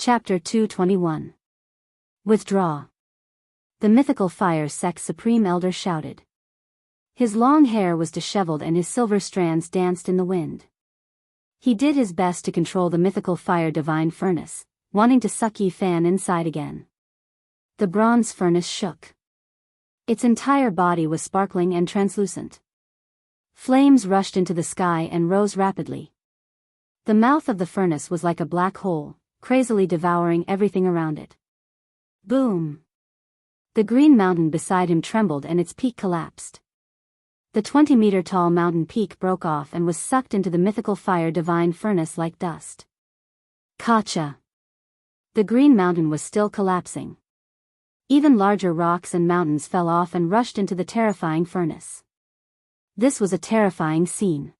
Chapter 221. Withdraw. The mythical fire sect's supreme elder shouted. His long hair was disheveled and his silver strands danced in the wind. He did his best to control the mythical fire divine furnace, wanting to suck Yi Fan inside again. The bronze furnace shook. Its entire body was sparkling and translucent. Flames rushed into the sky and rose rapidly. The mouth of the furnace was like a black hole, crazily devouring everything around it. Boom! The green mountain beside him trembled and its peak collapsed. The 20-meter-tall mountain peak broke off and was sucked into the mythical fire divine furnace like dust. Kacha! The green mountain was still collapsing. Even larger rocks and mountains fell off and rushed into the terrifying furnace. This was a terrifying scene.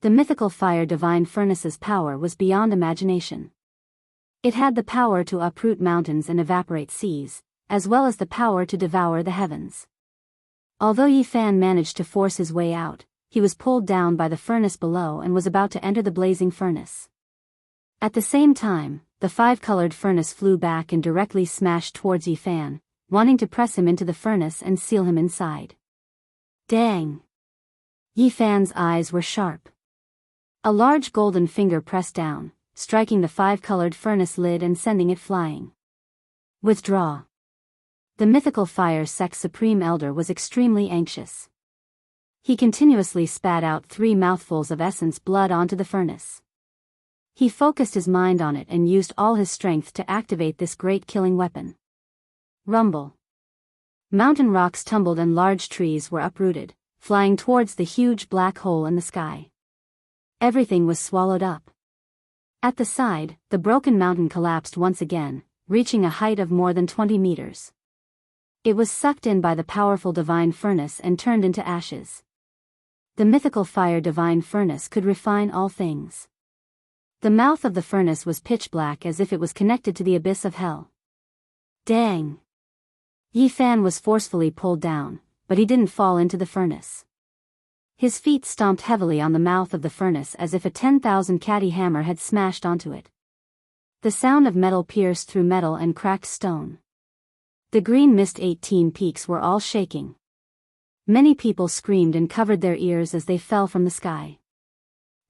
The mythical fire divine furnace's power was beyond imagination. It had the power to uproot mountains and evaporate seas, as well as the power to devour the heavens. Although Yi Fan managed to force his way out, he was pulled down by the furnace below and was about to enter the blazing furnace. At the same time, the five-colored furnace flew back and directly smashed towards Yi Fan, wanting to press him into the furnace and seal him inside. Dang! Yi Fan's eyes were sharp. A large golden finger pressed down, striking the five-colored furnace lid and sending it flying. Withdraw. The mythical fire sect's supreme elder was extremely anxious. He continuously spat out 3 mouthfuls of essence blood onto the furnace. He focused his mind on it and used all his strength to activate this great killing weapon. Rumble. Mountain rocks tumbled and large trees were uprooted, flying towards the huge black hole in the sky. Everything was swallowed up. At the side, the broken mountain collapsed once again, reaching a height of more than 20 meters. It was sucked in by the powerful divine furnace and turned into ashes. The mythical fire divine furnace could refine all things. The mouth of the furnace was pitch black as if it was connected to the abyss of hell. Dang! Yi Fan was forcefully pulled down, but he didn't fall into the furnace. His feet stomped heavily on the mouth of the furnace as if a 10,000 catty hammer had smashed onto it. The sound of metal pierced through metal and cracked stone. The green mist 18 peaks were all shaking. Many people screamed and covered their ears as they fell from the sky.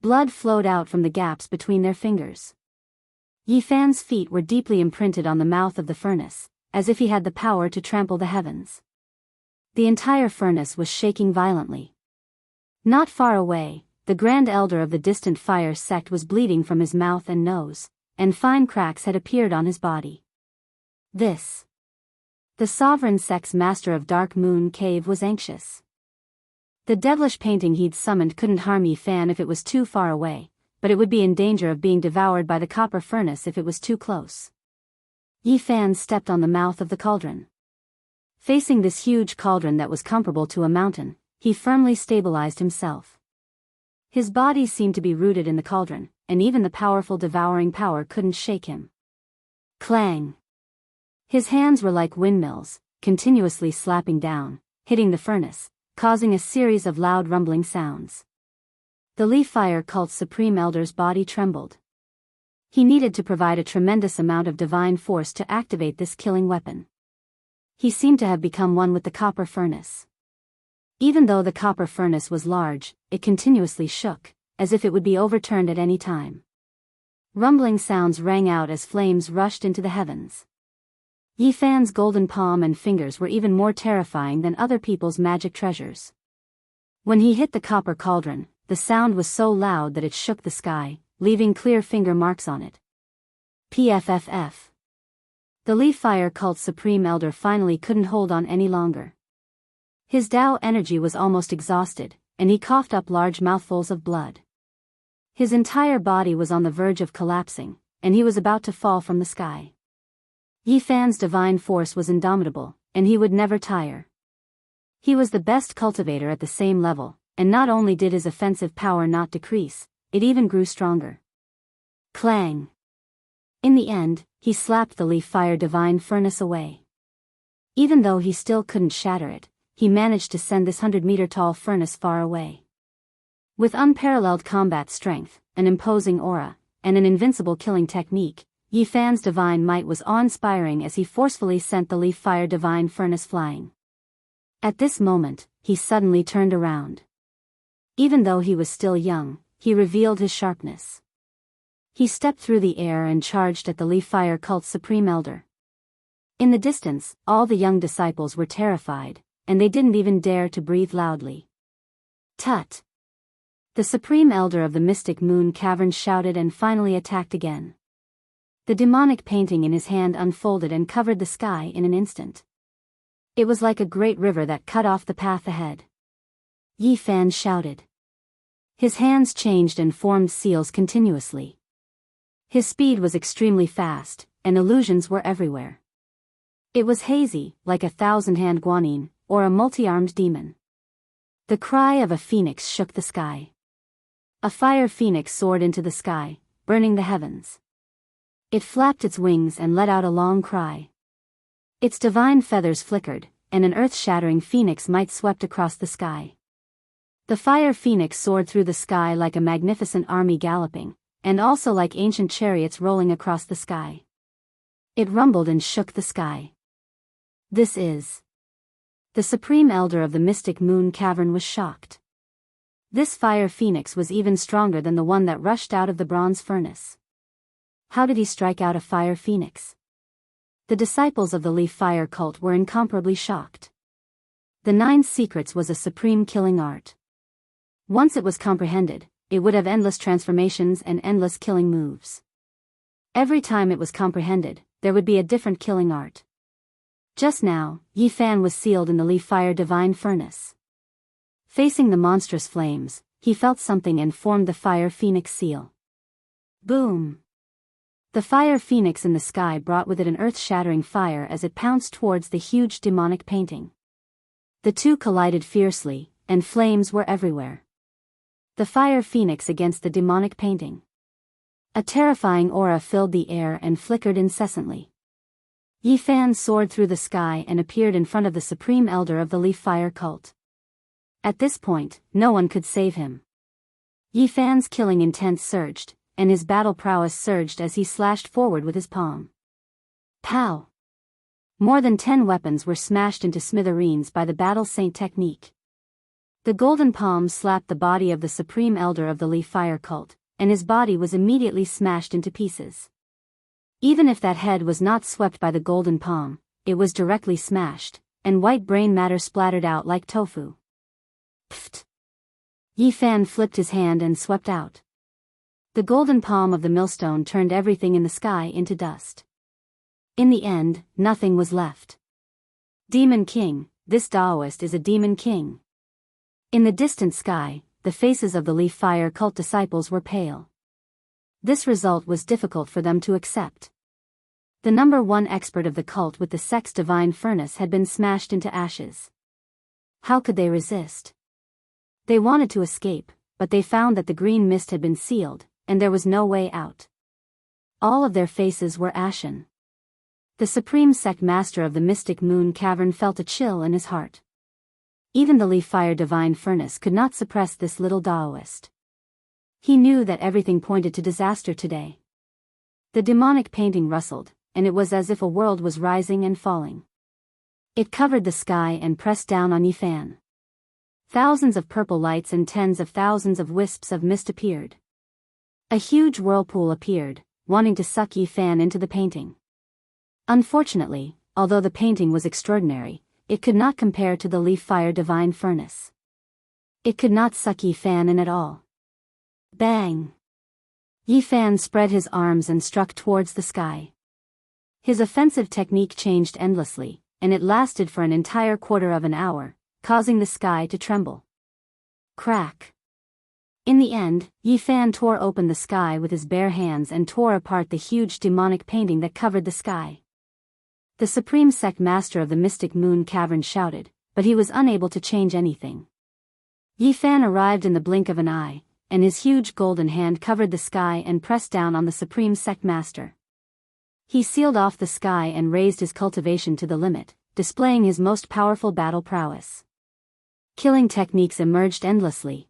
Blood flowed out from the gaps between their fingers. Yi Fan's feet were deeply imprinted on the mouth of the furnace, as if he had the power to trample the heavens. The entire furnace was shaking violently. Not far away, the Grand Elder of the distant fire sect was bleeding from his mouth and nose, and fine cracks had appeared on his body. The Sovereign Sect's Master of Dark Moon Cave was anxious. The devilish painting he'd summoned couldn't harm Yi Fan if it was too far away, but it would be in danger of being devoured by the copper furnace if it was too close. Yi Fan stepped on the mouth of the cauldron. Facing this huge cauldron that was comparable to a mountain, he firmly stabilized himself. His body seemed to be rooted in the cauldron, and even the powerful devouring power couldn't shake him. Clang! His hands were like windmills, continuously slapping down, hitting the furnace, causing a series of loud rumbling sounds. The Li Fire Cult's Supreme Elder's body trembled. He needed to provide a tremendous amount of divine force to activate this killing weapon. He seemed to have become one with the copper furnace. Even though the copper furnace was large, it continuously shook, as if it would be overturned at any time. Rumbling sounds rang out as flames rushed into the heavens. Yi Fan's golden palm and fingers were even more terrifying than other people's magic treasures. When he hit the copper cauldron, the sound was so loud that it shook the sky, leaving clear finger marks on it. PFFF. The Li Fire Cult's Supreme Elder finally couldn't hold on any longer. His Dao energy was almost exhausted, and he coughed up large mouthfuls of blood. His entire body was on the verge of collapsing, and he was about to fall from the sky. Yi Fan's divine force was indomitable, and he would never tire. He was the best cultivator at the same level, and not only did his offensive power not decrease, it even grew stronger. Clang! In the end, he slapped the Li Fire divine furnace away. Even though he still couldn't shatter it, he managed to send this 100-meter-tall furnace far away. With unparalleled combat strength, an imposing aura, and an invincible killing technique, Yi Fan's divine might was awe-inspiring as he forcefully sent the leaf fire divine furnace flying. At this moment, he suddenly turned around. Even though he was still young, he revealed his sharpness. He stepped through the air and charged at the leaf fire cult's supreme elder. In the distance, all the young disciples were terrified, and they didn't even dare to breathe loudly. Tut! The supreme elder of the mystic moon cavern shouted and finally attacked again. The demonic painting in his hand unfolded and covered the sky in an instant. It was like a great river that cut off the path ahead. Yi Fan shouted. His hands changed and formed seals continuously. His speed was extremely fast, and illusions were everywhere. It was hazy, like a thousand-hand guanyin, or a multi-armed demon. The cry of a phoenix shook the sky. A fire phoenix soared into the sky, burning the heavens. It flapped its wings and let out a long cry. Its divine feathers flickered, and an earth-shattering phoenix might swept across the sky. The fire phoenix soared through the sky like a magnificent army galloping, and also like ancient chariots rolling across the sky. It rumbled and shook the sky. This is... The supreme elder of the mystic moon cavern was shocked. This fire phoenix was even stronger than the one that rushed out of the bronze furnace. How did he strike out a fire phoenix? The disciples of the leaf fire cult were incomparably shocked. The 9 secrets was a supreme killing art. Once it was comprehended, it would have endless transformations and endless killing moves. Every time it was comprehended, there would be a different killing art. Just now, Yi Fan was sealed in the leaf fire divine furnace. Facing the monstrous flames, he felt something and formed the fire phoenix seal. Boom! The fire phoenix in the sky brought with it an earth-shattering fire as it pounced towards the huge demonic painting. The two collided fiercely, and flames were everywhere. The fire phoenix against the demonic painting. A terrifying aura filled the air and flickered incessantly. Yi Fan soared through the sky and appeared in front of the supreme elder of the leaf fire cult. At this point, no one could save him. Yi Fan's killing intent surged, and his battle prowess surged as he slashed forward with his palm. Pow! More than 10 weapons were smashed into smithereens by the battle saint technique. The golden palm slapped the body of the supreme elder of the leaf fire cult, and his body was immediately smashed into pieces. Even if that head was not swept by the golden palm, it was directly smashed, and white brain matter splattered out like tofu. Pfft! Yi Fan flipped his hand and swept out. The golden palm of the millstone turned everything in the sky into dust. In the end, nothing was left. Demon King, this Daoist is a demon king. In the distant sky, the faces of the leaf fire cult disciples were pale. This result was difficult for them to accept. The number 1 expert of the cult with the sex divine furnace had been smashed into ashes. How could they resist? They wanted to escape, but they found that the green mist had been sealed, and there was no way out. All of their faces were ashen. The supreme sect master of the mystic moon cavern felt a chill in his heart. Even the leaf fire divine furnace could not suppress this little Daoist. He knew that everything pointed to disaster today. The demonic painting rustled, and it was as if a world was rising and falling. It covered the sky and pressed down on Yi Fan. Thousands of purple lights and tens of thousands of wisps of mist appeared. A huge whirlpool appeared, wanting to suck Yi Fan into the painting. Unfortunately, although the painting was extraordinary, it could not compare to the leaf fire divine furnace. It could not suck Yi Fan in at all. Bang! Yi Fan spread his arms and struck towards the sky. His offensive technique changed endlessly, and it lasted for an entire quarter of an hour, causing the sky to tremble. Crack! In the end, Yi Fan tore open the sky with his bare hands and tore apart the huge demonic painting that covered the sky. The supreme sect master of the mystic moon cavern shouted, but he was unable to change anything. Yi Fan arrived in the blink of an eye, and his huge golden hand covered the sky and pressed down on the supreme sect master. He sealed off the sky and raised his cultivation to the limit, displaying his most powerful battle prowess. Killing techniques emerged endlessly.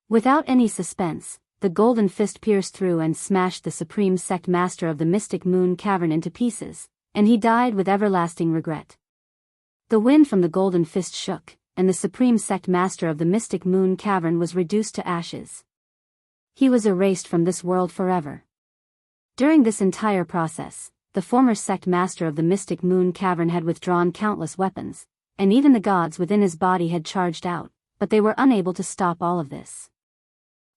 Without any suspense, the golden fist pierced through and smashed the supreme sect master of the Mystic Moon Cavern into pieces, and he died with everlasting regret. The wind from the golden fist shook, and the supreme sect master of the Mystic Moon Cavern was reduced to ashes. He was erased from this world forever. During this entire process, the former sect master of the Mystic Moon Cavern had withdrawn countless weapons, and even the gods within his body had charged out, but they were unable to stop all of this.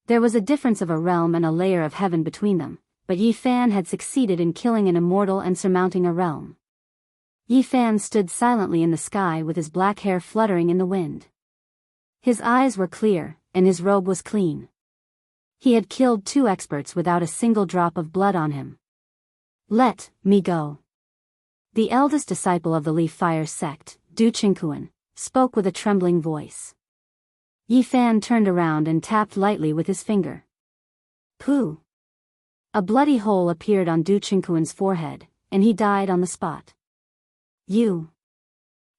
There was a difference of a realm and a layer of heaven between them, but Yi Fan had succeeded in killing an immortal and surmounting a realm. Yi Fan stood silently in the sky with his black hair fluttering in the wind. His eyes were clear, and his robe was clean. He had killed 2 experts without a single drop of blood on him. Let me go. The eldest disciple of the Leaf Fire sect, Du Qingquan, spoke with a trembling voice. Yi Fan turned around and tapped lightly with his finger. Pooh! A bloody hole appeared on Du Qingquan's forehead, and he died on the spot. You!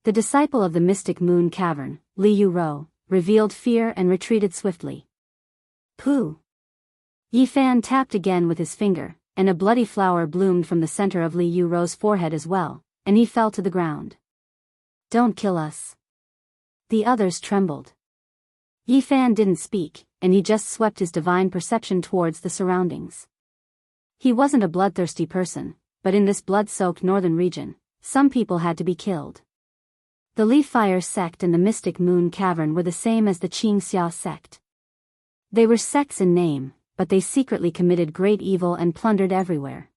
The disciple of the Mystic Moon Cavern, Li Yu-ro, revealed fear and retreated swiftly. Pooh! Yi Fan tapped again with his finger, and a bloody flower bloomed from the center of Li Yu-ro's forehead as well, and he fell to the ground. Don't kill us. The others trembled. Yi Fan didn't speak, and he just swept his divine perception towards the surroundings. He wasn't a bloodthirsty person, but in this blood-soaked northern region, some people had to be killed. The Leaf Fire sect and the Mystic Moon Cavern were the same as the Xianxia sect. They were sects in name, but they secretly committed great evil and plundered everywhere.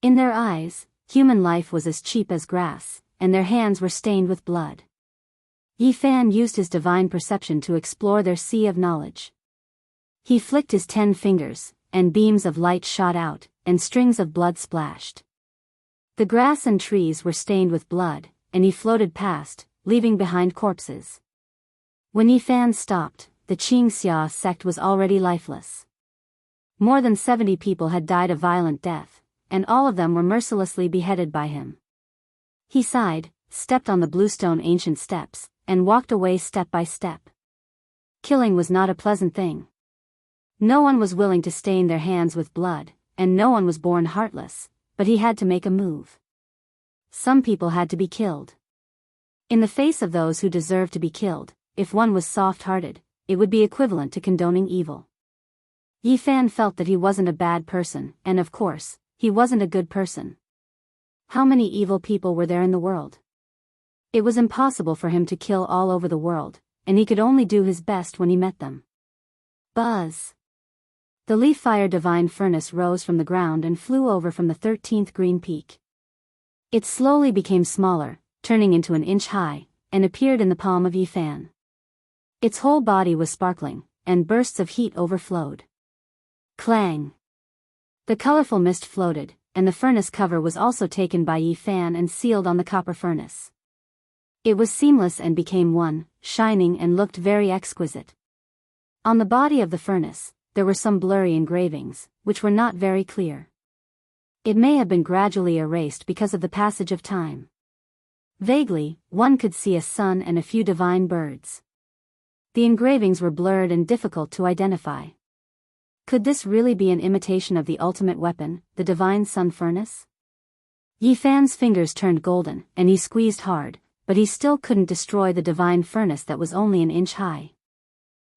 In their eyes, human life was as cheap as grass, and their hands were stained with blood. Yi Fan used his divine perception to explore their sea of knowledge. He flicked his 10 fingers, and beams of light shot out, and strings of blood splashed. The grass and trees were stained with blood, and he floated past, leaving behind corpses. When Yi Fan stopped, the Xianxia sect was already lifeless. More than 70 people had died a violent death, and all of them were mercilessly beheaded by him. He sighed, stepped on the bluestone ancient steps, and walked away step by step. Killing was not a pleasant thing. No one was willing to stain their hands with blood, and no one was born heartless, but he had to make a move. Some people had to be killed. In the face of those who deserved to be killed, if one was soft-hearted, it would be equivalent to condoning evil. Yi Fan felt that he wasn't a bad person, and of course, he wasn't a good person. How many evil people were there in the world? It was impossible for him to kill all over the world, and he could only do his best when he met them. Buzz! The Leaf Fire Divine Furnace rose from the ground and flew over from the 13th green peak. It slowly became smaller, turning into an inch high, and appeared in the palm of Yi Fan. Its whole body was sparkling, and bursts of heat overflowed. Clang! The colorful mist floated, and the furnace cover was also taken by Yi Fan and sealed on the copper furnace. It was seamless and became one, shining and looked very exquisite. On the body of the furnace, there were some blurry engravings, which were not very clear. It may have been gradually erased because of the passage of time. Vaguely, one could see a sun and a few divine birds. The engravings were blurred and difficult to identify. Could this really be an imitation of the ultimate weapon, the divine sun furnace? Yi Fan's fingers turned golden, and he squeezed hard, but he still couldn't destroy the divine furnace that was only an inch high.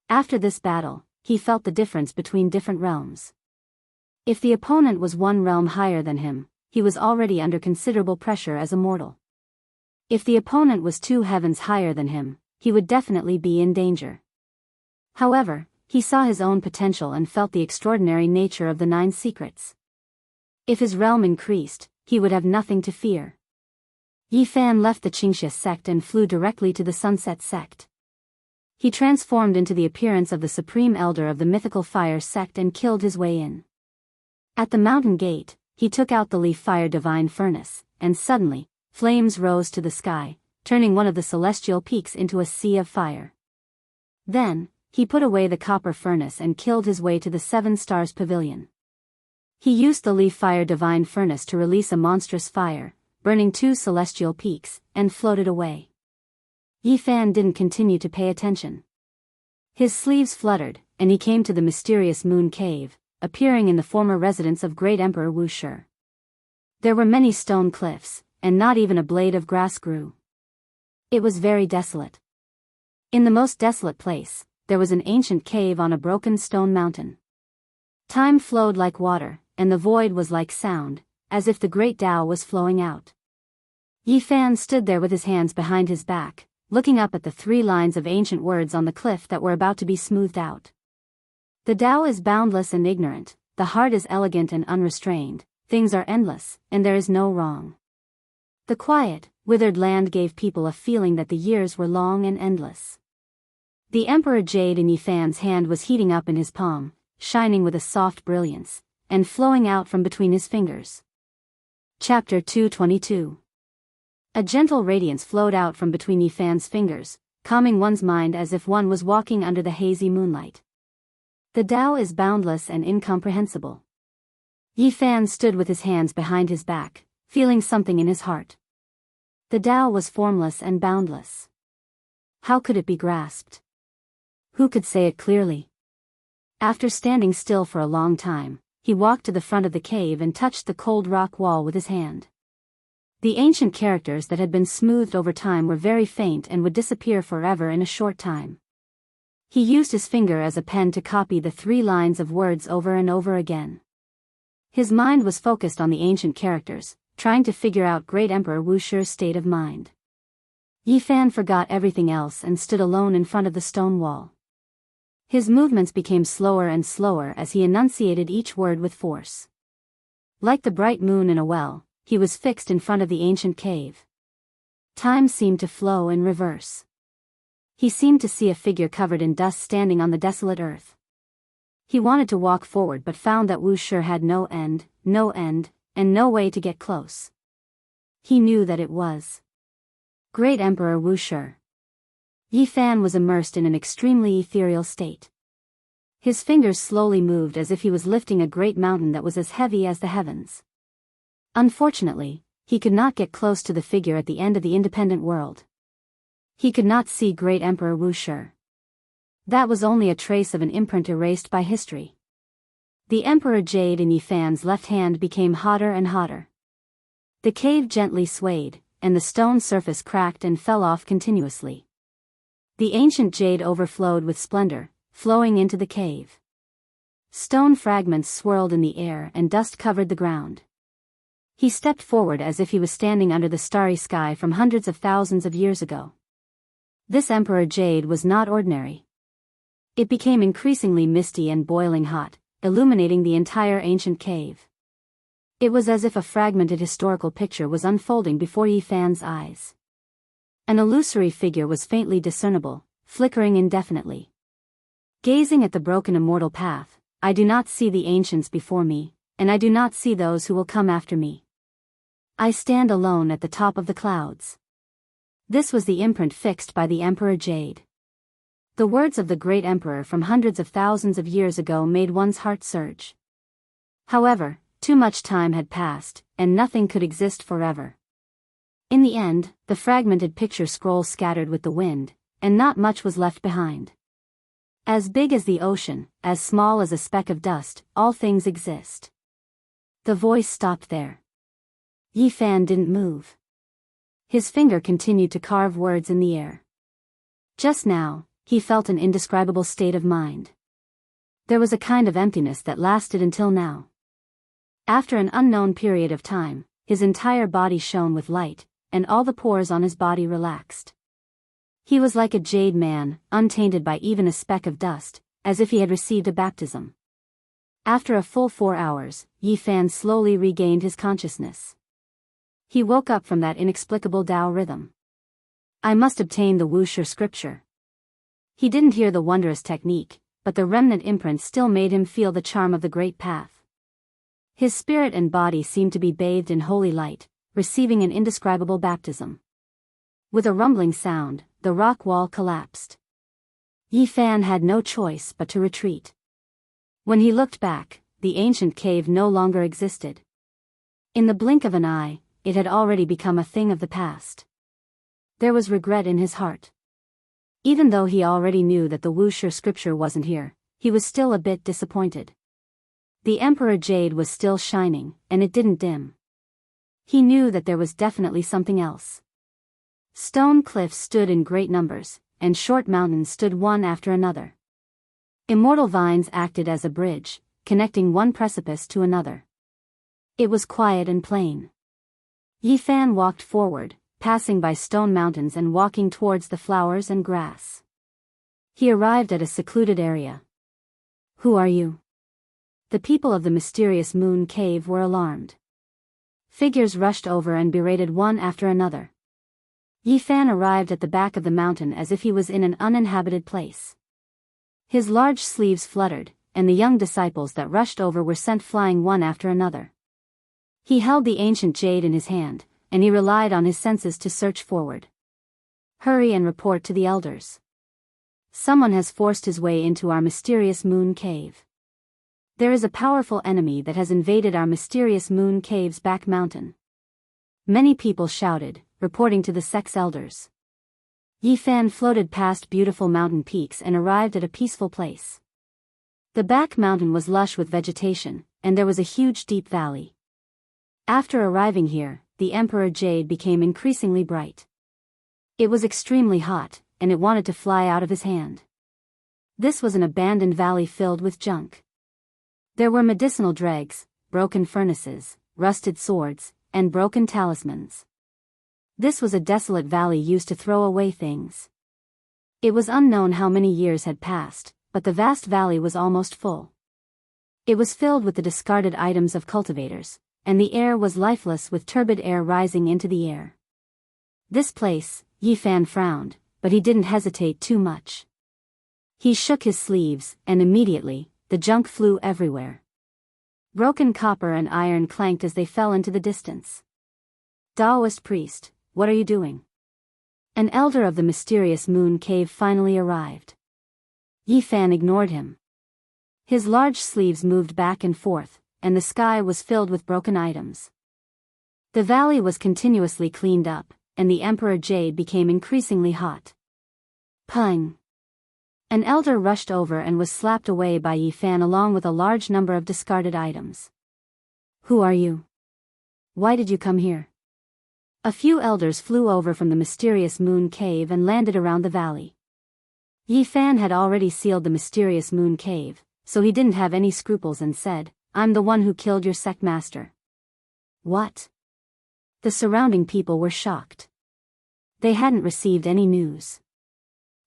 After this battle, he felt the difference between different realms. If the opponent was one realm higher than him, he was already under considerable pressure as a mortal. If the opponent was 2 heavens higher than him, he would definitely be in danger. However, he saw his own potential and felt the extraordinary nature of the 9 secrets. If his realm increased, he would have nothing to fear. Yi Fan left the Xianxia sect and flew directly to the Sunset sect. He transformed into the appearance of the Supreme Elder of the Mythical Fire sect and killed his way in. At the mountain gate, he took out the Leaf Fire Divine Furnace, and suddenly, flames rose to the sky, turning one of the celestial peaks into a sea of fire. Then, he put away the copper furnace and killed his way to the 7 Stars Pavilion. He used the Leaf Fire Divine Furnace to release a monstrous fire, burning 2 celestial peaks, and floated away. Yi Fan didn't continue to pay attention. His sleeves fluttered, and he came to the mysterious Moon Cave, appearing in the former residence of Great Emperor Wuxia. There were many stone cliffs, and not even a blade of grass grew. It was very desolate. In the most desolate place, there was an ancient cave on a broken stone mountain. Time flowed like water, and the void was like sound, as if the great Tao was flowing out. Yi Fan stood there with his hands behind his back, looking up at the 3 lines of ancient words on the cliff that were about to be smoothed out. The Tao is boundless and ignorant, the heart is elegant and unrestrained, things are endless, and there is no wrong. The quiet, withered land gave people a feeling that the years were long and endless. The Emperor Jade in Yi Fan's hand was heating up in his palm, shining with a soft brilliance, and flowing out from between his fingers. Chapter 222. A gentle radiance flowed out from between Yi Fan's fingers, calming one's mind as if one was walking under the hazy moonlight. The Tao is boundless and incomprehensible. Yi Fan stood with his hands behind his back, feeling something in his heart. The Tao was formless and boundless. How could it be grasped? Who could say it clearly? After standing still for a long time, he walked to the front of the cave and touched the cold rock wall with his hand. The ancient characters that had been smoothed over time were very faint and would disappear forever in a short time. He used his finger as a pen to copy the 3 lines of words over and over again. His mind was focused on the ancient characters, trying to figure out Great Emperor Wuxia's state of mind. Yi Fan forgot everything else and stood alone in front of the stone wall. His movements became slower and slower as he enunciated each word with force. Like the bright moon in a well, he was fixed in front of the ancient cave. Time seemed to flow in reverse. He seemed to see a figure covered in dust standing on the desolate earth. He wanted to walk forward but found that Wuxia had no end, and no way to get close. He knew that it was Great Emperor Wuxia. Yi Fan was immersed in an extremely ethereal state. His fingers slowly moved as if he was lifting a great mountain that was as heavy as the heavens. Unfortunately, he could not get close to the figure at the end of the independent world. He could not see Great Emperor Wuxia. That was only a trace of an imprint erased by history. The Emperor Jade in Yi Fan's left hand became hotter and hotter. The cave gently swayed, and the stone surface cracked and fell off continuously. The ancient jade overflowed with splendor, flowing into the cave. Stone fragments swirled in the air and dust covered the ground. He stepped forward as if he was standing under the starry sky from hundreds of thousands of years ago. This Emperor Jade was not ordinary. It became increasingly misty and boiling hot, illuminating the entire ancient cave. It was as if a fragmented historical picture was unfolding before Yi Fan's eyes. An illusory figure was faintly discernible, flickering indefinitely. Gazing at the broken immortal path, I do not see the ancients before me, and I do not see those who will come after me. I stand alone at the top of the clouds. This was the imprint fixed by the Emperor Jade. The words of the great emperor from hundreds of thousands of years ago made one's heart surge. However, too much time had passed, and nothing could exist forever. In the end, the fragmented picture scroll scattered with the wind, and not much was left behind. As big as the ocean, as small as a speck of dust, all things exist. The voice stopped there. Yi Fan didn't move. His finger continued to carve words in the air. Just now, he felt an indescribable state of mind. There was a kind of emptiness that lasted until now. After an unknown period of time, his entire body shone with light, and all the pores on his body relaxed. He was like a jade man, untainted by even a speck of dust, as if he had received a baptism. After a full 4 hours, Yi Fan slowly regained his consciousness. He woke up from that inexplicable Tao rhythm. I must obtain the Wuxia scripture. He didn't hear the wondrous technique, but the remnant imprint still made him feel the charm of the great path. His spirit and body seemed to be bathed in holy light, receiving an indescribable baptism. With a rumbling sound, the rock wall collapsed. Yi Fan had no choice but to retreat. When he looked back, the ancient cave no longer existed. In the blink of an eye, it had already become a thing of the past. There was regret in his heart. Even though he already knew that the Wuxia scripture wasn't here, he was still a bit disappointed. The Emperor Jade was still shining, and it didn't dim. He knew that there was definitely something else. Stone cliffs stood in great numbers, and short mountains stood one after another. Immortal vines acted as a bridge, connecting one precipice to another. It was quiet and plain. Yi Fan walked forward, passing by stone mountains and walking towards the flowers and grass. He arrived at a secluded area. "Who are you?" The people of the mysterious moon cave were alarmed. Figures rushed over and berated one after another. Yi Fan arrived at the back of the mountain as if he was in an uninhabited place. His large sleeves fluttered, and the young disciples that rushed over were sent flying one after another. He held the ancient jade in his hand, and he relied on his senses to search forward. "Hurry and report to the elders. Someone has forced his way into our mysterious moon cave. There is a powerful enemy that has invaded our mysterious moon cave's back mountain." Many people shouted, reporting to the sect's elders. Yi Fan floated past beautiful mountain peaks and arrived at a peaceful place. The back mountain was lush with vegetation, and there was a huge deep valley. After arriving here, the Emperor Jade became increasingly bright. It was extremely hot, and it wanted to fly out of his hand. This was an abandoned valley filled with junk. There were medicinal dregs, broken furnaces, rusted swords, and broken talismans. This was a desolate valley used to throw away things. It was unknown how many years had passed, but the vast valley was almost full. It was filled with the discarded items of cultivators, and the air was lifeless with turbid air rising into the air. This place, Yi Fan frowned, but he didn't hesitate too much. He shook his sleeves, and immediately, the junk flew everywhere. Broken copper and iron clanked as they fell into the distance. "Daoist priest, what are you doing?" An elder of the mysterious moon cave finally arrived. Yi Fan ignored him. His large sleeves moved back and forth, and the sky was filled with broken items. The valley was continuously cleaned up, and the Emperor Jade became increasingly hot. "Pung!" An elder rushed over and was slapped away by Yi Fan along with a large number of discarded items. "Who are you? Why did you come here?" A few elders flew over from the mysterious moon cave and landed around the valley. Yi Fan had already sealed the mysterious moon cave, so he didn't have any scruples and said, "I'm the one who killed your sect master." "What?" The surrounding people were shocked. They hadn't received any news.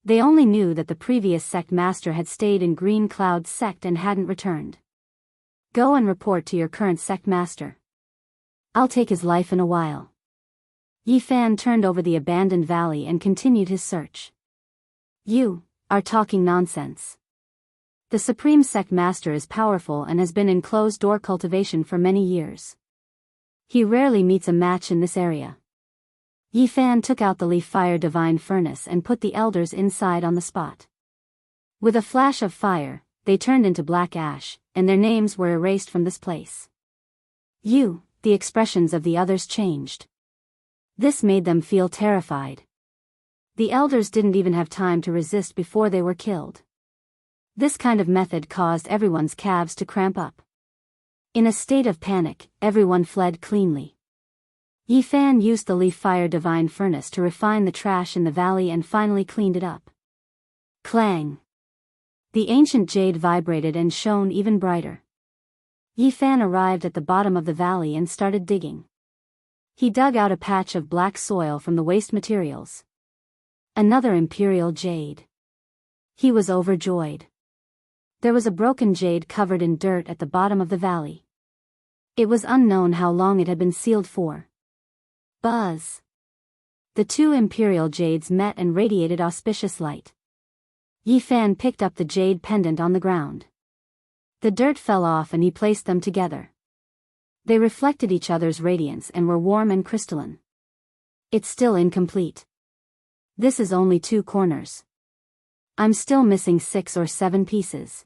They only knew that the previous sect master had stayed in Green Cloud's sect and hadn't returned. "Go and report to your current sect master. I'll take his life in a while." Yi Fan turned over the abandoned valley and continued his search. "You are talking nonsense. The Supreme Sect Master is powerful and has been in closed-door cultivation for many years. He rarely meets a match in this area." Yi Fan took out the leaf fire divine furnace and put the elders inside on the spot. With a flash of fire, they turned into black ash, and their names were erased from this place. The expressions of the others changed. This made them feel terrified. The elders didn't even have time to resist before they were killed. This kind of method caused everyone's calves to cramp up. In a state of panic, everyone fled cleanly. Yi Fan used the leaf fire divine furnace to refine the trash in the valley and finally cleaned it up. Clang! The ancient jade vibrated and shone even brighter. Yi Fan arrived at the bottom of the valley and started digging. He dug out a patch of black soil from the waste materials. Another imperial jade. He was overjoyed. There was a broken jade covered in dirt at the bottom of the valley. It was unknown how long it had been sealed for. Buzz! The two imperial jades met and radiated auspicious light. Yi Fan picked up the jade pendant on the ground. The dirt fell off and he placed them together. They reflected each other's radiance and were warm and crystalline. "It's still incomplete. This is only 2 corners. I'm still missing 6 or 7 pieces."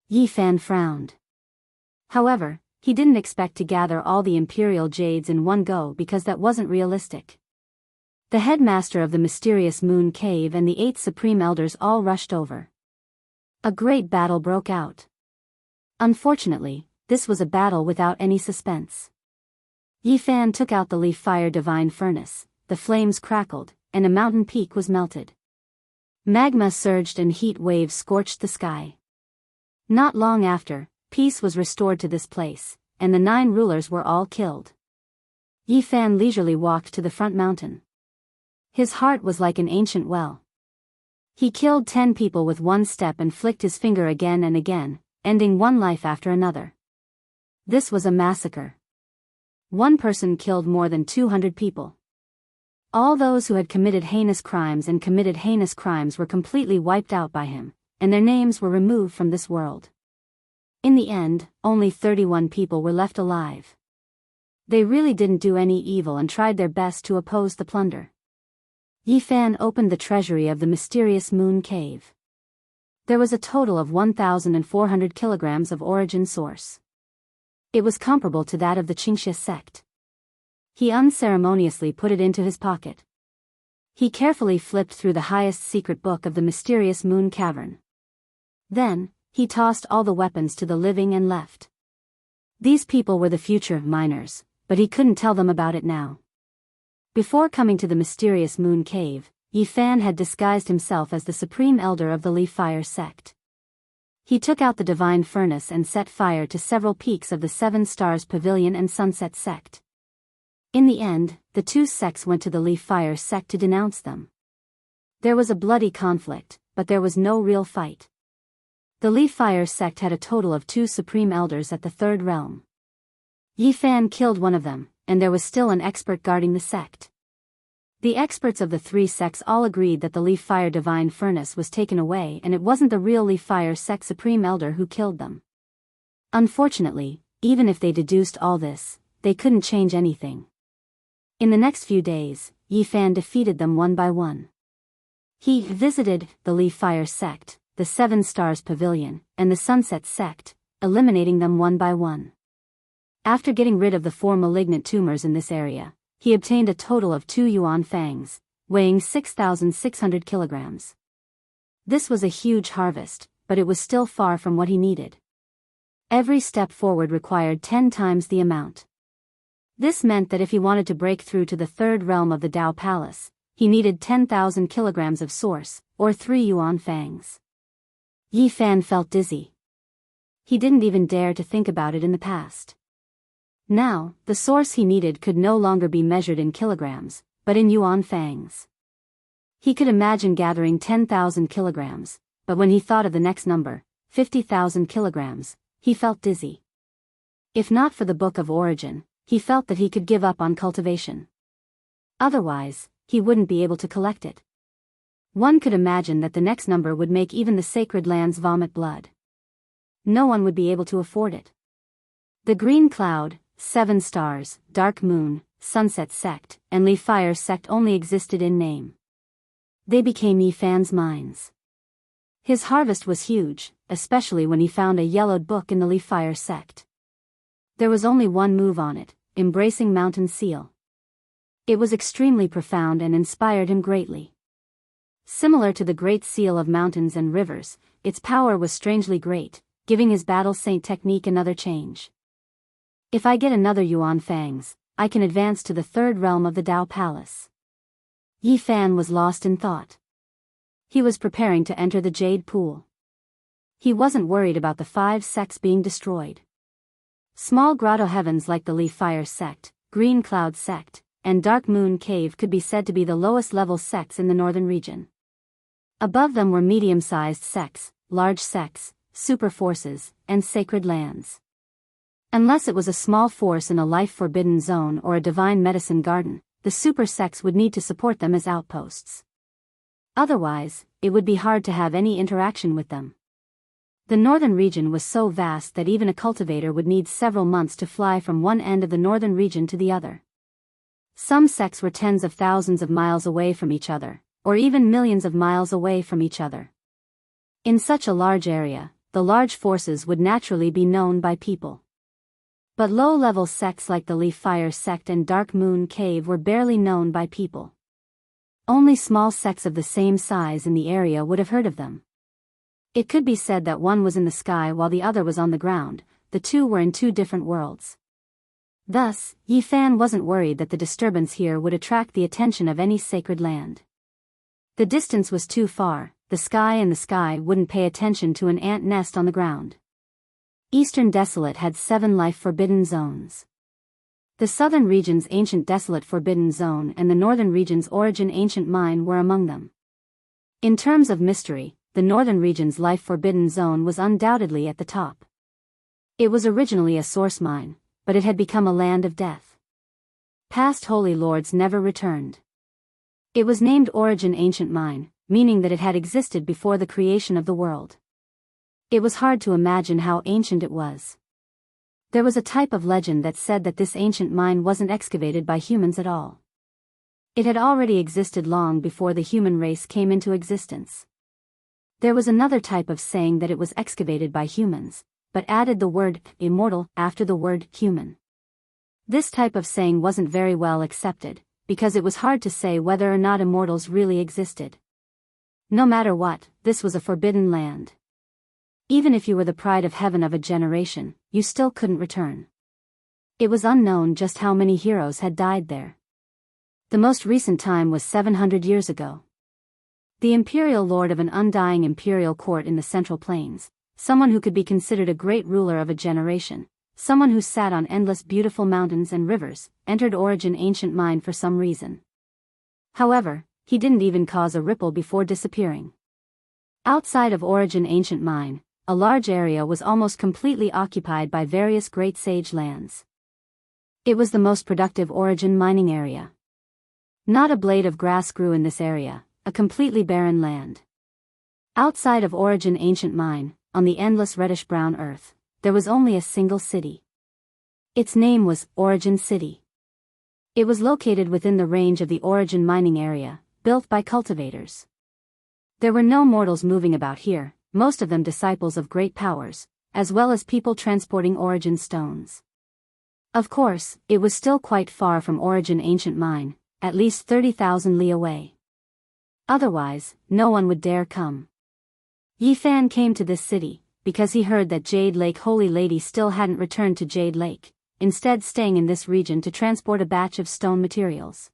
Yi Fan frowned. However, he didn't expect to gather all the imperial jades in one go because that wasn't realistic. The headmaster of the mysterious moon cave and the 8 supreme elders all rushed over. A great battle broke out. Unfortunately, this was a battle without any suspense. Yi Fan took out the leaf fire divine furnace, the flames crackled, and a mountain peak was melted. Magma surged and heat waves scorched the sky. Not long after, peace was restored to this place, and the 9 rulers were all killed. Yi Fan leisurely walked to the front mountain. His heart was like an ancient well. He killed 10 people with one step and flicked his finger again and again, ending one life after another. This was a massacre. One person killed more than 200 people. All those who had committed heinous crimes were completely wiped out by him, and their names were removed from this world. In the end, only 31 people were left alive. They really didn't do any evil and tried their best to oppose the plunder. Yi Fan opened the treasury of the mysterious moon cave. There was a total of 1,400 kilograms of origin source. It was comparable to that of the Xianxia sect. He unceremoniously put it into his pocket. He carefully flipped through the highest secret book of the mysterious moon cavern. Then, he tossed all the weapons to the living and left. These people were the future miners, but he couldn't tell them about it now. Before coming to the mysterious moon cave, Yi Fan had disguised himself as the supreme elder of the Leaf Fire sect. He took out the divine furnace and set fire to several peaks of the 7 Stars Pavilion and Sunset sect. In the end, the 2 sects went to the Leaf Fire sect to denounce them. There was a bloody conflict, but there was no real fight. The Leaf Fire sect had a total of 2 supreme elders at the 3rd realm. Yi Fan killed one of them, and there was still an expert guarding the sect. The experts of the 3 sects all agreed that the Leaf Fire divine furnace was taken away and it wasn't the real Leaf Fire sect supreme elder who killed them. Unfortunately, even if they deduced all this, they couldn't change anything. In the next few days, Yi Fan defeated them one by one. He visited the Leaf Fire sect, the 7 Stars Pavilion, and the Sunset sect, eliminating them one by one. After getting rid of the 4 malignant tumors in this area, he obtained a total of 2 yuan fangs, weighing 6,600 kilograms. This was a huge harvest, but it was still far from what he needed. Every step forward required 10 times the amount. This meant that if he wanted to break through to the 3rd realm of the Dao Palace, he needed 10,000 kilograms of source, or 3 yuan fangs. Yi Fan felt dizzy. He didn't even dare to think about it in the past. Now, the source he needed could no longer be measured in kilograms, but in yuan fangs. He could imagine gathering 10,000 kilograms, but when he thought of the next number, 50,000 kilograms, he felt dizzy. If not for the Book of Origin, he felt that he could give up on cultivation. Otherwise, he wouldn't be able to collect it. One could imagine that the next number would make even the sacred lands vomit blood. No one would be able to afford it. The Green Cloud, 7 Stars, Dark Moon, Sunset sect, and Leaf Fire sect only existed in name. They became Yi Fan's mines. His harvest was huge, especially when he found a yellowed book in the Leaf Fire sect. There was only one move on it, Embracing Mountain Seal. It was extremely profound and inspired him greatly. Similar to the Great Seal of mountains and rivers, its power was strangely great, giving his battle saint technique another change. If I get another yuan fangs, I can advance to the 3rd realm of the Dao Palace. Yi Fan was lost in thought. He was preparing to enter the Jade Pool. He wasn't worried about the 5 sects being destroyed. Small grotto heavens like the Leaf Fire sect, Green Cloud sect, and Dark Moon Cave could be said to be the lowest level sects in the northern region. Above them were medium-sized sects, large sects, super forces, and sacred lands. Unless it was a small force in a life-forbidden zone or a divine medicine garden, the super sects would need to support them as outposts. Otherwise, it would be hard to have any interaction with them. The northern region was so vast that even a cultivator would need several months to fly from one end of the northern region to the other. Some sects were tens of thousands of miles away from each other, or even millions of miles away from each other. In such a large area, the large forces would naturally be known by people. But low-level sects like the Leaf Fire sect and Dark Moon Cave were barely known by people. Only small sects of the same size in the area would have heard of them. It could be said that one was in the sky while the other was on the ground, the two were in two different worlds. Thus, Yi Fan wasn't worried that the disturbance here would attract the attention of any sacred land. The distance was too far, the sky wouldn't pay attention to an ant nest on the ground. Eastern Desolate had 7 life forbidden zones. The southern region's Ancient Desolate Forbidden Zone and the northern region's Origin Ancient Mine were among them. In terms of mystery, the northern region's Life Forbidden Zone was undoubtedly at the top. It was originally a source mine, but it had become a land of death. Past holy lords never returned. It was named Origin Ancient Mine, meaning that it had existed before the creation of the world. It was hard to imagine how ancient it was. There was a type of legend that said that this ancient mine wasn't excavated by humans at all. It had already existed long before the human race came into existence. There was another type of saying that it was excavated by humans, but added the word immortal after the word human. This type of saying wasn't very well accepted, because it was hard to say whether or not immortals really existed. No matter what, this was a forbidden land. Even if you were the pride of heaven of a generation, you still couldn't return. It was unknown just how many heroes had died there. The most recent time was 700 years ago. The imperial lord of an undying imperial court in the Central Plains, someone who could be considered a great ruler of a generation, someone who sat on endless beautiful mountains and rivers, entered Origin Ancient Mine for some reason. However, he didn't even cause a ripple before disappearing. Outside of Origin Ancient Mine, a large area was almost completely occupied by various great sage lands. It was the most productive Origin mining area. Not a blade of grass grew in this area, a completely barren land. Outside of Origin Ancient Mine, on the endless reddish-brown earth, there was only a single city. Its name was Origin City. It was located within the range of the Origin mining area, built by cultivators. There were no mortals moving about here, most of them disciples of great powers, as well as people transporting Origin stones. Of course, it was still quite far from Origin Ancient Mine, at least 30,000 li away. Otherwise, no one would dare come. Yi Fan came to this city, because he heard that Jade Lake Holy Lady still hadn't returned to Jade Lake, instead staying in this region to transport a batch of stone materials.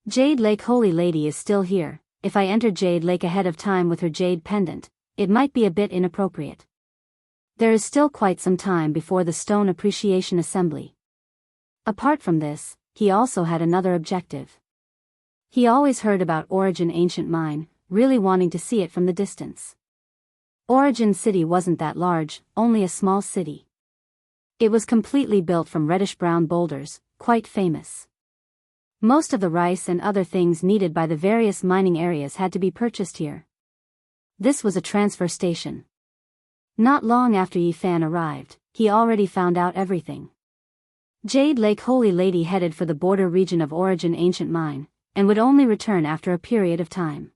Jade Lake Holy Lady is still here. If I entered Jade Lake ahead of time with her jade pendant, it might be a bit inappropriate. There is still quite some time before the Stone Appreciation Assembly. Apart from this, he also had another objective. He always heard about Origin Ancient Mine, really wanting to see it from the distance. Origin City wasn't that large, only a small city. It was completely built from reddish-brown boulders, quite famous. Most of the rice and other things needed by the various mining areas had to be purchased here. This was a transfer station. Not long after Yi Fan arrived, he already found out everything. Jade Lake Holy Lady headed for the border region of Origin Ancient Mine, and would only return after a period of time.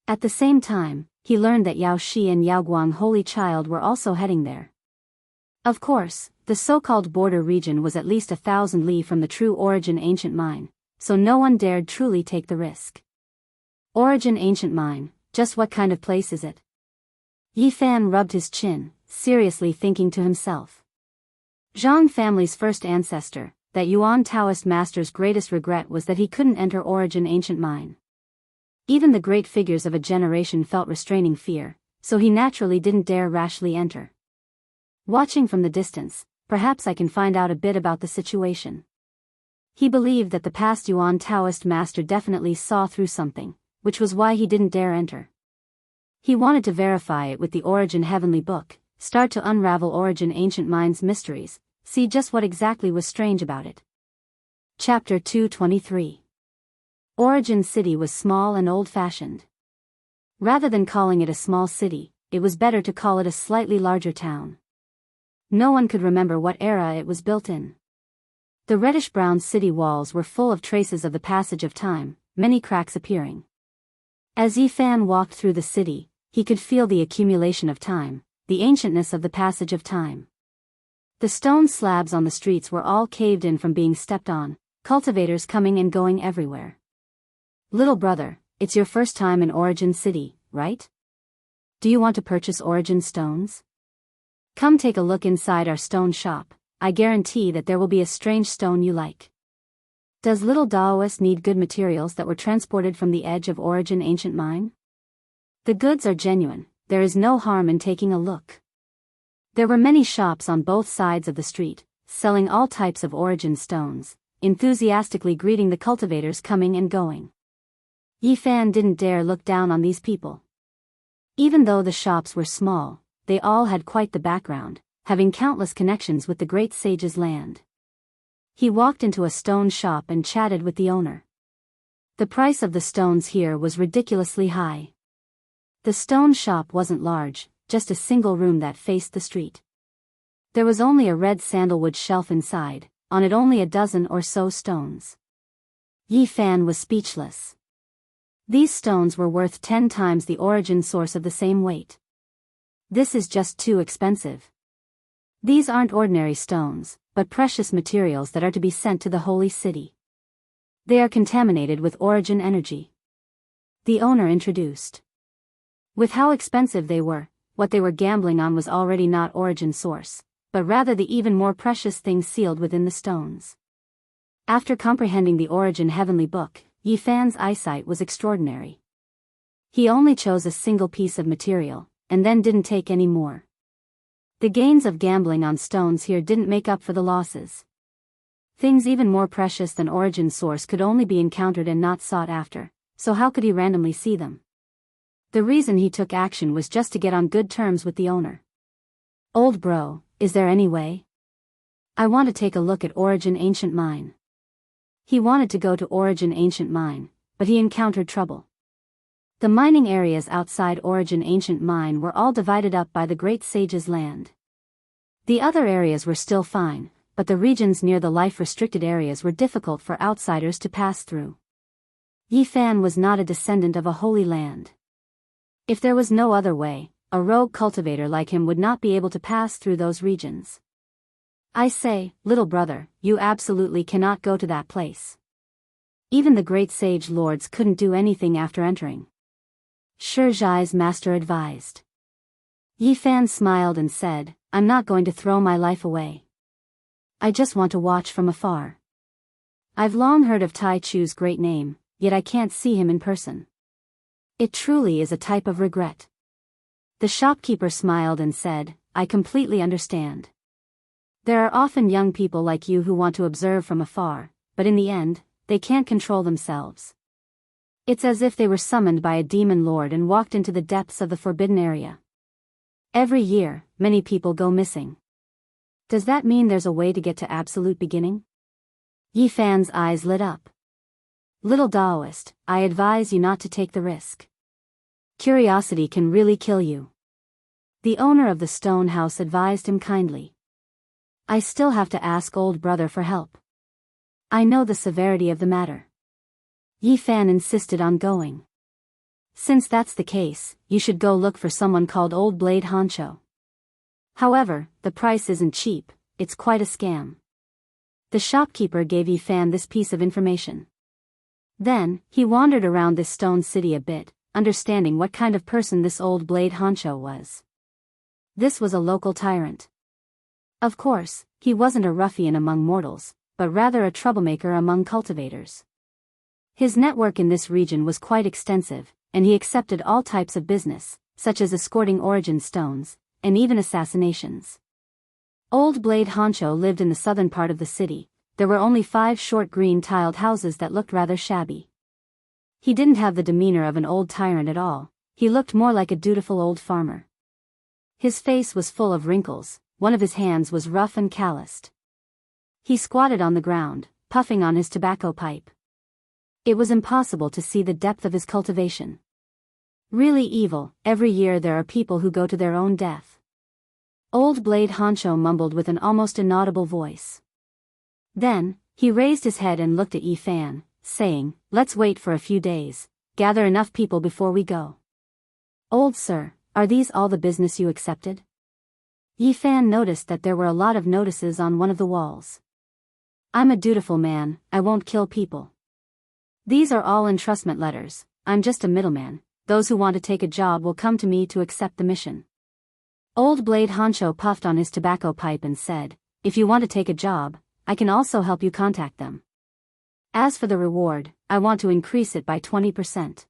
At the same time, he learned that Yao Shi and Yao Guang Holy Child were also heading there. Of course, the so-called border region was at least 1,000 li from the true Origin Ancient Mine, so no one dared truly take the risk. Origin Ancient Mine, just what kind of place is it? Yi Fan rubbed his chin, seriously thinking to himself. Zhang family's first ancestor, that Yuan Taoist master's greatest regret was that he couldn't enter Origin Ancient Mine. Even the great figures of a generation felt restraining fear, so he naturally didn't dare rashly enter. Watching from the distance, perhaps I can find out a bit about the situation. He believed that the past Yuan Taoist master definitely saw through something, which was why he didn't dare enter. He wanted to verify it with the Origin Heavenly Book, start to unravel Origin Ancient Mine's mysteries, see just what exactly was strange about it. Chapter 223. Origin City was small and old-fashioned. Rather than calling it a small city, it was better to call it a slightly larger town. No one could remember what era it was built in. The reddish-brown city walls were full of traces of the passage of time, many cracks appearing. As Yi Fan walked through the city, he could feel the accumulation of time, the ancientness of the passage of time. The stone slabs on the streets were all caved in from being stepped on, cultivators coming and going everywhere. Little brother, it's your first time in Origin City, right? Do you want to purchase origin stones? Come take a look inside our stone shop. I guarantee that there will be a strange stone you like. Does little Daoist need good materials that were transported from the edge of origin ancient mine? The goods are genuine, there is no harm in taking a look. There were many shops on both sides of the street, selling all types of origin stones, enthusiastically greeting the cultivators coming and going. Yi Fan didn't dare look down on these people. Even though the shops were small, they all had quite the background, having countless connections with the great sage's land. He walked into a stone shop and chatted with the owner. The price of the stones here was ridiculously high. The stone shop wasn't large, just a single room that faced the street. There was only a red sandalwood shelf inside, on it only a dozen or so stones. Yi Fan was speechless. These stones were worth 10 times the origin source of the same weight. This is just too expensive. These aren't ordinary stones, but precious materials that are to be sent to the holy city. They are contaminated with origin energy. The owner introduced. With how expensive they were, what they were gambling on was already not origin source, but rather the even more precious things sealed within the stones. After comprehending the origin heavenly book, Yi Fan's eyesight was extraordinary. He only chose a single piece of material, and then didn't take any more. The gains of gambling on stones here didn't make up for the losses. Things even more precious than origin source could only be encountered and not sought after, so how could he randomly see them? The reason he took action was just to get on good terms with the owner. Old bro, is there any way? I want to take a look at Origin Ancient Mine. He wanted to go to Origin Ancient Mine, but he encountered trouble. The mining areas outside Origin Ancient Mine were all divided up by the Great Sage's land. The other areas were still fine, but the regions near the life-restricted areas were difficult for outsiders to pass through. Yi Fan was not a descendant of a holy land. If there was no other way, a rogue cultivator like him would not be able to pass through those regions. I say, little brother, you absolutely cannot go to that place. Even the great sage lords couldn't do anything after entering. Shizai's master advised. Yi Fan smiled and said, I'm not going to throw my life away. I just want to watch from afar. I've long heard of Tai Chu's great name, yet I can't see him in person. It truly is a type of regret. The shopkeeper smiled and said, I completely understand. There are often young people like you who want to observe from afar, but in the end, they can't control themselves. It's as if they were summoned by a demon lord and walked into the depths of the forbidden area. Every year, many people go missing. Does that mean there's a way to get to absolute beginning? Yi Fan's eyes lit up. Little Daoist, I advise you not to take the risk. Curiosity can really kill you. The owner of the stone house advised him kindly. I still have to ask old brother for help. I know the severity of the matter. Yi Fan insisted on going. Since that's the case, you should go look for someone called Old Blade Honcho. However, the price isn't cheap, it's quite a scam. The shopkeeper gave Yi Fan this piece of information. Then, he wandered around this stone city a bit, understanding what kind of person this Old Blade Honcho was. This was a local tyrant. Of course, he wasn't a ruffian among mortals, but rather a troublemaker among cultivators. His network in this region was quite extensive, and he accepted all types of business, such as escorting origin stones, and even assassinations. Old Blade Honcho lived in the southern part of the city. There were only 5 short green-tiled houses that looked rather shabby. He didn't have the demeanor of an old tyrant at all, he looked more like a dutiful old farmer. His face was full of wrinkles, one of his hands was rough and calloused. He squatted on the ground, puffing on his tobacco pipe. It was impossible to see the depth of his cultivation. Really evil, every year there are people who go to their own death. Old Blade Honcho mumbled with an almost inaudible voice. Then, he raised his head and looked at Yi Fan, saying, Let's wait for a few days, gather enough people before we go. Old sir, are these all the business you accepted? Yi Fan noticed that there were a lot of notices on one of the walls. I'm a dutiful man, I won't kill people. These are all entrustment letters, I'm just a middleman, those who want to take a job will come to me to accept the mission. Old Blade Honcho puffed on his tobacco pipe and said, if you want to take a job, I can also help you contact them. As for the reward, I want to increase it by 20%.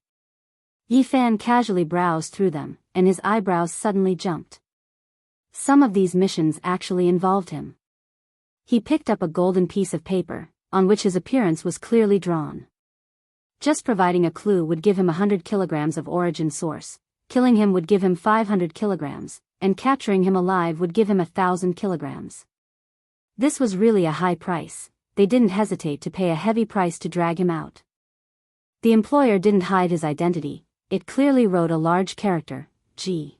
Yi Fan casually browsed through them, and his eyebrows suddenly jumped. Some of these missions actually involved him. He picked up a golden piece of paper, on which his appearance was clearly drawn. Just providing a clue would give him 100 kilograms of origin source, killing him would give him 500 kilograms, and capturing him alive would give him 1,000 kilograms. This was really a high price. They didn't hesitate to pay a heavy price to drag him out. The employer didn't hide his identity, it clearly wrote a large character, G.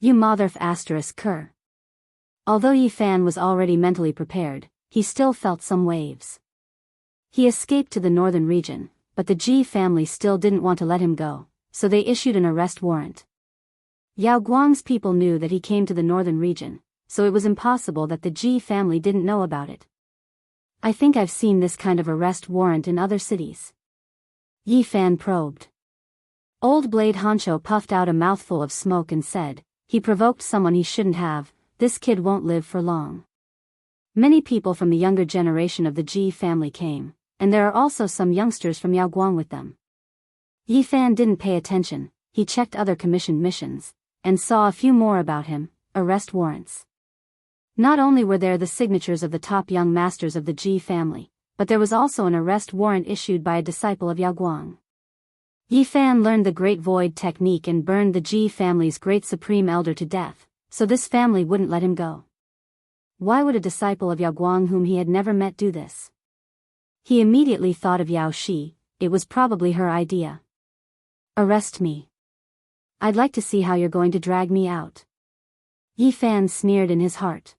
You motherf asterisk cur. Although Yi Fan was already mentally prepared, he still felt some waves. He escaped to the northern region, but the Ji family still didn't want to let him go, so they issued an arrest warrant. Yao Guang's people knew that he came to the northern region, so it was impossible that the Ji family didn't know about it. I think I've seen this kind of arrest warrant in other cities. Yi Fan probed. Old Blade Honcho puffed out a mouthful of smoke and said, he provoked someone he shouldn't have, this kid won't live for long. Many people from the younger generation of the Ji family came, and there are also some youngsters from Yao Guang with them. Yi Fan didn't pay attention, he checked other commissioned missions, and saw a few more about him, arrest warrants. Not only were there the signatures of the top young masters of the Ji family, but there was also an arrest warrant issued by a disciple of Yao Guang. Yi Fan learned the Great Void technique and burned the Ji family's great supreme elder to death, so this family wouldn't let him go. Why would a disciple of Yao Guang whom he had never met do this? He immediately thought of Yao Shi, it was probably her idea. Arrest me. I'd like to see how you're going to drag me out. Yi Fan sneered in his heart.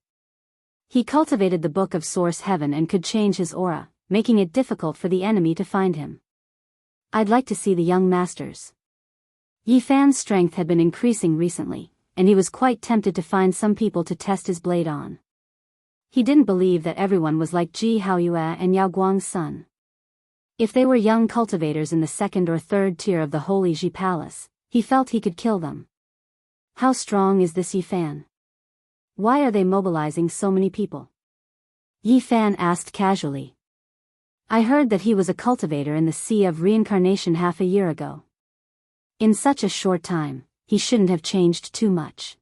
He cultivated the Book of Source Heaven and could change his aura, making it difficult for the enemy to find him. I'd like to see the young masters. Yi Fan's strength had been increasing recently, and he was quite tempted to find some people to test his blade on. He didn't believe that everyone was like Ji Haoyue and Yao Guang's son. If they were young cultivators in the second or third tier of the Holy Ji Palace, he felt he could kill them. How strong is this Yi Fan? Why are they mobilizing so many people? Yi Fan asked casually. I heard that he was a cultivator in the Sea of Reincarnation half a year ago. In such a short time, he shouldn't have changed too much.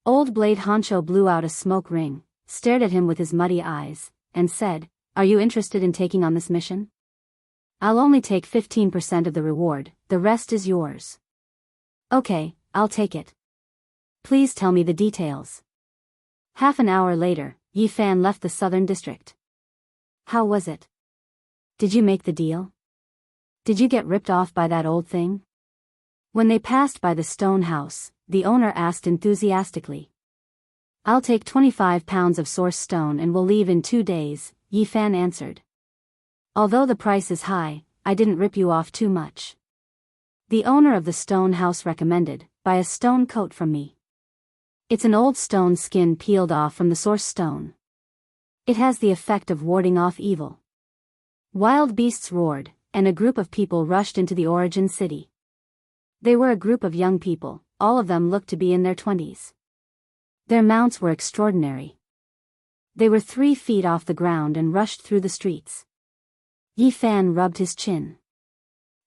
Old Blade Honcho blew out a smoke ring, stared at him with his muddy eyes, and said, are you interested in taking on this mission? I'll only take 15% of the reward, the rest is yours. Okay, I'll take it. Please tell me the details. Half an hour later, Yi Fan left the southern district. How was it? Did you make the deal? Did you get ripped off by that old thing? When they passed by the stone house, the owner asked enthusiastically. I'll take 25 pounds of source stone and will leave in 2 days, Yi Fan answered. Although the price is high, I didn't rip you off too much. The owner of the stone house recommended, buy a stone coat from me. It's an old stone skin peeled off from the source stone. It has the effect of warding off evil. Wild beasts roared, and a group of people rushed into the origin city. They were a group of young people, all of them looked to be in their 20s. Their mounts were extraordinary. They were 3 feet off the ground and rushed through the streets. Yi Fan rubbed his chin.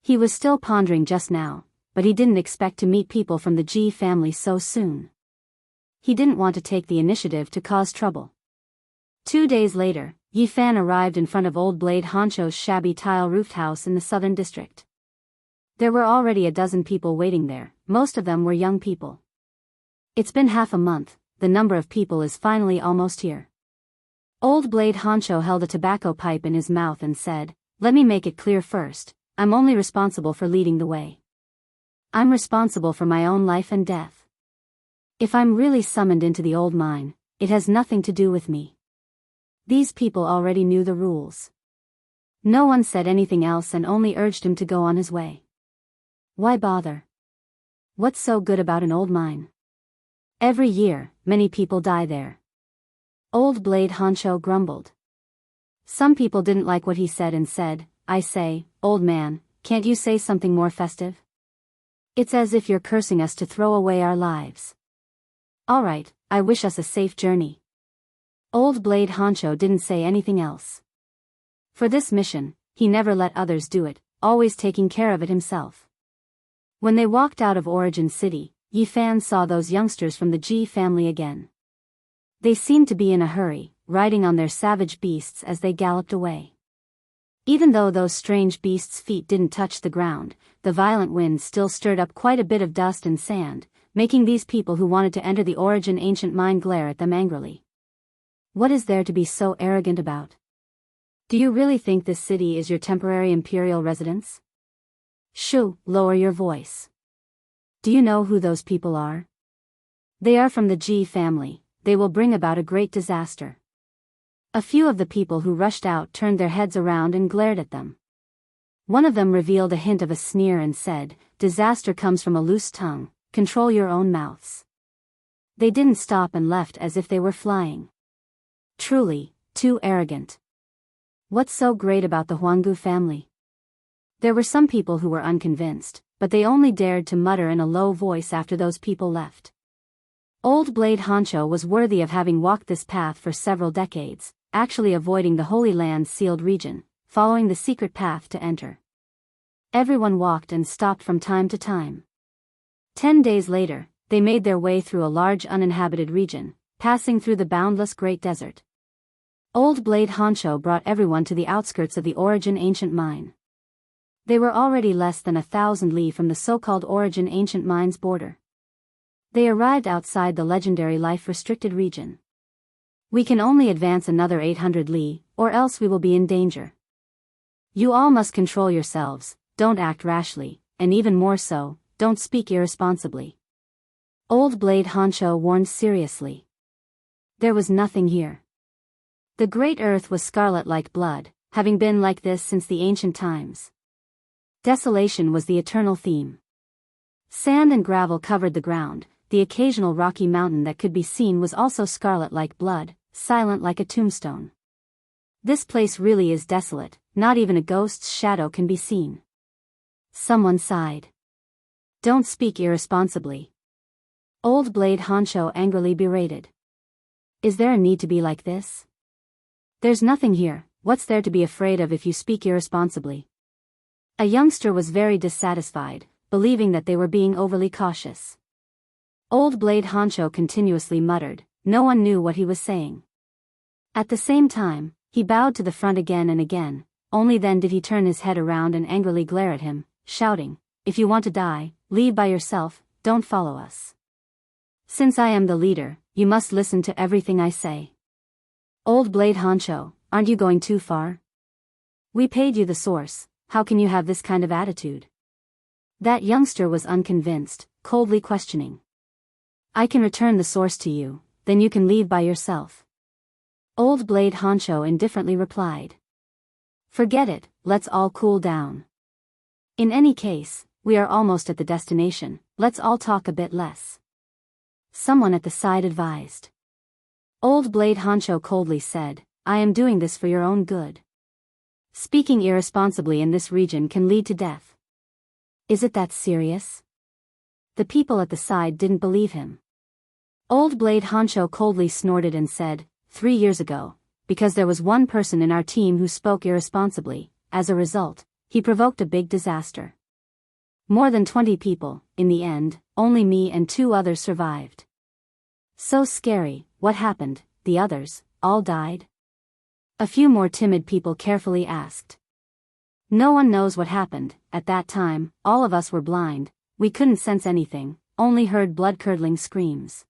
He was still pondering just now, but he didn't expect to meet people from the Ji family so soon. He didn't want to take the initiative to cause trouble. 2 days later, Yi Fan arrived in front of Old Blade Honcho's shabby tile-roofed house in the southern district. There were already a dozen people waiting there, most of them were young people. It's been half a month, the number of people is finally almost here. Old Blade Honcho held a tobacco pipe in his mouth and said, let me make it clear first, I'm only responsible for leading the way. I'm responsible for my own life and death. If I'm really summoned into the old mine, it has nothing to do with me. These people already knew the rules. No one said anything else and only urged him to go on his way. Why bother? What's so good about an old mine? Every year, many people die there. Old Blade Honcho grumbled. Some people didn't like what he said and said, I say, old man, can't you say something more festive? It's as if you're cursing us to throw away our lives. All right, I wish us a safe journey. Old Blade Honcho didn't say anything else. For this mission, he never let others do it, always taking care of it himself. When they walked out of Origin City, Yi Fan saw those youngsters from the Ji family again. They seemed to be in a hurry, riding on their savage beasts as they galloped away. Even though those strange beasts' feet didn't touch the ground, the violent wind still stirred up quite a bit of dust and sand, making these people who wanted to enter the Origin ancient mine glare at them angrily. What is there to be so arrogant about? Do you really think this city is your temporary imperial residence? Shoo, lower your voice. Do you know who those people are? They are from the Ji family. They will bring about a great disaster. A few of the people who rushed out turned their heads around and glared at them. One of them revealed a hint of a sneer and said, "Disaster comes from a loose tongue, control your own mouths." They didn't stop and left as if they were flying. Truly, too arrogant. What's so great about the Huanggu family? There were some people who were unconvinced, but they only dared to mutter in a low voice after those people left. Old Blade Honcho was worthy of having walked this path for several decades, actually avoiding the Holy Land's sealed region, following the secret path to enter. Everyone walked and stopped from time to time. 10 days later, they made their way through a large uninhabited region, passing through the boundless Great Desert. Old Blade Honcho brought everyone to the outskirts of the Origin ancient mine. They were already less than 1,000 li from the so-called Origin ancient mine's border. They arrived outside the legendary life-restricted region. We can only advance another 800 li, or else we will be in danger. You all must control yourselves, don't act rashly, and even more so, don't speak irresponsibly. Old Blade Honcho warned seriously. There was nothing here. The great earth was scarlet like blood, having been like this since the ancient times. Desolation was the eternal theme. Sand and gravel covered the ground, the occasional rocky mountain that could be seen was also scarlet like blood, silent like a tombstone. This place really is desolate, not even a ghost's shadow can be seen. Someone sighed. Don't speak irresponsibly. Old Blade Honcho angrily berated. Is there a need to be like this? There's nothing here, what's there to be afraid of if you speak irresponsibly? A youngster was very dissatisfied, believing that they were being overly cautious. Old Blade Honcho continuously muttered, no one knew what he was saying. At the same time, he bowed to the front again and again, only then did he turn his head around and angrily glare at him, shouting, "If you want to die, leave by yourself, don't follow us. Since I am the leader, you must listen to everything I say." Old Blade Honcho, aren't you going too far? We paid you the source, how can you have this kind of attitude? That youngster was unconvinced, coldly questioning. I can return the source to you, then you can leave by yourself. Old Blade Honcho indifferently replied. Forget it, let's all cool down. In any case, we are almost at the destination, let's all talk a bit less. Someone at the side advised. Old Blade Honcho coldly said, I am doing this for your own good. Speaking irresponsibly in this region can lead to death. Is it that serious? The people at the side didn't believe him. Old Blade Honcho coldly snorted and said, 3 years ago, because there was one person in our team who spoke irresponsibly, as a result, he provoked a big disaster. More than 20 people, in the end, only me and 2 others survived. So scary, what happened, the others, all died? A few more timid people carefully asked. No one knows what happened, at that time, all of us were blind, we couldn't sense anything, only heard blood-curdling screams.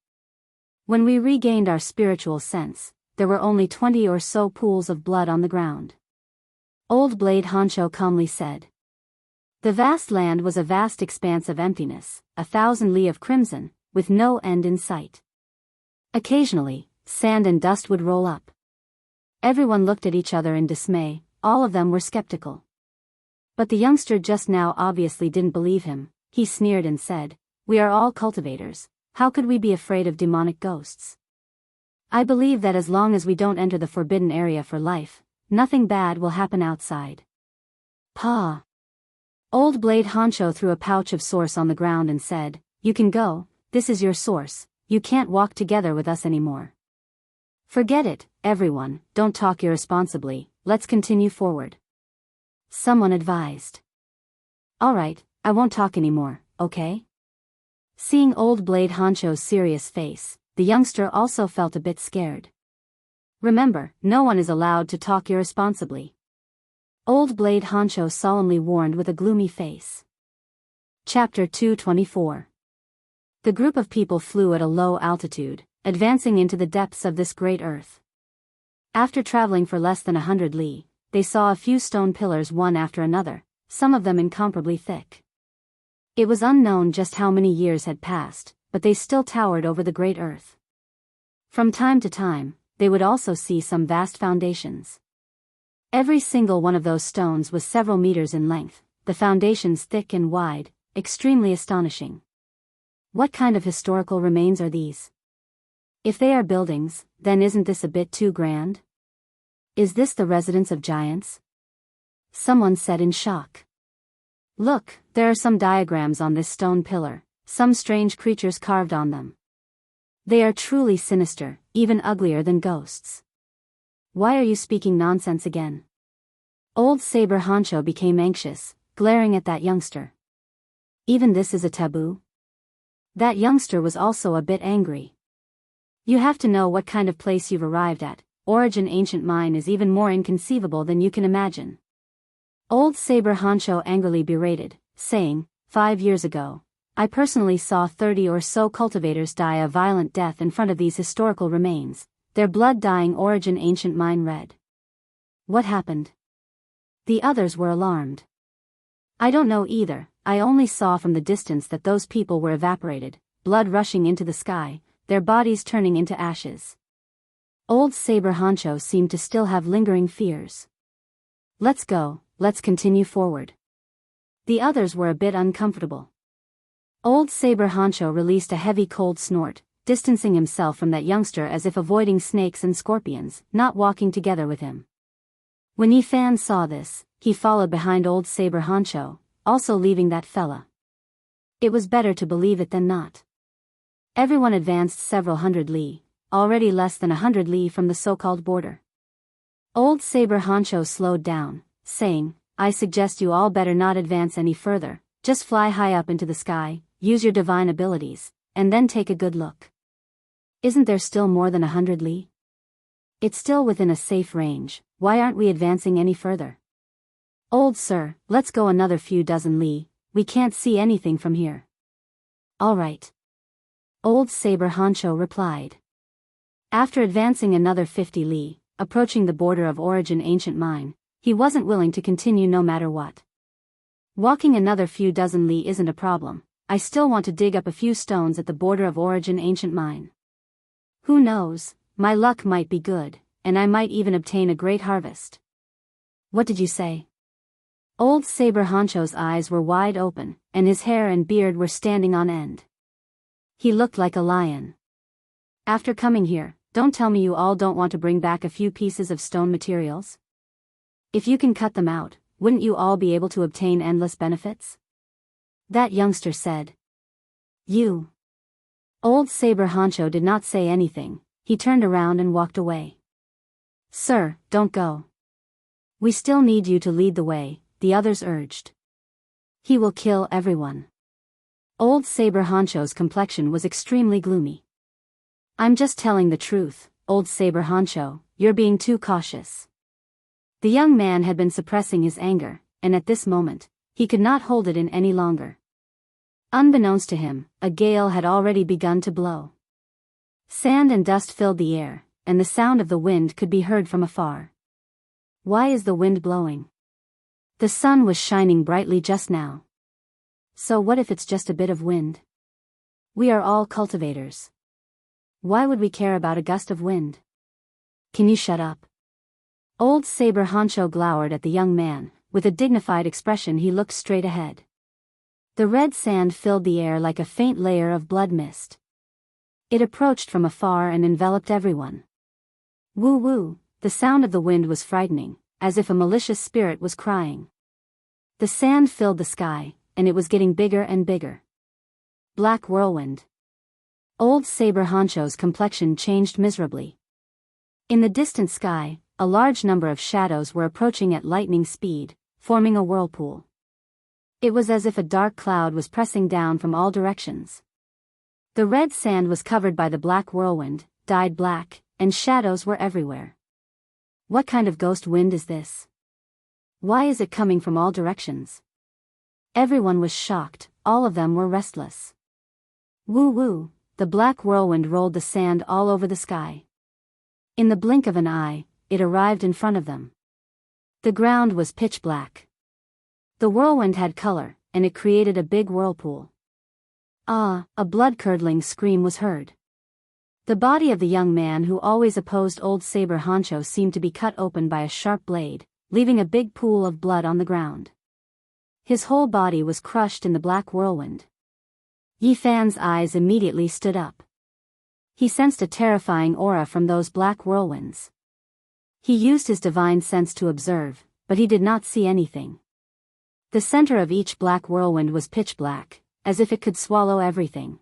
When we regained our spiritual sense, there were only 20 or so pools of blood on the ground. Old Blade Honcho calmly said. The vast land was a vast expanse of emptiness, 1,000 li of crimson, with no end in sight. Occasionally, sand and dust would roll up. Everyone looked at each other in dismay, all of them were skeptical. But the youngster just now obviously didn't believe him, he sneered and said, We are all cultivators, how could we be afraid of demonic ghosts? I believe that as long as we don't enter the forbidden area for life, nothing bad will happen outside. Pa! Old Blade Honcho threw a pouch of source on the ground and said, "You can go, this is your source, you can't walk together with us anymore." "Forget it, everyone, don't talk irresponsibly, let's continue forward," someone advised. "Alright, I won't talk anymore, okay?" Seeing Old Blade Honcho's serious face, the youngster also felt a bit scared. "Remember, no one is allowed to talk irresponsibly," Old Blade Honcho solemnly warned with a gloomy face. Chapter 224. The group of people flew at a low altitude, advancing into the depths of this great earth. After traveling for less than 100 li, they saw a few stone pillars one after another, some of them incomparably thick. It was unknown just how many years had passed, but they still towered over the great earth. From time to time, they would also see some vast foundations. Every single one of those stones was several meters in length, the foundations thick and wide, extremely astonishing. What kind of historical remains are these? If they are buildings, then isn't this a bit too grand? Is this the residence of giants? Someone said in shock. Look, there are some diagrams on this stone pillar, some strange creatures carved on them. They are truly sinister, even uglier than ghosts. Why are you speaking nonsense again? Old Saber Honcho became anxious, glaring at that youngster. Even this is a taboo? That youngster was also a bit angry. You have to know what kind of place you've arrived at. Origin Ancient Mine is even more inconceivable than you can imagine. Old Saber Honcho angrily berated, saying, 5 years ago, I personally saw 30 or so cultivators die a violent death in front of these historical remains, their blood dyeing Origin Ancient Mine red. What happened? The others were alarmed. I don't know either, I only saw from the distance that those people were evaporated, blood rushing into the sky, their bodies turning into ashes. Old Saber Honcho seemed to still have lingering fears. Let's go, let's continue forward. The others were a bit uncomfortable. Old Saber Honcho released a heavy cold snort, distancing himself from that youngster as if avoiding snakes and scorpions, not walking together with him. When Yifan saw this, he followed behind Old Saber Honcho, also leaving that fella. It was better to believe it than not. Everyone advanced several hundred li, already less than 100 li from the so-called border. Old Saber Honcho slowed down, saying, I suggest you all better not advance any further, just fly high up into the sky, use your divine abilities, and then take a good look. Isn't there still more than 100 li? It's still within a safe range, why aren't we advancing any further? Old sir, let's go another few dozen li, we can't see anything from here. All right. Old Saber Honcho replied. After advancing another 50 li, approaching the border of Origin Ancient Mine, he wasn't willing to continue no matter what. Walking another few dozen li isn't a problem, I still want to dig up a few stones at the border of Origin Ancient Mine. Who knows, my luck might be good, and I might even obtain a great harvest. What did you say? Old Saber Honcho's eyes were wide open, and his hair and beard were standing on end. He looked like a lion. After coming here, don't tell me you all don't want to bring back a few pieces of stone materials? If you can cut them out, wouldn't you all be able to obtain endless benefits? That youngster said. You. Old Saber Honcho did not say anything, he turned around and walked away. Sir, don't go. We still need you to lead the way, the others urged. He will kill everyone. Old Saber Honcho's complexion was extremely gloomy. I'm just telling the truth, Old Saber Honcho, you're being too cautious. The young man had been suppressing his anger, and at this moment, he could not hold it in any longer. Unbeknownst to him, a gale had already begun to blow. Sand and dust filled the air, and the sound of the wind could be heard from afar. Why is the wind blowing? The sun was shining brightly just now. So what if it's just a bit of wind? We are all cultivators. Why would we care about a gust of wind? Can you shut up? Old Saber Honcho glowered at the young man, with a dignified expression he looked straight ahead. The red sand filled the air like a faint layer of blood mist. It approached from afar and enveloped everyone. Woo-woo, the sound of the wind was frightening, as if a malicious spirit was crying. The sand filled the sky, and it was getting bigger and bigger. Black whirlwind. Old Saber Honcho's complexion changed miserably. In the distant sky, a large number of shadows were approaching at lightning speed, forming a whirlpool. It was as if a dark cloud was pressing down from all directions. The red sand was covered by the black whirlwind, dyed black, and shadows were everywhere. What kind of ghost wind is this? Why is it coming from all directions? Everyone was shocked, all of them were restless. Woo woo, the black whirlwind rolled the sand all over the sky. In the blink of an eye, it arrived in front of them. The ground was pitch black. The whirlwind had color, and it created a big whirlpool. Ah, a blood-curdling scream was heard. The body of the young man who always opposed old Saber Honcho seemed to be cut open by a sharp blade, leaving a big pool of blood on the ground. His whole body was crushed in the black whirlwind. Yi Fan's eyes immediately stood up. He sensed a terrifying aura from those black whirlwinds. He used his divine sense to observe, but he did not see anything. The center of each black whirlwind was pitch black, as if it could swallow everything.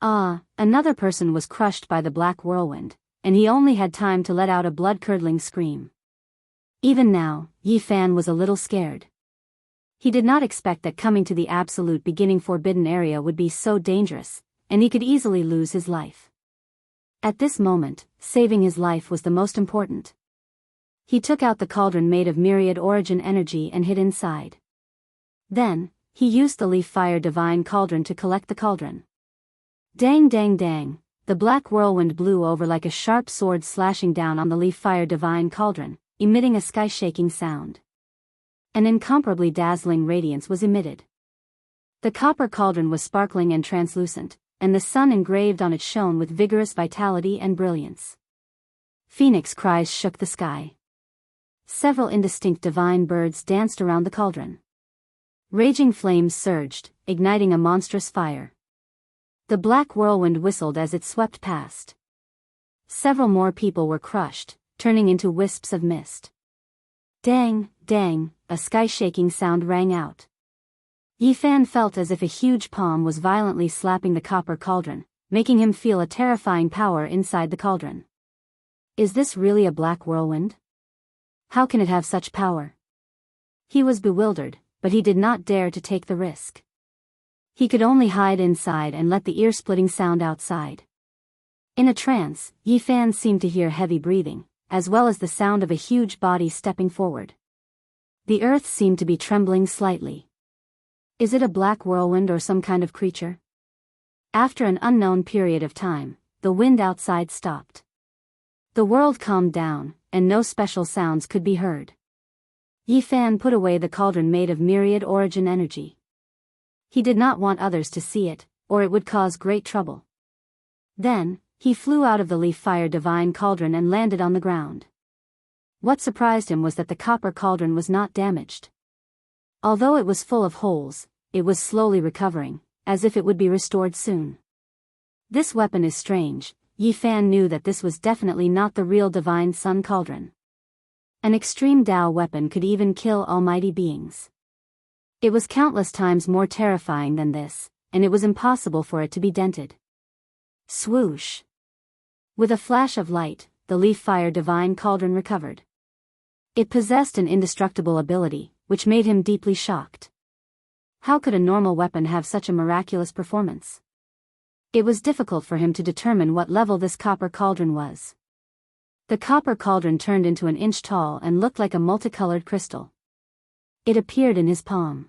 Ah, another person was crushed by the black whirlwind, and he only had time to let out a blood-curdling scream. Even now, Yi Fan was a little scared. He did not expect that coming to the absolute beginning forbidden area would be so dangerous, and he could easily lose his life. At this moment, saving his life was the most important. He took out the cauldron made of myriad origin energy and hid inside. Then, he used the leaf fire divine cauldron to collect the cauldron. Dang dang dang, the black whirlwind blew over like a sharp sword slashing down on the leaf fire divine cauldron, emitting a sky-shaking sound. An incomparably dazzling radiance was emitted. The copper cauldron was sparkling and translucent, and the sun engraved on it shone with vigorous vitality and brilliance. Phoenix cries shook the sky. Several indistinct divine birds danced around the cauldron. Raging flames surged, igniting a monstrous fire. The black whirlwind whistled as it swept past. Several more people were crushed, turning into wisps of mist. Dang, dang, a sky-shaking sound rang out. Yi Fan felt as if a huge palm was violently slapping the copper cauldron, making him feel a terrifying power inside the cauldron. Is this really a black whirlwind? How can it have such power? He was bewildered, but he did not dare to take the risk. He could only hide inside and let the ear-splitting sound outside. In a trance, Yi Fan seemed to hear heavy breathing, as well as the sound of a huge body stepping forward. The earth seemed to be trembling slightly. Is it a black whirlwind or some kind of creature? After an unknown period of time, the wind outside stopped. The world calmed down, and no special sounds could be heard. Yi Fan put away the cauldron made of myriad origin energy. He did not want others to see it, or it would cause great trouble. Then, he flew out of the leaf fire divine cauldron and landed on the ground. What surprised him was that the copper cauldron was not damaged. Although it was full of holes, it was slowly recovering, as if it would be restored soon. This weapon is strange. Yi Fan knew that this was definitely not the real divine sun cauldron. An extreme Dao weapon could even kill almighty beings. It was countless times more terrifying than this, and it was impossible for it to be dented. Swoosh! With a flash of light, the leaf fire divine cauldron recovered. It possessed an indestructible ability, which made him deeply shocked. How could a normal weapon have such a miraculous performance? It was difficult for him to determine what level this copper cauldron was. The copper cauldron turned into an inch tall and looked like a multicolored crystal. It appeared in his palm.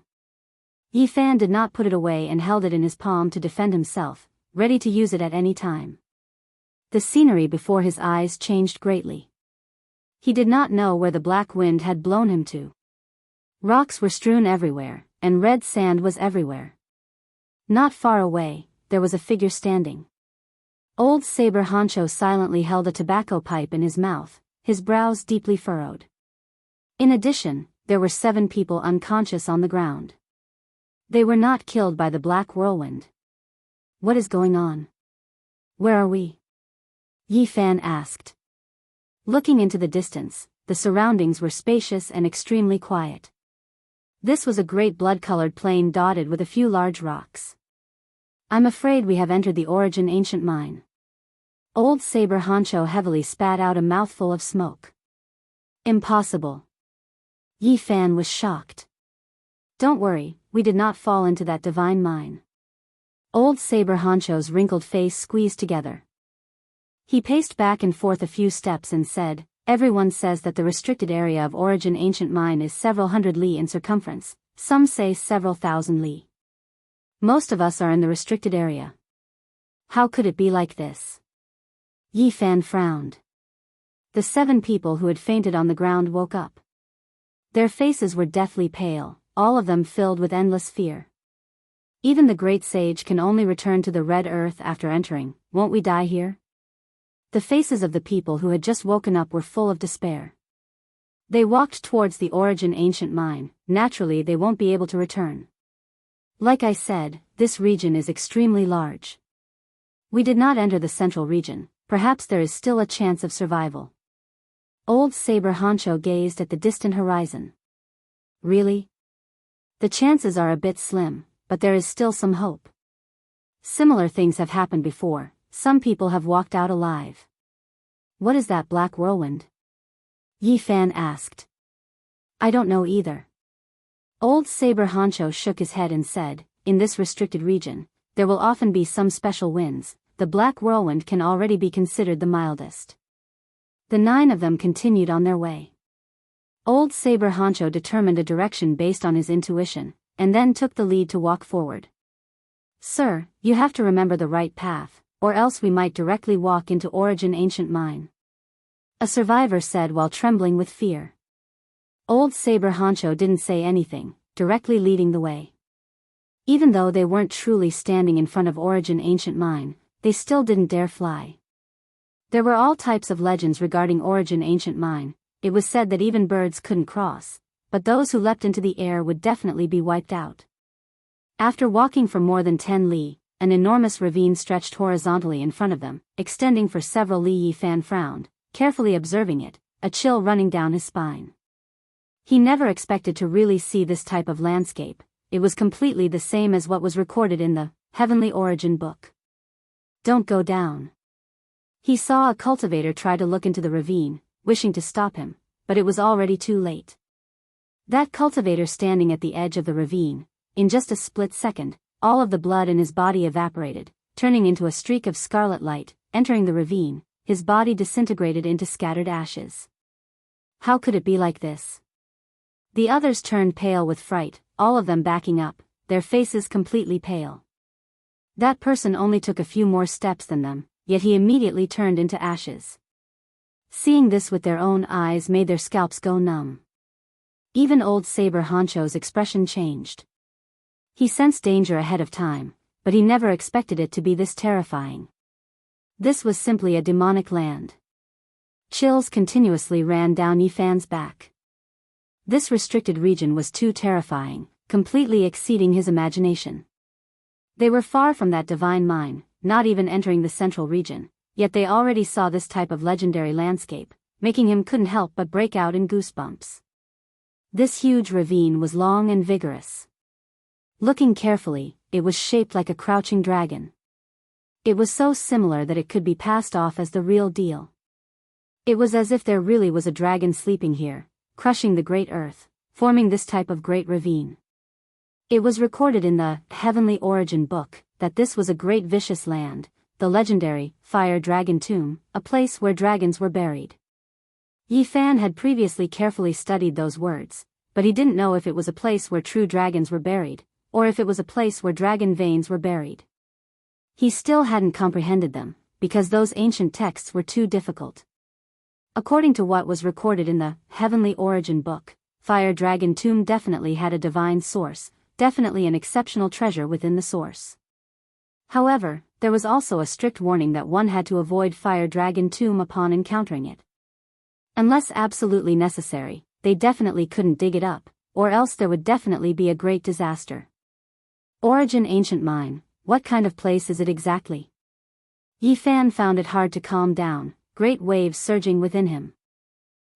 Yi Fan did not put it away and held it in his palm to defend himself, ready to use it at any time. The scenery before his eyes changed greatly. He did not know where the black wind had blown him to. Rocks were strewn everywhere, and red sand was everywhere. Not far away, there was a figure standing. Old Saber Honcho silently held a tobacco pipe in his mouth, his brows deeply furrowed. In addition, there were 7 people unconscious on the ground. They were not killed by the black whirlwind. What is going on? Where are we? Yi Fan asked. Looking into the distance, the surroundings were spacious and extremely quiet. This was a great blood-colored plain dotted with a few large rocks. I'm afraid we have entered the Origin Ancient Mine. Old Saber Honcho heavily spat out a mouthful of smoke. Impossible. Yi Fan was shocked. Don't worry, we did not fall into that divine mine. Old Saber Honcho's wrinkled face squeezed together. He paced back and forth a few steps and said, everyone says that the restricted area of Origin Ancient Mine is several hundred li in circumference, some say several thousand li. Most of us are in the restricted area. How could it be like this? Yi Fan frowned. The 7 people who had fainted on the ground woke up. Their faces were deathly pale, all of them filled with endless fear. Even the great sage can only return to the red earth after entering. Won't we die here? The faces of the people who had just woken up were full of despair. They walked towards the Origin Ancient Mine. Naturally they won't be able to return. Like I said, this region is extremely large. We did not enter the central region, perhaps there is still a chance of survival. Old Saber Honcho gazed at the distant horizon. Really? The chances are a bit slim, but there is still some hope. Similar things have happened before, some people have walked out alive. What is that black whirlwind? Yi Fan asked. I don't know either. Old Saber Honcho shook his head and said, in this restricted region, there will often be some special winds. The black whirlwind can already be considered the mildest. The 9 of them continued on their way. Old Saber Honcho determined a direction based on his intuition, and then took the lead to walk forward. Sir, you have to remember the right path, or else we might directly walk into Origin Ancient Mine. A survivor said while trembling with fear. Old Saber Honcho didn't say anything, directly leading the way. Even though they weren't truly standing in front of Origin Ancient Mine, they still didn't dare fly. There were all types of legends regarding Origin Ancient Mine. It was said that even birds couldn't cross, but those who leapt into the air would definitely be wiped out. After walking for more than 10 li, an enormous ravine stretched horizontally in front of them, extending for several li. Yi Fan frowned, carefully observing it, a chill running down his spine. He never expected to really see this type of landscape. It was completely the same as what was recorded in the Heavenly Origin book. Don't go down. He saw a cultivator try to look into the ravine, wishing to stop him, but it was already too late. That cultivator standing at the edge of the ravine, in just a split second, all of the blood in his body evaporated, turning into a streak of scarlet light. Entering the ravine, his body disintegrated into scattered ashes. How could it be like this? The others turned pale with fright, all of them backing up, their faces completely pale. That person only took a few more steps than them, yet he immediately turned into ashes. Seeing this with their own eyes made their scalps go numb. Even old Saber Honcho's expression changed. He sensed danger ahead of time, but he never expected it to be this terrifying. This was simply a demonic land. Chills continuously ran down Yi Fan's back. This restricted region was too terrifying, completely exceeding his imagination. They were far from that divine mine, not even entering the central region, yet they already saw this type of legendary landscape, making him couldn't help but break out in goosebumps. This huge ravine was long and vigorous. Looking carefully, it was shaped like a crouching dragon. It was so similar that it could be passed off as the real deal. It was as if there really was a dragon sleeping here, crushing the great earth, forming this type of great ravine. It was recorded in the Heavenly Origin book that this was a great vicious land, the legendary Fire Dragon Tomb, a place where dragons were buried. Yi Fan had previously carefully studied those words, but he didn't know if it was a place where true dragons were buried, or if it was a place where dragon veins were buried. He still hadn't comprehended them, because those ancient texts were too difficult. According to what was recorded in the Heavenly Origin book, Fire Dragon Tomb definitely had a divine source, definitely an exceptional treasure within the source. However, there was also a strict warning that one had to avoid Fire Dragon Tomb upon encountering it. Unless absolutely necessary, they definitely couldn't dig it up, or else there would definitely be a great disaster. Origin Ancient Mine, what kind of place is it exactly? Yi Fan found it hard to calm down, great waves surging within him.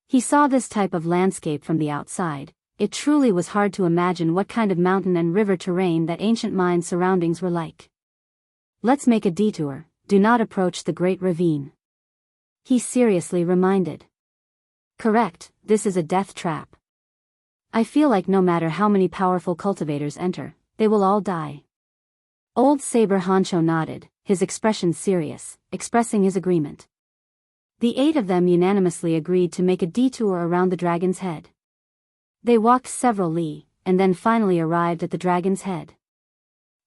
He saw this type of landscape from the outside, it truly was hard to imagine what kind of mountain and river terrain that ancient mine surroundings were like. "Let's make a detour, do not approach the great ravine," he seriously reminded. "Correct, this is a death trap. I feel like no matter how many powerful cultivators enter, they will all die." Old Saber Honcho nodded, his expression serious, expressing his agreement. The 8 of them unanimously agreed to make a detour around the dragon's head. They walked several li, and then finally arrived at the dragon's head.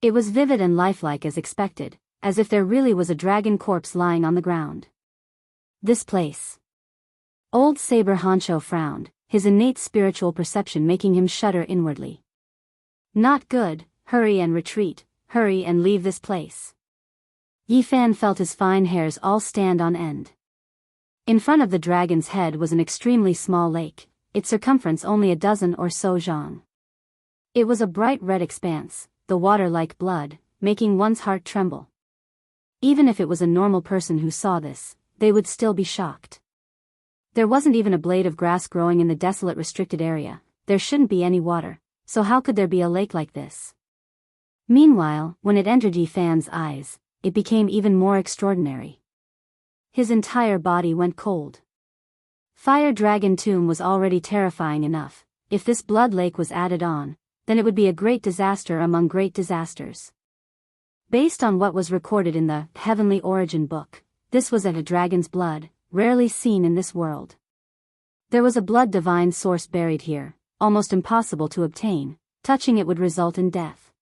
It was vivid and lifelike as expected, as if there really was a dragon corpse lying on the ground. "This place." Old Saber Honcho frowned, his innate spiritual perception making him shudder inwardly. "Not good, hurry and retreat, hurry and leave this place." Yi Fan felt his fine hairs all stand on end. In front of the dragon's head was an extremely small lake, its circumference only a dozen or so zhang. It was a bright red expanse, the water like blood, making one's heart tremble. Even if it was a normal person who saw this, they would still be shocked. There wasn't even a blade of grass growing in the desolate restricted area, there shouldn't be any water, so how could there be a lake like this? Meanwhile, when it entered Yi Fan's eyes, it became even more extraordinary. His entire body went cold. Fire Dragon Tomb was already terrifying enough. If this blood lake was added on, then it would be a great disaster among great disasters. Based on what was recorded in the Heavenly Origin book, this was a dragon's blood, rarely seen in this world. There was a blood divine source buried here, almost impossible to obtain. Touching it would result in death.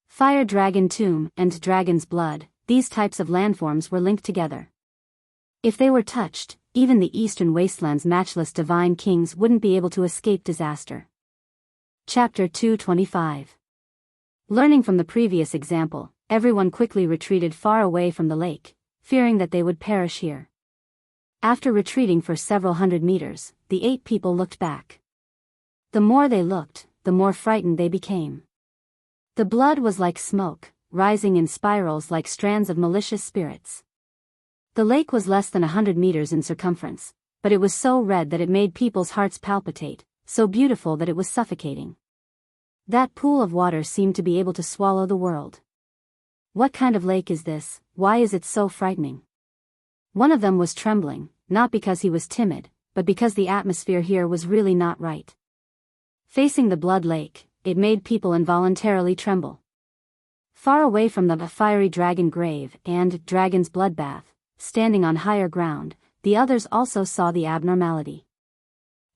Fire Dragon Tomb and Dragon's Blood, these types of landforms were linked together. If they were touched, even the Eastern Wasteland's matchless divine kings wouldn't be able to escape disaster. Chapter 225. Learning from the previous example, everyone quickly retreated far away from the lake, fearing that they would perish here. After retreating for several hundred meters, the 8 people looked back. The more they looked, the more frightened they became. The blood was like smoke, rising in spirals like strands of malicious spirits. The lake was less than 100 meters in circumference, but it was so red that it made people's hearts palpitate, so beautiful that it was suffocating. That pool of water seemed to be able to swallow the world. What kind of lake is this? Why is it so frightening? One of them was trembling, not because he was timid, but because the atmosphere here was really not right. Facing the blood lake, it made people involuntarily tremble. Far away from the fiery dragon grave and dragon's bloodbath, standing on higher ground, the others also saw the abnormality.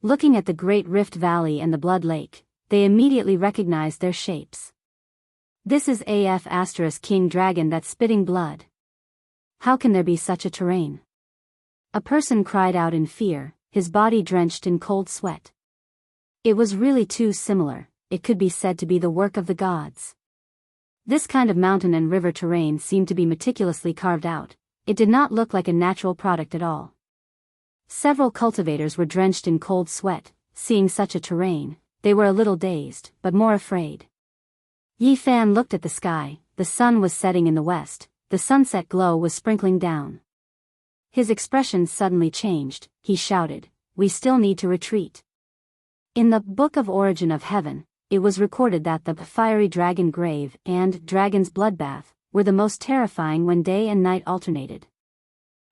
Looking at the Great Rift Valley and the Blood Lake, they immediately recognized their shapes. This is AF** King Dragon that's spitting blood. How can there be such a terrain? A person cried out in fear, his body drenched in cold sweat. It was really too similar, it could be said to be the work of the gods. This kind of mountain and river terrain seemed to be meticulously carved out. It did not look like a natural product at all. Several cultivators were drenched in cold sweat. Seeing such a terrain, they were a little dazed, but more afraid. Yi Fan looked at the sky, the sun was setting in the west, the sunset glow was sprinkling down. His expression suddenly changed, he shouted, "We still need to retreat." In the Book of Origin of Heaven, it was recorded that the fiery dragon grave and dragon's bloodbath were the most terrifying when day and night alternated.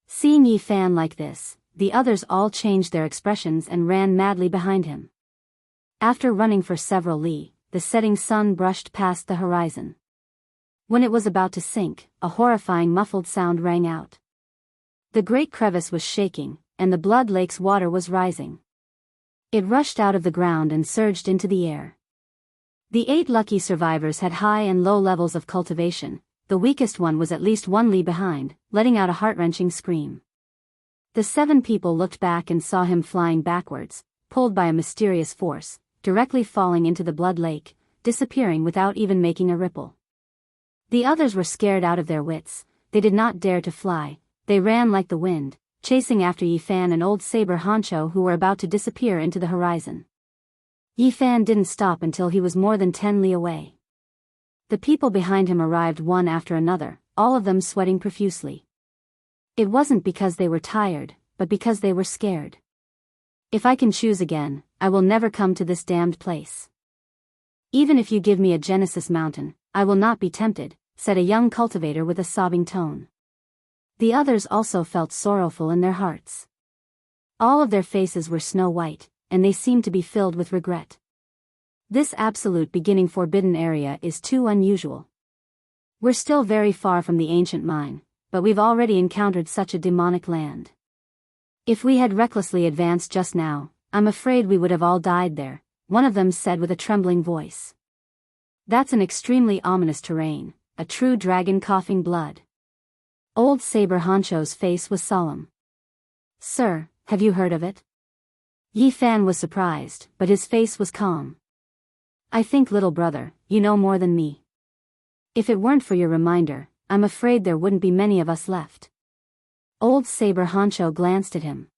Seeing Yi Fan like this, the others all changed their expressions and ran madly behind him. After running for several li, the setting sun brushed past the horizon. When it was about to sink, a horrifying muffled sound rang out. The great crevice was shaking, and the blood lake's water was rising. It rushed out of the ground and surged into the air. The 8 lucky survivors had high and low levels of cultivation. The weakest one was at least 1 li behind, letting out a heart-wrenching scream. The 7 people looked back and saw him flying backwards, pulled by a mysterious force, directly falling into the blood lake, disappearing without even making a ripple. The others were scared out of their wits, they did not dare to fly, they ran like the wind, chasing after Yi Fan and old Saber Honcho who were about to disappear into the horizon. Yi Fan didn't stop until he was more than 10 li away. The people behind him arrived one after another, all of them sweating profusely. It wasn't because they were tired, but because they were scared. If I can choose again, I will never come to this damned place. Even if you give me a Genesis mountain, I will not be tempted, said a young cultivator with a sobbing tone. The others also felt sorrowful in their hearts. All of their faces were snow white, and they seemed to be filled with regret. This absolute beginning forbidden area is too unusual. We're still very far from the ancient mine, but we've already encountered such a demonic land. If we had recklessly advanced just now, I'm afraid we would have all died there, one of them said with a trembling voice. That's an extremely ominous terrain, a true dragon coughing blood. Old Saber Honcho's face was solemn. Sir, have you heard of it? Yi Fan was surprised, but his face was calm. I think, little brother, you know more than me. If it weren't for your reminder, I'm afraid there wouldn't be many of us left. Old Saber Honcho glanced at him.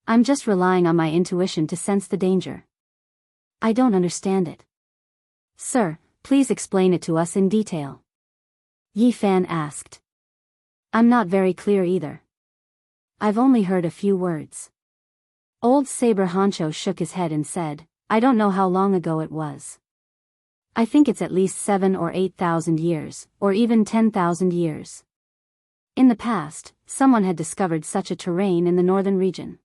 I'm just relying on my intuition to sense the danger. I don't understand it. Sir, please explain it to us in detail. Yi Fan asked. I'm not very clear either. I've only heard a few words. Old Saber Honcho shook his head and said, I don't know how long ago it was. I think it's at least 7,000 or 8,000 years, or even 10,000 years. In the past, someone had discovered such a terrain in the northern region.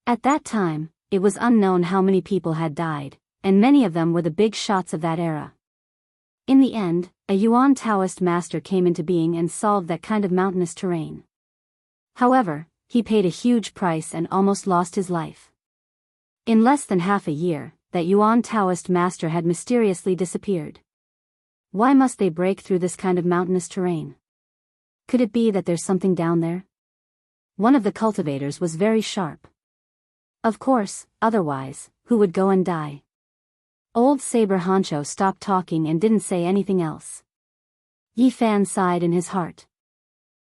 At that time, it was unknown how many people had died, and many of them were the big shots of that era. In the end, a Yuan Taoist master came into being and solved that kind of mountainous terrain. However, he paid a huge price and almost lost his life. In less than half a year, that Yuan Taoist master had mysteriously disappeared. Why must they break through this kind of mountainous terrain? Could it be that there's something down there? One of the cultivators was very sharp. Of course, otherwise, who would go and die? Old Saber Honcho stopped talking and didn't say anything else. Yi Fan sighed in his heart.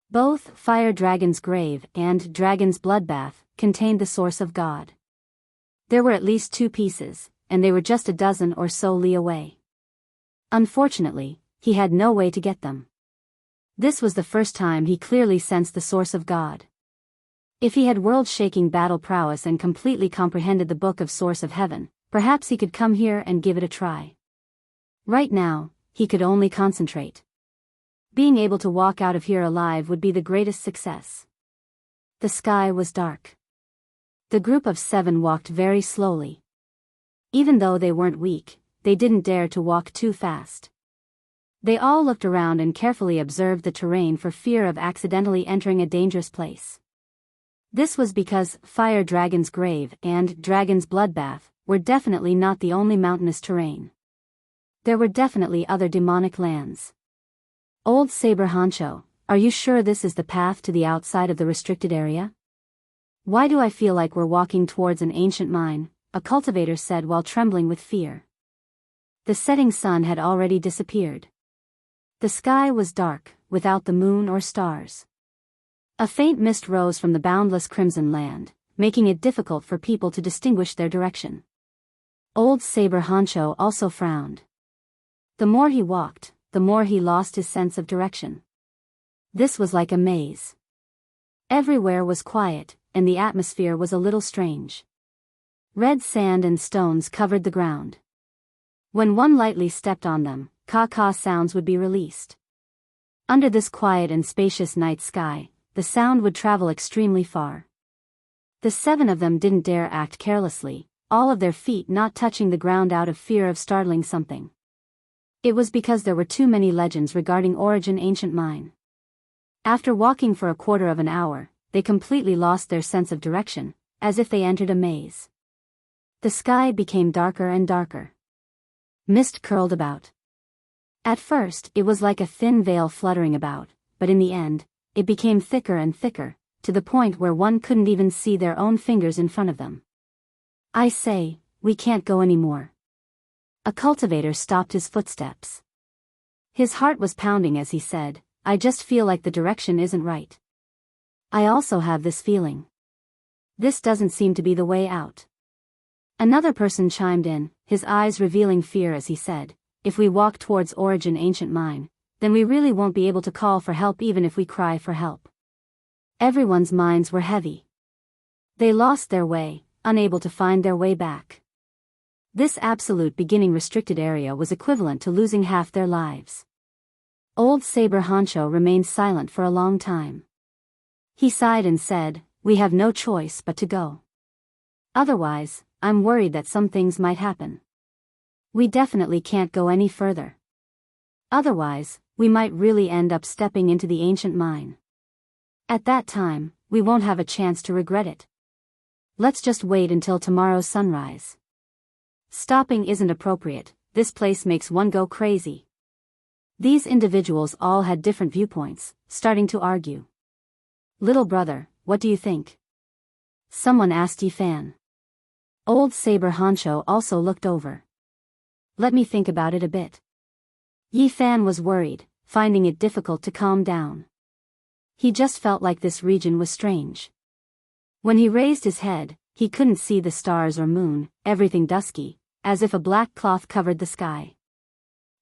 Both Fire Dragon's Grave and Dragon's Bloodbath contained the source of God. There were at least 2 pieces, and they were just a dozen or so li away. Unfortunately, he had no way to get them. This was the first time he clearly sensed the source of God. If he had world-shaking battle prowess and completely comprehended the Book of Source of Heaven, perhaps he could come here and give it a try. Right now, he could only concentrate. Being able to walk out of here alive would be the greatest success. The sky was dark. The group of 7 walked very slowly. Even though they weren't weak, they didn't dare to walk too fast. They all looked around and carefully observed the terrain for fear of accidentally entering a dangerous place. This was because Fire Dragon's Grave and Dragon's Bloodbath were definitely not the only mountainous terrain. There were definitely other demonic lands. Old Saber Honcho, are you sure this is the path to the outside of the restricted area? Why do I feel like we're walking towards an ancient mine? A cultivator said while trembling with fear. The setting sun had already disappeared. The sky was dark, without the moon or stars. A faint mist rose from the boundless crimson land, making it difficult for people to distinguish their direction. Old Saber Honcho also frowned. The more he walked, the more he lost his sense of direction. This was like a maze. Everywhere was quiet, and the atmosphere was a little strange. Red sand and stones covered the ground. When one lightly stepped on them, caw-caw sounds would be released. Under this quiet and spacious night sky, the sound would travel extremely far. The 7 of them didn't dare act carelessly, all of their feet not touching the ground out of fear of startling something. It was because there were too many legends regarding Origin Ancient Mine. After walking for a quarter of an hour, they completely lost their sense of direction, as if they entered a maze. The sky became darker and darker. Mist curled about. At first, it was like a thin veil fluttering about, but in the end, it became thicker and thicker, to the point where one couldn't even see their own fingers in front of them. I say, we can't go anymore. A cultivator stopped his footsteps. His heart was pounding as he said, I just feel like the direction isn't right. I also have this feeling. This doesn't seem to be the way out. Another person chimed in, his eyes revealing fear as he said, if we walk towards Origin Ancient Mine, then we really won't be able to call for help even if we cry for help. Everyone's minds were heavy. They lost their way, unable to find their way back. This absolute beginning restricted area was equivalent to losing half their lives. Old Saber Honcho remained silent for a long time. He sighed and said, "We have no choice but to go. Otherwise, I'm worried that some things might happen. We definitely can't go any further. Otherwise, we might really end up stepping into the ancient mine. At that time, we won't have a chance to regret it. Let's just wait until tomorrow's sunrise. Stopping isn't appropriate, this place makes one go crazy." These individuals all had different viewpoints, starting to argue. "Little brother, what do you think?" someone asked Yifan. Old Saber Honcho also looked over. "Let me think about it a bit." Yifan was worried, finding it difficult to calm down. He just felt like this region was strange. When he raised his head, he couldn't see the stars or moon, everything dusky, as if a black cloth covered the sky.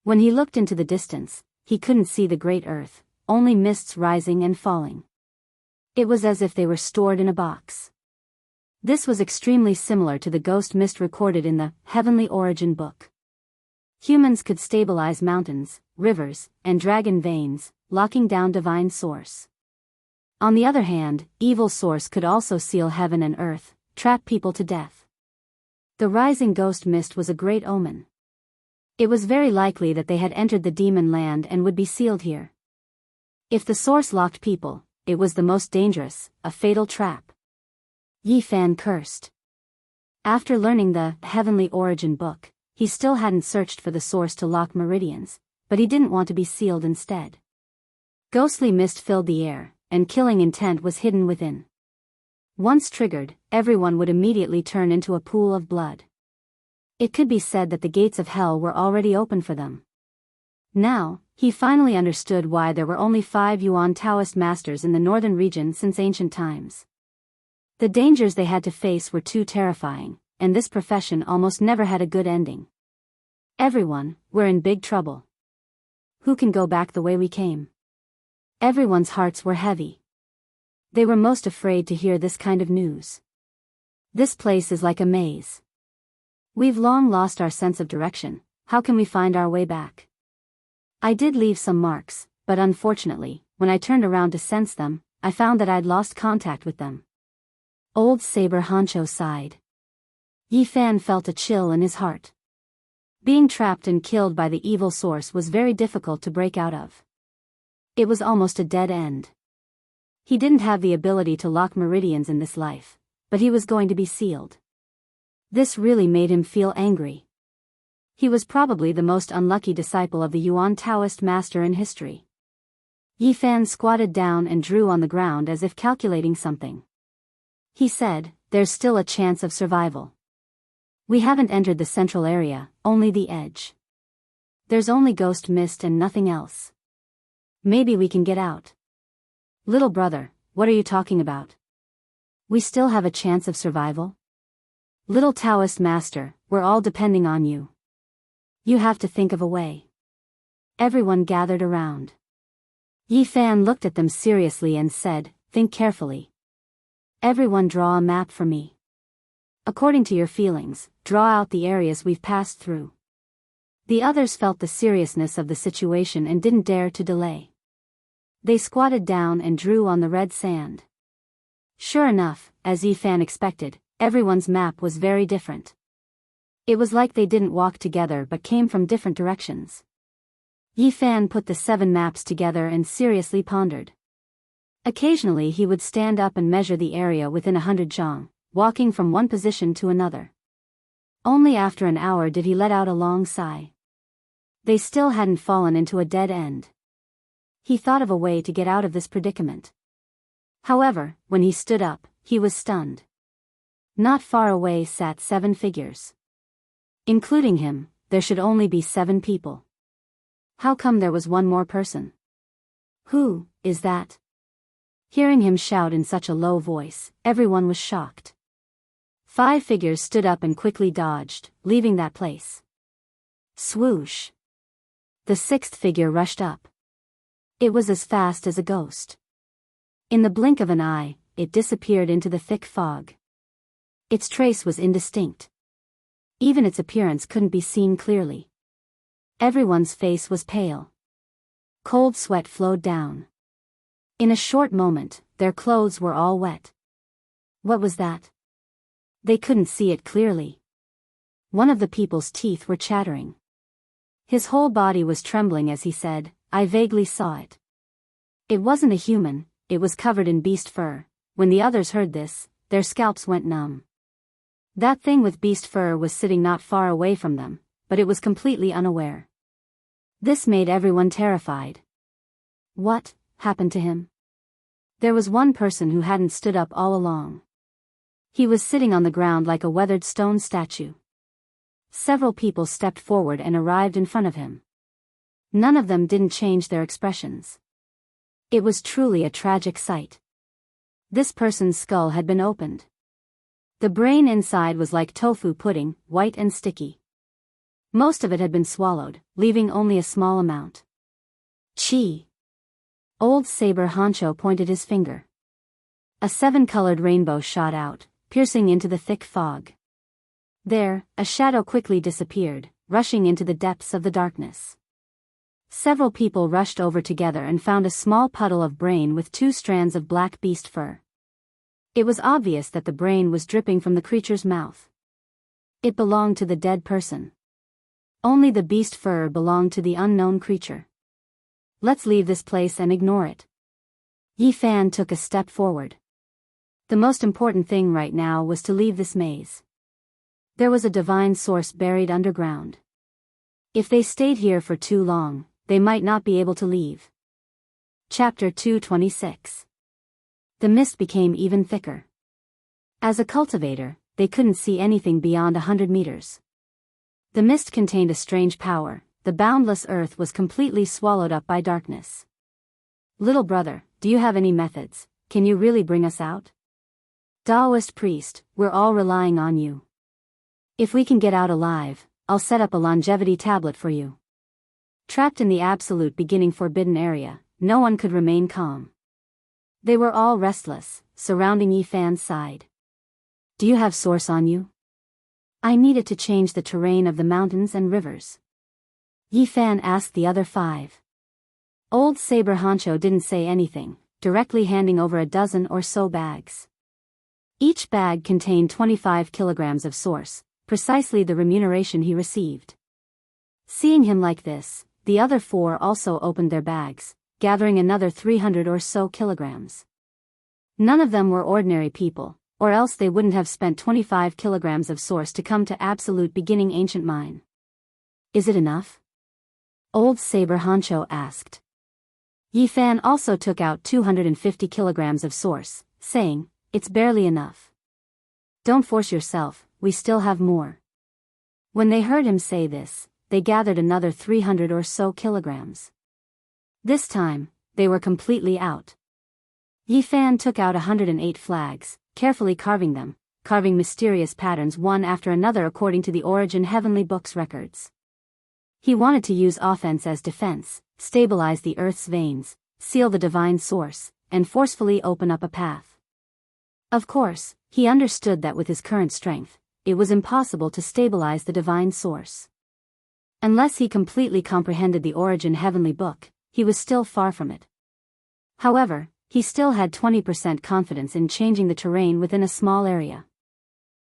When he looked into the distance, he couldn't see the great earth, only mists rising and falling. It was as if they were stored in a box. This was extremely similar to the ghost mist recorded in the Heavenly Origin book. Humans could stabilize mountains, rivers, and dragon veins, locking down divine source. On the other hand, evil source could also seal heaven and earth, trap people to death. The rising ghost mist was a great omen. It was very likely that they had entered the demon land and would be sealed here. If the source locked people, it was the most dangerous, a fatal trap. Yifan cursed. After learning the Heavenly Origin book, he still hadn't searched for the source to lock meridians, but he didn't want to be sealed instead. Ghostly mist filled the air, and killing intent was hidden within. Once triggered, everyone would immediately turn into a pool of blood. It could be said that the gates of hell were already open for them. Now, he finally understood why there were only 5 Yuan Taoist masters in the northern region since ancient times. The dangers they had to face were too terrifying, and this profession almost never had a good ending. "Everyone, we're in big trouble. Who can go back the way we came?" Everyone's hearts were heavy. They were most afraid to hear this kind of news. "This place is like a maze. We've long lost our sense of direction, how can we find our way back? I did leave some marks, but unfortunately, when I turned around to sense them, I found that I'd lost contact with them." Old Saber Honcho sighed. Yifan felt a chill in his heart. Being trapped and killed by the evil source was very difficult to break out of. It was almost a dead end. He didn't have the ability to lock meridians in this life, but he was going to be sealed. This really made him feel angry. He was probably the most unlucky disciple of the Yuan Taoist master in history. Yifan squatted down and drew on the ground as if calculating something. He said, "There's still a chance of survival. We haven't entered the central area, only the edge. There's only ghost mist and nothing else. Maybe we can get out." "Little brother, what are you talking about? We still have a chance of survival? Little Taoist master, we're all depending on you. You have to think of a way." Everyone gathered around. Yifan looked at them seriously and said, "Think carefully. Everyone draw a map for me. According to your feelings, draw out the areas we've passed through." The others felt the seriousness of the situation and didn't dare to delay. They squatted down and drew on the red sand. Sure enough, as Yifan expected, everyone's map was very different. It was like they didn't walk together but came from different directions. Yifan put the 7 maps together and seriously pondered. Occasionally he would stand up and measure the area within 100 zhang, walking from one position to another. Only after an hour did he let out a long sigh. They still hadn't fallen into a dead end. He thought of a way to get out of this predicament. However, when he stood up, he was stunned. Not far away sat 7 figures. Including him, there should only be 7 people. How come there was one more person? "Who is that?" Hearing him shout in such a low voice, everyone was shocked. 5 figures stood up and quickly dodged, leaving that place. Swoosh! The 6th figure rushed up. It was as fast as a ghost. In the blink of an eye, it disappeared into the thick fog. Its trace was indistinct. Even its appearance couldn't be seen clearly. Everyone's face was pale. Cold sweat flowed down. In a short moment, their clothes were all wet. What was that? They couldn't see it clearly. One of the people's teeth were chattering. His whole body was trembling as he said, "I vaguely saw it." It wasn't a human, it was covered in beast fur. When the others heard this, their scalps went numb. That thing with beast fur was sitting not far away from them, but it was completely unaware. This made everyone terrified. What happened to him? There was one person who hadn't stood up all along. He was sitting on the ground like a weathered stone statue. Several people stepped forward and arrived in front of him. None of them didn't change their expressions. It was truly a tragic sight. This person's skull had been opened. The brain inside was like tofu pudding, white and sticky. Most of it had been swallowed, leaving only a small amount. Chi. Old Saber Honcho pointed his finger. A 7-colored rainbow shot out, piercing into the thick fog. There, a shadow quickly disappeared, rushing into the depths of the darkness. Several people rushed over together and found a small puddle of brain with 2 strands of black beast fur. It was obvious that the brain was dripping from the creature's mouth. It belonged to the dead person. Only the beast fur belonged to the unknown creature. Let's leave this place and ignore it. Yi Fan took a step forward. The most important thing right now was to leave this maze. There was a divine source buried underground. If they stayed here for too long, they might not be able to leave. Chapter 226. The mist became even thicker. As a cultivator, they couldn't see anything beyond 100 meters. The mist contained a strange power. The boundless earth was completely swallowed up by darkness. Little brother, do you have any methods? Can you really bring us out? Daoist priest, we're all relying on you. If we can get out alive, I'll set up a longevity tablet for you. Trapped in the absolute beginning forbidden area, no one could remain calm. They were all restless, surrounding Yi Fan's side. Do you have source on you? I need it to change the terrain of the mountains and rivers. Yi Fan asked the other 5. Old Saber Honcho didn't say anything, directly handing over a dozen or so bags. Each bag contained 25 kilograms of source, precisely the remuneration he received. Seeing him like this, the other 4 also opened their bags, gathering another 300 or so kilograms. None of them were ordinary people, or else they wouldn't have spent 25 kilograms of source to come to absolute beginning ancient mine. Is it enough? Old Saber Honcho asked. Yi Fan also took out 250 kilograms of source, saying, "It's barely enough. Don't force yourself, we still have more." When they heard him say this, they gathered another 300 or so kilograms. This time, they were completely out. Yi Fan took out 108 flags, carefully carving them, carving mysterious patterns one after another according to the Origin Heavenly Book's records. He wanted to use offense as defense, stabilize the earth's veins, seal the divine source, and forcefully open up a path. Of course, he understood that with his current strength, it was impossible to stabilize the divine source. Unless he completely comprehended the Origin Heavenly Book, he was still far from it. However, he still had 20% confidence in changing the terrain within a small area.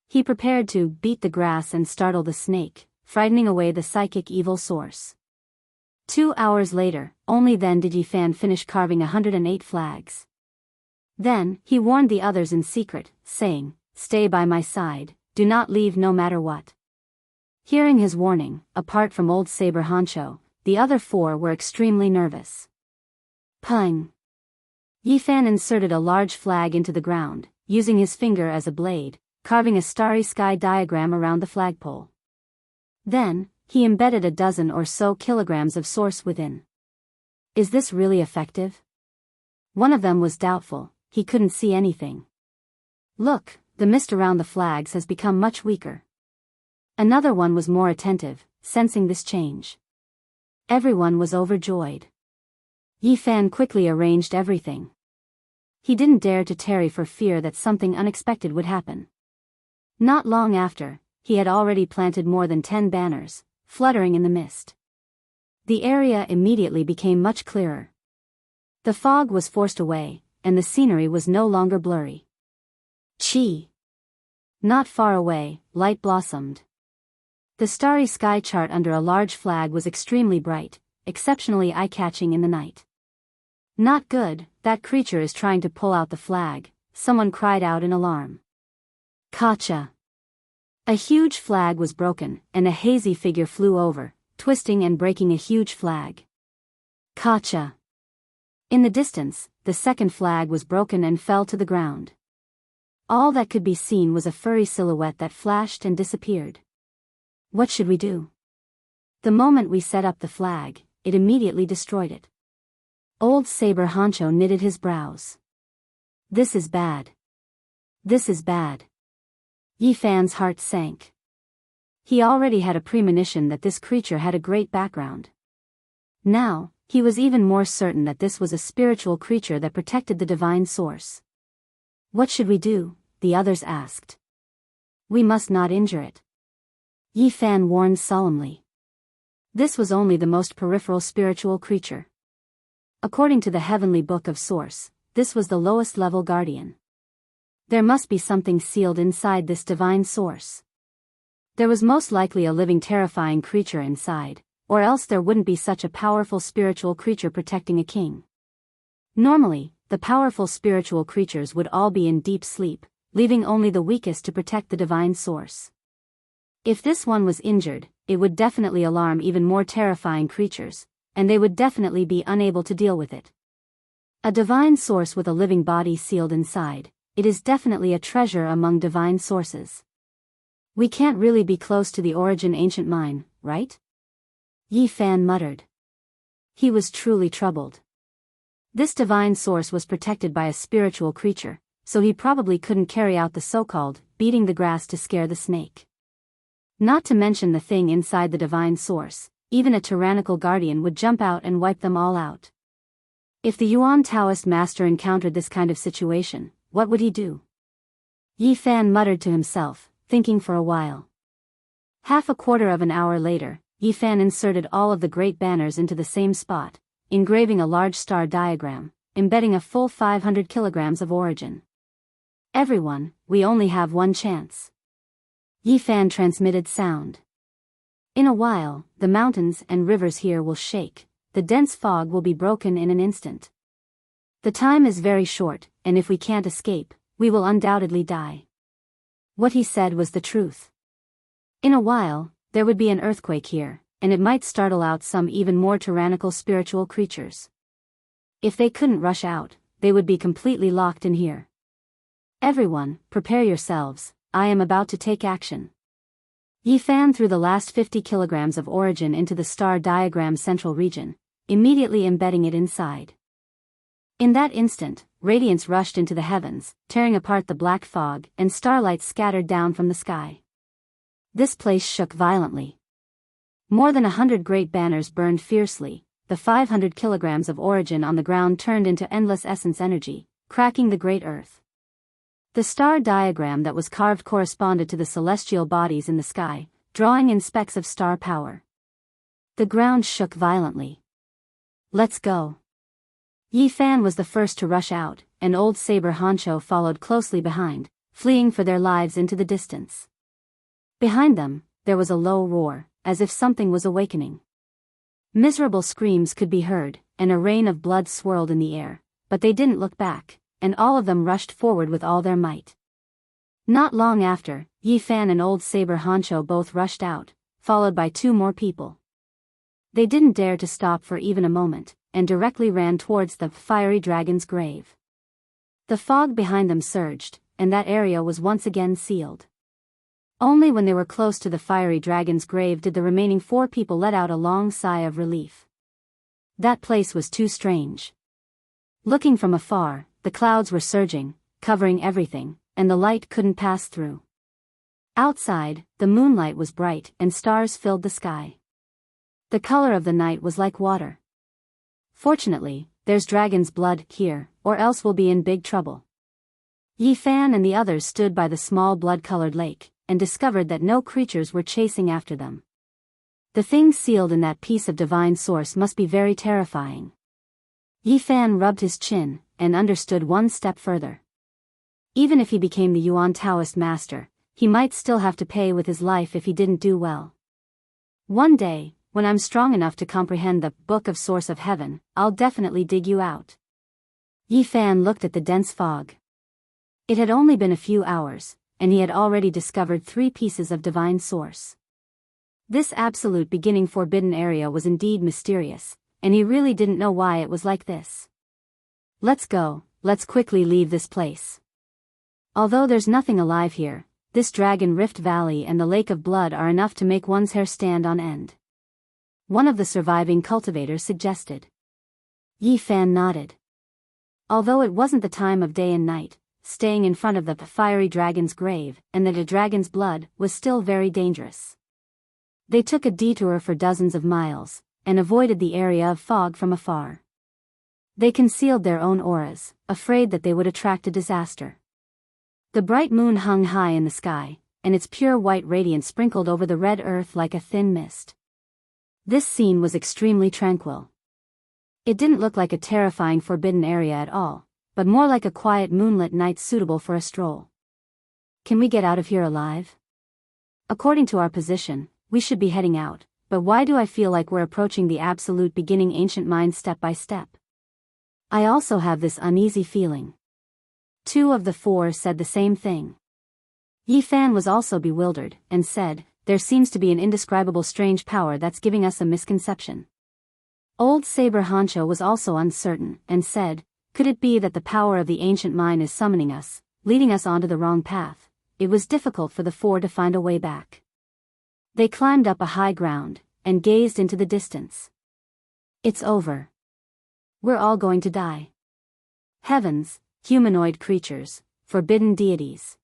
He prepared to beat the grass and startle the snake, frightening away the psychic evil source. 2 hours later, only then did Yi Fan finish carving 108 flags. Then, he warned the others in secret, saying, "Stay by my side, do not leave no matter what." Hearing his warning, apart from Old Saber Honcho, the other 4 were extremely nervous. Pung! Yi Fan inserted a large flag into the ground, using his finger as a blade, carving a starry sky diagram around the flagpole. Then, he embedded a dozen or so kilograms of source within. Is this really effective? One of them was doubtful, he couldn't see anything. Look, the mist around the flags has become much weaker. Another one was more attentive, sensing this change. Everyone was overjoyed. Yi Fan quickly arranged everything. He didn't dare to tarry for fear that something unexpected would happen. Not long after, he had already planted more than 10 banners, fluttering in the mist. The area immediately became much clearer. The fog was forced away, and the scenery was no longer blurry. Chi! Not far away, light blossomed. The starry sky chart under a large flag was extremely bright, exceptionally eye-catching in the night. Not good, that creature is trying to pull out the flag, someone cried out in alarm. Gotcha! A huge flag was broken, and a hazy figure flew over, twisting and breaking a huge flag. Gotcha! In the distance, the second flag was broken and fell to the ground. All that could be seen was a furry silhouette that flashed and disappeared. What should we do? The moment we set up the flag, it immediately destroyed it. Old Saber Honcho knitted his brows. This is bad. This is bad. Yi Fan's heart sank. He already had a premonition that this creature had a great background. Now, he was even more certain that this was a spiritual creature that protected the divine source. What should we do? The others asked. We must not injure it. Yi Fan warned solemnly. This was only the most peripheral spiritual creature. According to the heavenly book of Source, this was the lowest level guardian. There must be something sealed inside this divine source. There was most likely a living terrifying creature inside, or else there wouldn't be such a powerful spiritual creature protecting a king. Normally, the powerful spiritual creatures would all be in deep sleep, leaving only the weakest to protect the divine source. If this one was injured, it would definitely alarm even more terrifying creatures, and they would definitely be unable to deal with it. A divine source with a living body sealed inside, it is definitely a treasure among divine sources. We can't really be close to the origin ancient mine, right? Yi Fan muttered. He was truly troubled. This divine source was protected by a spiritual creature, so he probably couldn't carry out the so-called beating the grass to scare the snake. Not to mention the thing inside the divine source, even a tyrannical guardian would jump out and wipe them all out. If the Yuan Taoist master encountered this kind of situation, what would he do? Yi Fan muttered to himself, thinking for a while. Half a quarter of an hour later, Yi Fan inserted all of the great banners into the same spot, engraving a large star diagram, embedding a full 500 kilograms of origin. Everyone, we only have one chance. Yi Fan transmitted sound. In a while, the mountains and rivers here will shake, the dense fog will be broken in an instant. The time is very short, and if we can't escape, we will undoubtedly die. What he said was the truth. In a while, there would be an earthquake here, and it might startle out some even more tyrannical spiritual creatures. If they couldn't rush out, they would be completely locked in here. Everyone, prepare yourselves, I am about to take action. Yi Fan threw the last 50 kilograms of origin into the star diagram central region, immediately embedding it inside. In that instant, radiance rushed into the heavens, tearing apart the black fog, and starlight scattered down from the sky. This place shook violently. More than 100 great banners burned fiercely, the 500 kilograms of origin on the ground turned into endless essence energy, cracking the great earth. The star diagram that was carved corresponded to the celestial bodies in the sky, drawing in specks of star power. The ground shook violently. Let's go. Yi Fan was the first to rush out, and old Saber Honcho followed closely behind, fleeing for their lives into the distance. Behind them, there was a low roar, as if something was awakening. Miserable screams could be heard, and a rain of blood swirled in the air, but they didn't look back, and all of them rushed forward with all their might. Not long after, Yi Fan and old Saber Honcho both rushed out, followed by 2 more people. They didn't dare to stop for even a moment, and directly ran towards the fiery dragon's grave. The fog behind them surged, and that area was once again sealed. Only when they were close to the fiery dragon's grave did the remaining 4 people let out a long sigh of relief. That place was too strange. Looking from afar, the clouds were surging, covering everything, and the light couldn't pass through. Outside, the moonlight was bright and stars filled the sky. The color of the night was like water. Fortunately, there's dragon's blood here, or else we'll be in big trouble. Yi Fan and the others stood by the small blood-colored lake, and discovered that no creatures were chasing after them. The things sealed in that piece of divine source must be very terrifying. Yi Fan rubbed his chin, and understood one step further. Even if he became the Yuan Taoist master, he might still have to pay with his life if he didn't do well. One day, when I'm strong enough to comprehend the Book of Source of Heaven, I'll definitely dig you out. Yi Fan looked at the dense fog. It had only been a few hours, and he had already discovered 3 pieces of divine source. This absolute beginning forbidden area was indeed mysterious, and he really didn't know why it was like this. Let's go, let's quickly leave this place. Although there's nothing alive here, this Dragon Rift Valley and the Lake of Blood are enough to make one's hair stand on end. One of the surviving cultivators suggested. Yi Fan nodded. Although it wasn't the time of day and night, staying in front of the fiery dragon's grave and the dragon's blood was still very dangerous. They took a detour for dozens of miles, and avoided the area of fog from afar. They concealed their own auras, afraid that they would attract a disaster. The bright moon hung high in the sky, and its pure white radiance sprinkled over the red earth like a thin mist. This scene was extremely tranquil. It didn't look like a terrifying forbidden area at all, but more like a quiet moonlit night suitable for a stroll. Can we get out of here alive? According to our position, we should be heading out, but why do I feel like we're approaching the absolute beginning ancient mind step by step? I also have this uneasy feeling. 2 of the 4 said the same thing. Yi Fan was also bewildered, and said, there seems to be an indescribable strange power that's giving us a misconception. Old Saber Hancho was also uncertain, and said, could it be that the power of the ancient mind is summoning us, leading us onto the wrong path? It was difficult for the 4 to find a way back. They climbed up a high ground, and gazed into the distance. It's over. We're all going to die. Heavens, humanoid creatures, forbidden deities.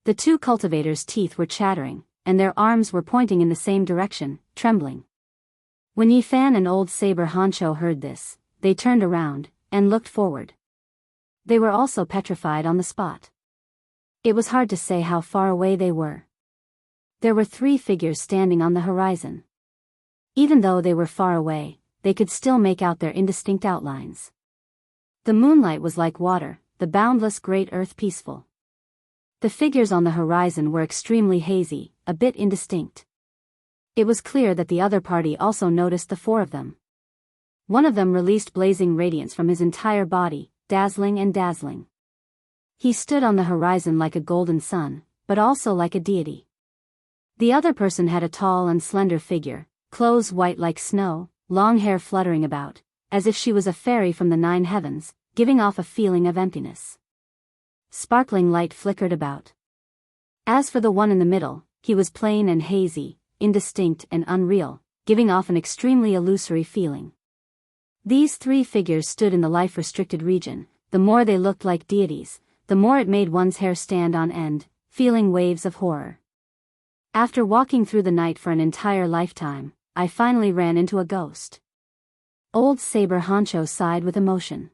The 2 cultivators' teeth were chattering, and their arms were pointing in the same direction, trembling. When Yi Fan and Old Saber Hancho heard this, they turned around, and looked forward. They were also petrified on the spot. It was hard to say how far away they were. There were 3 figures standing on the horizon. Even though they were far away, they could still make out their indistinct outlines. The moonlight was like water, the boundless great earth peaceful. The figures on the horizon were extremely hazy, a bit indistinct. It was clear that the other party also noticed the 4 of them. One of them released blazing radiance from his entire body, dazzling and dazzling. He stood on the horizon like a golden sun, but also like a deity. The other person had a tall and slender figure, clothes white like snow, long hair fluttering about, as if she was a fairy from the 9 heavens, giving off a feeling of emptiness. Sparkling light flickered about. As for the one in the middle, he was plain and hazy, indistinct and unreal, giving off an extremely illusory feeling. These 3 figures stood in the life-restricted region. The more they looked like deities, the more it made one's hair stand on end, feeling waves of horror. After walking through the night for an entire lifetime, I finally ran into a ghost. Old Saber Hancho sighed with emotion.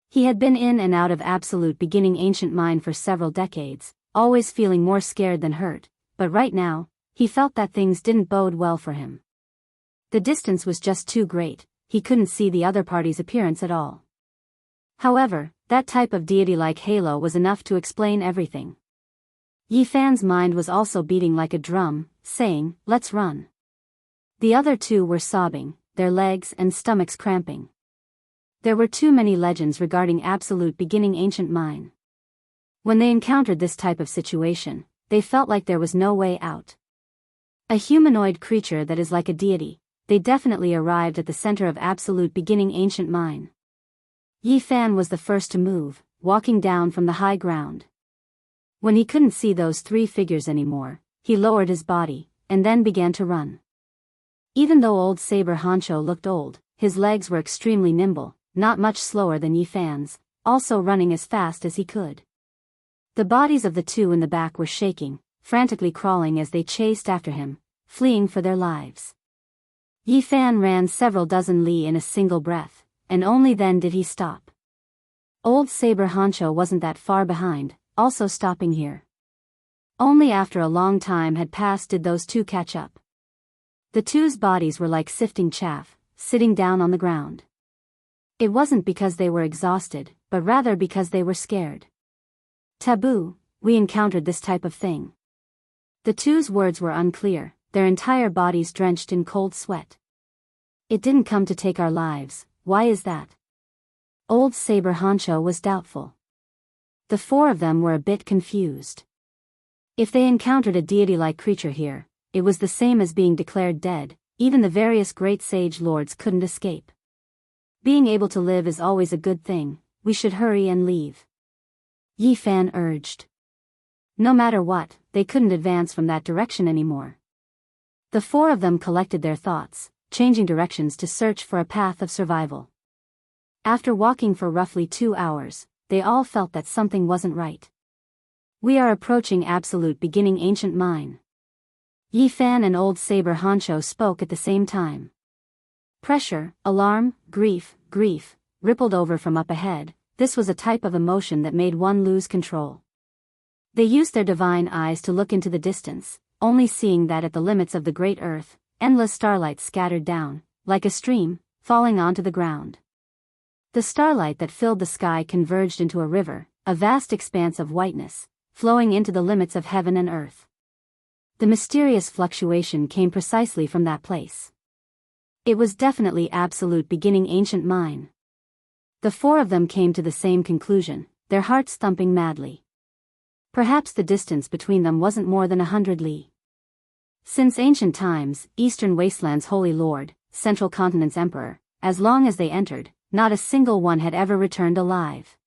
He had been in and out of absolute beginning ancient mind for several decades, always feeling more scared than hurt, but right now, he felt that things didn't bode well for him. The distance was just too great, he couldn't see the other party's appearance at all. However, that type of deity-like halo was enough to explain everything. Yi Fan's mind was also beating like a drum, saying, let's run. The other 2 were sobbing, their legs and stomachs cramping. There were too many legends regarding absolute beginning ancient mind. When they encountered this type of situation, they felt like there was no way out. A humanoid creature that is like a deity, they definitely arrived at the center of absolute beginning ancient mind. Yi Fan was the first to move, walking down from the high ground. When he couldn't see those 3 figures anymore, he lowered his body, and then began to run. Even though Old Saber Hancho looked old, his legs were extremely nimble, not much slower than Yi Fan's, also running as fast as he could. The bodies of the 2 in the back were shaking, frantically crawling as they chased after him, fleeing for their lives. Yi Fan ran several dozen li in a single breath, and only then did he stop. Old Saber Hancho wasn't that far behind, also stopping here. Only after a long time had passed did those two catch up. The two's bodies were like sifting chaff, sitting down on the ground. It wasn't because they were exhausted, but rather because they were scared. Taboo, we encountered this type of thing. The two's words were unclear, their entire bodies drenched in cold sweat. It didn't come to take our lives, why is that? Old Saber Honcho was doubtful. The four of them were a bit confused. If they encountered a deity-like creature here, it was the same as being declared dead, even the various great sage lords couldn't escape. Being able to live is always a good thing, we should hurry and leave. Yi Fan urged. No matter what, they couldn't advance from that direction anymore. The four of them collected their thoughts, changing directions to search for a path of survival. After walking for roughly 2 hours, they all felt that something wasn't right. We are approaching absolute beginning ancient mine. Yi Fan and Old Saber Honcho spoke at the same time. Pressure, alarm, grief, rippled over from up ahead. This was a type of emotion that made one lose control. They used their divine eyes to look into the distance, only seeing that at the limits of the great earth, endless starlight scattered down, like a stream, falling onto the ground. The starlight that filled the sky converged into a river, a vast expanse of whiteness, flowing into the limits of heaven and earth. The mysterious fluctuation came precisely from that place. It was definitely absolute beginning ancient mine. The four of them came to the same conclusion, their hearts thumping madly. Perhaps the distance between them wasn't more than 100 li. Since ancient times, Eastern Wasteland's Holy Lord, Central Continent's Emperor, as long as they entered, not a single one had ever returned alive.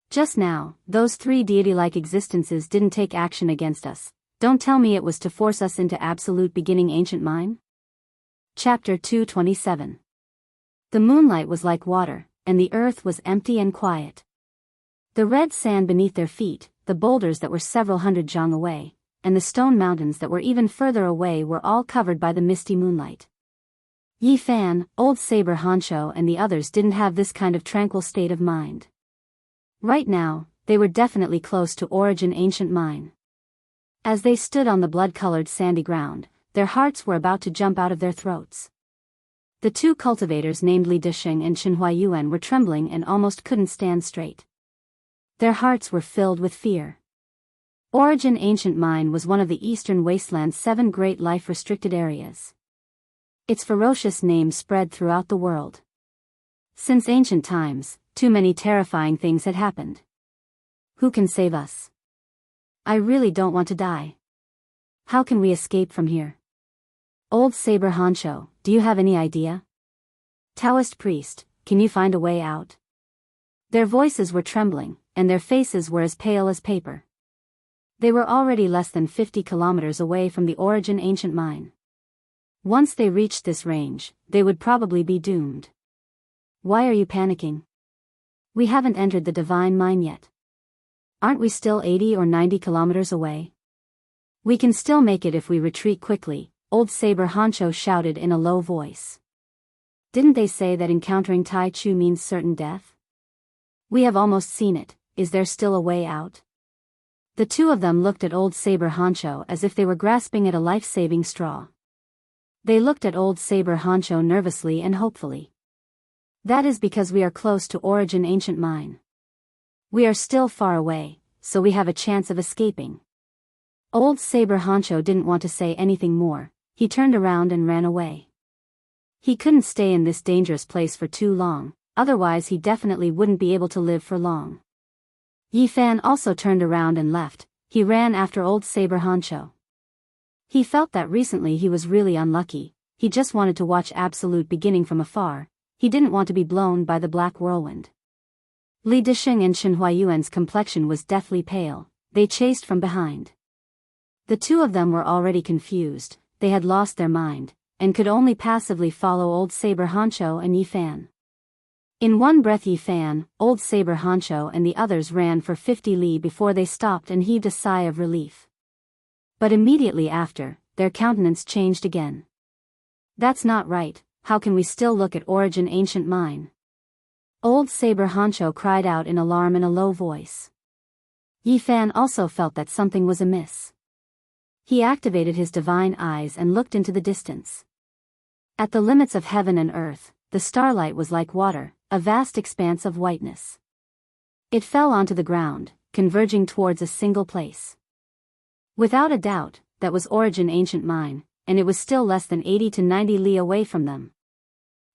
Just now, those three deity-like existences didn't take action against us. Don't tell me it was to force us into absolute beginning ancient mine? Chapter 227. The moonlight was like water, and the earth was empty and quiet. The red sand beneath their feet, the boulders that were several hundred zhang away, and the stone mountains that were even further away were all covered by the misty moonlight. Yi Fan, Old Saber Honcho and the others didn't have this kind of tranquil state of mind. Right now, they were definitely close to Origin Ancient Mine. As they stood on the blood-colored sandy ground, their hearts were about to jump out of their throats. The two cultivators named Li Disheng and Xinhua Yuan were trembling and almost couldn't stand straight. Their hearts were filled with fear. Origin Ancient Mine was one of the Eastern Wasteland's 7 great life-restricted areas. Its ferocious name spread throughout the world. Since ancient times, too many terrifying things had happened. Who can save us? I really don't want to die. How can we escape from here? Old Saber Honcho, do you have any idea? Daoist priest, can you find a way out? Their voices were trembling, and their faces were as pale as paper. They were already less than 50 kilometers away from the Origin Ancient Mine. Once they reached this range, they would probably be doomed. Why are you panicking? We haven't entered the Divine Mine yet. Aren't we still 80 or 90 kilometers away? We can still make it if we retreat quickly, Old Saber Honcho shouted in a low voice. Didn't they say that encountering Tai Chu means certain death? We have almost seen it, is there still a way out? The two of them looked at Old Saber Honcho as if they were grasping at a life-saving straw. They looked at Old Saber Honcho nervously and hopefully. That is because we are close to Origin Ancient Mine. We are still far away, so we have a chance of escaping. Old Saber Honcho didn't want to say anything more, he turned around and ran away. He couldn't stay in this dangerous place for too long, otherwise he definitely wouldn't be able to live for long. Yi Fan also turned around and left, he ran after Old Saber Honcho. He felt that recently he was really unlucky, he just wanted to watch absolute beginning from afar, he didn't want to be blown by the black whirlwind. Li Disheng and Xinhua Yuan's complexion was deathly pale, they chased from behind. The two of them were already confused, they had lost their mind, and could only passively follow Old Saber Honcho and Yi Fan. In one breath Yi Fan, Old Saber Honcho and the others ran for 50 li before they stopped and heaved a sigh of relief. But immediately after, their countenance changed again. That's not right, how can we still look at Origin Ancient Mine? Old Saber Honcho cried out in alarm in a low voice. Yi Fan also felt that something was amiss. He activated his divine eyes and looked into the distance. At the limits of heaven and earth, the starlight was like water, a vast expanse of whiteness. It fell onto the ground, converging towards a single place. Without a doubt, that was Origin Ancient Mine, and it was still less than 80 to 90 li away from them.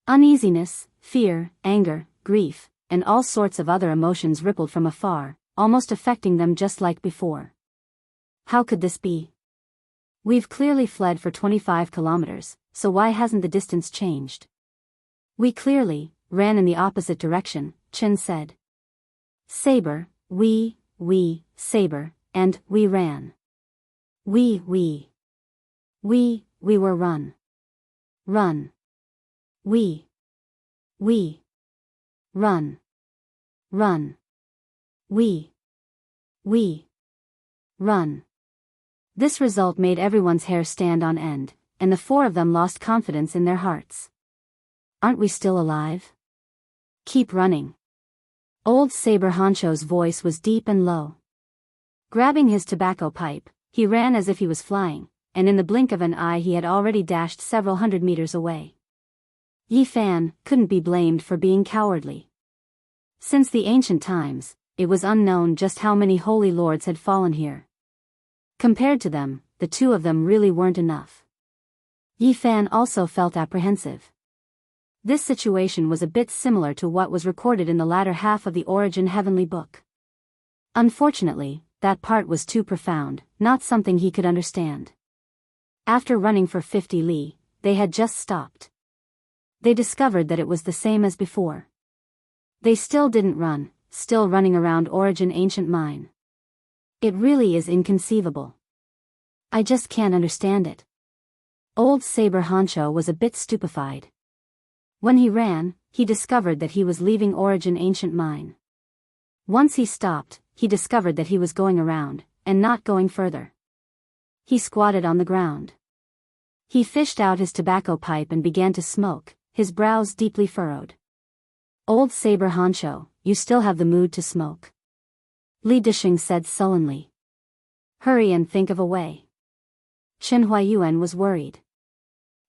Uneasiness, fear, anger, grief, and all sorts of other emotions rippled from afar, almost affecting them just like before. How could this be? We've clearly fled for 25 kilometers, so why hasn't the distance changed? We clearly ran in the opposite direction, Chen said. Saber, we, Saber, and we ran. We were run. We, run. We, run. This result made everyone's hair stand on end, and the four of them lost confidence in their hearts. Aren't we still alive? Keep running. Old Saber Honcho's voice was deep and low. Grabbing his tobacco pipe, he ran as if he was flying, and in the blink of an eye he had already dashed several hundred meters away. Yi Fan couldn't be blamed for being cowardly. Since the ancient times, it was unknown just how many holy lords had fallen here. Compared to them, the two of them really weren't enough. Yi Fan also felt apprehensive. This situation was a bit similar to what was recorded in the latter half of the Origin Heavenly Book. Unfortunately, that part was too profound, not something he could understand. After running for 50 li, they had just stopped. They discovered that it was the same as before. They still didn't run, still running around Origin Ancient Mine. It really is inconceivable. I just can't understand it. Old Saber Honcho was a bit stupefied. When he ran, he discovered that he was leaving Origin Ancient Mine. Once he stopped, he discovered that he was going around, and not going further. He squatted on the ground. He fished out his tobacco pipe and began to smoke, his brows deeply furrowed. Old Saber Honcho, you still have the mood to smoke? Li Disheng said sullenly. Hurry and think of a way. Chen Huayuan was worried.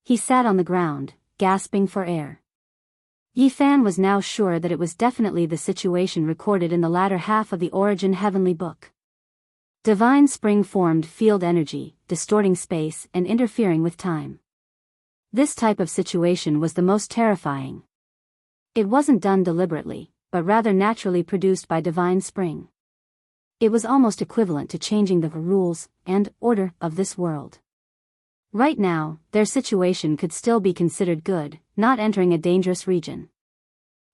He sat on the ground, gasping for air. Yi Fan was now sure that it was definitely the situation recorded in the latter half of the Origin Heavenly Book. Divine Spring formed field energy, distorting space and interfering with time. This type of situation was the most terrifying. It wasn't done deliberately, but rather naturally produced by Divine Spring. It was almost equivalent to changing the rules and order of this world. Right now, their situation could still be considered good, not entering a dangerous region.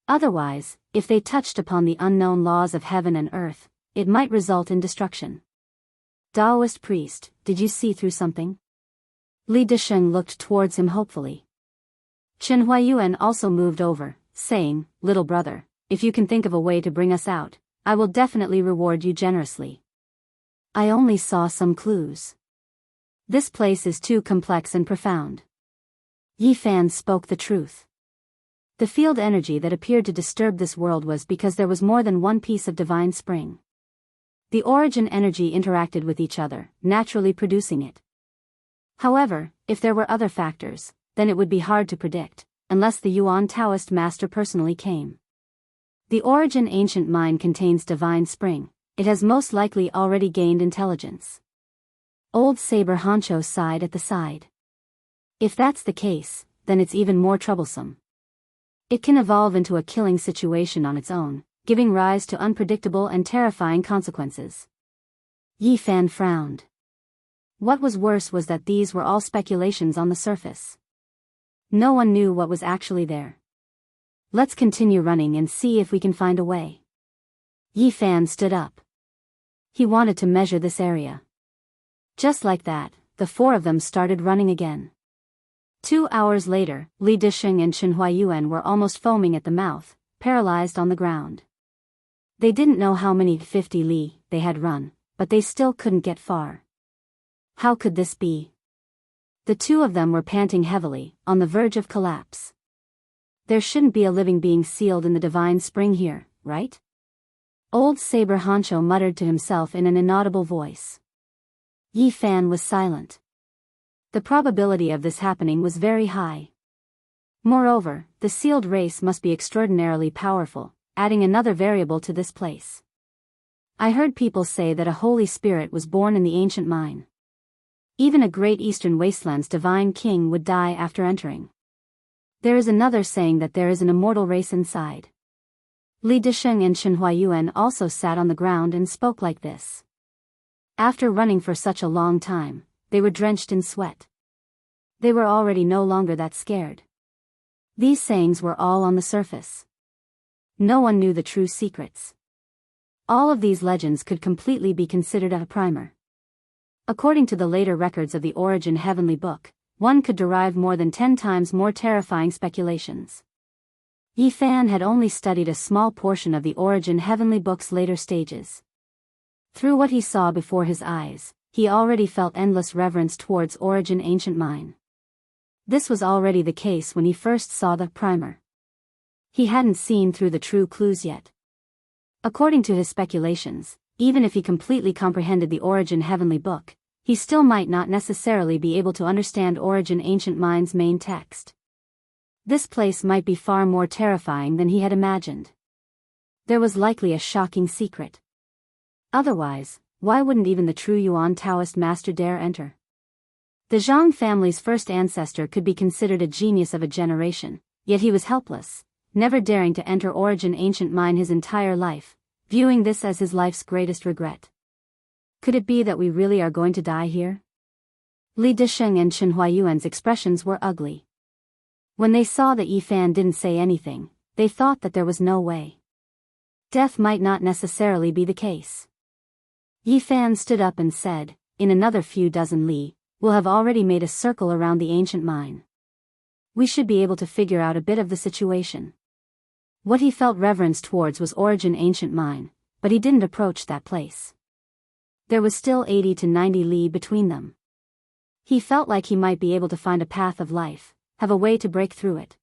Otherwise, if they touched upon the unknown laws of heaven and earth, it might result in destruction. Daoist priest, did you see through something? Li Disheng looked towards him hopefully. Chen Huayuan also moved over, saying, Little brother, if you can think of a way to bring us out, I will definitely reward you generously. I only saw some clues. This place is too complex and profound. Yi Fan spoke the truth. The field energy that appeared to disturb this world was because there was more than one piece of divine spring. The origin energy interacted with each other, naturally producing it. However, if there were other factors, then it would be hard to predict, unless the Yuan Taoist master personally came. The Origin Ancient Mine contains divine spring, it has most likely already gained intelligence. Old Saber Honcho sighed at the side. If that's the case, then it's even more troublesome. It can evolve into a killing situation on its own, giving rise to unpredictable and terrifying consequences. Yi Fan frowned. What was worse was that these were all speculations on the surface. No one knew what was actually there. Let's continue running and see if we can find a way. Yi Fan stood up. He wanted to measure this area. Just like that, the four of them started running again. 2 hours later, Li Disheng and Chen Huayuan were almost foaming at the mouth, paralyzed on the ground. They didn't know how many 50 li they had run, but they still couldn't get far. How could this be? The two of them were panting heavily, on the verge of collapse. There shouldn't be a living being sealed in the divine spring here, right? Old Saber Honcho muttered to himself in an inaudible voice. Yi Fan was silent. The probability of this happening was very high. Moreover, the sealed race must be extraordinarily powerful, adding another variable to this place. I heard people say that a holy spirit was born in the ancient mine. Even a great eastern wasteland's divine king would die after entering. There is another saying that there is an immortal race inside. Li Disheng and Chen Huayuan also sat on the ground and spoke like this. After running for such a long time, they were drenched in sweat. They were already no longer that scared. These sayings were all on the surface. No one knew the true secrets. All of these legends could completely be considered a primer. According to the later records of the Origin Heavenly Book, one could derive more than 10 times more terrifying speculations. Yi Fan had only studied a small portion of the Origin Heavenly Book's later stages. Through what he saw before his eyes, he already felt endless reverence towards Origin Ancient Mine. This was already the case when he first saw the primer. He hadn't seen through the true clues yet. According to his speculations, even if he completely comprehended the Origin Heavenly Book, he still might not necessarily be able to understand Origin Ancient Mine's main text. This place might be far more terrifying than he had imagined. There was likely a shocking secret. Otherwise, why wouldn't even the true Yuan Taoist master dare enter? The Zhang family's first ancestor could be considered a genius of a generation, yet he was helpless, never daring to enter Origin Ancient Mine his entire life, viewing this as his life's greatest regret. Could it be that we really are going to die here? Li Disheng and Chen Huayuan's expressions were ugly. When they saw that Yi Fan didn't say anything, they thought that there was no way. Death might not necessarily be the case. Yi Fan stood up and said, "In another few dozen li, we'll have already made a circle around the ancient mine. We should be able to figure out a bit of the situation." What he felt reverence towards was Origin Ancient Mine, but he didn't approach that place. There was still 80 to 90 li between them. He felt like he might be able to find a path of life, have a way to break through it.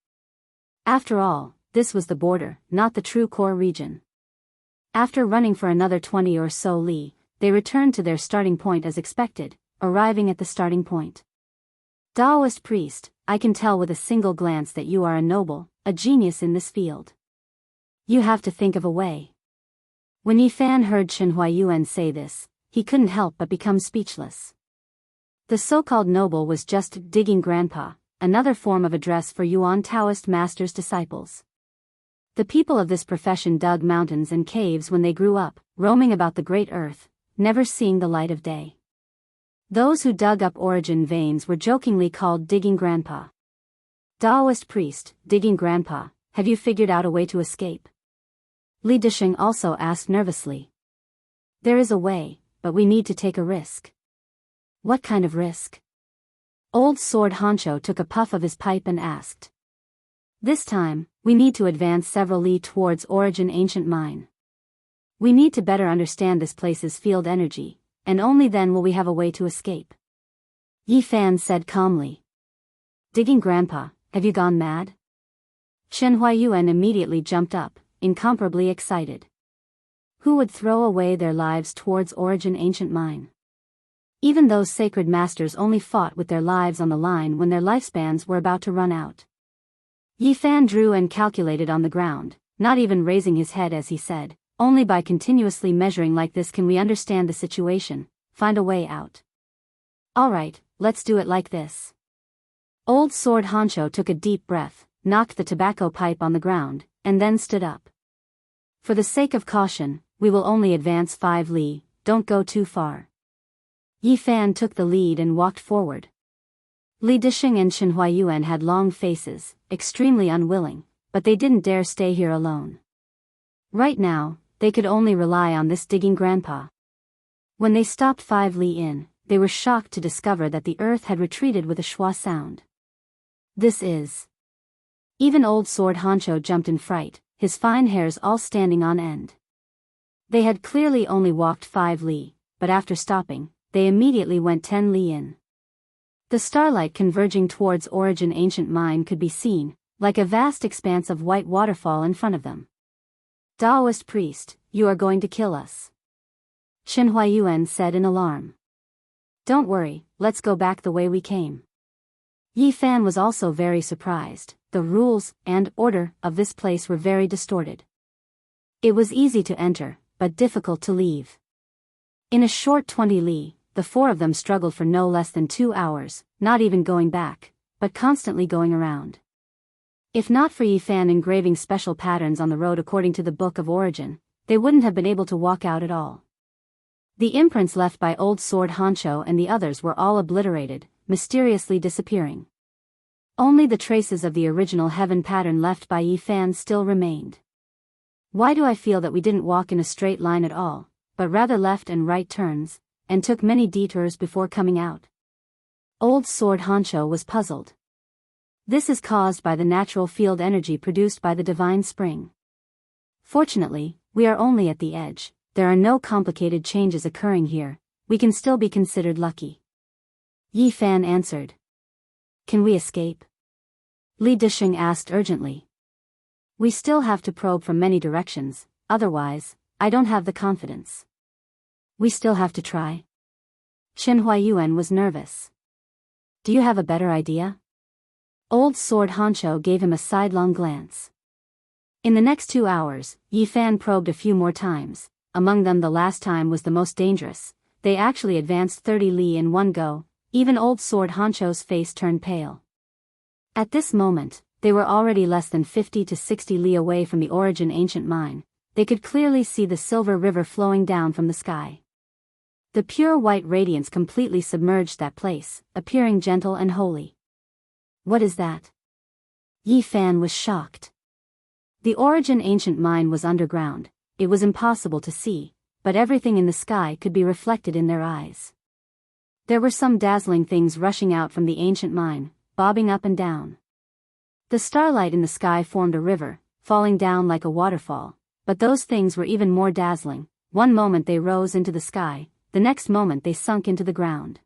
After all, this was the border, not the true core region. After running for another 20 or so li, they returned to their starting point as expected, arriving at the starting point. Daoist priest, I can tell with a single glance that you are a noble, a genius in this field. You have to think of a way. When Yi Fan heard Chen Huayuan say this, he couldn't help but become speechless. The so-called noble was just digging grandpa, another form of address for Yuan Taoist master's disciples. The people of this profession dug mountains and caves when they grew up, roaming about the great earth, never seeing the light of day. Those who dug up origin veins were jokingly called digging grandpa. Daoist priest, digging grandpa, have you figured out a way to escape? Li Disheng also asked nervously. There is a way, but we need to take a risk. What kind of risk? Old Sword Honcho took a puff of his pipe and asked. This time, we need to advance several li towards Origin Ancient Mine. We need to better understand this place's field energy, and only then will we have a way to escape. Yi Fan said calmly. Digging grandpa, have you gone mad? Chen Huayuan immediately jumped up, incomparably excited. Who would throw away their lives towards Origin Ancient Mine? Even those sacred masters only fought with their lives on the line when their lifespans were about to run out. Yi Fan drew and calculated on the ground, not even raising his head as he said, only by continuously measuring like this can we understand the situation, find a way out. Alright, let's do it like this. Old Sword Honcho took a deep breath, knocked the tobacco pipe on the ground, and then stood up. For the sake of caution, we will only advance 5 li, don't go too far. Yi Fan took the lead and walked forward. Li Disheng and Chen Huayuan had long faces, extremely unwilling, but they didn't dare stay here alone. Right now, they could only rely on this digging grandpa. When they stopped 5 li in, they were shocked to discover that the earth had retreated with a schwa sound. This is... Even Old Sword Honcho jumped in fright, his fine hairs all standing on end. They had clearly only walked 5 li, but after stopping, they immediately went 10 li in. The starlight converging towards Origin Ancient Mine could be seen, like a vast expanse of white waterfall in front of them. Daoist priest, you are going to kill us. Shen Huayuan said in alarm. Don't worry, let's go back the way we came. Yi Fan was also very surprised. The rules and order of this place were very distorted. It was easy to enter, but difficult to leave. In a short 20 li, the four of them struggled for no less than 2 hours, not even going back, but constantly going around. If not for Yi Fan engraving special patterns on the road according to the Book of Origin, they wouldn't have been able to walk out at all. The imprints left by Old Sword Hancho and the others were all obliterated, mysteriously disappearing. Only the traces of the original heaven pattern left by Yi Fan still remained. Why do I feel that we didn't walk in a straight line at all, but rather left and right turns, and took many detours before coming out? Old Sword Hancho was puzzled. This is caused by the natural field energy produced by the divine spring. Fortunately, we are only at the edge, there are no complicated changes occurring here, we can still be considered lucky. Yi Fan answered. Can we escape? Li Disheng asked urgently. We still have to probe from many directions, otherwise, I don't have the confidence. We still have to try. Shen Huayuan was nervous. Do you have a better idea? Old Sword Hancho gave him a sidelong glance. In the next 2 hours, Yi Fan probed a few more times, among them the last time was the most dangerous, they actually advanced 30 li in one go, even Old Sword Hancho's face turned pale. At this moment, they were already less than 50 to 60 li away from the Origin ancient mine, they could clearly see the silver river flowing down from the sky. The pure white radiance completely submerged that place, appearing gentle and holy. What is that? Yi Fan was shocked. The Origin ancient mine was underground, it was impossible to see, but everything in the sky could be reflected in their eyes. There were some dazzling things rushing out from the ancient mine, bobbing up and down. The starlight in the sky formed a river, falling down like a waterfall, but those things were even more dazzling. One moment they rose into the sky, the next moment they sunk into the ground.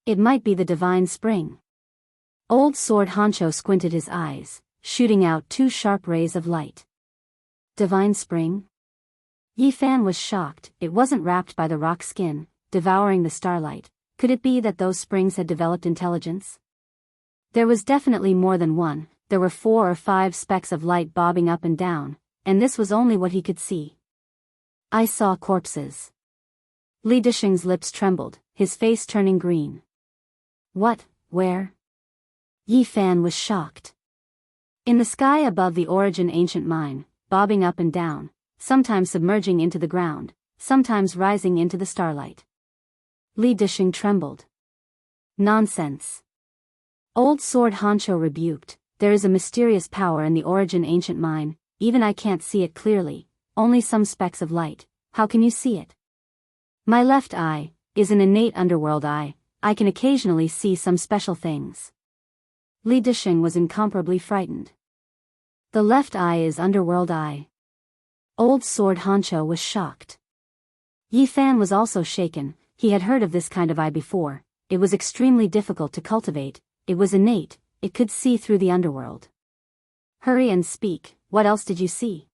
It might be the divine spring. Old Sword Hancho squinted his eyes, shooting out 2 sharp rays of light. Divine spring? Yi Fan was shocked, it wasn't wrapped by the rock skin, devouring the starlight. Could it be that those springs had developed intelligence? There was definitely more than one, there were 4 or 5 specks of light bobbing up and down, and this was only what he could see. I saw corpses. Li Disheng's lips trembled, his face turning green. What, where? Yi Fan was shocked. In the sky above the Origin ancient mine, bobbing up and down, sometimes submerging into the ground, sometimes rising into the starlight. Li Disheng trembled. Nonsense. Old Sword Hancho rebuked, there is a mysterious power in the Origin ancient mine, even I can't see it clearly, only some specks of light, how can you see it? My left eye is an innate underworld eye, I can occasionally see some special things. Li Disheng was incomparably frightened. The left eye is underworld eye. Old Sword Hancho was shocked. Yi Fan was also shaken, he had heard of this kind of eye before, it was extremely difficult to cultivate, it was innate, it could see through the underworld. Hurry and speak, what else did you see?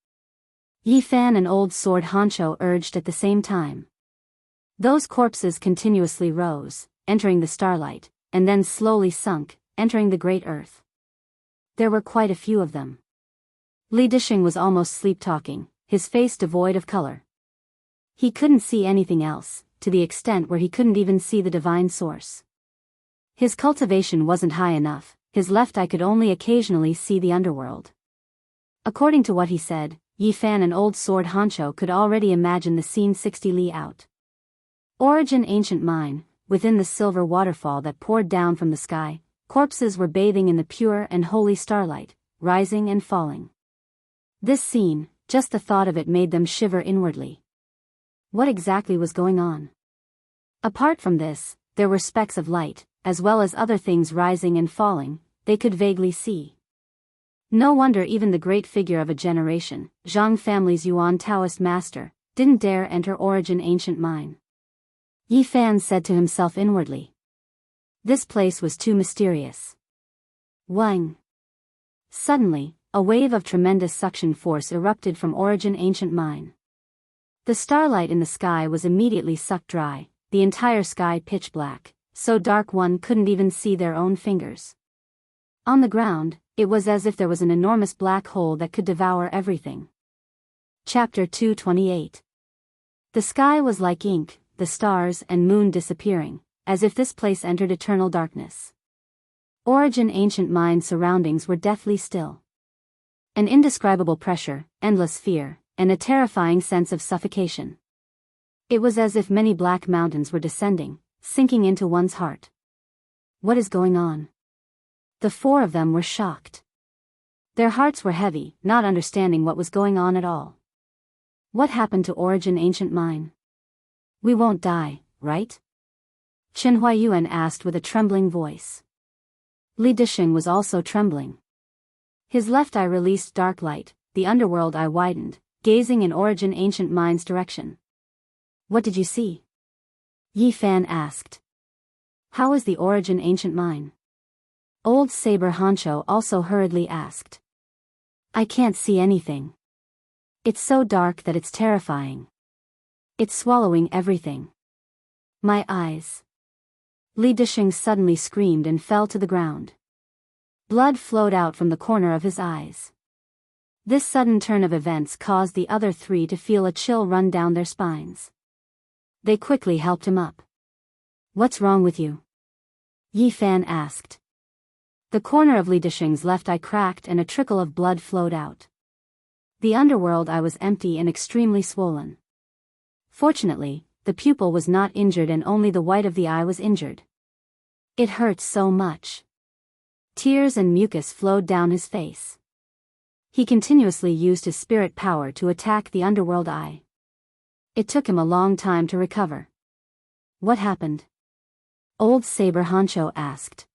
Yi Fan and Old Sword Hancho urged at the same time. Those corpses continuously rose, entering the starlight, and then slowly sunk, entering the great earth. There were quite a few of them. Li Disheng was almost sleep-talking, his face devoid of color. He couldn't see anything else, to the extent where he couldn't even see the divine source. His cultivation wasn't high enough, his left eye could only occasionally see the underworld. According to what he said, Yi Fan and Old Sword Hancho could already imagine the scene 60 li out. Origin ancient mine, within the silver waterfall that poured down from the sky, corpses were bathing in the pure and holy starlight, rising and falling. This scene, just the thought of it made them shiver inwardly. What exactly was going on? Apart from this, there were specks of light, as well as other things rising and falling, they could vaguely see. No wonder even the great figure of a generation, Zhang family's Yuan Taoist master, didn't dare enter Origin ancient mine. Yi Fan said to himself inwardly. This place was too mysterious. Wang. Suddenly, a wave of tremendous suction force erupted from Origin ancient mine. The starlight in the sky was immediately sucked dry, the entire sky pitch black, so dark one couldn't even see their own fingers. On the ground, it was as if there was an enormous black hole that could devour everything. Chapter 228. The sky was like ink, the stars and moon disappearing, as if this place entered eternal darkness. Origin ancient mind surroundings were deathly still. An indescribable pressure, endless fear, and a terrifying sense of suffocation. It was as if many black mountains were descending, sinking into one's heart. What is going on? The four of them were shocked. Their hearts were heavy, not understanding what was going on at all. What happened to Origin ancient mine? We won't die, right? Chen Huayuan asked with a trembling voice. Li Disheng was also trembling. His left eye released dark light, the underworld eye widened, gazing in Origin ancient mine's direction. What did you see? Yi Fan asked. How is the Origin ancient mine? Old Saber Honcho also hurriedly asked. I can't see anything. It's so dark that it's terrifying. It's swallowing everything. My eyes. Li Disheng suddenly screamed and fell to the ground. Blood flowed out from the corner of his eyes. This sudden turn of events caused the other three to feel a chill run down their spines. They quickly helped him up. What's wrong with you? Yi Fan asked. The corner of Li Disheng's left eye cracked and a trickle of blood flowed out. The underworld eye was empty and extremely swollen. Fortunately, the pupil was not injured and only the white of the eye was injured. It hurt so much. Tears and mucus flowed down his face. He continuously used his spirit power to attack the underworld eye. It took him a long time to recover. What happened? Old Saber Honcho asked.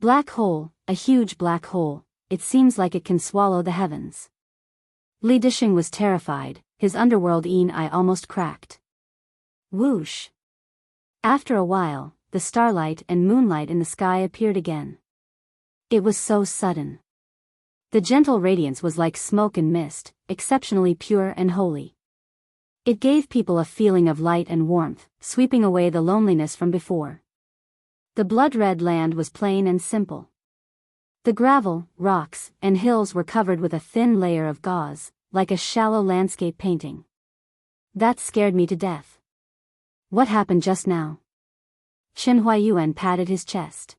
Black hole, a huge black hole, it seems like it can swallow the heavens. Li Disheng was terrified, his underworld eye almost cracked. Whoosh! After a while, the starlight and moonlight in the sky appeared again. It was so sudden. The gentle radiance was like smoke and mist, exceptionally pure and holy. It gave people a feeling of light and warmth, sweeping away the loneliness from before. The blood-red land was plain and simple. The gravel, rocks, and hills were covered with a thin layer of gauze, like a shallow landscape painting. That scared me to death. What happened just now? Chen Huayuan patted his chest.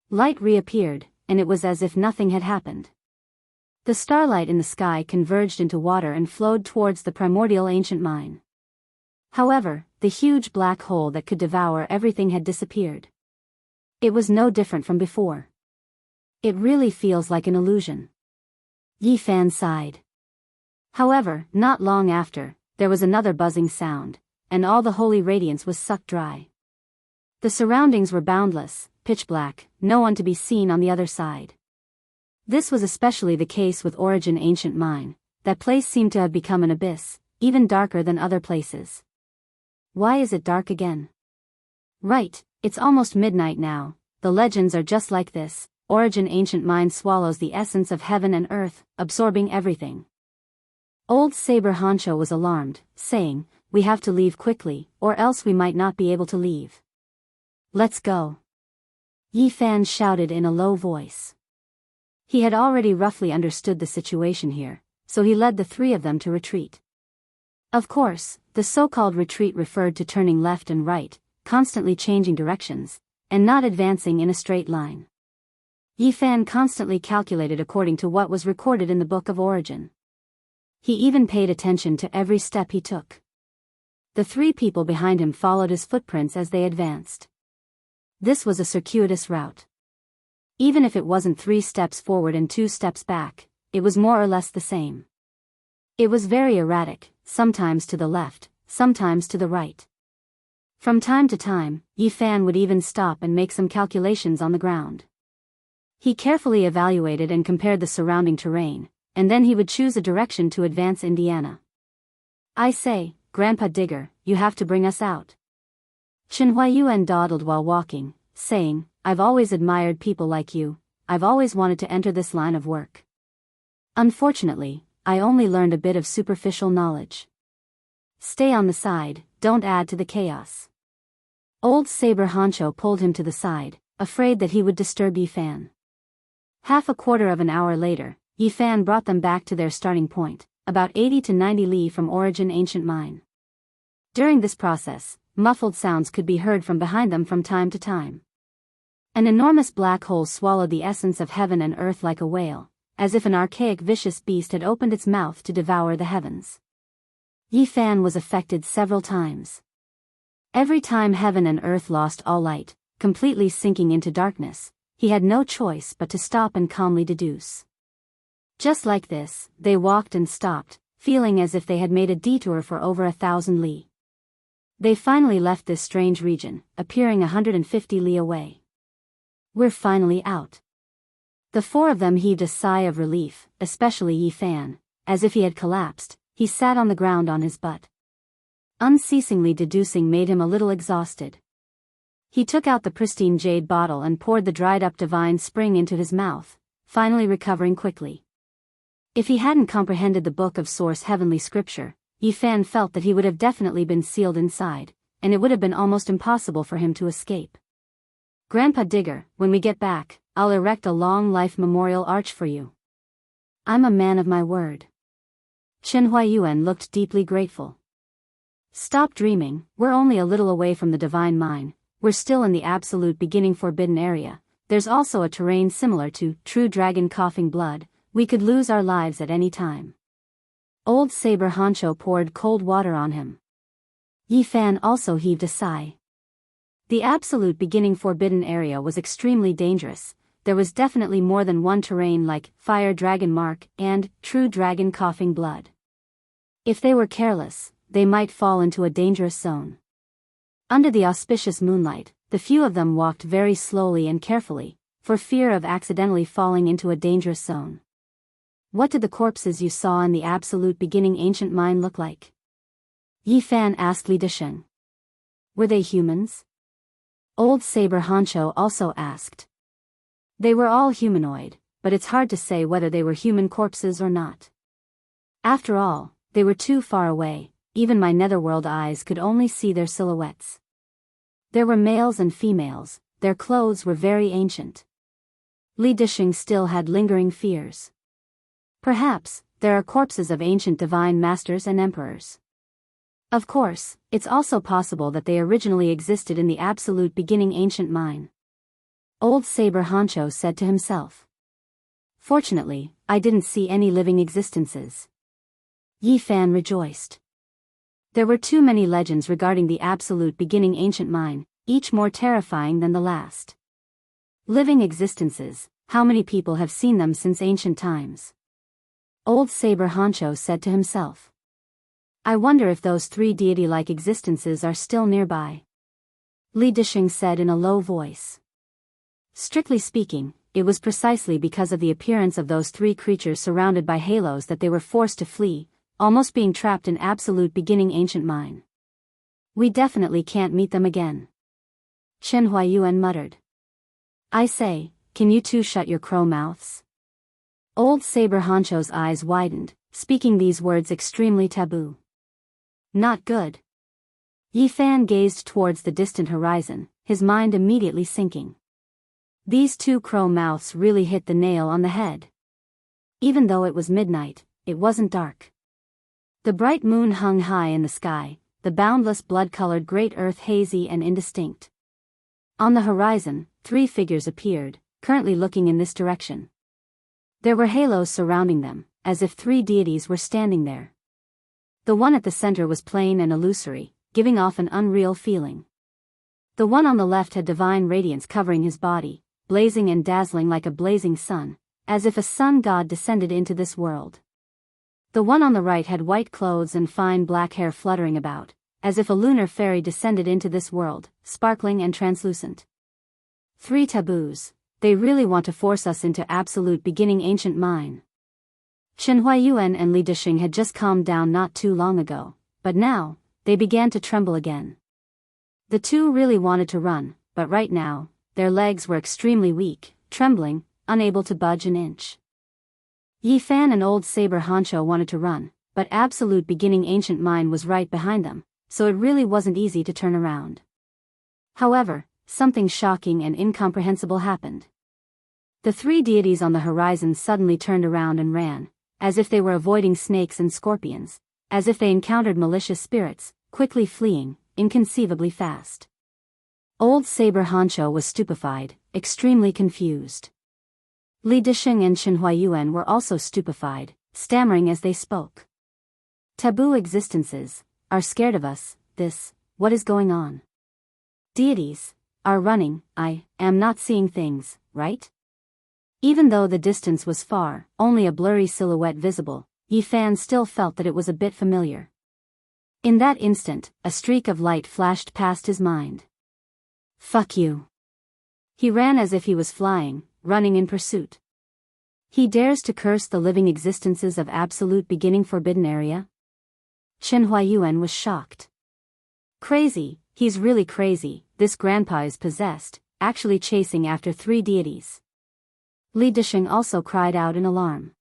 Light reappeared, and it was as if nothing had happened. The starlight in the sky converged into water and flowed towards the primordial ancient mine. However, the huge black hole that could devour everything had disappeared. It was no different from before. It really feels like an illusion. Yi Fan sighed. However, not long after, there was another buzzing sound, and all the holy radiance was sucked dry. The surroundings were boundless, pitch black, no one to be seen on the other side. This was especially the case with Origin ancient mine. That place seemed to have become an abyss, even darker than other places. Why is it dark again? Right, it's almost midnight now. The legends are just like this. Origin ancient mine swallows the essence of heaven and earth, absorbing everything. Old Saber Honcho was alarmed, saying, we have to leave quickly, or else we might not be able to leave. Let's go. Yi Fan shouted in a low voice. He had already roughly understood the situation here, so he led the three of them to retreat. Of course, the so-called retreat referred to turning left and right, constantly changing directions, and not advancing in a straight line. Yi Fan constantly calculated according to what was recorded in the Book of Origin. He even paid attention to every step he took. The three people behind him followed his footprints as they advanced. This was a circuitous route. Even if it wasn't 3 steps forward and 2 steps back, it was more or less the same. It was very erratic, sometimes to the left, sometimes to the right. From time to time, Yi Fan would even stop and make some calculations on the ground. He carefully evaluated and compared the surrounding terrain, and then he would choose a direction to advance Indiana. I say, Grandpa Digger, you have to bring us out. Chen Huayuan dawdled while walking, saying, I've always admired people like you. I've always wanted to enter this line of work. Unfortunately, I only learned a bit of superficial knowledge. Stay on the side, don't add to the chaos. Old Saber Honcho pulled him to the side, afraid that he would disturb Yi Fan. Half a quarter of an hour later, Yi Fan brought them back to their starting point, about 80 to 90 li from origin ancient mine. During this process, muffled sounds could be heard from behind them from time to time. An enormous black hole swallowed the essence of heaven and earth like a whale, as if an archaic vicious beast had opened its mouth to devour the heavens. Yi Fan was affected several times. Every time heaven and earth lost all light, completely sinking into darkness, he had no choice but to stop and calmly deduce. Just like this, they walked and stopped, feeling as if they had made a detour for over 1,000 li. They finally left this strange region, appearing 150 li away. We're finally out. The four of them heaved a sigh of relief, especially Yi Fan. As if he had collapsed, he sat on the ground on his butt. Unceasingly deducing made him a little exhausted. He took out the pristine jade bottle and poured the dried-up divine spring into his mouth, finally recovering quickly. If he hadn't comprehended the book of source heavenly scripture, Yi Fan felt that he would have definitely been sealed inside, and it would have been almost impossible for him to escape. Grandpa Digger, when we get back, I'll erect a long-life memorial arch for you. I'm a man of my word. Chen Huayuan looked deeply grateful. Stop dreaming, we're only a little away from the divine mine, we're still in the absolute beginning forbidden area, there's also a terrain similar to true dragon coughing blood, we could lose our lives at any time. Old Saber Honcho poured cold water on him. Yi Fan also heaved a sigh. The absolute beginning forbidden area was extremely dangerous. There was definitely more than one terrain like Fire Dragon Mark and True Dragon Coughing Blood. If they were careless, they might fall into a dangerous zone. Under the auspicious moonlight, the few of them walked very slowly and carefully, for fear of accidentally falling into a dangerous zone. What did the corpses you saw in the absolute beginning ancient mine look like? Yi Fan asked Li Disheng. Were they humans? Old Saber Honcho also asked. They were all humanoid, but it's hard to say whether they were human corpses or not. After all, they were too far away, even my netherworld eyes could only see their silhouettes. There were males and females, their clothes were very ancient. Li Disheng still had lingering fears. Perhaps, there are corpses of ancient divine masters and emperors. Of course, it's also possible that they originally existed in the absolute beginning ancient mine. Old Saber Honcho said to himself. Fortunately, I didn't see any living existences. Yi Fan rejoiced. There were too many legends regarding the absolute beginning ancient mine, each more terrifying than the last. Living existences, how many people have seen them since ancient times? Old Saber Honcho said to himself. I wonder if those three deity-like existences are still nearby. Li Disheng said in a low voice. Strictly speaking, it was precisely because of the appearance of those three creatures surrounded by halos that they were forced to flee, almost being trapped in absolute beginning ancient mine. We definitely can't meet them again. Chen Huayuan muttered. I say, can you two shut your crow mouths? Old Saber Honcho's eyes widened, speaking these words extremely taboo. Not good. Yi Fan gazed towards the distant horizon, his mind immediately sinking. These two crow mouths really hit the nail on the head. Even though it was midnight, it wasn't dark. The bright moon hung high in the sky, the boundless blood-colored great earth hazy and indistinct. On the horizon, three figures appeared, currently looking in this direction. There were halos surrounding them, as if three deities were standing there. The one at the center was plain and illusory, giving off an unreal feeling. The one on the left had divine radiance covering his body, blazing and dazzling like a blazing sun, as if a sun god descended into this world. The one on the right had white clothes and fine black hair fluttering about, as if a lunar fairy descended into this world, sparkling and translucent. Three taboos, they really want to force us into absolute beginning ancient mine. Chen Huayuan and Li Disheng had just calmed down not too long ago, but now, they began to tremble again. The two really wanted to run, but right now, their legs were extremely weak, trembling, unable to budge an inch. Yi Fan and Old Saber Honcho wanted to run, but absolute beginning ancient mind was right behind them, so it really wasn't easy to turn around. However, something shocking and incomprehensible happened. The three deities on the horizon suddenly turned around and ran, as if they were avoiding snakes and scorpions, as if they encountered malicious spirits, quickly fleeing, inconceivably fast. Old Saber Hancho was stupefied, extremely confused. Li Disheng and Shen Huayuan were also stupefied, stammering as they spoke. Taboo existences are scared of us. What is going on? Deities are running. I am not seeing things, right? Even though the distance was far, only a blurry silhouette visible, Yi Fan still felt that it was a bit familiar. In that instant, a streak of light flashed past his mind. Fuck you. He ran as if he was flying, running in pursuit. He dares to curse the living existences of absolute beginning forbidden area? Chen Huayuan was shocked. Crazy, he's really crazy, this grandpa is possessed, actually chasing after three deities. Li Disheng also cried out in alarm.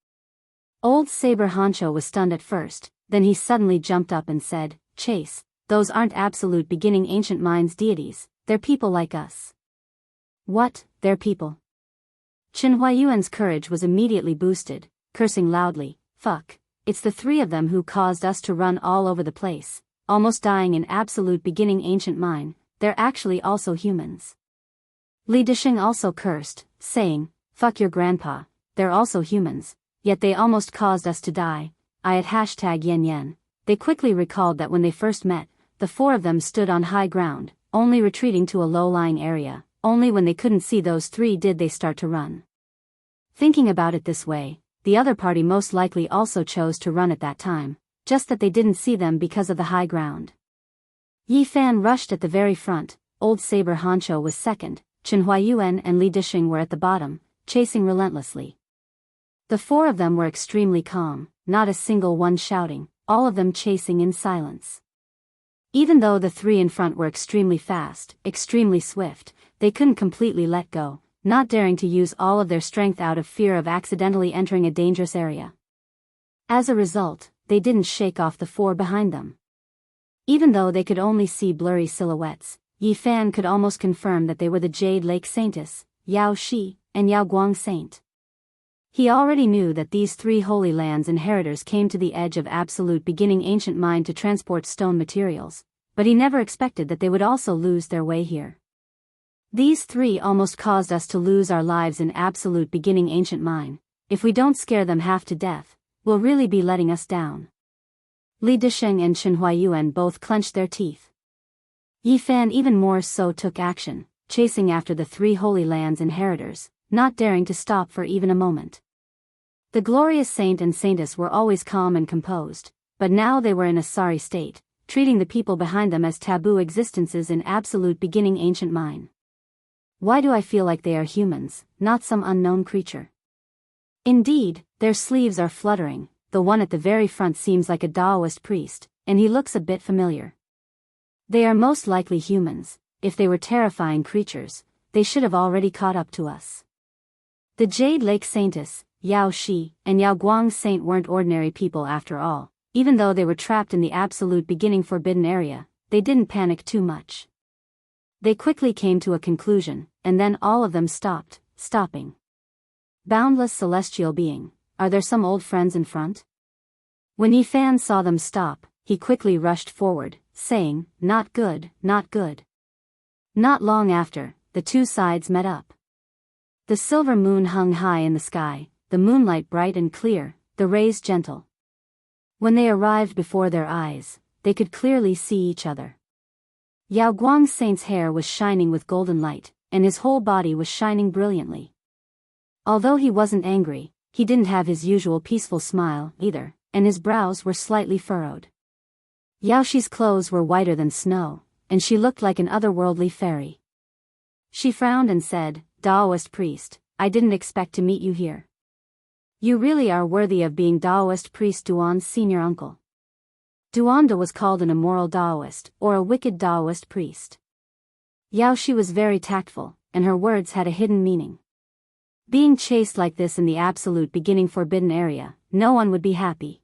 Old Saber Hancho was stunned at first, then he suddenly jumped up and said, Chase, those aren't absolute beginning ancient minds deities, they're people like us. What, they're people? Chen Huayuan's courage was immediately boosted, cursing loudly, fuck, it's the three of them who caused us to run all over the place, almost dying in absolute beginning ancient mind, they're actually also humans. Li Disheng also cursed, saying, fuck your grandpa, they're also humans, yet they almost caused us to die. I at #Yen. They quickly recalled that when they first met, the four of them stood on high ground, only retreating to a low-lying area. Only when they couldn't see those three did they start to run. Thinking about it this way, the other party most likely also chose to run at that time, just that they didn't see them because of the high ground. Yi Fan rushed at the very front, Old Saber Hancho was second, Chen Huayuan and Li Disheng were at the bottom, chasing relentlessly. The four of them were extremely calm, not a single one shouting, all of them chasing in silence. Even though the three in front were extremely fast, extremely swift, they couldn't completely let go, not daring to use all of their strength out of fear of accidentally entering a dangerous area. As a result, they didn't shake off the four behind them. Even though they could only see blurry silhouettes, Yi Fan could almost confirm that they were the Jade Lake Saintess, Yao Shi, and Yao Guang Saint. He already knew that these three Holy Lands inheritors came to the edge of absolute beginning ancient mind to transport stone materials, but he never expected that they would also lose their way here. These three almost caused us to lose our lives in absolute beginning ancient mind. If we don't scare them half to death, we'll really be letting us down. Li Disheng and Chen Huayuan both clenched their teeth. Yi Fan even more so took action, chasing after the three Holy Lands inheritors, not daring to stop for even a moment. The glorious saint and saintess were always calm and composed, but now they were in a sorry state, treating the people behind them as taboo existences in absolute beginning ancient mind. Why do I feel like they are humans, not some unknown creature? Indeed, their sleeves are fluttering, the one at the very front seems like a Daoist priest, and he looks a bit familiar. They are most likely humans. If they were terrifying creatures, they should have already caught up to us. The Jade Lake Saintess, Yao Shi, and Yao Guang Saint weren't ordinary people after all. Even though they were trapped in the absolute beginning forbidden area, they didn't panic too much. They quickly came to a conclusion, and then all of them stopping. Boundless celestial being, are there some old friends in front? When Yi Fan saw them stop, he quickly rushed forward, saying, not good, not good. Not long after, the two sides met up. The silver moon hung high in the sky, the moonlight bright and clear, the rays gentle. When they arrived before their eyes, they could clearly see each other. Yao Guang Saint's hair was shining with golden light, and his whole body was shining brilliantly. Although he wasn't angry, he didn't have his usual peaceful smile either, and his brows were slightly furrowed. Yao Shi's clothes were whiter than snow, and she looked like an otherworldly fairy. She frowned and said, Daoist priest, I didn't expect to meet you here. You really are worthy of being Daoist priest Duan's senior uncle. Duanda was called an immoral Daoist, or a wicked Daoist priest. Yao Shi was very tactful, and her words had a hidden meaning. Being chased like this in the absolute beginning forbidden area, no one would be happy.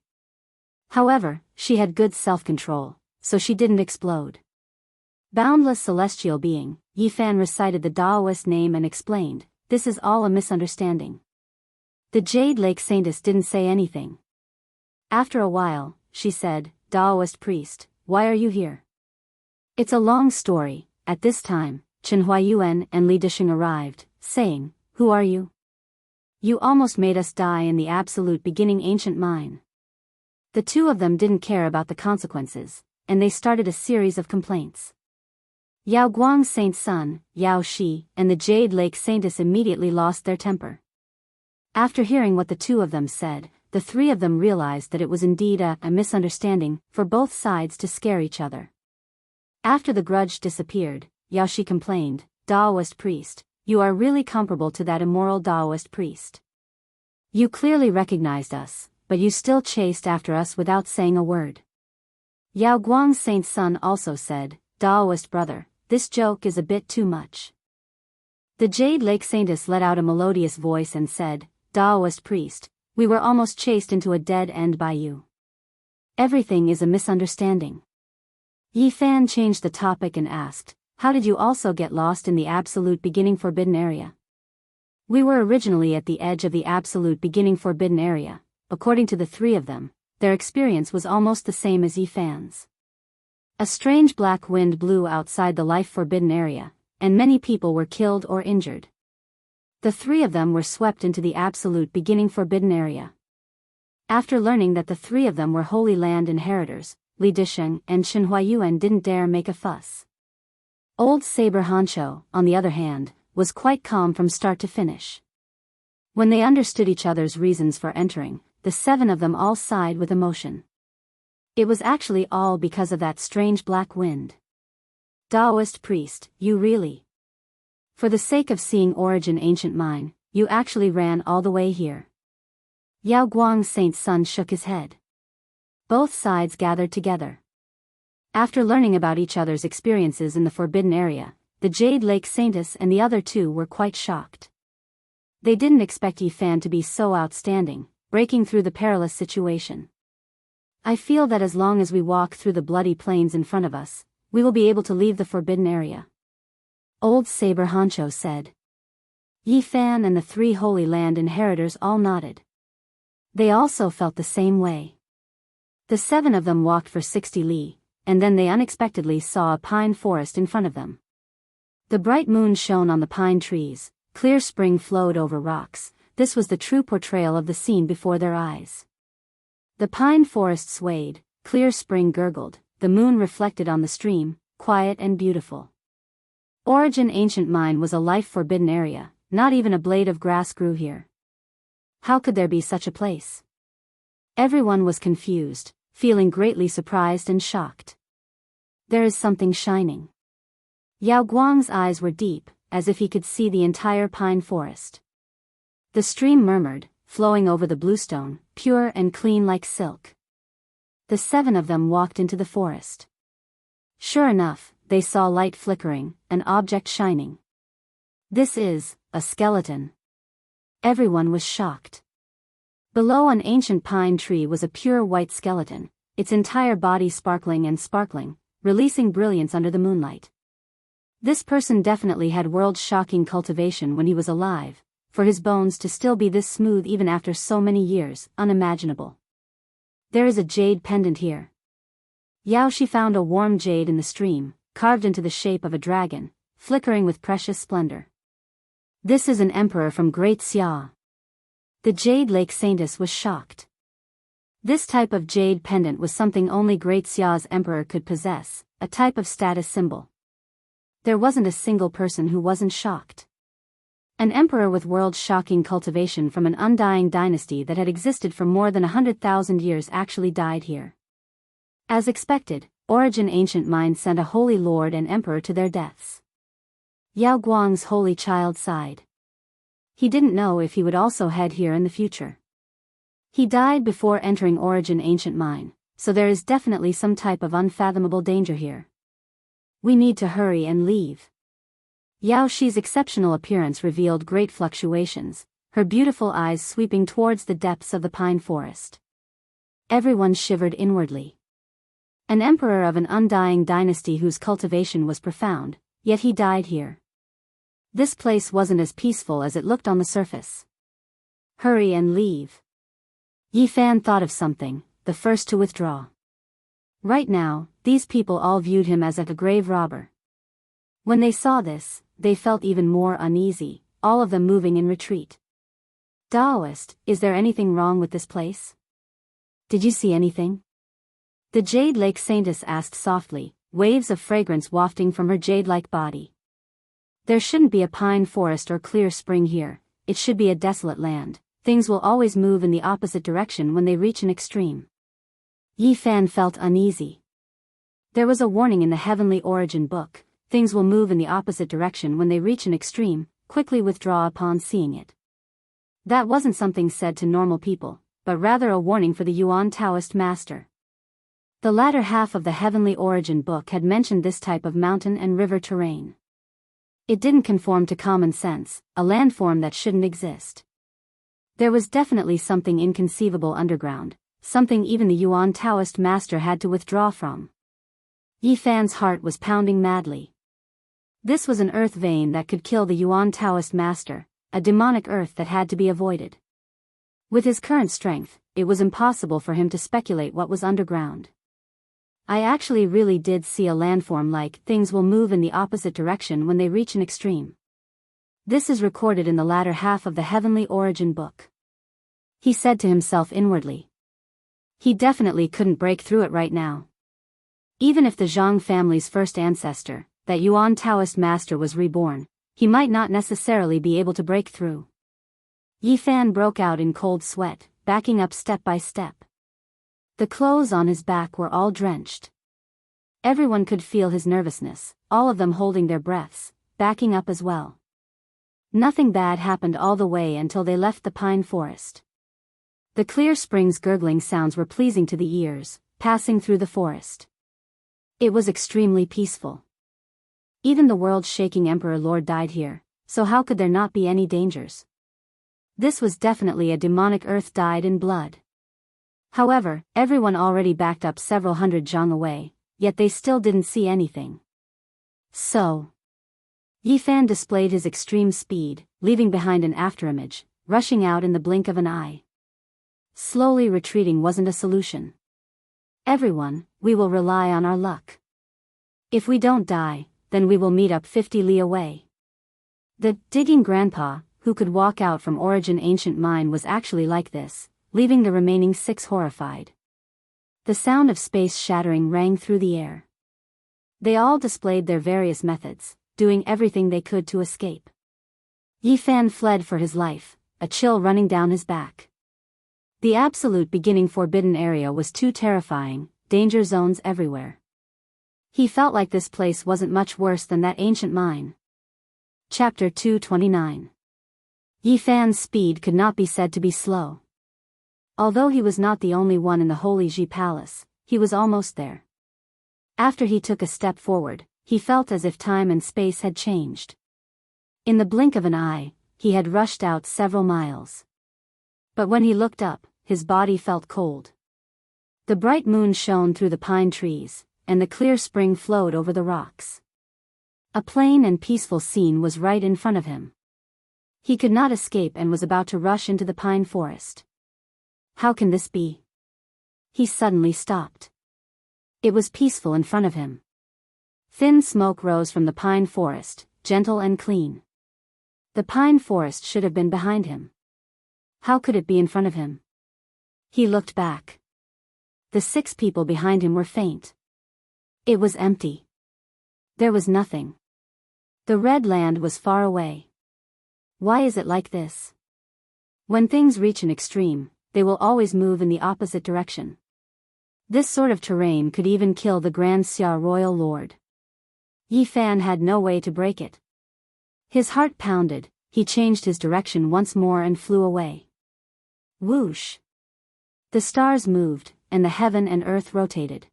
However, she had good self-control, so she didn't explode. Boundless celestial being, Yifan recited the Daoist name and explained, "This is all a misunderstanding." The Jade Lake Saintess didn't say anything. After a while, she said, "Daoist priest, why are you here?" It's a long story. At this time, Chen Huayuan and Li Disheng arrived, saying, "Who are you? You almost made us die in the absolute beginning ancient mine." The two of them didn't care about the consequences, and they started a series of complaints. Yao Guang's saint's son, Yao Shi, and the Jade Lake Saintess immediately lost their temper. After hearing what the two of them said, the three of them realized that it was indeed a misunderstanding for both sides to scare each other. After the grudge disappeared, Yao Shi complained, "Daoist priest, you are really comparable to that immoral Daoist priest. You clearly recognized us, but you still chased after us without saying a word." Yao Guang's saint's son also said, "Daoist brother, this joke is a bit too much." The Jade Lake Saintess let out a melodious voice and said, "Daoist priest, we were almost chased into a dead end by you. Everything is a misunderstanding." Yifan changed the topic and asked, "How did you also get lost in the absolute beginning forbidden area?" "We were originally at the edge of the absolute beginning forbidden area." According to the three of them, their experience was almost the same as Yifan's. A strange black wind blew outside the life forbidden area, and many people were killed or injured. The three of them were swept into the absolute beginning forbidden area. After learning that the three of them were Holy Land inheritors, Li Disheng and Chen Huayuan didn't dare make a fuss. Old Saber Hancho, on the other hand, was quite calm from start to finish. When they understood each other's reasons for entering, the seven of them all sighed with emotion. It was actually all because of that strange black wind. "Daoist priest, you really? For the sake of seeing Origin Ancient Mine, you actually ran all the way here?" Yao Guang's saint's son shook his head. Both sides gathered together. After learning about each other's experiences in the forbidden area, the Jade Lake Saintess and the other two were quite shocked. They didn't expect Yifan to be so outstanding, breaking through the perilous situation. "I feel that as long as we walk through the bloody plains in front of us, we will be able to leave the forbidden area," Old Saber Hancho said. Yifan and the three Holy Land inheritors all nodded. They also felt the same way. The seven of them walked for 60 li, and then they unexpectedly saw a pine forest in front of them. The bright moon shone on the pine trees, clear spring flowed over rocks. This was the true portrayal of the scene before their eyes. The pine forest swayed, clear spring gurgled, the moon reflected on the stream, quiet and beautiful. Origin Ancient Mine was a life-forbidden area, not even a blade of grass grew here. How could there be such a place? Everyone was confused, feeling greatly surprised and shocked. "There is something shining." Yao Guang's eyes were deep, as if he could see the entire pine forest. The stream murmured, flowing over the bluestone, pure and clean like silk. The seven of them walked into the forest. Sure enough, they saw light flickering, an object shining. "This is a skeleton." Everyone was shocked. Below an ancient pine tree was a pure white skeleton, its entire body sparkling and sparkling, releasing brilliance under the moonlight. This person definitely had world-shocking cultivation when he was alive. For his bones to still be this smooth even after so many years, unimaginable. "There is a jade pendant here." Yao Shi found a warm jade in the stream, carved into the shape of a dragon, flickering with precious splendor. "This is an emperor from Great Xia." The Jade Lake Saintess was shocked. This type of jade pendant was something only Great Xia's emperor could possess, a type of status symbol. There wasn't a single person who wasn't shocked. An emperor with world-shocking cultivation from an undying dynasty that had existed for more than 100,000 years actually died here. As expected, Origin Ancient Mine sent a holy lord and emperor to their deaths. Yao Guang's holy child sighed. He didn't know if he would also head here in the future. He died before entering Origin Ancient Mine, so there is definitely some type of unfathomable danger here. We need to hurry and leave. Yao Shi's exceptional appearance revealed great fluctuations, her beautiful eyes sweeping towards the depths of the pine forest. Everyone shivered inwardly. An emperor of an undying dynasty whose cultivation was profound, yet he died here. This place wasn't as peaceful as it looked on the surface. Hurry and leave. Yi Fan thought of something, the first to withdraw. Right now, these people all viewed him as a grave robber. When they saw this, they felt even more uneasy, all of them moving in retreat. Daoist, is there anything wrong with this place? Did you see anything? The Jade Lake Saintess asked softly, waves of fragrance wafting from her jade-like body. There shouldn't be a pine forest or clear spring here, it should be a desolate land. Things will always move in the opposite direction when they reach an extreme. Yi Fan felt uneasy. There was a warning in the Heavenly Origin book, things will move in the opposite direction when they reach an extreme, quickly withdraw upon seeing it. That wasn't something said to normal people, but rather a warning for the Yuan Taoist master. The latter half of the Heavenly Origin book had mentioned this type of mountain and river terrain. It didn't conform to common sense, a landform that shouldn't exist. There was definitely something inconceivable underground, something even the Yuan Taoist master had to withdraw from. Yi Fan's heart was pounding madly. This was an earth vein that could kill the Yuan Taoist master, a demonic earth that had to be avoided. With his current strength, it was impossible for him to speculate what was underground. I actually really did see a landform like things will move in the opposite direction when they reach an extreme. This is recorded in the latter half of the Heavenly Origin book. He said to himself inwardly. He definitely couldn't break through it right now. Even if the Zhang family's first ancestor, that Yuan Taoist master, was reborn, he might not necessarily be able to break through. Yi Fan broke out in cold sweat, backing up step by step. The clothes on his back were all drenched. Everyone could feel his nervousness, all of them holding their breaths, backing up as well. Nothing bad happened all the way until they left the pine forest. The clear spring's gurgling sounds were pleasing to the ears, passing through the forest. It was extremely peaceful. Even the world-shaking Emperor Lord died here, so how could there not be any dangers? This was definitely a demonic earth dyed in blood. However, everyone already backed up several hundred zhang away, yet they still didn't see anything. So, Yi Fan displayed his extreme speed, leaving behind an afterimage, rushing out in the blink of an eye. Slowly retreating wasn't a solution. Everyone, we will rely on our luck. If we don't die, then we will meet up 50 li away. The digging grandpa, who could walk out from Origin Ancient Mine, was actually like this, leaving the remaining 6 horrified. The sound of space shattering rang through the air. They all displayed their various methods, doing everything they could to escape. Yi Fan fled for his life, a chill running down his back. The absolute beginning forbidden area was too terrifying, danger zones everywhere. He felt like this place wasn't much worse than that ancient mine. Chapter 229. Yi Fan's speed could not be said to be slow. Although he was not the only one in the Holy Ji Palace, he was almost there. After he took a step forward, he felt as if time and space had changed. In the blink of an eye, he had rushed out several miles. But when he looked up, his body felt cold. The bright moon shone through the pine trees, and the clear spring flowed over the rocks. A plain and peaceful scene was right in front of him. He could not escape and was about to rush into the pine forest. How can this be? He suddenly stopped. It was peaceful in front of him. Thin smoke rose from the pine forest, gentle and clean. The pine forest should have been behind him. How could it be in front of him? He looked back. The 6 people behind him were faint. It was empty. There was nothing. The red land was far away. Why is it like this? When things reach an extreme, they will always move in the opposite direction. This sort of terrain could even kill the Grand Xia Royal Lord. Yi Fan had no way to break it. His heart pounded, he changed his direction once more and flew away. Whoosh! The stars moved, and the heaven and earth rotated.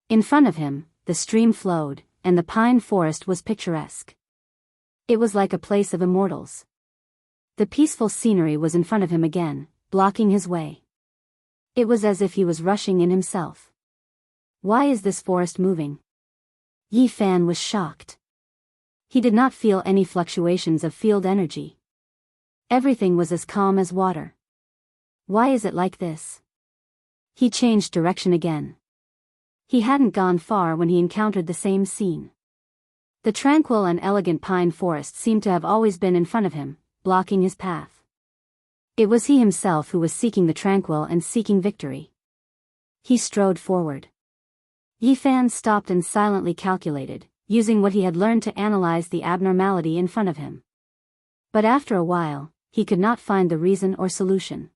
In front of him, the stream flowed, and the pine forest was picturesque. It was like a place of immortals. The peaceful scenery was in front of him again, blocking his way. It was as if he was rushing in himself. Why is this forest moving? Yi Fan was shocked. He did not feel any fluctuations of field energy. Everything was as calm as water. Why is it like this? He changed direction again. He hadn't gone far when he encountered the same scene. The tranquil and elegant pine forest seemed to have always been in front of him, blocking his path. It was he himself who was seeking the tranquil and seeking victory. He strode forward. Yi Fan stopped and silently calculated, using what he had learned to analyze the abnormality in front of him. But after a while, he could not find the reason or solution.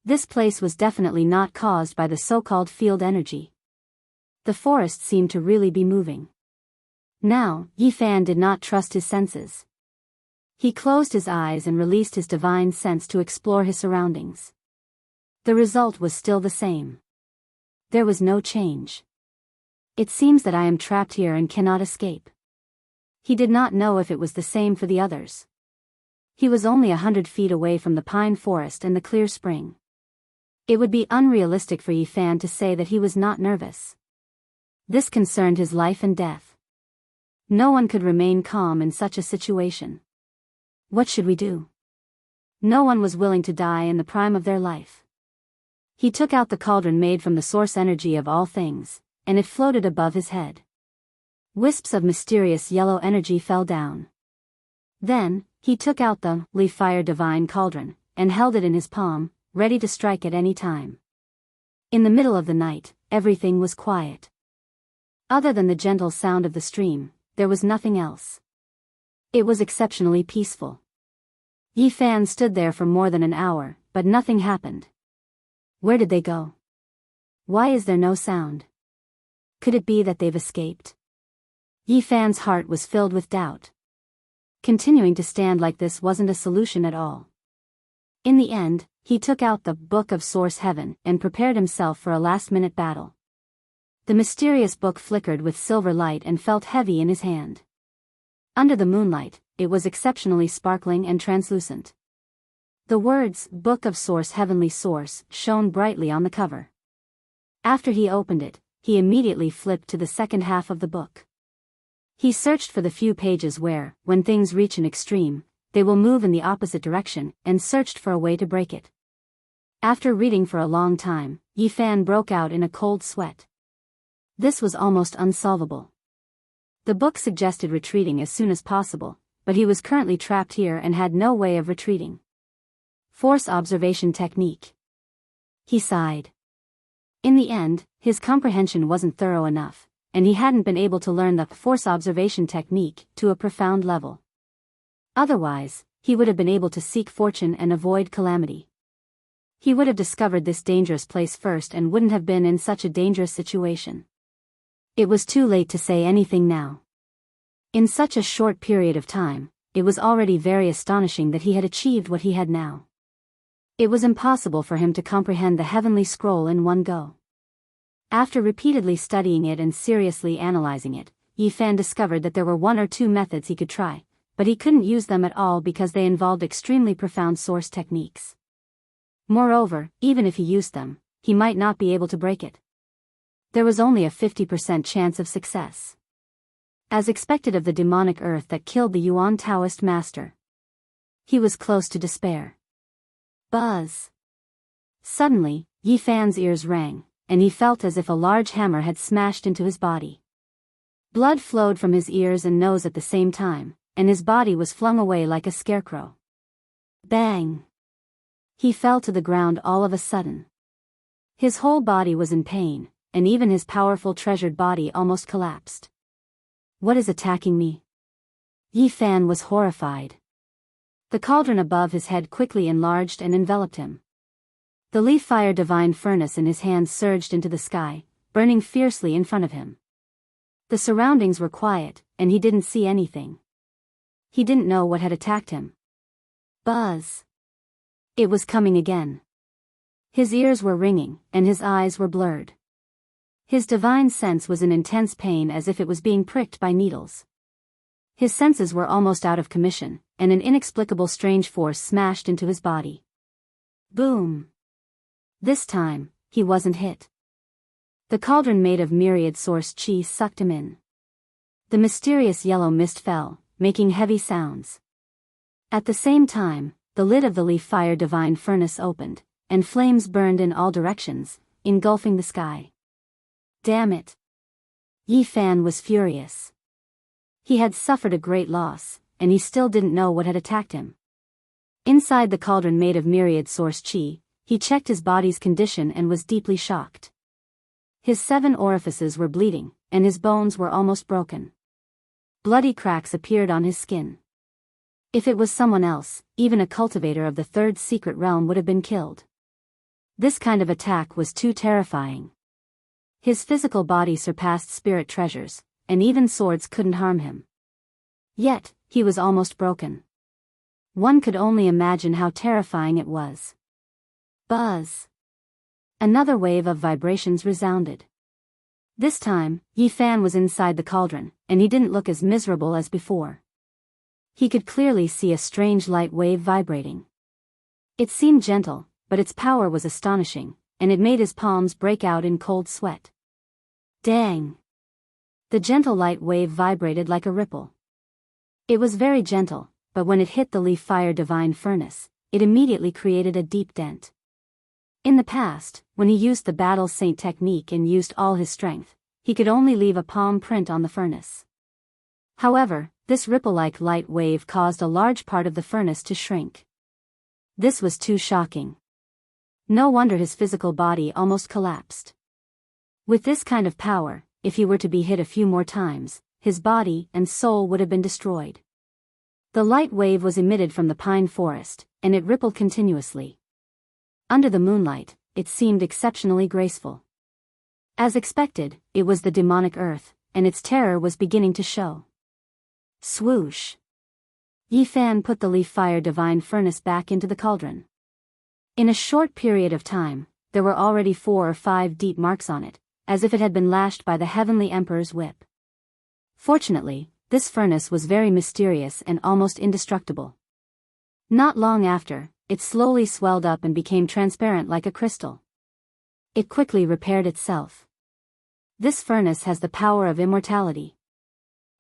This place was definitely not caused by the so-called field energy. The forest seemed to really be moving. Now, Yi Fan did not trust his senses. He closed his eyes and released his divine sense to explore his surroundings. The result was still the same. There was no change. It seems that I am trapped here and cannot escape. He did not know if it was the same for the others. He was only 100 feet away from the pine forest and the clear spring. It would be unrealistic for Yi Fan to say that he was not nervous. This concerned his life and death. No one could remain calm in such a situation. What should we do? No one was willing to die in the prime of their life. He took out the cauldron made from the source energy of all things, and it floated above his head. Wisps of mysterious yellow energy fell down. Then, he took out the leaf fire divine cauldron, and held it in his palm, ready to strike at any time. In the middle of the night, everything was quiet. Other than the gentle sound of the stream, there was nothing else. It was exceptionally peaceful. Yi Fan stood there for more than an hour, but nothing happened. Where did they go? Why is there no sound? Could it be that they've escaped? Yi Fan's heart was filled with doubt. Continuing to stand like this wasn't a solution at all. In the end, he took out the Book of Source Heaven and prepared himself for a last-minute battle. The mysterious book flickered with silver light and felt heavy in his hand. Under the moonlight, it was exceptionally sparkling and translucent. The words, Book of Source Heavenly Source, shone brightly on the cover. After he opened it, he immediately flipped to the second half of the book. He searched for the few pages where, when things reach an extreme, they will move in the opposite direction, and searched for a way to break it. After reading for a long time, Yi Fan broke out in a cold sweat. This was almost unsolvable. The book suggested retreating as soon as possible, but he was currently trapped here and had no way of retreating. Force observation technique. He sighed. In the end, his comprehension wasn't thorough enough, and he hadn't been able to learn the force observation technique to a profound level. Otherwise, he would have been able to seek fortune and avoid calamity. He would have discovered this dangerous place first and wouldn't have been in such a dangerous situation. It was too late to say anything now. In such a short period of time, it was already very astonishing that he had achieved what he had now. It was impossible for him to comprehend the heavenly scroll in one go. After repeatedly studying it and seriously analyzing it, Yi Fan discovered that there were one or two methods he could try, but he couldn't use them at all because they involved extremely profound source techniques. Moreover, even if he used them, he might not be able to break it. There was only a 50% chance of success. As expected of the demonic earth that killed the Yuan Taoist master. He was close to despair. Buzz! Suddenly, Yi Fan's ears rang, and he felt as if a large hammer had smashed into his body. Blood flowed from his ears and nose at the same time, and his body was flung away like a scarecrow. Bang! He fell to the ground all of a sudden. His whole body was in pain, and even his powerful treasured body almost collapsed. What is attacking me? Yi Fan was horrified. The cauldron above his head quickly enlarged and enveloped him. The leaf fire divine furnace in his hands surged into the sky, burning fiercely in front of him. The surroundings were quiet, and he didn't see anything. He didn't know what had attacked him. Buzz! It was coming again. His ears were ringing, and his eyes were blurred. His divine sense was in intense pain as if it was being pricked by needles. His senses were almost out of commission, and an inexplicable strange force smashed into his body. Boom! This time, he wasn't hit. The cauldron made of myriad source chi sucked him in. The mysterious yellow mist fell, making heavy sounds. At the same time, the lid of the leaf fire divine furnace opened, and flames burned in all directions, engulfing the sky. Damn it! Yi Fan was furious. He had suffered a great loss, and he still didn't know what had attacked him. Inside the cauldron made of myriad source chi, he checked his body's condition and was deeply shocked. His 7 orifices were bleeding, and his bones were almost broken. Bloody cracks appeared on his skin. If it was someone else, even a cultivator of the 3rd secret realm would have been killed. This kind of attack was too terrifying. His physical body surpassed spirit treasures, and even swords couldn't harm him. Yet, he was almost broken. One could only imagine how terrifying it was. Buzz! Another wave of vibrations resounded. This time, Yi Fan was inside the cauldron, and he didn't look as miserable as before. He could clearly see a strange light wave vibrating. It seemed gentle, but its power was astonishing, and it made his palms break out in cold sweat. Dang! The gentle light wave vibrated like a ripple. It was very gentle, but when it hit the leaf fire divine furnace, it immediately created a deep dent. In the past, when he used the battle saint technique and used all his strength, he could only leave a palm print on the furnace. However, this ripple-like light wave caused a large part of the furnace to shrink. This was too shocking. No wonder his physical body almost collapsed. With this kind of power, if he were to be hit a few more times, his body and soul would have been destroyed. The light wave was emitted from the pine forest, and it rippled continuously. Under the moonlight, it seemed exceptionally graceful. As expected, it was the demonic earth, and its terror was beginning to show. Swoosh! Yi Fan put the leaf fire divine furnace back into the cauldron. In a short period of time, there were already 4 or 5 deep marks on it, as if it had been lashed by the heavenly emperor's whip. Fortunately, this furnace was very mysterious and almost indestructible. Not long after, it slowly swelled up and became transparent like a crystal. It quickly repaired itself. This furnace has the power of immortality.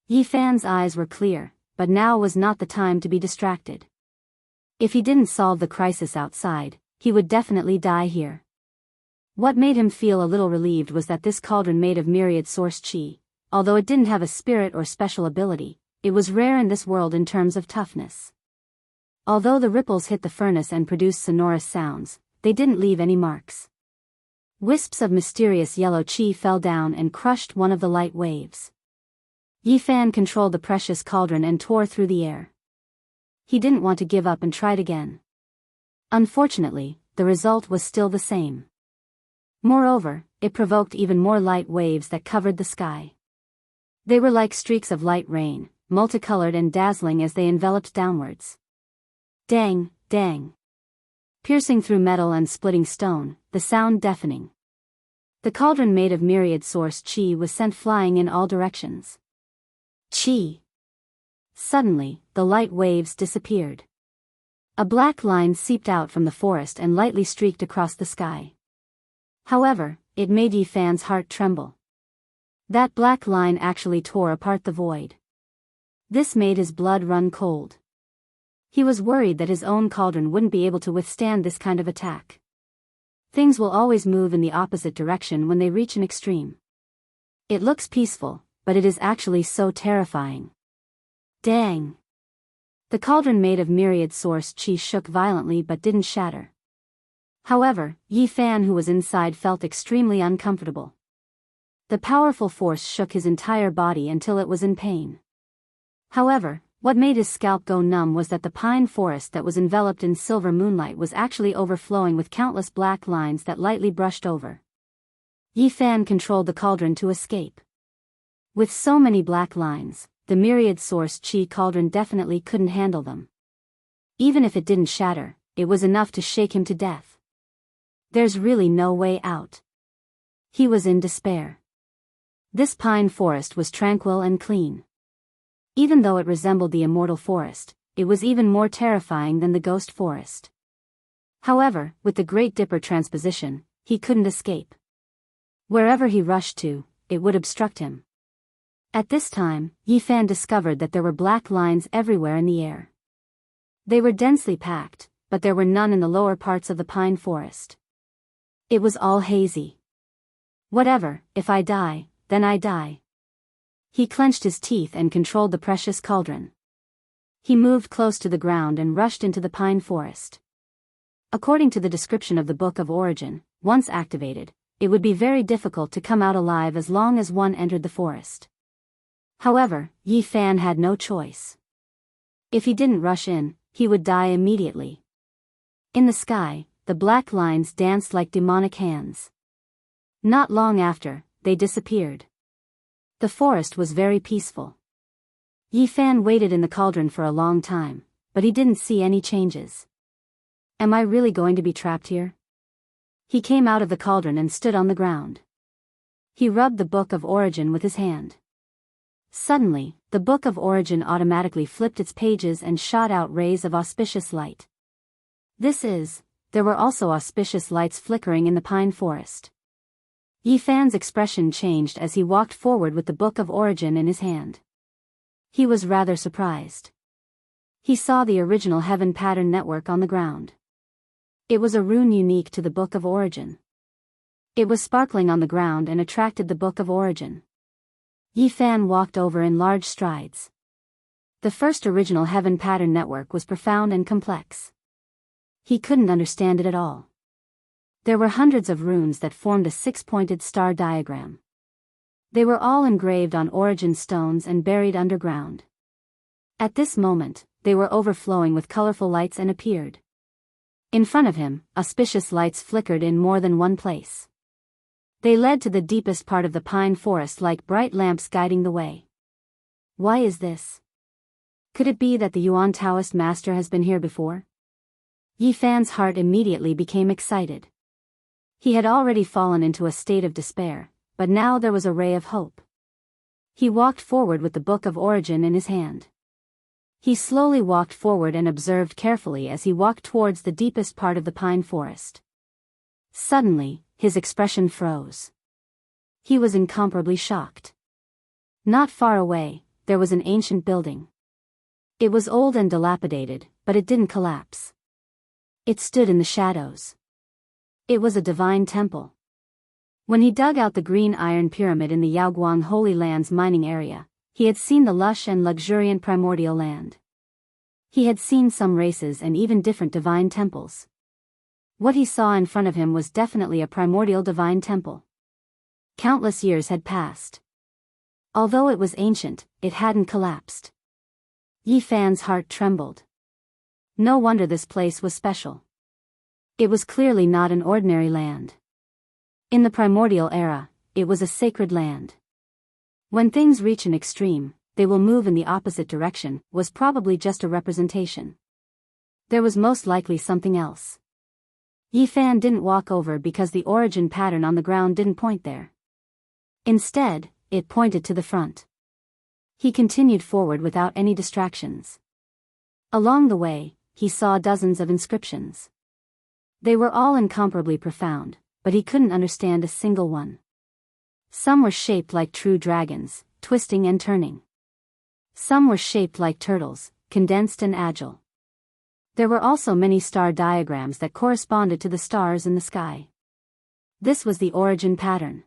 Yi Fan's eyes were clear, but now was not the time to be distracted. If he didn't solve the crisis outside, he would definitely die here. What made him feel a little relieved was that this cauldron made of myriad source chi, although it didn't have a spirit or special ability, it was rare in this world in terms of toughness. Although the ripples hit the furnace and produced sonorous sounds, they didn't leave any marks. Wisps of mysterious yellow chi fell down and crushed one of the light waves. Yi Fan controlled the precious cauldron and tore through the air. He didn't want to give up and tried again. Unfortunately, the result was still the same. Moreover, it provoked even more light waves that covered the sky. They were like streaks of light rain, multicolored and dazzling as they enveloped downwards. Dang, dang. Piercing through metal and splitting stone, the sound deafening. The cauldron made of myriad source chi was sent flying in all directions. Chi! Suddenly, the light waves disappeared. A black line seeped out from the forest and lightly streaked across the sky. However, it made Yi Fan's heart tremble. That black line actually tore apart the void. This made his blood run cold. He was worried that his own cauldron wouldn't be able to withstand this kind of attack. Things will always move in the opposite direction when they reach an extreme. It looks peaceful, but it is actually so terrifying. Dang! The cauldron made of myriad source chi shook violently but didn't shatter. However, Yi Fan who was inside felt extremely uncomfortable. The powerful force shook his entire body until it was in pain. However, what made his scalp go numb was that the pine forest that was enveloped in silver moonlight was actually overflowing with countless black lines that lightly brushed over. Yi Fan controlled the cauldron to escape. With so many black lines, the myriad source chi cauldron definitely couldn't handle them. Even if it didn't shatter, it was enough to shake him to death. There's really no way out. He was in despair. This pine forest was tranquil and clean. Even though it resembled the immortal forest, it was even more terrifying than the ghost forest. However, with the Great Dipper transposition, he couldn't escape. Wherever he rushed to, it would obstruct him. At this time, Yi Fan discovered that there were black lines everywhere in the air. They were densely packed, but there were none in the lower parts of the pine forest. It was all hazy. Whatever, if I die, then I die. He clenched his teeth and controlled the precious cauldron. He moved close to the ground and rushed into the pine forest. According to the description of the Book of Origin, once activated, it would be very difficult to come out alive as long as one entered the forest. However, Yi Fan had no choice. If he didn't rush in, he would die immediately. In the sky, the black lines danced like demonic hands. Not long after, they disappeared. The forest was very peaceful. Yi Fan waited in the cauldron for a long time, but he didn't see any changes. Am I really going to be trapped here? He came out of the cauldron and stood on the ground. He rubbed the Book of Origin with his hand. Suddenly, the Book of Origin automatically flipped its pages and shot out rays of auspicious light. There were also auspicious lights flickering in the pine forest. Yi Fan's expression changed as he walked forward with the Book of Origin in his hand. He was rather surprised. He saw the original heaven pattern network on the ground. It was a rune unique to the Book of Origin. It was sparkling on the ground and attracted the Book of Origin. Yi Fan walked over in large strides. The first original heaven pattern network was profound and complex. He couldn't understand it at all. There were hundreds of runes that formed a six-pointed star diagram. They were all engraved on origin stones and buried underground. At this moment, they were overflowing with colorful lights and appeared. In front of him, auspicious lights flickered in more than one place. They led to the deepest part of the pine forest like bright lamps guiding the way. Why is this? Could it be that the Yuan Taoist master has been here before? Yi Fan's heart immediately became excited. He had already fallen into a state of despair, but now there was a ray of hope. He walked forward with the Book of Origin in his hand. He slowly walked forward and observed carefully as he walked towards the deepest part of the pine forest. Suddenly, his expression froze. He was incomparably shocked. Not far away, there was an ancient building. It was old and dilapidated, but it didn't collapse. It stood in the shadows. It was a divine temple. When he dug out the green iron pyramid in the Yaoguang Holy Land's mining area, he had seen the lush and luxuriant primordial land. He had seen some races and even different divine temples. What he saw in front of him was definitely a primordial divine temple. Countless years had passed. Although it was ancient, it hadn't collapsed. Yi Fan's heart trembled. No wonder this place was special. It was clearly not an ordinary land. In the primordial era, it was a sacred land. When things reach an extreme, they will move in the opposite direction, was probably just a representation. There was most likely something else. Yi Fan didn't walk over because the origin pattern on the ground didn't point there. Instead, it pointed to the front. He continued forward without any distractions. Along the way, he saw dozens of inscriptions. They were all incomparably profound, but he couldn't understand a single one. Some were shaped like true dragons, twisting and turning. Some were shaped like turtles, condensed and agile. There were also many star diagrams that corresponded to the stars in the sky. This was the origin pattern.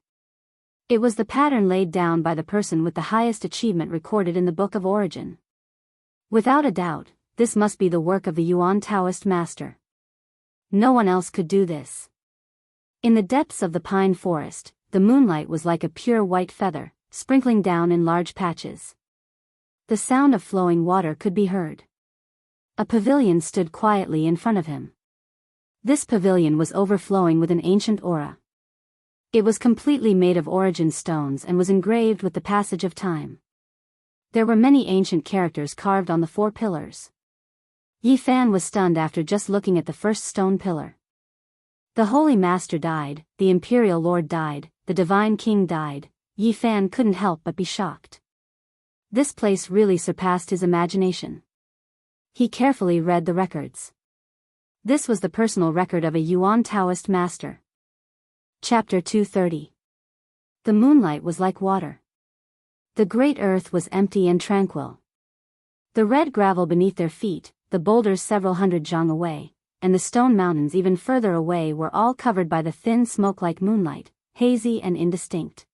It was the pattern laid down by the person with the highest achievement recorded in the Book of Origin. Without a doubt, this must be the work of the Yuan Taoist master. No one else could do this. In the depths of the pine forest, the moonlight was like a pure white feather, sprinkling down in large patches. The sound of flowing water could be heard. A pavilion stood quietly in front of him. This pavilion was overflowing with an ancient aura. It was completely made of origin stones and was engraved with the passage of time. There were many ancient characters carved on the 4 pillars. Yi Fan was stunned after just looking at the first stone pillar. The Holy Master died, the Imperial Lord died, the Divine King died. Yi Fan couldn't help but be shocked. This place really surpassed his imagination. He carefully read the records. This was the personal record of a Yuan Taoist master. Chapter 230. The moonlight was like water. The great earth was empty and tranquil. The red gravel beneath their feet, the boulders several hundred zhang away, and the stone mountains even further away were all covered by the thin smoke-like moonlight, hazy and indistinct.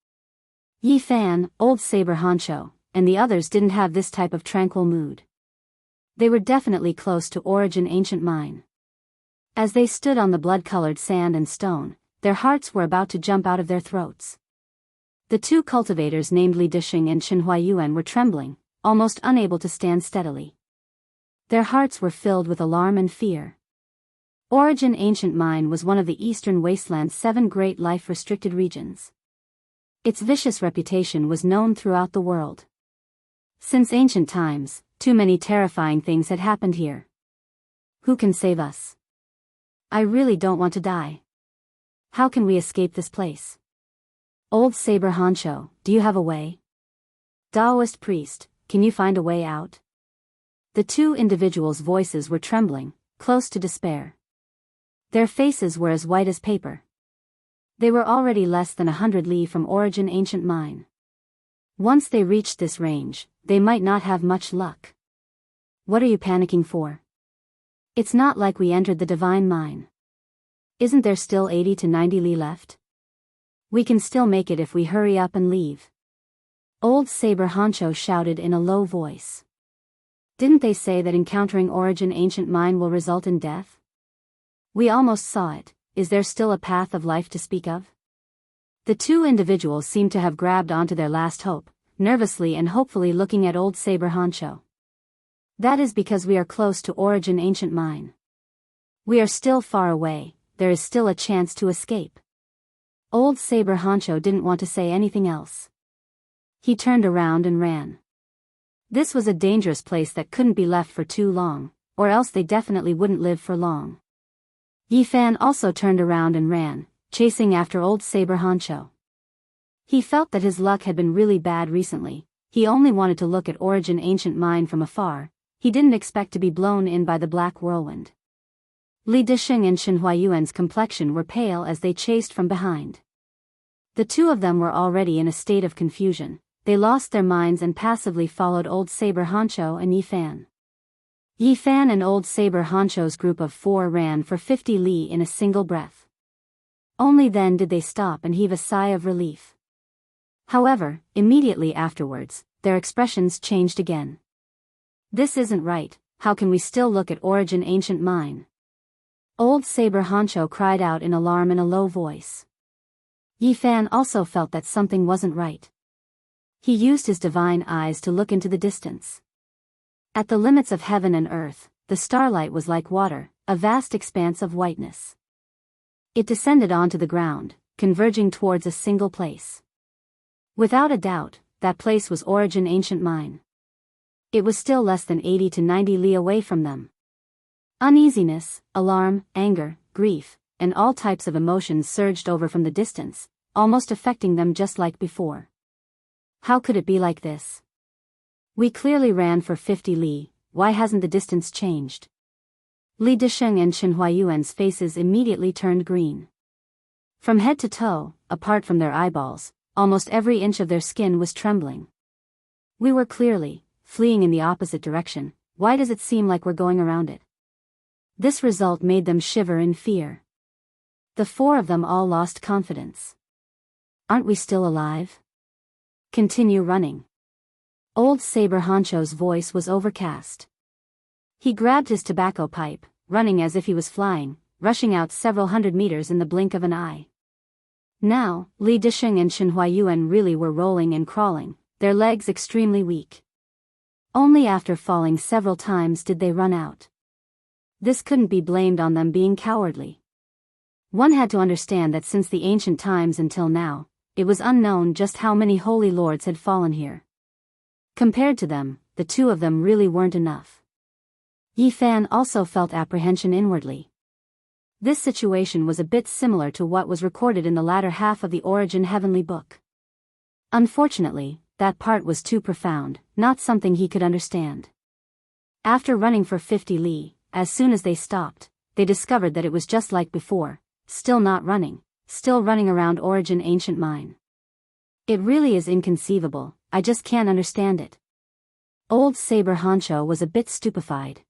Yi Fan, old saber honcho, and the others didn't have this type of tranquil mood. They were definitely close to Origin Ancient Mine. As they stood on the blood-colored sand and stone, their hearts were about to jump out of their throats. The two cultivators named Li Dishing and Chen Huayuan were trembling, almost unable to stand steadily. Their hearts were filled with alarm and fear. Origin Ancient Mine was one of the eastern wasteland's 7 great life-restricted regions. Its vicious reputation was known throughout the world. Since ancient times, too many terrifying things had happened here. Who can save us? I really don't want to die. How can we escape this place? Old Saber Honcho, do you have a way? Daoist priest, can you find a way out? The two individuals' voices were trembling, close to despair. Their faces were as white as paper. They were already less than 100 li from Origin Ancient Mine. Once they reached this range, they might not have much luck. What are you panicking for? It's not like we entered the divine mine. Isn't there still 80 to 90 li left? We can still make it if we hurry up and leave. Old Saber Honcho shouted in a low voice. Didn't they say that encountering Origin Ancient Mine will result in death? We almost saw it. Is there still a path of life to speak of? The two individuals seemed to have grabbed onto their last hope, nervously and hopefully looking at Old Saber Honcho. That is because we are close to Origin Ancient Mine. We are still far away, there is still a chance to escape. Old Saber Honcho didn't want to say anything else. He turned around and ran. This was a dangerous place that couldn't be left for too long, or else they definitely wouldn't live for long. Yi Fan also turned around and ran, chasing after Old Saber Honcho. He felt that his luck had been really bad recently. He only wanted to look at Origin Ancient Mine from afar. He didn't expect to be blown in by the black whirlwind. Li Dishing and Chen Huayuan's complexion were pale as they chased from behind. The two of them were already in a state of confusion. They lost their minds and passively followed Old Saber Honcho and Yi Fan. Yi Fan and Old Saber Honcho's group of 4 ran for 50 li in a single breath. Only then did they stop and heave a sigh of relief. However, immediately afterwards, their expressions changed again. This isn't right, how can we still look at Origin Ancient Mine? Old Saber Honcho cried out in alarm in a low voice. Yi Fan also felt that something wasn't right. He used his divine eyes to look into the distance. At the limits of heaven and earth, the starlight was like water, a vast expanse of whiteness. It descended onto the ground, converging towards a single place. Without a doubt, that place was Origin Ancient Mine. It was still less than 80 to 90 li away from them. Uneasiness, alarm, anger, grief, and all types of emotions surged over from the distance, almost affecting them just like before. How could it be like this? We clearly ran for 50 li, why hasn't the distance changed? Li Disheng and Chen Huayuan's faces immediately turned green. From head to toe, apart from their eyeballs, almost every inch of their skin was trembling. We were clearly fleeing in the opposite direction, why does it seem like we're going around it? This result made them shiver in fear. The 4 of them all lost confidence. Aren't we still alive? Continue running. Old Saber Honcho's voice was overcast. He grabbed his tobacco pipe, running as if he was flying, rushing out several hundred meters in the blink of an eye. Now, Li Disheng and Chen Huayuan really were rolling and crawling, their legs extremely weak. Only after falling several times did they run out. This couldn't be blamed on them being cowardly. One had to understand that since the ancient times until now, it was unknown just how many holy lords had fallen here. Compared to them, the 2 of them really weren't enough. Yi Fan also felt apprehension inwardly. This situation was a bit similar to what was recorded in the latter half of the Origin Heavenly Book. Unfortunately, that part was too profound, not something he could understand. After running for 50 li, as soon as they stopped, they discovered that it was just like before, still not running, still running around Origin Ancient Mine. It really is inconceivable, I just can't understand it. Old Saber Honcho was a bit stupefied.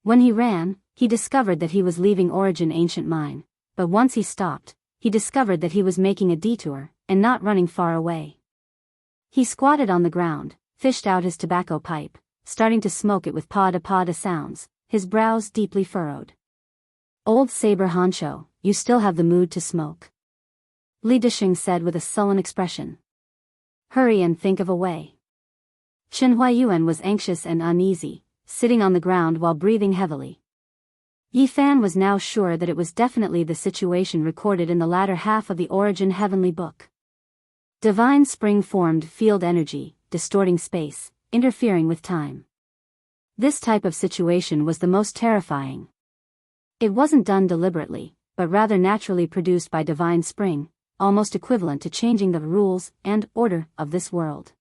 When he ran, he discovered that he was leaving Origin Ancient Mine, but once he stopped, he discovered that he was making a detour, and not running far away. He squatted on the ground, fished out his tobacco pipe, starting to smoke it with pada-pada sounds, his brows deeply furrowed. Old Saber Honcho, you still have the mood to smoke? Li Disheng said with a sullen expression. Hurry and think of a way. Chen Huayuan was anxious and uneasy, sitting on the ground while breathing heavily. Yi Fan was now sure that it was definitely the situation recorded in the latter half of the Origin Heavenly Book. Divine spring formed field energy, distorting space, interfering with time. This type of situation was the most terrifying. It wasn't done deliberately, but rather naturally produced by divine spring, almost equivalent to changing the rules and order of this world.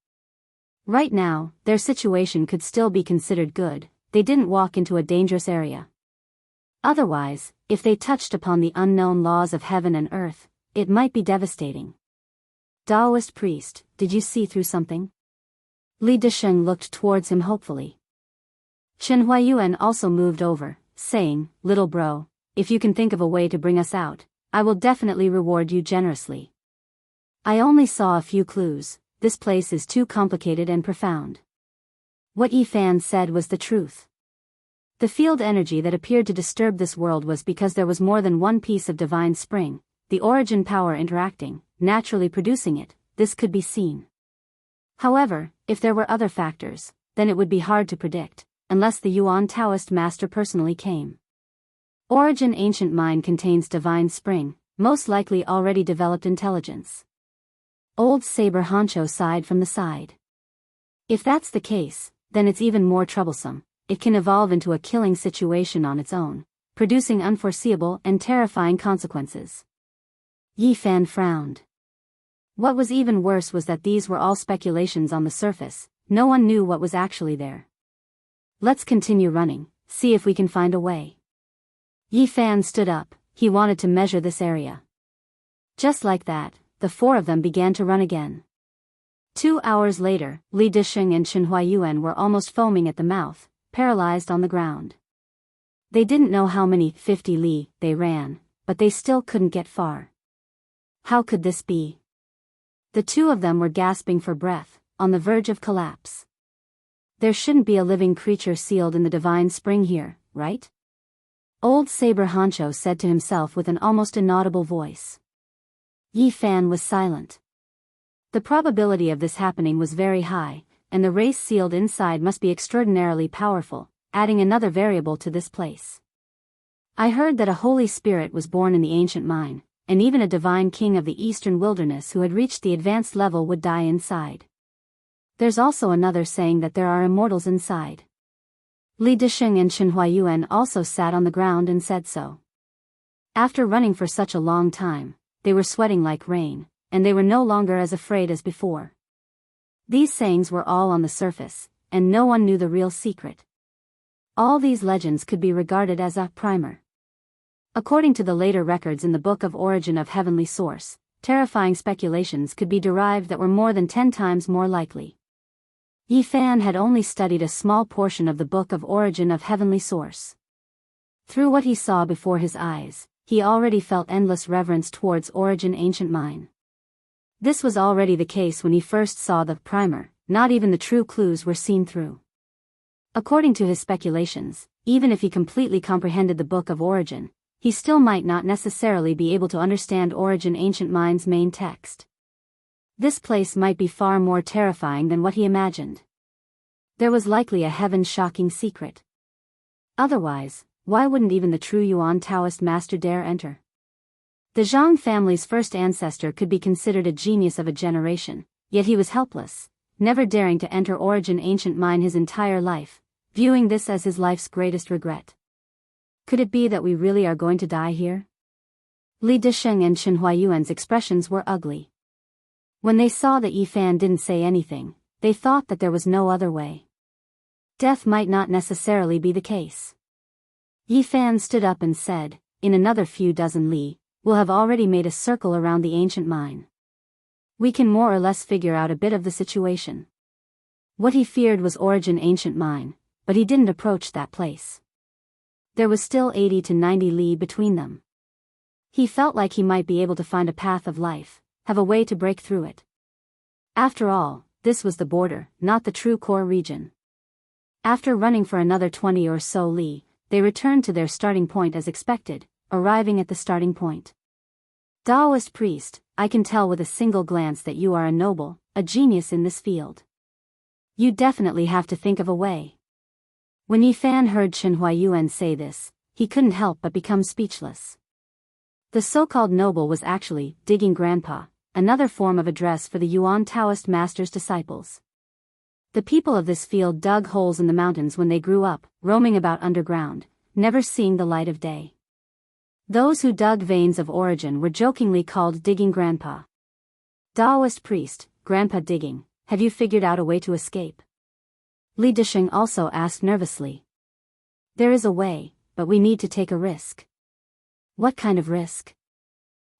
Right now, their situation could still be considered good, they didn't walk into a dangerous area. Otherwise, if they touched upon the unknown laws of heaven and earth, it might be devastating. Daoist priest, did you see through something? Li Disheng looked towards him hopefully. Chen Huayuan also moved over, saying, little bro, if you can think of a way to bring us out, I will definitely reward you generously. I only saw a few clues, this place is too complicated and profound. What Yi Fan said was the truth. The field energy that appeared to disturb this world was because there was more than one piece of divine spring, the origin power interacting, naturally producing it, this could be seen. However, if there were other factors, then it would be hard to predict, unless the Yuan Taoist master personally came. Origin Ancient Mine contains divine spring, most likely already developed intelligence. Old Saber Honcho sighed from the side. If that's the case, then it's even more troublesome. It can evolve into a killing situation on its own, producing unforeseeable and terrifying consequences. Yi Fan frowned. What was even worse was that these were all speculations on the surface, no one knew what was actually there. Let's continue running, see if we can find a way. Yi Fan stood up, he wanted to measure this area. Just like that, the four of them began to run again. 2 hours later, Li Disheng and Chen Huayuan were almost foaming at the mouth, paralyzed on the ground. They didn't know how many 50 li they ran, but they still couldn't get far. How could this be? The two of them were gasping for breath, on the verge of collapse. There shouldn't be a living creature sealed in the divine spring here, right? Old Saber Honcho said to himself with an almost inaudible voice. Yi Fan was silent. The probability of this happening was very high, and the race sealed inside must be extraordinarily powerful, adding another variable to this place. I heard that a holy spirit was born in the ancient mine, and even a divine king of the eastern wilderness who had reached the advanced level would die inside. There's also another saying that there are immortals inside. Li Disheng and Chen Huayuan also sat on the ground and said so. After running for such a long time, they were sweating like rain, and they were no longer as afraid as before. These sayings were all on the surface, and no one knew the real secret. All these legends could be regarded as a primer. According to the later records in the Book of Origin of Heavenly Source, terrifying speculations could be derived that were more than 10 times more likely. Yi Fan had only studied a small portion of the Book of Origin of Heavenly Source. Through what he saw before his eyes, he already felt endless reverence towards Origin Ancient Mine. This was already the case when he first saw the primer, not even the true clues were seen through. According to his speculations, even if he completely comprehended the Book of Origin, he still might not necessarily be able to understand Origin Ancient Mine's main text. This place might be far more terrifying than what he imagined. There was likely a heaven-shocking secret. Otherwise, why wouldn't even the true Yuan Taoist master dare enter? The Zhang family's first ancestor could be considered a genius of a generation, yet he was helpless, never daring to enter Origin Ancient Mine his entire life, viewing this as his life's greatest regret. Could it be that we really are going to die here? Li Disheng and Chen Huayuan's expressions were ugly. When they saw that Yi Fan didn't say anything, they thought that there was no other way. Death might not necessarily be the case. Yi Fan stood up and said, "In another few dozen li, we'll have already made a circle around the ancient mine. We can more or less figure out a bit of the situation." What he feared was Origin Ancient Mine, but he didn't approach that place. There was still 80 to 90 li between them. He felt like he might be able to find a path of life, have a way to break through it. After all, this was the border, not the true core region. After running for another 20 or so li, they returned to their starting point as expected, arriving at the starting point. "Daoist priest, I can tell with a single glance that you are a noble, a genius in this field. You definitely have to think of a way." When Yi Fan heard Chen Huayuan say this, he couldn't help but become speechless. The so-called noble was actually digging grandpa, another form of address for the Yuan Taoist master's disciples. The people of this field dug holes in the mountains when they grew up, roaming about underground, never seeing the light of day. Those who dug veins of origin were jokingly called digging grandpa. "Daoist priest, grandpa digging, have you figured out a way to escape?" Li Disheng also asked nervously. "There is a way, but we need to take a risk." "What kind of risk?"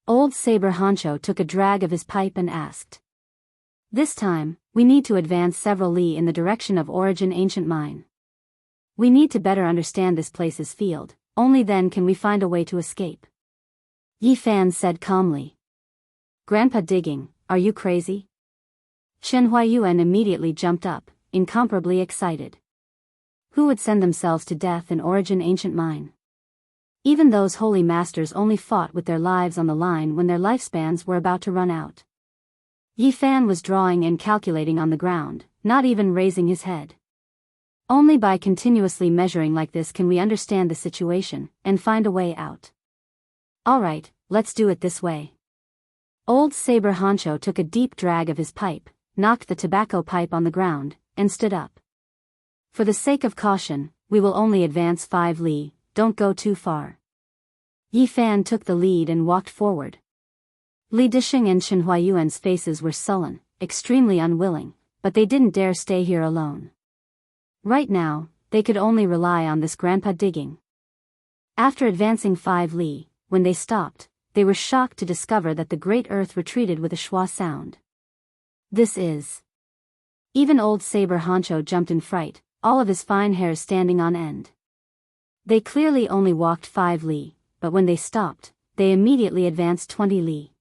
Old Saber Honcho took a drag of his pipe and asked. "This time, we need to advance several li in the direction of Origin Ancient Mine. We need to better understand this place's field, only then can we find a way to escape." Yi Fan said calmly. "Grandpa digging, are you crazy?" Chen Huayuan immediately jumped up, incomparably excited. Who would send themselves to death in Origin Ancient Mine? Even those holy masters only fought with their lives on the line when their lifespans were about to run out. Yi Fan was drawing and calculating on the ground, not even raising his head. Only by continuously measuring like this can we understand the situation, and find a way out. "Alright, let's do it this way." Old Saber Honcho took a deep drag of his pipe, knocked the tobacco pipe on the ground, and stood up. "For the sake of caution, we will only advance 5 li, don't go too far." Yi Fan took the lead and walked forward. Li Disheng and Chen Huayuan's faces were sullen, extremely unwilling, but they didn't dare stay here alone. Right now, they could only rely on this grandpa digging. After advancing 5 li, when they stopped, they were shocked to discover that the great earth retreated with a schwa sound. This is... Even old Saber Honcho jumped in fright, all of his fine hairs standing on end. They clearly only walked 5 li, but when they stopped, they immediately advanced 20 li.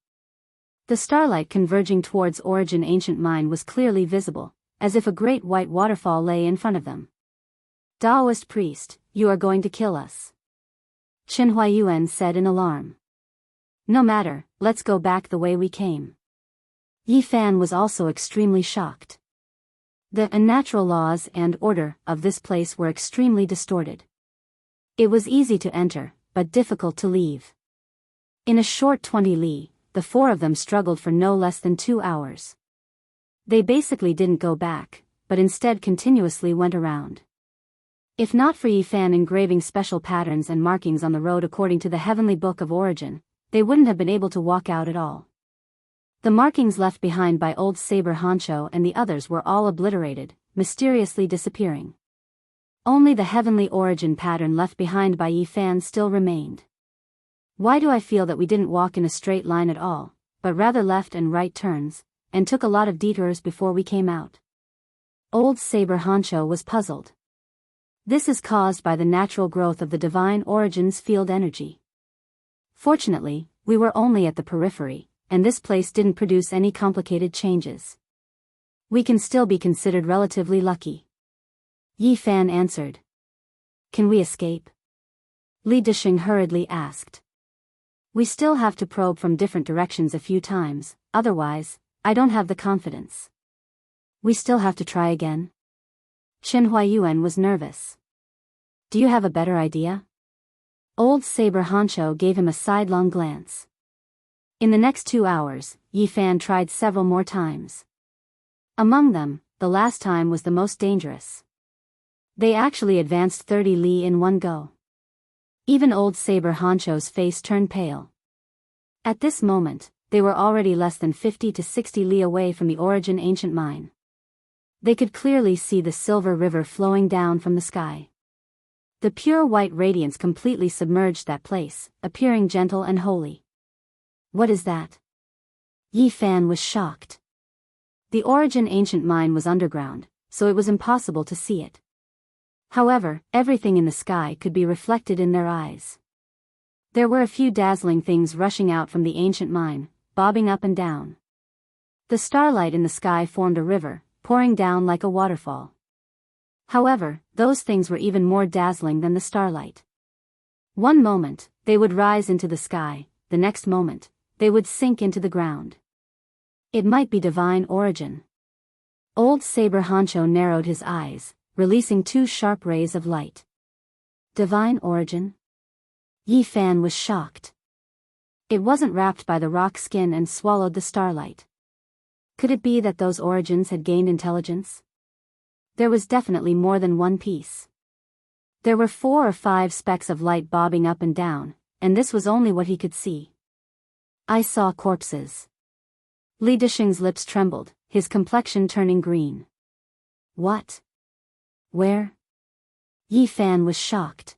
The starlight converging towards Origin Ancient Mine was clearly visible, as if a great white waterfall lay in front of them. "Daoist priest, you are going to kill us," Chen Huayuan said in alarm. "No matter, let's go back the way we came." Yi Fan was also extremely shocked. The unnatural laws and order of this place were extremely distorted. It was easy to enter, but difficult to leave. In a short 20 li, the 4 of them struggled for no less than 2 hours. They basically didn't go back, but instead continuously went around. If not for Yi Fan engraving special patterns and markings on the road according to the Heavenly Book of Origin, they wouldn't have been able to walk out at all. The markings left behind by old Saber Honcho and the others were all obliterated, mysteriously disappearing. Only the Heavenly Origin pattern left behind by Yi Fan still remained. "Why do I feel that we didn't walk in a straight line at all, but rather left and right turns, and took a lot of detours before we came out?" Old Saber Honcho was puzzled. This is caused by the natural growth of the Divine Origin's field energy. Fortunately, we were only at the periphery, and this place didn't produce any complicated changes. We can still be considered relatively lucky. Yi Fan answered. "Can we escape?" Li Disheng hurriedly asked. "We still have to probe from different directions a few times, otherwise, I don't have the confidence." "We still have to try again?" Chen Huayuan was nervous. "Do you have a better idea?" Old Saber Honcho gave him a sidelong glance. In the next 2 hours, Yi Fan tried several more times. Among them, the last time was the most dangerous. They actually advanced 30 li in one go. Even old Saber Honcho's face turned pale. At this moment, they were already less than 50 to 60 li away from the Origin Ancient Mine. They could clearly see the silver river flowing down from the sky. The pure white radiance completely submerged that place, appearing gentle and holy. What is that? Yi Fan was shocked. The Origin ancient mine was underground, so it was impossible to see it. However, everything in the sky could be reflected in their eyes. There were a few dazzling things rushing out from the ancient mine, bobbing up and down. The starlight in the sky formed a river, pouring down like a waterfall. However, those things were even more dazzling than the starlight. One moment, they would rise into the sky, the next moment, they would sink into the ground. It might be divine origin. Old Saber Honcho narrowed his eyes, releasing two sharp rays of light. Divine origin? Yi Fan was shocked. It wasn't wrapped by the rock skin and swallowed the starlight. Could it be that those origins had gained intelligence? There was definitely more than one piece. There were 4 or 5 specks of light bobbing up and down, and this was only what he could see. I saw corpses. Li Disheng's lips trembled, his complexion turning green. What? Where? Yi Fan was shocked.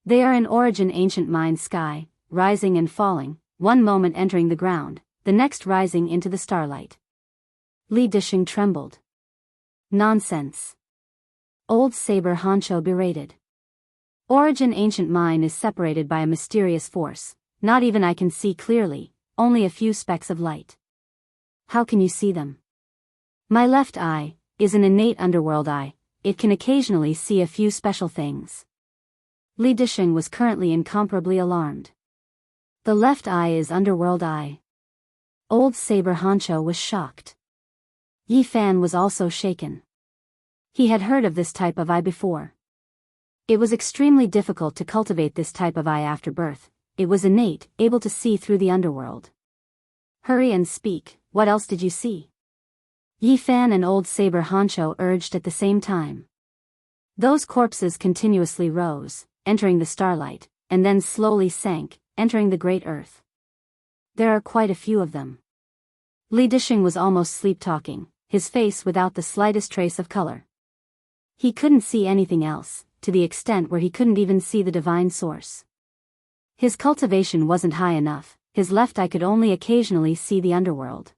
They are in Origin ancient mine sky, rising and falling, one moment entering the ground, the next rising into the starlight. Li Disheng trembled. Nonsense. Old Saber Honcho berated. Origin ancient mine is separated by a mysterious force, not even I can see clearly, only a few specks of light. How can you see them? My left eye is an innate underworld eye, it can occasionally see a few special things. Li Disheng was currently incomparably alarmed. The left eye is underworld eye. Old Saber Honcho was shocked. Yi Fan was also shaken. He had heard of this type of eye before. It was extremely difficult to cultivate this type of eye after birth. It was innate, able to see through the underworld. Hurry and speak, what else did you see? Yi Fan and Old Saber Honcho urged at the same time. Those corpses continuously rose, entering the starlight, and then slowly sank, entering the great earth. There are quite a few of them. Li Disheng was almost sleep-talking, his face without the slightest trace of color. He couldn't see anything else, to the extent where he couldn't even see the divine source. His cultivation wasn't high enough, his left eye could only occasionally see the underworld.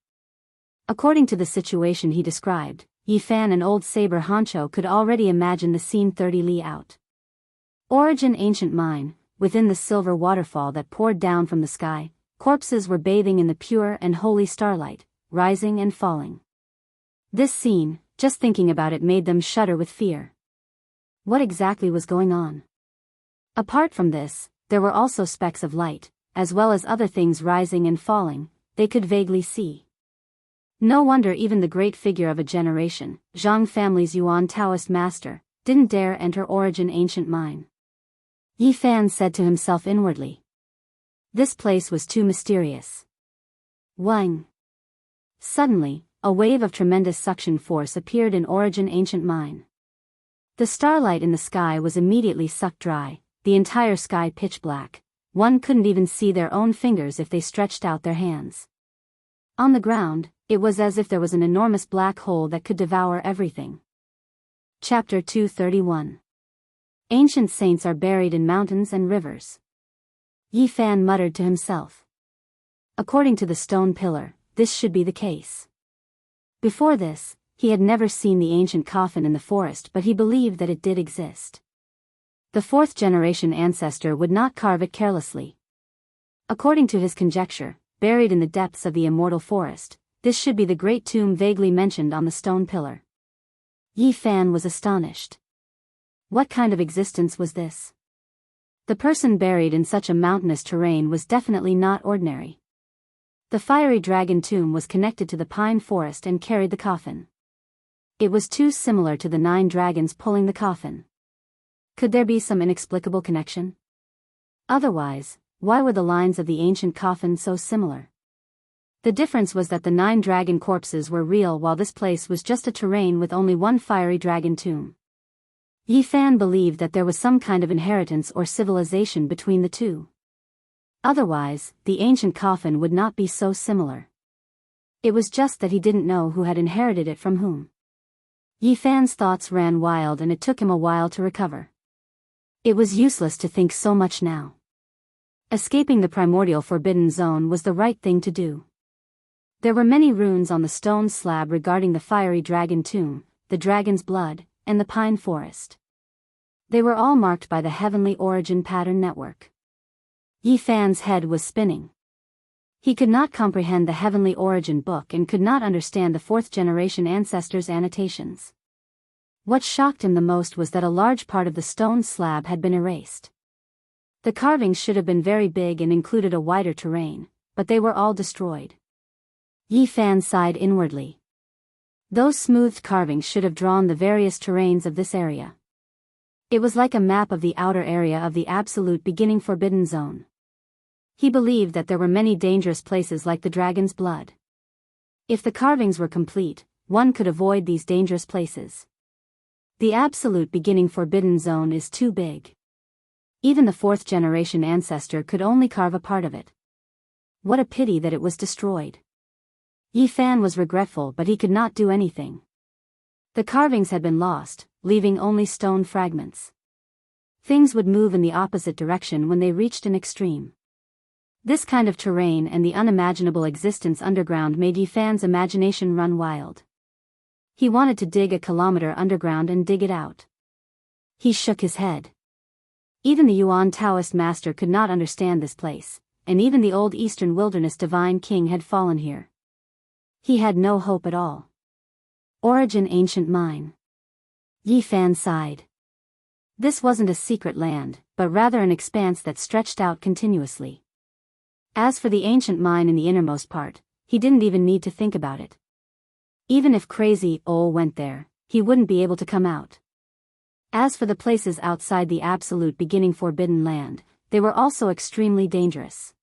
According to the situation he described, Yi Fan and Old Saber Honcho could already imagine the scene 30 li out. Origin ancient mine, within the silver waterfall that poured down from the sky, corpses were bathing in the pure and holy starlight, rising and falling. This scene, just thinking about it made them shudder with fear. What exactly was going on? Apart from this, there were also specks of light, as well as other things rising and falling, they could vaguely see. No wonder even the great figure of a generation, Zhang family's Yuan Taoist master, didn't dare enter Origin ancient mine. Yi Fan said to himself inwardly. This place was too mysterious. Wang. Suddenly, a wave of tremendous suction force appeared in Origin ancient mine. The starlight in the sky was immediately sucked dry, the entire sky pitch black. One couldn't even see their own fingers if they stretched out their hands. On the ground, it was as if there was an enormous black hole that could devour everything. Chapter 231. Ancient saints are buried in mountains and rivers. Yi Fan muttered to himself. According to the stone pillar, this should be the case. Before this, he had never seen the ancient coffin in the forest, but he believed that it did exist. The 4th generation ancestor would not carve it carelessly. According to his conjecture, buried in the depths of the immortal forest, this should be the great tomb vaguely mentioned on the stone pillar. Yi Fan was astonished. What kind of existence was this? The person buried in such a mountainous terrain was definitely not ordinary. The fiery dragon tomb was connected to the pine forest and carried the coffin. It was too similar to the 9 dragons pulling the coffin. Could there be some inexplicable connection? Otherwise, why were the lines of the ancient coffin so similar? The difference was that the 9 dragon corpses were real while this place was just a terrain with only one fiery dragon tomb. Yi Fan believed that there was some kind of inheritance or civilization between the two. Otherwise, the ancient coffin would not be so similar. It was just that he didn't know who had inherited it from whom. Yi Fan's thoughts ran wild and it took him a while to recover. It was useless to think so much now. Escaping the primordial forbidden zone was the right thing to do. There were many runes on the stone slab regarding the fiery dragon tomb, the dragon's blood, and the pine forest. They were all marked by the heavenly origin pattern network. Yi Fan's head was spinning. He could not comprehend the heavenly origin book and could not understand the fourth-generation ancestors' annotations. What shocked him the most was that a large part of the stone slab had been erased. The carvings should have been very big and included a wider terrain, but they were all destroyed. Yi Fan sighed inwardly. Those smoothed carvings should have drawn the various terrains of this area. It was like a map of the outer area of the absolute beginning forbidden zone. He believed that there were many dangerous places like the dragon's blood. If the carvings were complete, one could avoid these dangerous places. The absolute beginning forbidden zone is too big. Even the fourth-generation ancestor could only carve a part of it. What a pity that it was destroyed. Yi Fan was regretful, but he could not do anything. The carvings had been lost, leaving only stone fragments. Things would move in the opposite direction when they reached an extreme. This kind of terrain and the unimaginable existence underground made Yi Fan's imagination run wild. He wanted to dig a kilometer underground and dig it out. He shook his head. Even the Yuan Taoist master could not understand this place, and even the old Eastern Wilderness Divine King had fallen here. He had no hope at all. Origin Ancient Mine. Yi Fan sighed. This wasn't a secret land, but rather an expanse that stretched out continuously. As for the ancient mine in the innermost part, he didn't even need to think about it. Even if Crazy Ol went there, he wouldn't be able to come out. As for the places outside the absolute beginning forbidden land, they were also extremely dangerous.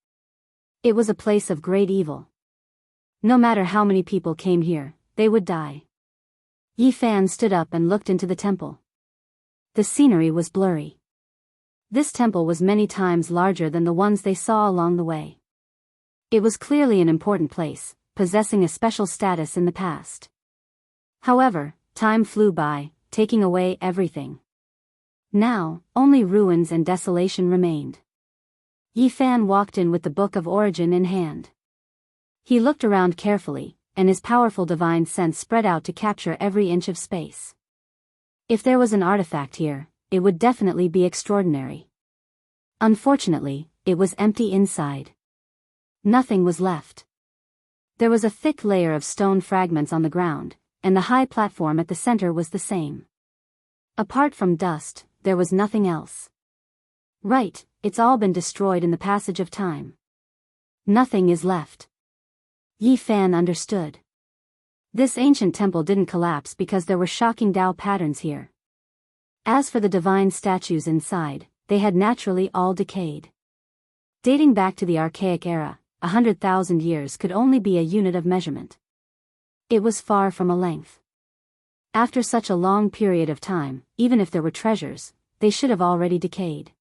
It was a place of great evil. No matter how many people came here, they would die. Yi Fan stood up and looked into the temple. The scenery was blurry. This temple was many times larger than the ones they saw along the way. It was clearly an important place, possessing a special status in the past. However, time flew by, taking away everything. Now, only ruins and desolation remained. Yi Fan walked in with the Book of Origin in hand. He looked around carefully, and his powerful divine sense spread out to capture every inch of space. If there was an artifact here, it would definitely be extraordinary. Unfortunately, it was empty inside. Nothing was left. There was a thick layer of stone fragments on the ground, and the high platform at the center was the same. Apart from dust, there was nothing else. Right, it's all been destroyed in the passage of time. Nothing is left. Yi Fan understood. This ancient temple didn't collapse because there were shocking Dao patterns here. As for the divine statues inside, they had naturally all decayed. Dating back to the archaic era, 100,000 years could only be a unit of measurement. It was far from a length. After such a long period of time, even if there were treasures, they should have already decayed.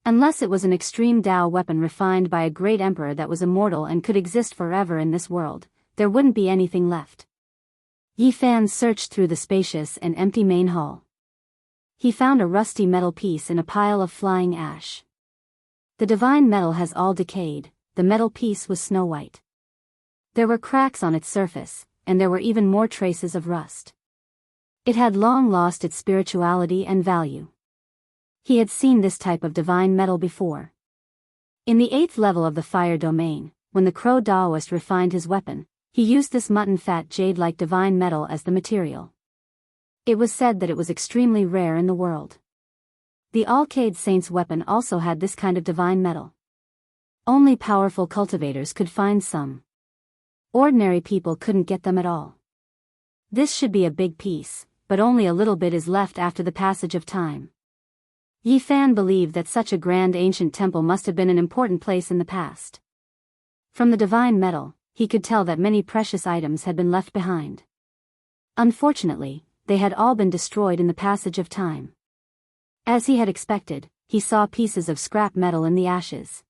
Unless it was an extreme Dao weapon refined by a great emperor that was immortal and could exist forever in this world, there wouldn't be anything left. Yi Fan searched through the spacious and empty main hall. He found a rusty metal piece in a pile of flying ash. The divine metal has all decayed, the metal piece was snow white. There were cracks on its surface, and there were even more traces of rust. It had long lost its spirituality and value. He had seen this type of divine metal before. In the 8th level of the fire domain, when the Crow Daoist refined his weapon, he used this mutton-fat jade-like divine metal as the material. It was said that it was extremely rare in the world. The Alcade Saint's weapon also had this kind of divine metal. Only powerful cultivators could find some. Ordinary people couldn't get them at all. This should be a big piece, but only a little bit is left after the passage of time. Yi Fan believed that such a grand ancient temple must have been an important place in the past. From the divine metal, he could tell that many precious items had been left behind. Unfortunately, they had all been destroyed in the passage of time. As he had expected, he saw pieces of scrap metal in the ashes.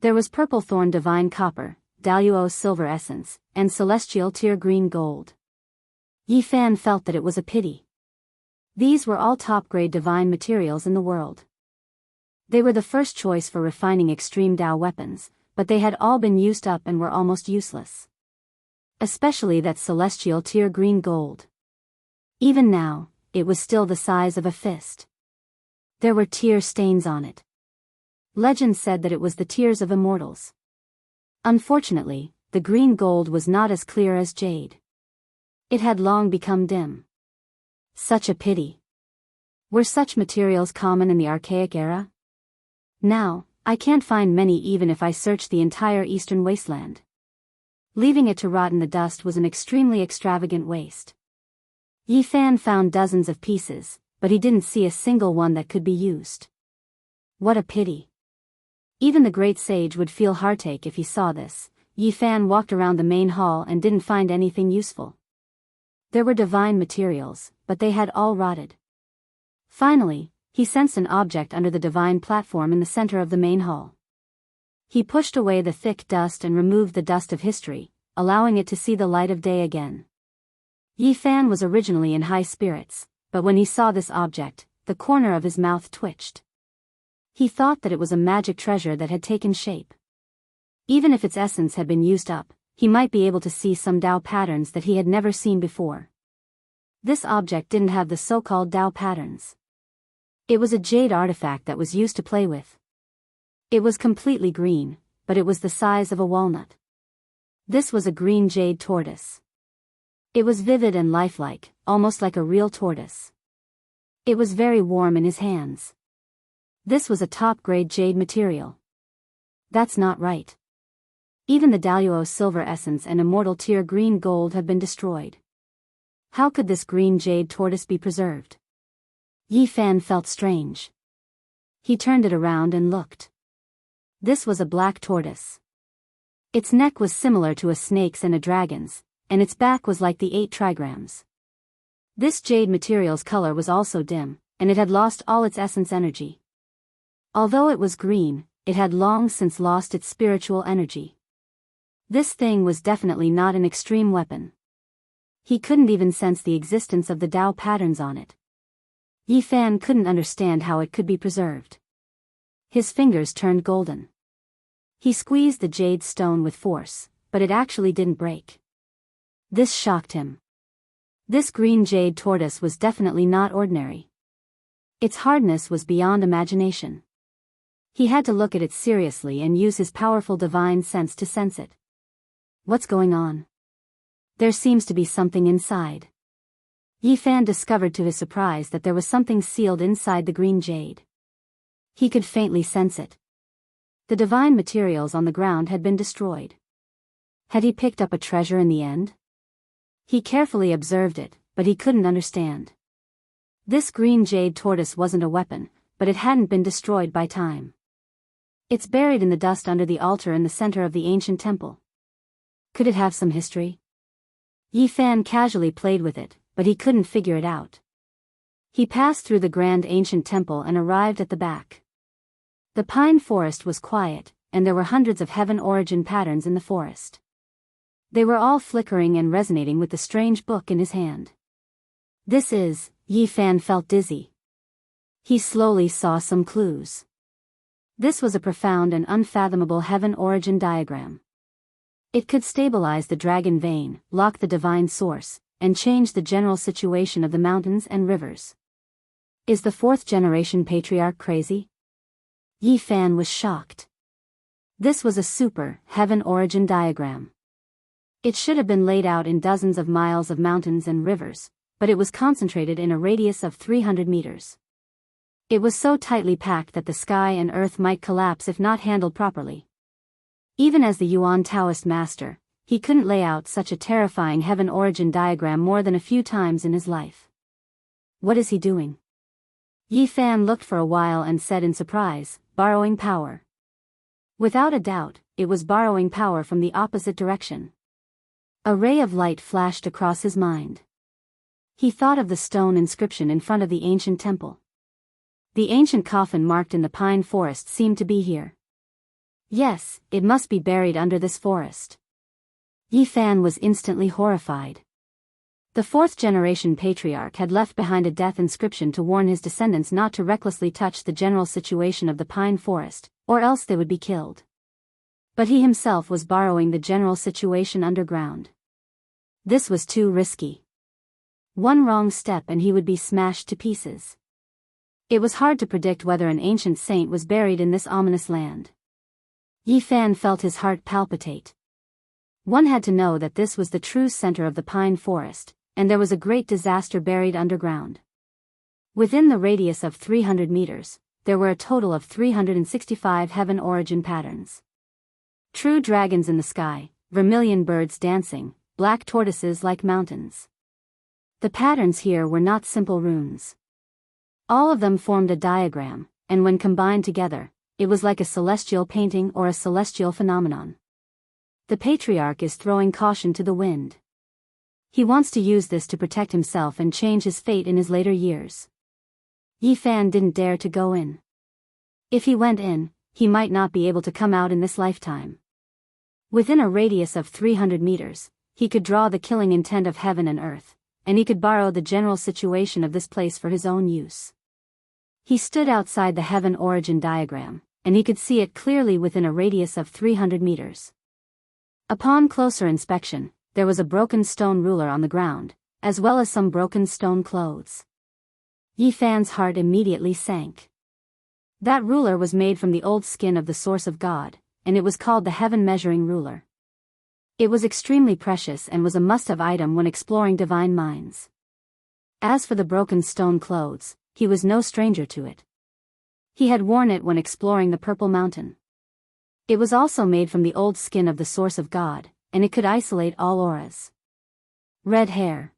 There was purple thorn divine copper, Daoist silver essence, and celestial tear green gold. Yi Fan felt that it was a pity. These were all top-grade divine materials in the world. They were the first choice for refining extreme Dao weapons, but they had all been used up and were almost useless. Especially that celestial tier green gold. Even now, it was still the size of a fist. There were tear stains on it. Legend said that it was the tears of immortals. Unfortunately, the green gold was not as clear as jade. It had long become dim. Such a pity. Were such materials common in the archaic era? Now, I can't find many even if I search the entire eastern wasteland. Leaving it to rot in the dust was an extremely extravagant waste. Yi Fan found dozens of pieces, but he didn't see a single one that could be used. What a pity. Even the great sage would feel heartache if he saw this. Yi Fan walked around the main hall and didn't find anything useful. There were divine materials, but they had all rotted. Finally, he sensed an object under the divine platform in the center of the main hall. He pushed away the thick dust and removed the dust of history, allowing it to see the light of day again. Yi Fan was originally in high spirits, but when he saw this object, the corner of his mouth twitched. He thought that it was a magic treasure that had taken shape. Even if its essence had been used up, he might be able to see some Dao patterns that he had never seen before. This object didn't have the so-called Dao patterns. It was a jade artifact that was used to play with. It was completely green, but it was the size of a walnut. This was a green jade tortoise. It was vivid and lifelike, almost like a real tortoise. It was very warm in his hands. This was a top-grade jade material. That's not right. Even the Daoist silver essence and immortal tier green gold have been destroyed. How could this green jade tortoise be preserved? Yi Fan felt strange. He turned it around and looked. This was a black tortoise. Its neck was similar to a snake's and a dragon's, and its back was like the 8 trigrams. This jade material's color was also dim, and it had lost all its essence energy. Although it was green, it had long since lost its spiritual energy. This thing was definitely not an extreme weapon. He couldn't even sense the existence of the Dao patterns on it. Yi Fan couldn't understand how it could be preserved. His fingers turned golden. He squeezed the jade stone with force, but it actually didn't break. This shocked him. This green jade tortoise was definitely not ordinary. Its hardness was beyond imagination. He had to look at it seriously and use his powerful divine sense to sense it. What's going on? There seems to be something inside. Yi Fan discovered to his surprise that there was something sealed inside the green jade. He could faintly sense it. The divine materials on the ground had been destroyed. Had he picked up a treasure in the end? He carefully observed it, but he couldn't understand. This green jade tortoise wasn't a weapon, but it hadn't been destroyed by time. It's buried in the dust under the altar in the center of the ancient temple. Could it have some history? Yi Fan casually played with it, but he couldn't figure it out. He passed through the grand ancient temple and arrived at the back. The pine forest was quiet, and there were hundreds of heaven origin patterns in the forest. They were all flickering and resonating with the strange book in his hand. Yi Fan felt dizzy. He slowly saw some clues. This was a profound and unfathomable heaven origin diagram. It could stabilize the dragon vein, lock the divine source, and change the general situation of the mountains and rivers. Is the 4th generation patriarch crazy? Yi Fan was shocked. This was a super heaven origin diagram. It should have been laid out in dozens of miles of mountains and rivers, but it was concentrated in a radius of 300 meters. It was so tightly packed that the sky and earth might collapse if not handled properly. Even as the Yuan Taoist master, he couldn't lay out such a terrifying heaven origin diagram more than a few times in his life. What is he doing? Yi Fan looked for a while and said in surprise, borrowing power. Without a doubt, it was borrowing power from the opposite direction. A ray of light flashed across his mind. He thought of the stone inscription in front of the ancient temple. The ancient coffin marked in the pine forest seemed to be here. Yes, it must be buried under this forest. Yi Fan was instantly horrified. The fourth-generation patriarch had left behind a death inscription to warn his descendants not to recklessly touch the general situation of the pine forest, or else they would be killed. But he himself was borrowing the general situation underground. This was too risky. One wrong step and he would be smashed to pieces. It was hard to predict whether an ancient saint was buried in this ominous land. Yi Fan felt his heart palpitate. One had to know that this was the true center of the pine forest, and there was a great disaster buried underground. Within the radius of 300 meters, there were a total of 365 heaven origin patterns. True dragons in the sky, vermilion birds dancing, black tortoises like mountains. The patterns here were not simple runes. All of them formed a diagram, and when combined together, it was like a celestial painting or a celestial phenomenon. The patriarch is throwing caution to the wind. He wants to use this to protect himself and change his fate in his later years. Yi Fan didn't dare to go in. If he went in, he might not be able to come out in this lifetime. Within a radius of 300 meters, he could draw the killing intent of heaven and earth, and he could borrow the general situation of this place for his own use. He stood outside the heaven origin diagram, and he could see it clearly within a radius of 300 meters. Upon closer inspection, there was a broken stone ruler on the ground, as well as some broken stone clothes. Yi Fan's heart immediately sank. That ruler was made from the old skin of the source of God, and it was called the heaven measuring ruler. It was extremely precious and was a must-have item when exploring divine mines. As for the broken stone clothes, he was no stranger to it. He had worn it when exploring the Purple Mountain. It was also made from the old skin of the source of God, and it could isolate all auras. Red hair.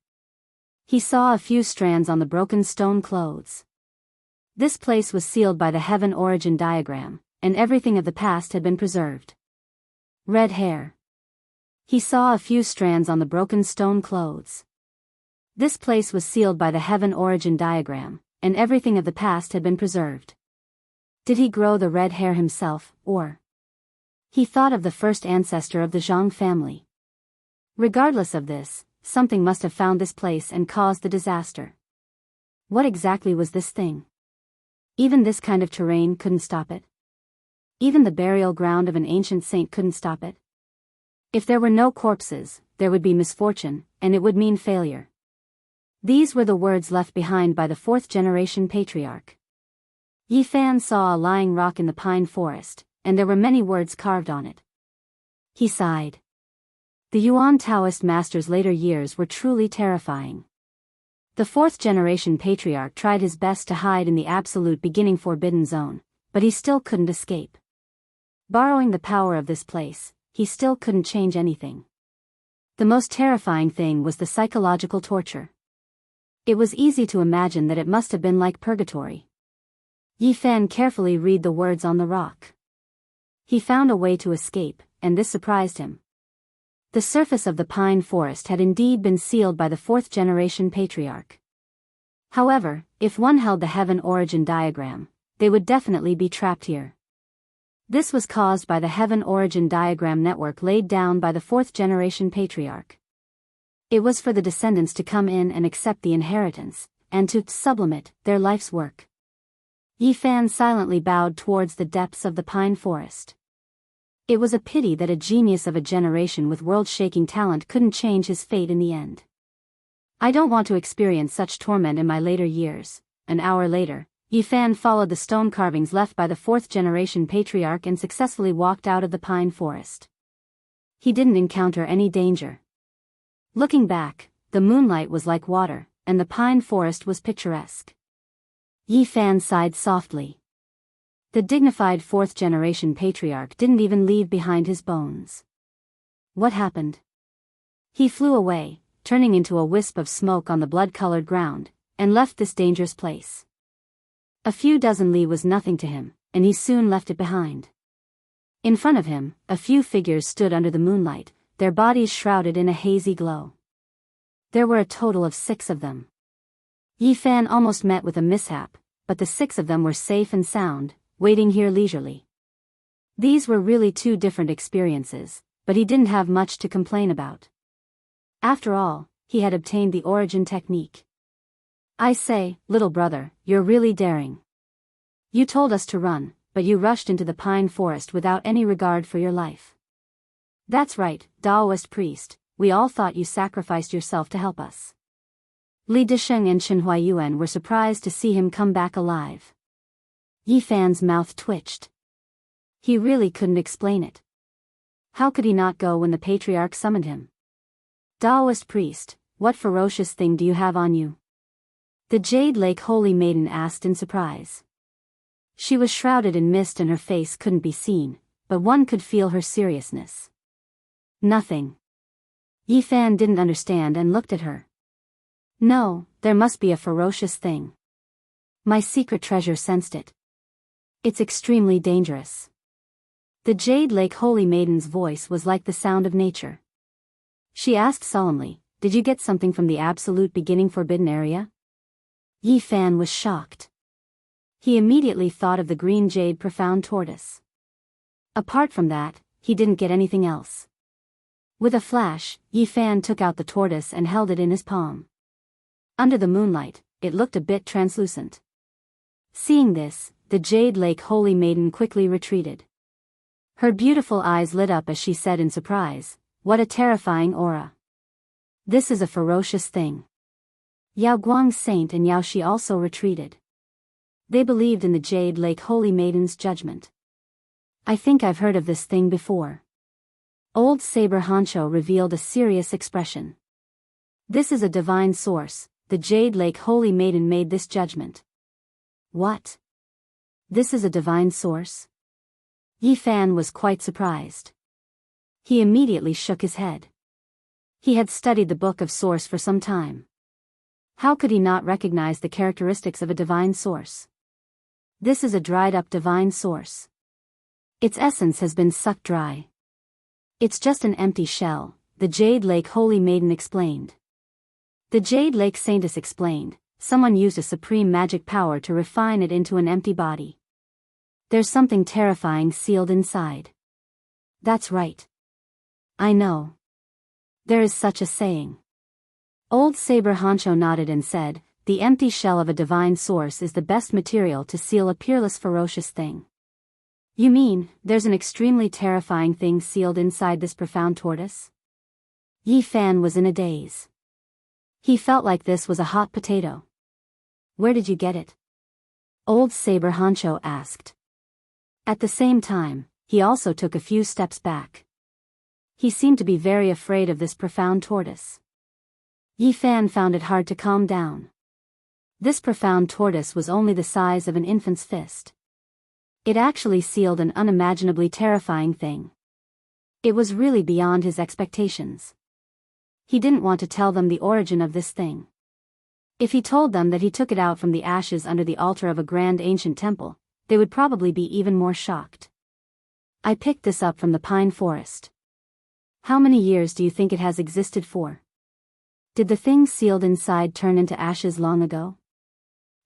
He saw a few strands on the broken stone clothes. This place was sealed by the heaven origin diagram, and everything of the past had been preserved. Red hair. He saw a few strands on the broken stone clothes. This place was sealed by the heaven origin diagram, and everything of the past had been preserved. Did he grow the red hair himself, or? He thought of the first ancestor of the Zhang family. Regardless of this, something must have found this place and caused the disaster. What exactly was this thing? Even this kind of terrain couldn't stop it. Even the burial ground of an ancient saint couldn't stop it. If there were no corpses, there would be misfortune, and it would mean failure. These were the words left behind by the fourth-generation patriarch. Yi Fan saw a lying rock in the pine forest, and there were many words carved on it. He sighed. The Yuan Taoist master's later years were truly terrifying. The fourth-generation patriarch tried his best to hide in the absolute beginning forbidden zone, but he still couldn't escape. Borrowing the power of this place, he still couldn't change anything. The most terrifying thing was the psychological torture. It was easy to imagine that it must have been like purgatory. Yi Fan carefully read the words on the rock. He found a way to escape, and this surprised him. The surface of the pine forest had indeed been sealed by the fourth-generation patriarch. However, if one held the heaven origin diagram, they would definitely be trapped here. This was caused by the heaven origin diagram network laid down by the fourth-generation patriarch. It was for the descendants to come in and accept the inheritance, and to sublimate their life's work. Yi Fan silently bowed towards the depths of the pine forest. It was a pity that a genius of a generation with world-shaking talent couldn't change his fate in the end. I don't want to experience such torment in my later years. An hour later, Yi Fan followed the stone carvings left by the fourth-generation patriarch and successfully walked out of the pine forest. He didn't encounter any danger. Looking back, the moonlight was like water, and the pine forest was picturesque. Yi Fan sighed softly. The dignified fourth-generation patriarch didn't even leave behind his bones. What happened? He flew away, turning into a wisp of smoke on the blood-colored ground, and left this dangerous place. A few dozen li was nothing to him, and he soon left it behind. In front of him, a few figures stood under the moonlight, their bodies shrouded in a hazy glow. There were a total of 6 of them. Yi Fan almost met with a mishap, but the 6 of them were safe and sound, waiting here leisurely. These were really 2 different experiences, but he didn't have much to complain about. After all, he had obtained the origin technique. I say, little brother, you're really daring. You told us to run, but you rushed into the pine forest without any regard for your life. That's right, Daoist priest, we all thought you sacrificed yourself to help us. Li Disheng and Shen Huayuan were surprised to see him come back alive. Yi Fan's mouth twitched. He really couldn't explain it. How could he not go when the patriarch summoned him? Daoist priest, what ferocious thing do you have on you? The Jade Lake Holy Maiden asked in surprise. She was shrouded in mist and her face couldn't be seen, but one could feel her seriousness. Nothing. Yi Fan didn't understand and looked at her. No, there must be a ferocious thing. My secret treasure sensed it. It's extremely dangerous. The Jade Lake Holy Maiden's voice was like the sound of nature. She asked solemnly, did you get something from the absolute beginning forbidden area? Yi Fan was shocked. He immediately thought of the green jade profound tortoise. Apart from that, he didn't get anything else. With a flash, Yi Fan took out the tortoise and held it in his palm. Under the moonlight, it looked a bit translucent. Seeing this, the Jade Lake Holy Maiden quickly retreated. Her beautiful eyes lit up as she said in surprise, what a terrifying aura. This is a ferocious thing. Yao Guang's saint and Yao Shi also retreated. They believed in the Jade Lake Holy Maiden's judgment. I think I've heard of this thing before. Old Saber Hancho revealed a serious expression. This is a divine source, the Jade Lake Holy Maiden made this judgment. What? This is a divine source? Yi Fan was quite surprised. He immediately shook his head. He had studied the Book of Source for some time. How could he not recognize the characteristics of a divine source? This is a dried-up divine source. Its essence has been sucked dry. It's just an empty shell, the Jade Lake Holy Maiden explained. The Jade Lake Saintess explained, someone used a supreme magic power to refine it into an empty body. There's something terrifying sealed inside. That's right. I know. There is such a saying. Old Saber Hancho nodded and said, the empty shell of a divine source is the best material to seal a peerless ferocious thing. You mean, there's an extremely terrifying thing sealed inside this profound tortoise? Yi Fan was in a daze. He felt like this was a hot potato. Where did you get it? Old Saber Hancho asked. At the same time, he also took a few steps back. He seemed to be very afraid of this profound tortoise. Yi Fan found it hard to calm down. This profound tortoise was only the size of an infant's fist. It actually sealed an unimaginably terrifying thing. It was really beyond his expectations. He didn't want to tell them the origin of this thing. If he told them that he took it out from the ashes under the altar of a grand ancient temple, they would probably be even more shocked. I picked this up from the pine forest. How many years do you think it has existed for? Did the thing sealed inside turn into ashes long ago?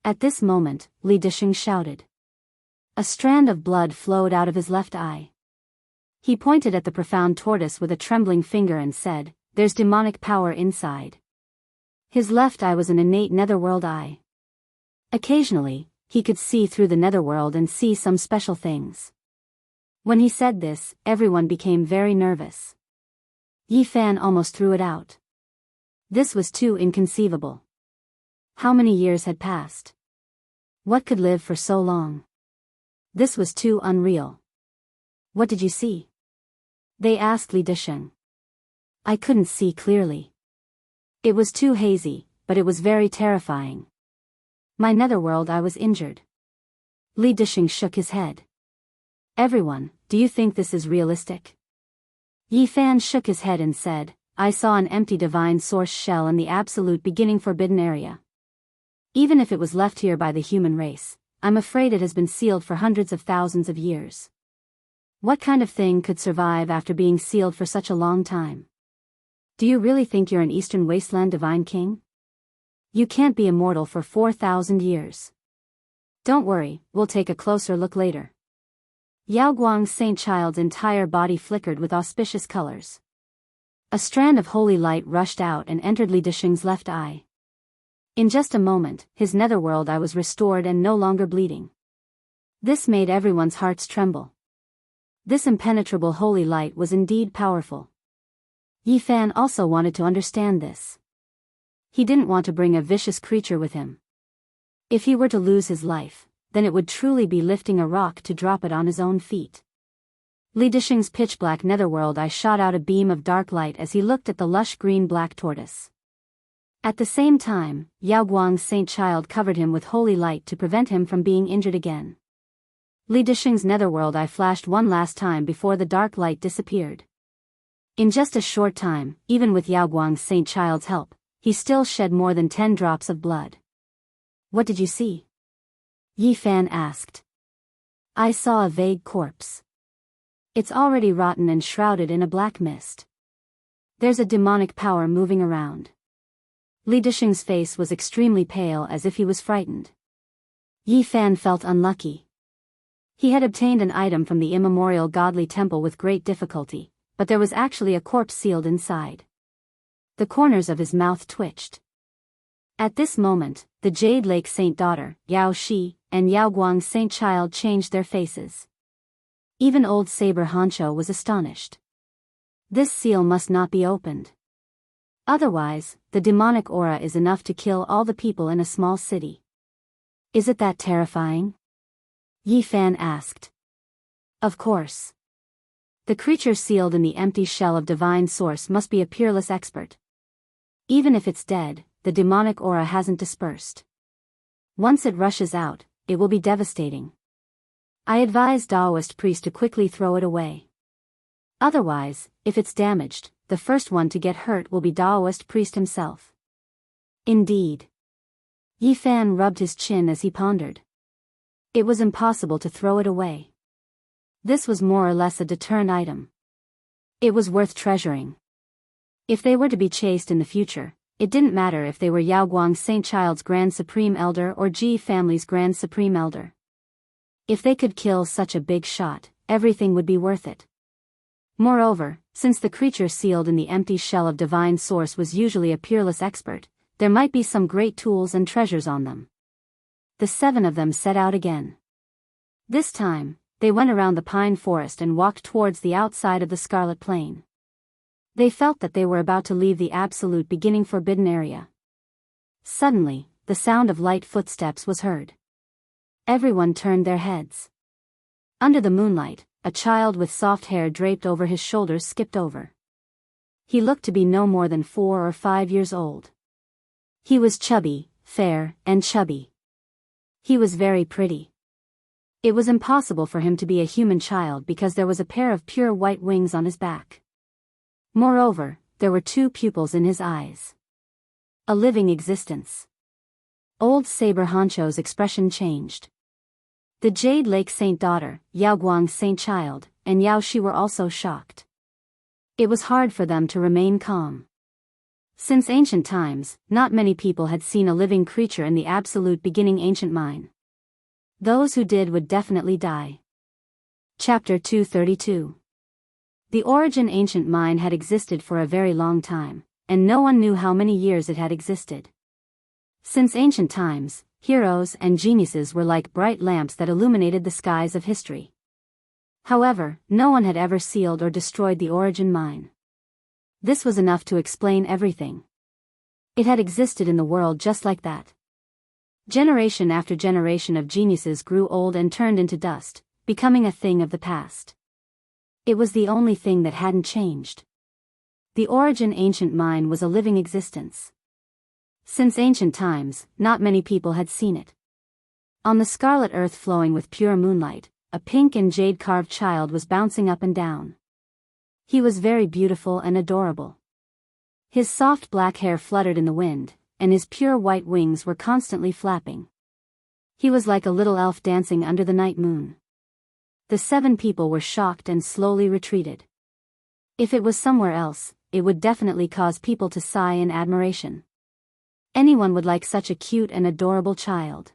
At this moment, Li Disheng shouted. A strand of blood flowed out of his left eye. He pointed at the profound tortoise with a trembling finger and said, there's demonic power inside. His left eye was an innate netherworld eye. Occasionally, he could see through the netherworld and see some special things. When he said this, everyone became very nervous. Yi Fan almost threw it out. This was too inconceivable. How many years had passed? What could live for so long? This was too unreal. What did you see? They asked Li Disheng. I couldn't see clearly. It was too hazy, but it was very terrifying. My netherworld eye was injured. Li Disheng shook his head. Everyone, do you think this is realistic? Yi Fan shook his head and said, I saw an empty divine source shell in the absolute beginning forbidden area. Even if it was left here by the human race, I'm afraid it has been sealed for hundreds of thousands of years. What kind of thing could survive after being sealed for such a long time? Do you really think you're an Eastern Wasteland divine king? You can't be immortal for 4,000 years. Don't worry, we'll take a closer look later. Yao Guang's saint child's entire body flickered with auspicious colors. A strand of holy light rushed out and entered Li Disheng's left eye. In just a moment, his netherworld eye was restored and no longer bleeding. This made everyone's hearts tremble. This impenetrable holy light was indeed powerful. Yi Fan also wanted to understand this. He didn't want to bring a vicious creature with him. If he were to lose his life, then it would truly be lifting a rock to drop it on his own feet. Li Disheng's pitch-black netherworld eye shot out a beam of dark light as he looked at the lush green-black tortoise. At the same time, Yao Guang's saint child covered him with holy light to prevent him from being injured again. Li Disheng's netherworld eye flashed one last time before the dark light disappeared. In just a short time, even with Yao Guang's saint child's help, he still shed more than 10 drops of blood. "What did you see?" Yi Fan asked. "I saw a vague corpse. It's already rotten and shrouded in a black mist. There's a demonic power moving around." Li Disheng's face was extremely pale as if he was frightened. Yi Fan felt unlucky. He had obtained an item from the immemorial godly temple with great difficulty, but there was actually a corpse sealed inside. The corners of his mouth twitched. At this moment, the Jade Lake Saint daughter, Yao Shi, and Yao Guang's saint child changed their faces. Even old Saber Honcho was astonished. This seal must not be opened. Otherwise, the demonic aura is enough to kill all the people in a small city. "Is it that terrifying?" Yi Fan asked. "Of course. The creature sealed in the empty shell of divine source must be a peerless expert. Even if it's dead, the demonic aura hasn't dispersed. Once it rushes out, it will be devastating. I advise Daoist priest to quickly throw it away. Otherwise, if it's damaged, the first one to get hurt will be Daoist priest himself." Indeed. Yi Fan rubbed his chin as he pondered. It was impossible to throw it away. This was more or less a deterrent item. It was worth treasuring. If they were to be chased in the future, it didn't matter if they were Yao Guang's Saint Child's Grand Supreme Elder or Ji family's Grand Supreme Elder. If they could kill such a big shot, everything would be worth it. Moreover, since the creature sealed in the empty shell of divine source was usually a peerless expert, there might be some great tools and treasures on them. The 7 of them set out again. This time, they went around the pine forest and walked towards the outside of the Scarlet Plain. They felt that they were about to leave the absolute beginning forbidden area. Suddenly, the sound of light footsteps was heard. Everyone turned their heads. Under the moonlight, a child with soft hair draped over his shoulders skipped over. He looked to be no more than 4 or 5 years old. He was chubby, fair, and chubby. He was very pretty. It was impossible for him to be a human child because there was a pair of pure white wings on his back. Moreover, there were 2 pupils in his eyes. A living existence. Old Saber Honcho's expression changed. The Jade Lake Saint daughter, Yao Guang's saint child, and Yao Shi were also shocked. It was hard for them to remain calm. Since ancient times, not many people had seen a living creature in the absolute beginning ancient mine. Those who did would definitely die. Chapter 232. The origin ancient mine had existed for a very long time, and no one knew how many years it had existed. Since ancient times, heroes and geniuses were like bright lamps that illuminated the skies of history. However, no one had ever sealed or destroyed the origin mine. This was enough to explain everything. It had existed in the world just like that. Generation after generation of geniuses grew old and turned into dust, becoming a thing of the past. It was the only thing that hadn't changed. The origin ancient mine was a living existence. Since ancient times, not many people had seen it. On the scarlet earth flowing with pure moonlight, a pink and jade carved child was bouncing up and down. He was very beautiful and adorable. His soft black hair fluttered in the wind, and his pure white wings were constantly flapping. He was like a little elf dancing under the night moon. The 7 people were shocked and slowly retreated. If it was somewhere else, it would definitely cause people to sigh in admiration. Anyone would like such a cute and adorable child.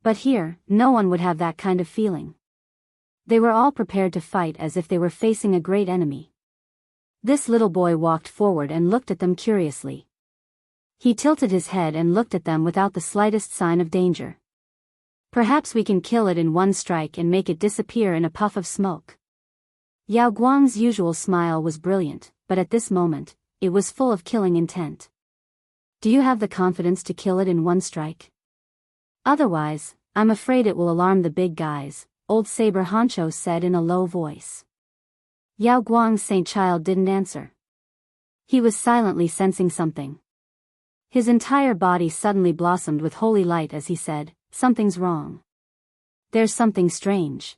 But here, no one would have that kind of feeling. They were all prepared to fight as if they were facing a great enemy. This little boy walked forward and looked at them curiously. He tilted his head and looked at them without the slightest sign of danger. Perhaps we can kill it in one strike and make it disappear in a puff of smoke. Yao Guang's usual smile was brilliant, but at this moment, it was full of killing intent. Do you have the confidence to kill it in one strike? Otherwise, I'm afraid it will alarm the big guys, old Saber Honcho said in a low voice. Yao Guang's saint child didn't answer. He was silently sensing something. His entire body suddenly blossomed with holy light as he said, "Something's wrong. There's something strange.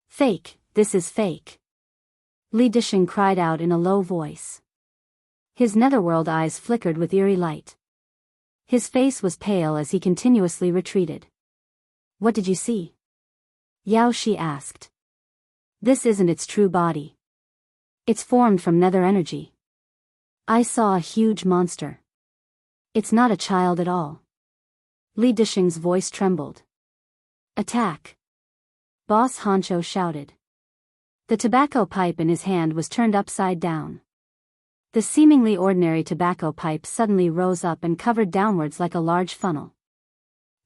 Fake, this is fake." Li Disheng cried out in a low voice. His netherworld eyes flickered with eerie light. His face was pale as he continuously retreated. "What did you see?" Yao Shi asked. "This isn't its true body. It's formed from nether energy. I saw a huge monster. It's not a child at all." Li Disheng's voice trembled. "Attack!" Boss Honcho shouted. The tobacco pipe in his hand was turned upside down. The seemingly ordinary tobacco pipe suddenly rose up and covered downwards like a large funnel.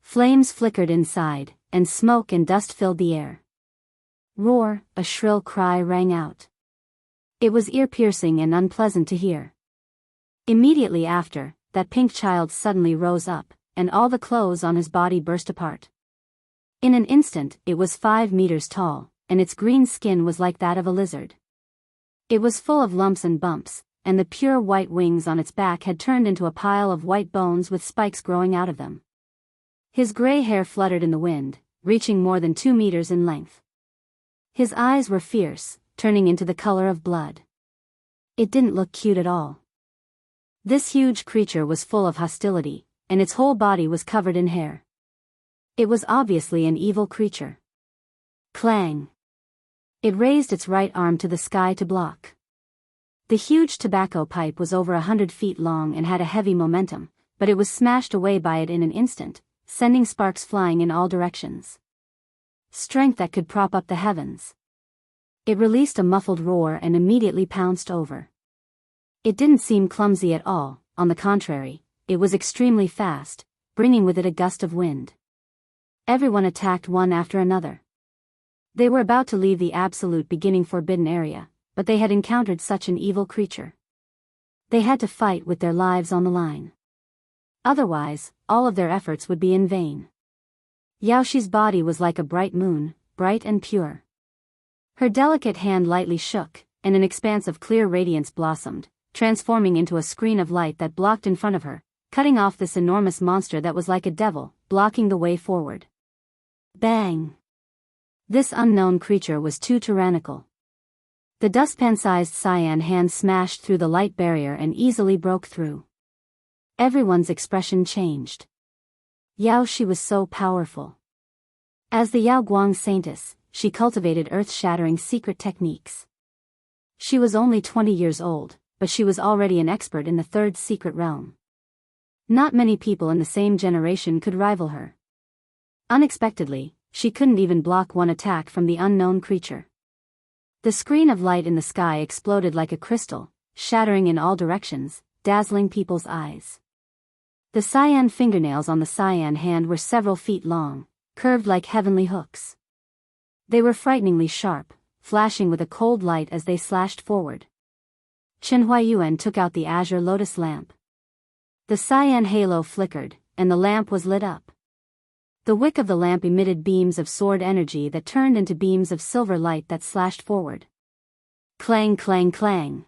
Flames flickered inside, and smoke and dust filled the air. Roar, a shrill cry rang out. It was ear-piercing and unpleasant to hear. Immediately after, that pink child suddenly rose up, and all the clothes on his body burst apart. In an instant, it was 5 meters tall, and its green skin was like that of a lizard. It was full of lumps and bumps, and the pure white wings on its back had turned into a pile of white bones with spikes growing out of them. His gray hair fluttered in the wind, reaching more than 2 meters in length. His eyes were fierce, turning into the color of blood. It didn't look cute at all. This huge creature was full of hostility, and its whole body was covered in hair. It was obviously an evil creature. Clang! It raised its right arm to the sky to block. The huge tobacco pipe was over 100 feet long and had a heavy momentum, but it was smashed away by it in an instant, sending sparks flying in all directions. Strength that could prop up the heavens. It released a muffled roar and immediately pounced over. It didn't seem clumsy at all, on the contrary, it was extremely fast, bringing with it a gust of wind. Everyone attacked one after another. They were about to leave the absolute beginning forbidden area, but they had encountered such an evil creature. They had to fight with their lives on the line. Otherwise, all of their efforts would be in vain. Yaoshi's body was like a bright moon, bright and pure. Her delicate hand lightly shook, and an expanse of clear radiance blossomed, transforming into a screen of light that blocked in front of her, cutting off this enormous monster that was like a devil, blocking the way forward. Bang! This unknown creature was too tyrannical. The dustpan-sized cyan hand smashed through the light barrier and easily broke through. Everyone's expression changed. Yao Shi was so powerful. As the Yao Guang saintess, she cultivated earth-shattering secret techniques. She was only 20 years old, but she was already an expert in the third secret realm. Not many people in the same generation could rival her. Unexpectedly, she couldn't even block one attack from the unknown creature. The screen of light in the sky exploded like a crystal, shattering in all directions, dazzling people's eyes. The cyan fingernails on the cyan hand were several feet long, curved like heavenly hooks. They were frighteningly sharp, flashing with a cold light as they slashed forward. Chen Huayuan took out the azure lotus lamp. The cyan halo flickered, and the lamp was lit up. The wick of the lamp emitted beams of sword energy that turned into beams of silver light that slashed forward. Clang, clang, clang.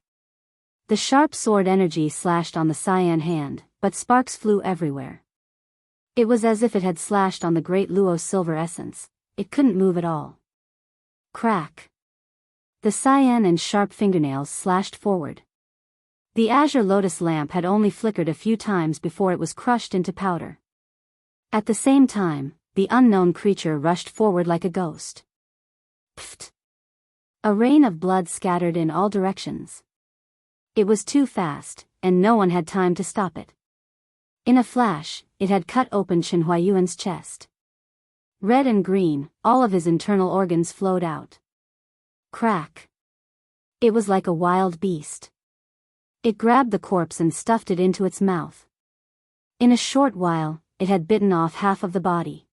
The sharp sword energy slashed on the cyan hand, but sparks flew everywhere. It was as if it had slashed on the great Luo's silver essence. It couldn't move at all. Crack. The cyan and sharp fingernails slashed forward. The azure lotus lamp had only flickered a few times before it was crushed into powder. At the same time, the unknown creature rushed forward like a ghost. Pfft! A rain of blood scattered in all directions. It was too fast, and no one had time to stop it. In a flash, it had cut open Chen Huayuan's chest. Red and green, all of his internal organs flowed out. Crack! It was like a wild beast. It grabbed the corpse and stuffed it into its mouth. In a short while, it had bitten off half of the body.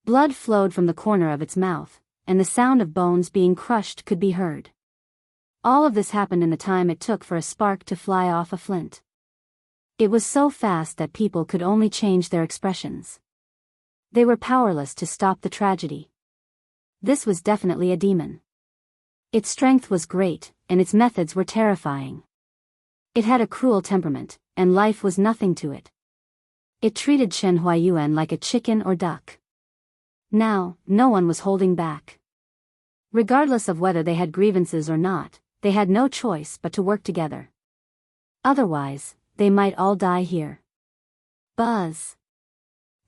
Blood flowed from the corner of its mouth, and the sound of bones being crushed could be heard. All of this happened in the time it took for a spark to fly off a flint. It was so fast that people could only change their expressions. They were powerless to stop the tragedy. This was definitely a demon. Its strength was great, and its methods were terrifying. It had a cruel temperament, and life was nothing to it. It treated Shen Huayuan like a chicken or duck. Now, no one was holding back. Regardless of whether they had grievances or not, they had no choice but to work together. Otherwise, they might all die here. Buzz.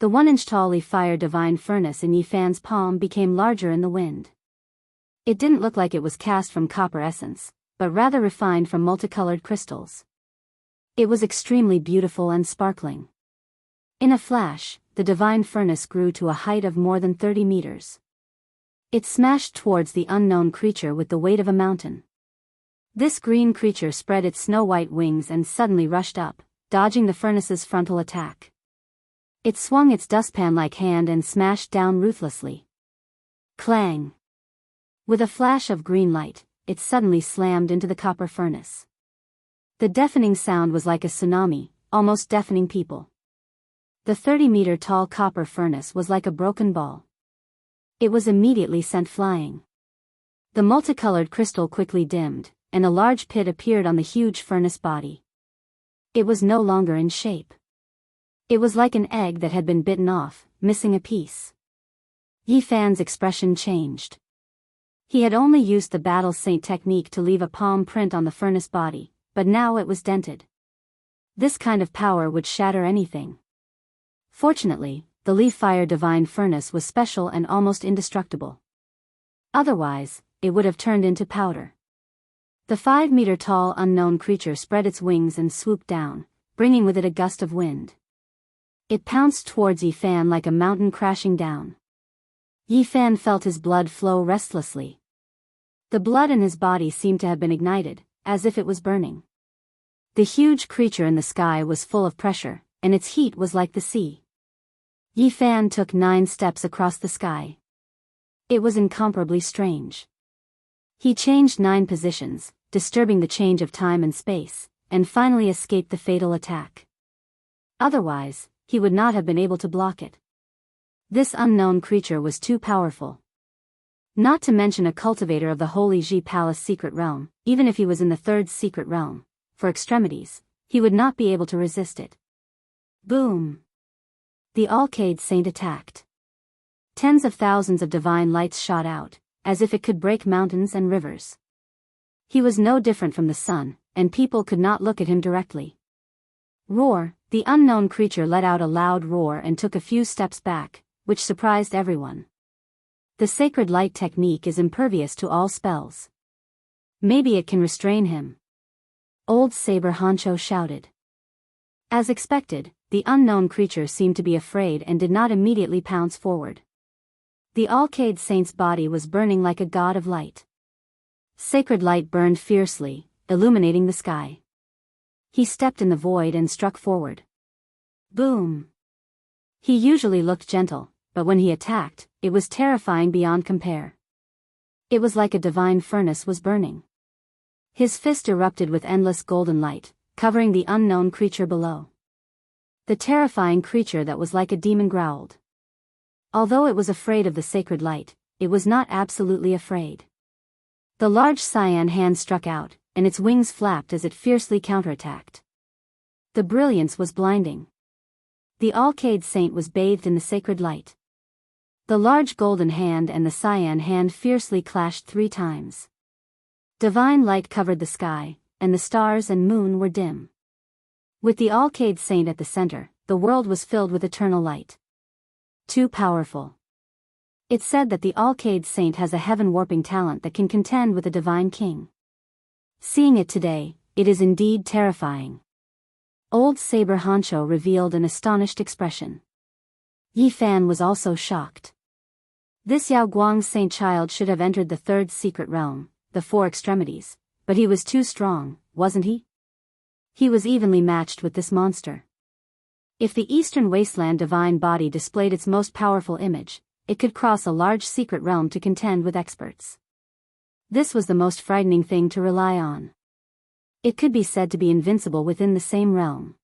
The 1-inch tall fire divine furnace in Yi Fan's palm became larger in the wind. It didn't look like it was cast from copper essence, but rather refined from multicolored crystals. It was extremely beautiful and sparkling. In a flash, the divine furnace grew to a height of more than 30 meters. It smashed towards the unknown creature with the weight of a mountain. This green creature spread its snow-white wings and suddenly rushed up, dodging the furnace's frontal attack. It swung its dustpan-like hand and smashed down ruthlessly. Clang! With a flash of green light, it suddenly slammed into the copper furnace. The deafening sound was like a tsunami, almost deafening people. The 30-meter-tall copper furnace was like a broken ball. It was immediately sent flying. The multicolored crystal quickly dimmed, and a large pit appeared on the huge furnace body. It was no longer in shape. It was like an egg that had been bitten off, missing a piece. Yi Fan's expression changed. He had only used the battle saint technique to leave a palm print on the furnace body, but now it was dented. This kind of power would shatter anything. Fortunately, the Leaf Fire Divine Furnace was special and almost indestructible. Otherwise, it would have turned into powder. The 5-meter-tall unknown creature spread its wings and swooped down, bringing with it a gust of wind. It pounced towards Yi Fan like a mountain crashing down. Yi Fan felt his blood flow restlessly. The blood in his body seemed to have been ignited, as if it was burning. The huge creature in the sky was full of pressure, and its heat was like the sea. Yi Fan took 9 steps across the sky. It was incomparably strange. He changed 9 positions, disturbing the change of time and space, and finally escaped the fatal attack. Otherwise, he would not have been able to block it. This unknown creature was too powerful. Not to mention a cultivator of the Holy Ji Palace secret realm, even if he was in the 3rd secret realm, for extremities, he would not be able to resist it. Boom! The Alcade Saint attacked. Tens of thousands of divine lights shot out, as if it could break mountains and rivers. He was no different from the sun, and people could not look at him directly. Roar! The unknown creature let out a loud roar and took a few steps back, which surprised everyone. The sacred light technique is impervious to all spells. Maybe it can restrain him. Old Saber Honcho shouted. As expected, the unknown creature seemed to be afraid and did not immediately pounce forward. The Alcade Saint's body was burning like a god of light. Sacred light burned fiercely, illuminating the sky. He stepped in the void and struck forward. Boom! He usually looked gentle, but when he attacked, it was terrifying beyond compare. It was like a divine furnace was burning. His fist erupted with endless golden light, covering the unknown creature below. The terrifying creature that was like a demon growled. Although it was afraid of the sacred light, it was not absolutely afraid. The large cyan hand struck out, and its wings flapped as it fiercely counterattacked. The brilliance was blinding. The Alcade Saint was bathed in the sacred light. The large golden hand and the cyan hand fiercely clashed 3 times. Divine light covered the sky, and the stars and moon were dim. With the Alcade Saint at the center, the world was filled with eternal light. Too powerful. It's said that the Alcade Saint has a heaven-warping talent that can contend with a divine king. Seeing it today, it is indeed terrifying. Old Saber Honcho revealed an astonished expression. Yi Fan was also shocked. This Yao Guang Saint child should have entered the 3rd secret realm, the 4 extremities, But he was too strong, wasn't he? He was evenly matched with this monster. If the Eastern Wasteland divine body displayed its most powerful image, it could cross a large secret realm to contend with experts. This was the most frightening thing to rely on. It could be said to be invincible within the same realm.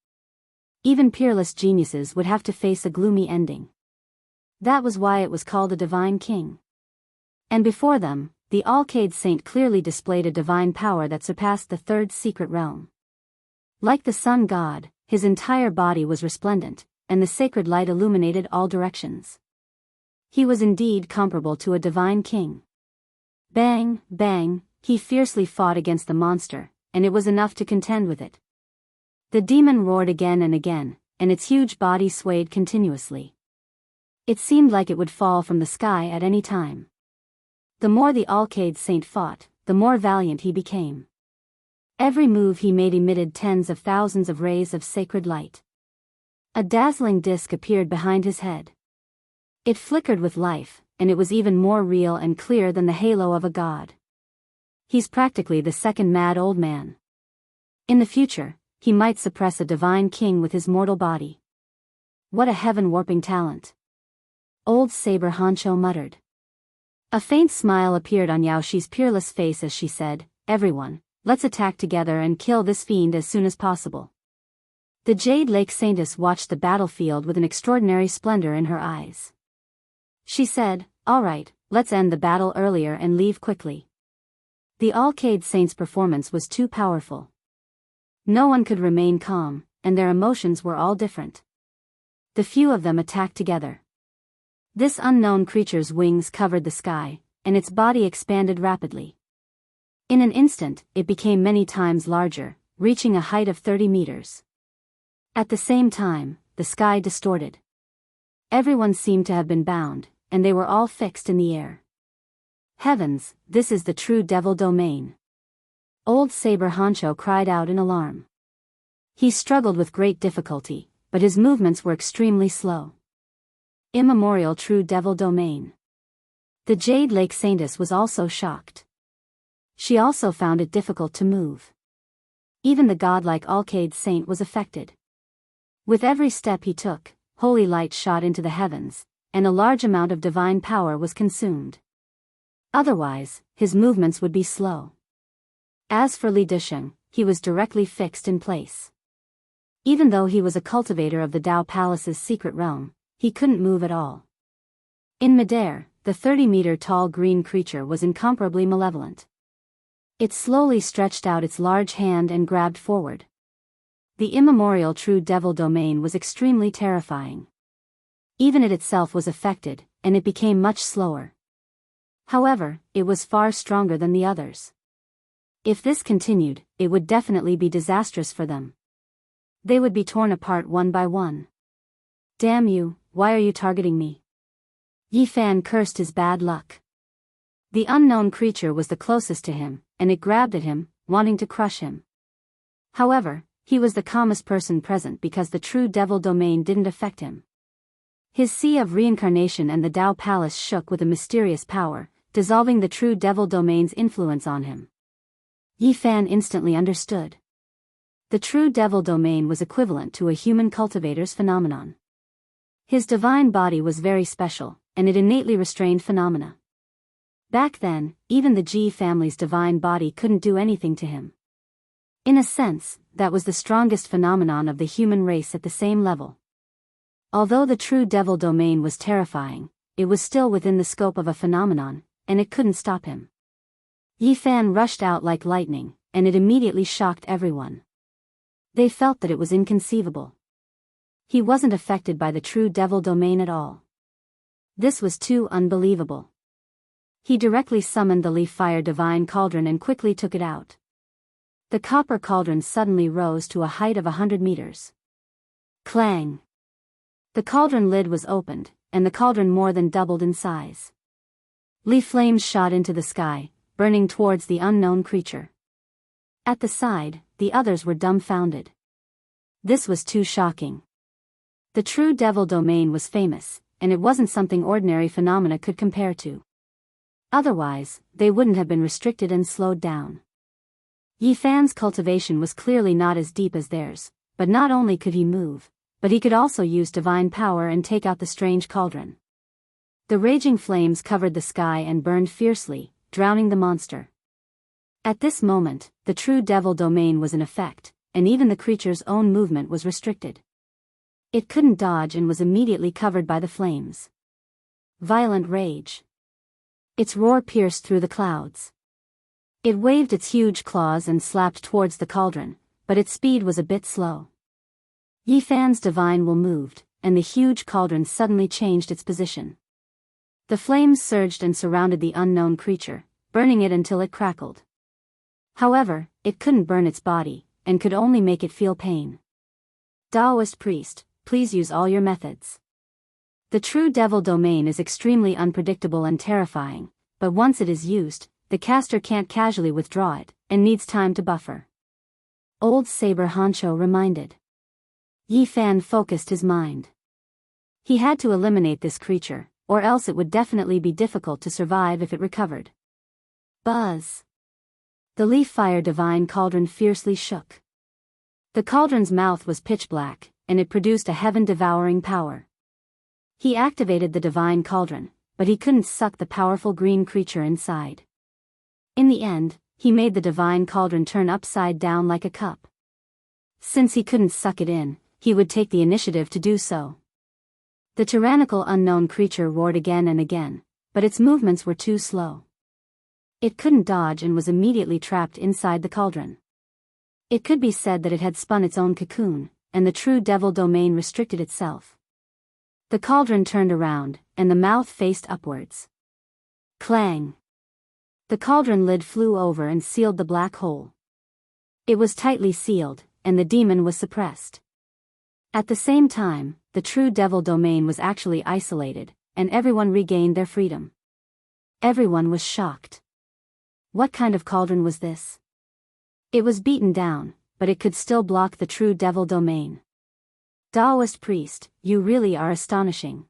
Even peerless geniuses would have to face a gloomy ending. That was why it was called a divine king. And before them, the Alcade Saint clearly displayed a divine power that surpassed the third secret realm. Like the sun god, his entire body was resplendent, and the sacred light illuminated all directions. He was indeed comparable to a divine king. Bang, bang, he fiercely fought against the monster, and it was enough to contend with it. The demon roared again and again, and its huge body swayed continuously. It seemed like it would fall from the sky at any time. The more the Alcade Saint fought, the more valiant he became. Every move he made emitted tens of thousands of rays of sacred light. A dazzling disk appeared behind his head. It flickered with life, and it was even more real and clear than the halo of a god. He's practically the second mad old man. In the future, he might suppress a divine king with his mortal body. What a heaven-warping talent. Old Saber Hancho muttered. A faint smile appeared on Yaoxi's peerless face as she said, "Everyone, let's attack together and kill this fiend as soon as possible." The Jade Lake Saintess watched the battlefield with an extraordinary splendor in her eyes. She said, "All right, let's end the battle earlier and leave quickly." The Alcade Saint's performance was too powerful. No one could remain calm, and their emotions were all different. The few of them attacked together. This unknown creature's wings covered the sky, and its body expanded rapidly. In an instant, it became many times larger, reaching a height of 30 meters. At the same time, the sky distorted. Everyone seemed to have been bound, and they were all fixed in the air. Heavens, this is the true devil domain. Old Saber Hancho cried out in alarm. He struggled with great difficulty, but his movements were extremely slow. Immemorial true devil domain. The Jade Lake Saintess was also shocked. She also found it difficult to move. Even the godlike Alcade Saint was affected. With every step he took, holy light shot into the heavens, and a large amount of divine power was consumed. Otherwise, his movements would be slow. As for Li Dusheng, he was directly fixed in place. Even though he was a cultivator of the Dao Palace's secret realm, he couldn't move at all. In midair, the 30-meter-tall green creature was incomparably malevolent. It slowly stretched out its large hand and grabbed forward. The immemorial true devil domain was extremely terrifying. Even it itself was affected, and it became much slower. However, it was far stronger than the others. If this continued, it would definitely be disastrous for them. They would be torn apart one by one. "Damn you, why are you targeting me?" Yi Fan cursed his bad luck. The unknown creature was the closest to him, and it grabbed at him, wanting to crush him. However, he was the calmest person present because the true devil domain didn't affect him. His sea of reincarnation and the Dao Palace shook with a mysterious power, dissolving the true devil domain's influence on him. Yi Fan instantly understood. The true devil domain was equivalent to a human cultivator's phenomenon. His divine body was very special, and it innately restrained phenomena. Back then, even the Ji family's divine body couldn't do anything to him. In a sense, that was the strongest phenomenon of the human race at the same level. Although the true devil domain was terrifying, it was still within the scope of a phenomenon, and it couldn't stop him. Yi Fan rushed out like lightning, and it immediately shocked everyone. They felt that it was inconceivable. He wasn't affected by the true devil domain at all. This was too unbelievable. He directly summoned the leaf fire divine cauldron and quickly took it out. The copper cauldron suddenly rose to a height of 100 meters. Clang! The cauldron lid was opened, and the cauldron more than doubled in size. Leaf flames shot into the sky, burning towards the unknown creature. At the side, the others were dumbfounded. This was too shocking. The true devil domain was famous, and it wasn't something ordinary phenomena could compare to. Otherwise, they wouldn't have been restricted and slowed down. Yi Fan's cultivation was clearly not as deep as theirs, but not only could he move, but he could also use divine power and take out the strange cauldron. The raging flames covered the sky and burned fiercely, drowning the monster. At this moment, the true devil domain was in effect, and even the creature's own movement was restricted. It couldn't dodge and was immediately covered by the flames. Violent rage. Its roar pierced through the clouds. It waved its huge claws and slapped towards the cauldron, but its speed was a bit slow. Yi Fan's divine will moved, and the huge cauldron suddenly changed its position. The flames surged and surrounded the unknown creature, burning it until it crackled. However, it couldn't burn its body, and could only make it feel pain. Daoist priest, please use all your methods. The true devil domain is extremely unpredictable and terrifying, but once it is used, the caster can't casually withdraw it, and needs time to buffer. Old Saber Honcho reminded. Yi Fan focused his mind. He had to eliminate this creature, or else it would definitely be difficult to survive if it recovered. Buzz. The leaf fire divine cauldron fiercely shook. The cauldron's mouth was pitch black, and it produced a heaven-devouring power. He activated the divine cauldron, but he couldn't suck the powerful green creature inside. In the end, he made the divine cauldron turn upside down like a cup. Since he couldn't suck it in, he would take the initiative to do so. The tyrannical unknown creature roared again and again, but its movements were too slow. It couldn't dodge and was immediately trapped inside the cauldron. It could be said that it had spun its own cocoon, and the true devil domain restricted itself. The cauldron turned around, and the mouth faced upwards. Clang! The cauldron lid flew over and sealed the black hole. It was tightly sealed, and the demon was suppressed. At the same time, the true devil domain was actually isolated, and everyone regained their freedom. Everyone was shocked. What kind of cauldron was this? It was beaten down, but it could still block the true devil domain. Daoist priest, you really are astonishing.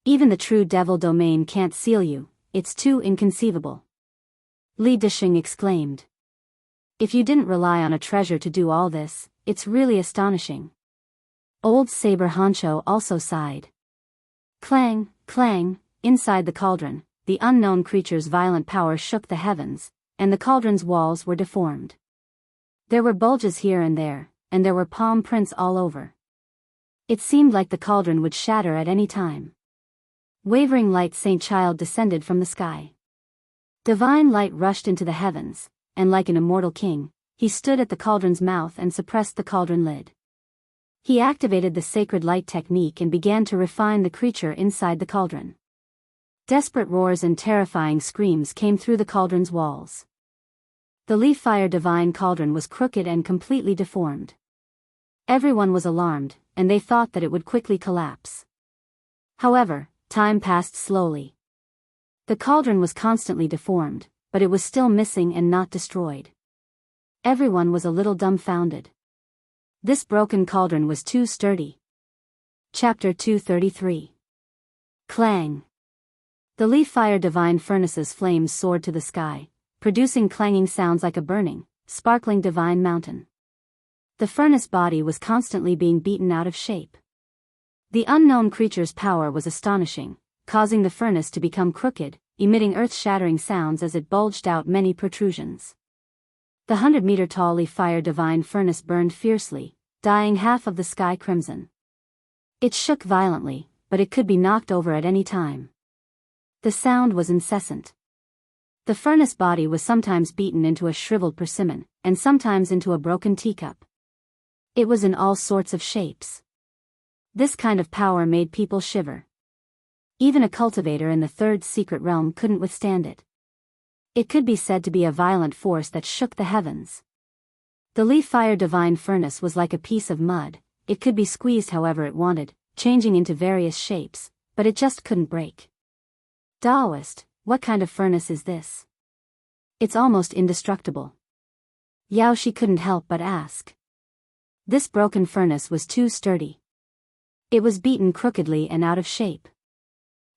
Even the true devil domain can't seal you, it's too inconceivable. Li Dishing exclaimed. If you didn't rely on a treasure to do all this, it's really astonishing. Old Saber Honcho also sighed. Clang, clang, inside the cauldron, the unknown creature's violent power shook the heavens, and the cauldron's walls were deformed. There were bulges here and there, and there were palm prints all over. It seemed like the cauldron would shatter at any time. Wavering light Saint Child descended from the sky. Divine light rushed into the heavens, and like an immortal king, he stood at the cauldron's mouth and suppressed the cauldron lid. He activated the sacred light technique and began to refine the creature inside the cauldron. Desperate roars and terrifying screams came through the cauldron's walls. The leaf fire divine cauldron was crooked and completely deformed. Everyone was alarmed, and they thought that it would quickly collapse. However, time passed slowly. The cauldron was constantly deformed, but it was still missing and not destroyed. Everyone was a little dumbfounded. This broken cauldron was too sturdy. Chapter 233. Clang. The leaf fire divine furnace's flames soared to the sky, producing clanging sounds like a burning, sparkling divine mountain. The furnace body was constantly being beaten out of shape. The unknown creature's power was astonishing, causing the furnace to become crooked, emitting earth-shattering sounds as it bulged out many protrusions. The 100-meter-tall leaf fire divine furnace burned fiercely, dyeing half of the sky crimson. It shook violently, but it could be knocked over at any time. The sound was incessant. The furnace body was sometimes beaten into a shriveled persimmon, and sometimes into a broken teacup. It was in all sorts of shapes. This kind of power made people shiver. Even a cultivator in the third secret realm couldn't withstand it. It could be said to be a violent force that shook the heavens. The leaf fire divine furnace was like a piece of mud. It could be squeezed however it wanted, changing into various shapes, but it just couldn't break. Daoist, what kind of furnace is this? It's almost indestructible. Yao Shi couldn't help but ask. This broken furnace was too sturdy. It was beaten crookedly and out of shape.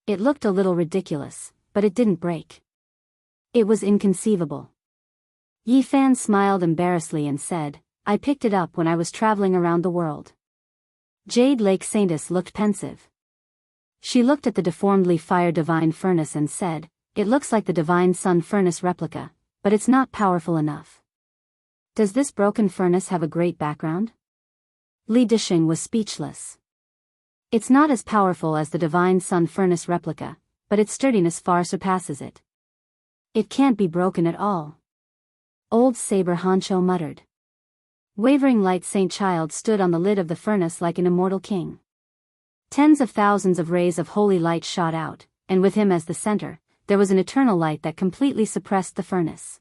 It looked a little ridiculous, but it didn't break. It was inconceivable. Yi Fan smiled embarrassedly and said, I picked it up when I was traveling around the world. Jade Lake Saintess looked pensive. She looked at the deformedly fire divine furnace and said, it looks like the divine sun furnace replica, but it's not powerful enough. Does this broken furnace have a great background? Li Disheng was speechless. It's not as powerful as the divine sun furnace replica, but its sturdiness far surpasses it. It can't be broken at all. Old Saber Hancho muttered. Wavering light Saint Child stood on the lid of the furnace like an immortal king. Tens of thousands of rays of holy light shot out, and with him as the center, there was an eternal light that completely suppressed the furnace.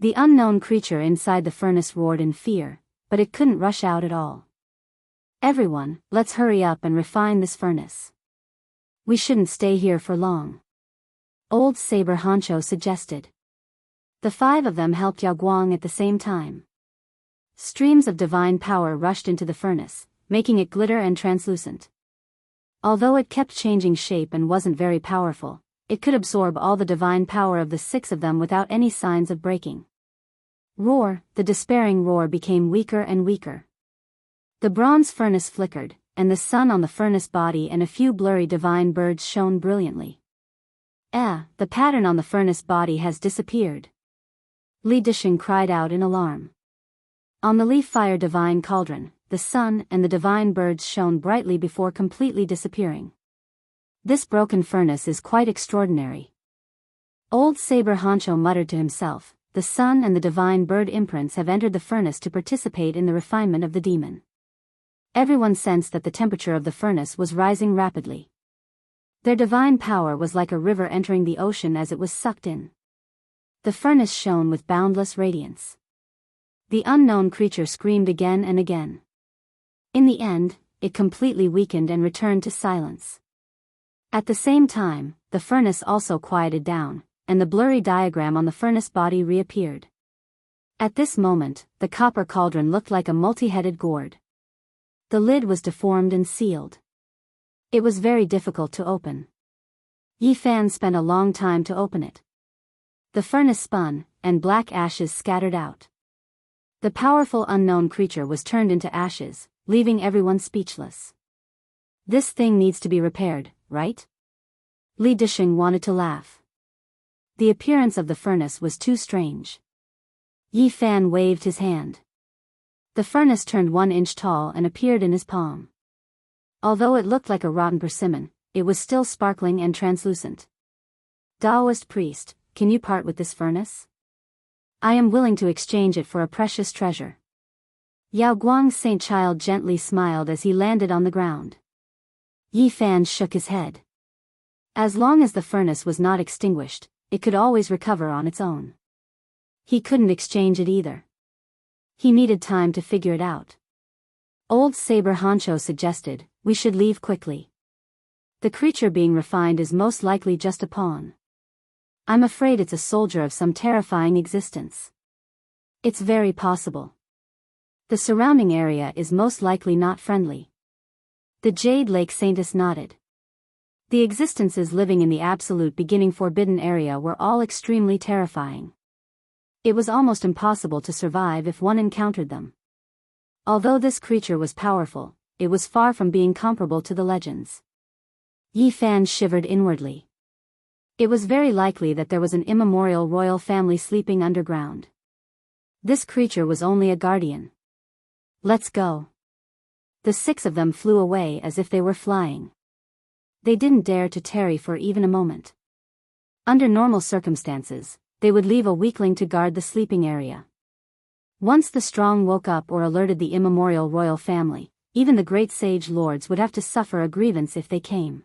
The unknown creature inside the furnace roared in fear, but it couldn't rush out at all. Everyone, let's hurry up and refine this furnace. We shouldn't stay here for long. Old Saber Hancho suggested. The five of them helped Yao Guang at the same time. Streams of divine power rushed into the furnace, making it glitter and translucent. Although it kept changing shape and wasn't very powerful, it could absorb all the divine power of the six of them without any signs of breaking. Roar, the despairing roar became weaker and weaker. The bronze furnace flickered, and the sun on the furnace body and a few blurry divine birds shone brilliantly. The pattern on the furnace body has disappeared. Li Disheng cried out in alarm. On the leaf fire divine cauldron, the sun and the divine birds shone brightly before completely disappearing. This broken furnace is quite extraordinary. Old Saber Hancho muttered to himself, the sun and the divine bird imprints have entered the furnace to participate in the refinement of the demon. Everyone sensed that the temperature of the furnace was rising rapidly. Their divine power was like a river entering the ocean as it was sucked in. The furnace shone with boundless radiance. The unknown creature screamed again and again. In the end, it completely weakened and returned to silence. At the same time, the furnace also quieted down, and the blurry diagram on the furnace body reappeared. At this moment, the copper cauldron looked like a multi-headed gourd. The lid was deformed and sealed. It was very difficult to open. Yi Fan spent a long time to open it. The furnace spun, and black ashes scattered out. The powerful unknown creature was turned into ashes, leaving everyone speechless. This thing needs to be repaired, right? Li Disheng wanted to laugh. The appearance of the furnace was too strange. Yi Fan waved his hand. The furnace turned 1 inch tall and appeared in his palm. Although it looked like a rotten persimmon, it was still sparkling and translucent. Daoist priest, can you part with this furnace? I am willing to exchange it for a precious treasure. Yao Guang's Saint Child gently smiled as he landed on the ground. Yi Fan shook his head. As long as the furnace was not extinguished, it could always recover on its own. He couldn't exchange it either. He needed time to figure it out. Old Saber Hancho suggested, we should leave quickly. The creature being refined is most likely just a pawn. I'm afraid it's a soldier of some terrifying existence. It's very possible. The surrounding area is most likely not friendly. The Jade Lake Saintess nodded. The existences living in the absolute beginning forbidden area were all extremely terrifying. It was almost impossible to survive if one encountered them. Although this creature was powerful, it was far from being comparable to the legends. Yi Fan shivered inwardly. It was very likely that there was an immemorial royal family sleeping underground. This creature was only a guardian. Let's go. The 6 of them flew away as if they were flying. They didn't dare to tarry for even a moment. Under normal circumstances, they would leave a weakling to guard the sleeping area. Once the strong woke up or alerted the immemorial royal family, even the great sage lords would have to suffer a grievance if they came.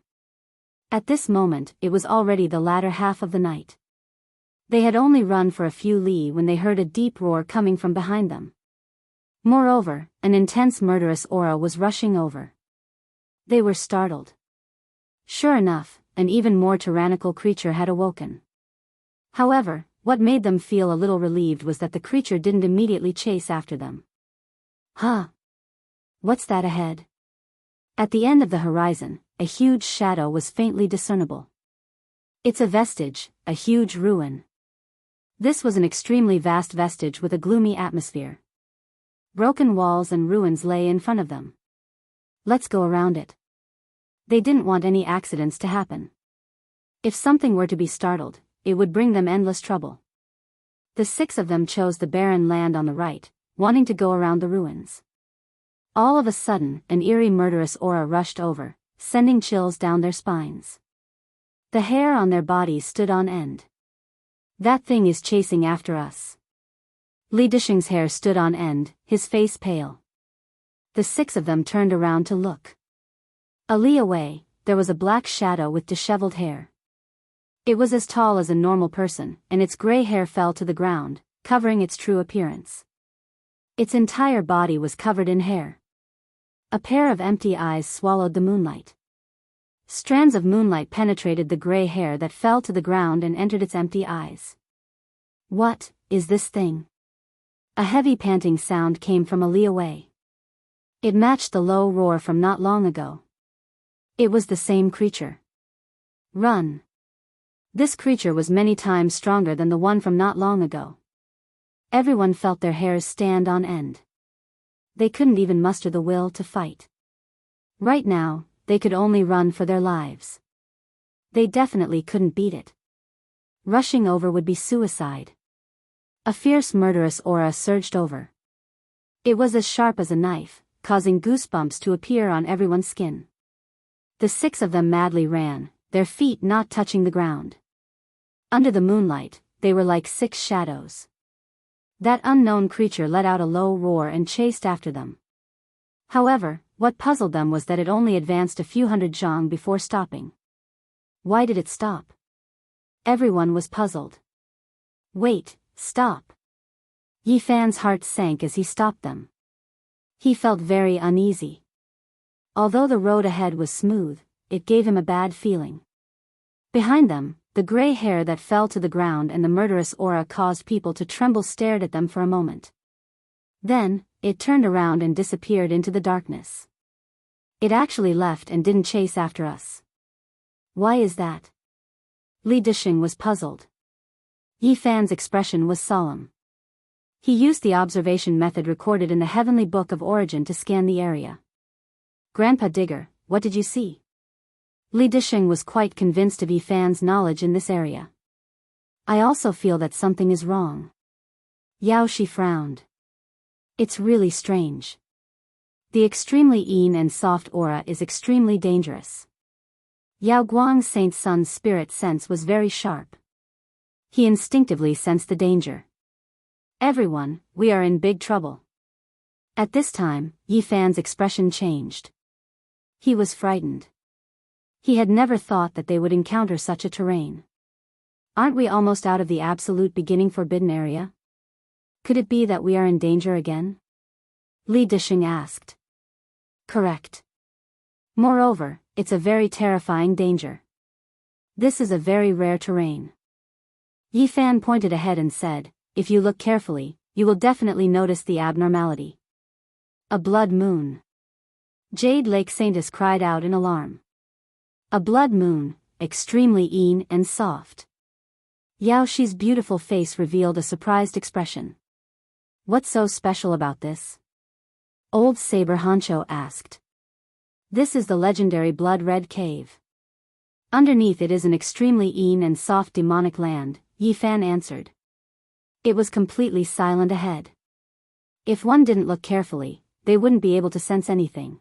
At this moment, it was already the latter half of the night. They had only run for a few li when they heard a deep roar coming from behind them. Moreover, an intense murderous aura was rushing over. They were startled. Sure enough, an even more tyrannical creature had awoken. However, what made them feel a little relieved was that the creature didn't immediately chase after them. Huh? What's that ahead? At the end of the horizon, a huge shadow was faintly discernible. It's a vestige, a huge ruin. This was an extremely vast vestige with a gloomy atmosphere. Broken walls and ruins lay in front of them. Let's go around it. They didn't want any accidents to happen. If something were to be startled, it would bring them endless trouble. The 6 of them chose the barren land on the right, wanting to go around the ruins. All of a sudden, an eerie murderous aura rushed over, sending chills down their spines. The hair on their bodies stood on end. That thing is chasing after us. Li Disheng's hair stood on end, his face pale. The 6 of them turned around to look. A li away, there was a black shadow with disheveled hair. It was as tall as a normal person, and its gray hair fell to the ground, covering its true appearance. Its entire body was covered in hair. A pair of empty eyes swallowed the moonlight. Strands of moonlight penetrated the gray hair that fell to the ground and entered its empty eyes. What is this thing? A heavy panting sound came from a li away. It matched the low roar from not long ago. It was the same creature. Run! This creature was many times stronger than the one from not long ago. Everyone felt their hairs stand on end. They couldn't even muster the will to fight. Right now, they could only run for their lives. They definitely couldn't beat it. Rushing over would be suicide. A fierce murderous aura surged over. It was as sharp as a knife, causing goosebumps to appear on everyone's skin. The 6 of them madly ran, their feet not touching the ground. Under the moonlight, they were like 6 shadows. That unknown creature let out a low roar and chased after them. However, what puzzled them was that it only advanced a few hundred zhang before stopping. Why did it stop? Everyone was puzzled. Wait, stop. Yi Fan's heart sank as he stopped them. He felt very uneasy. Although the road ahead was smooth, it gave him a bad feeling. Behind them, the gray hair that fell to the ground and the murderous aura caused people to tremble stared at them for a moment. Then, it turned around and disappeared into the darkness. It actually left and didn't chase after us. Why is that? Li Disheng was puzzled. Yi Fan's expression was solemn. He used the observation method recorded in the Heavenly Book of Origin to scan the area. Grandpa Digger, what did you see? Li Disheng was quite convinced of Yi Fan's knowledge in this area. I also feel that something is wrong. Yao Shi frowned. It's really strange. The extremely yin and soft aura is extremely dangerous. Yao Guang's Saint Sun's spirit sense was very sharp. He instinctively sensed the danger. Everyone, we are in big trouble. At this time, Yi Fan's expression changed. He was frightened. He had never thought that they would encounter such a terrain. Aren't we almost out of the absolute beginning forbidden area? Could it be that we are in danger again? Li Disheng asked. Correct. Moreover, it's a very terrifying danger. This is a very rare terrain. Yi Fan pointed ahead and said, if you look carefully, you will definitely notice the abnormality. A blood moon. Jade Lake Saintess cried out in alarm. A blood moon, extremely yin and soft. Yao Shi's beautiful face revealed a surprised expression. What's so special about this? Old Saber Honcho asked. This is the legendary Blood Red Cave. Underneath it is an extremely yin and soft demonic land, Yi Fan answered. It was completely silent ahead. If one didn't look carefully, they wouldn't be able to sense anything.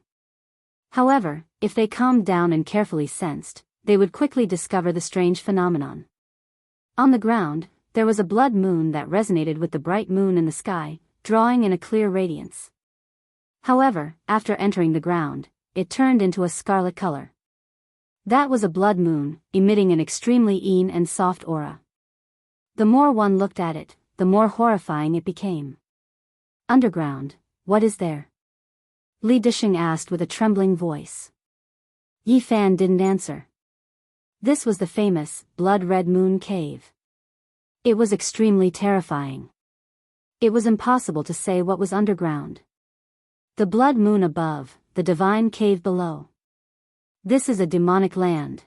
However, if they calmed down and carefully sensed, they would quickly discover the strange phenomenon. On the ground, there was a blood moon that resonated with the bright moon in the sky, drawing in a clear radiance. However, after entering the ground, it turned into a scarlet color. That was a blood moon, emitting an extremely yin and soft aura. The more one looked at it, the more horrifying it became. Underground, what is there? Li Disheng asked with a trembling voice. Yi Fan didn't answer. This was the famous, Blood Red Moon Cave. It was extremely terrifying. It was impossible to say what was underground. The blood moon above, the divine cave below. This is a demonic land.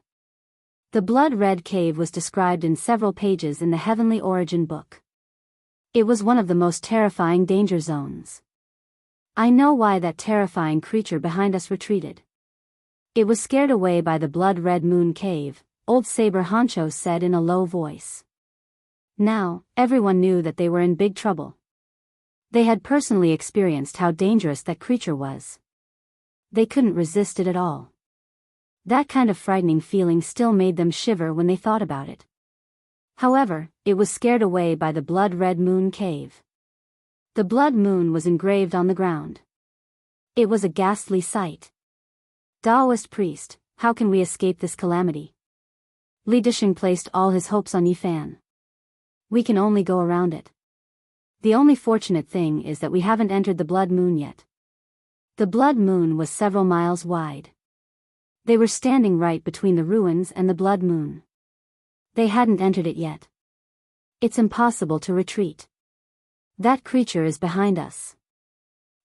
The Blood Red Cave was described in several pages in the Heavenly Origin book. It was one of the most terrifying danger zones. I know why that terrifying creature behind us retreated. It was scared away by the blood-red moon cave, old Saber Honcho said in a low voice. Now, everyone knew that they were in big trouble. They had personally experienced how dangerous that creature was. They couldn't resist it at all. That kind of frightening feeling still made them shiver when they thought about it. However, it was scared away by the blood-red moon cave. The blood moon was engraved on the ground. It was a ghastly sight. Daoist priest, how can we escape this calamity? Li Disheng placed all his hopes on Yifan. We can only go around it. The only fortunate thing is that we haven't entered the blood moon yet. The blood moon was several miles wide. They were standing right between the ruins and the blood moon. They hadn't entered it yet. It's impossible to retreat. That creature is behind us.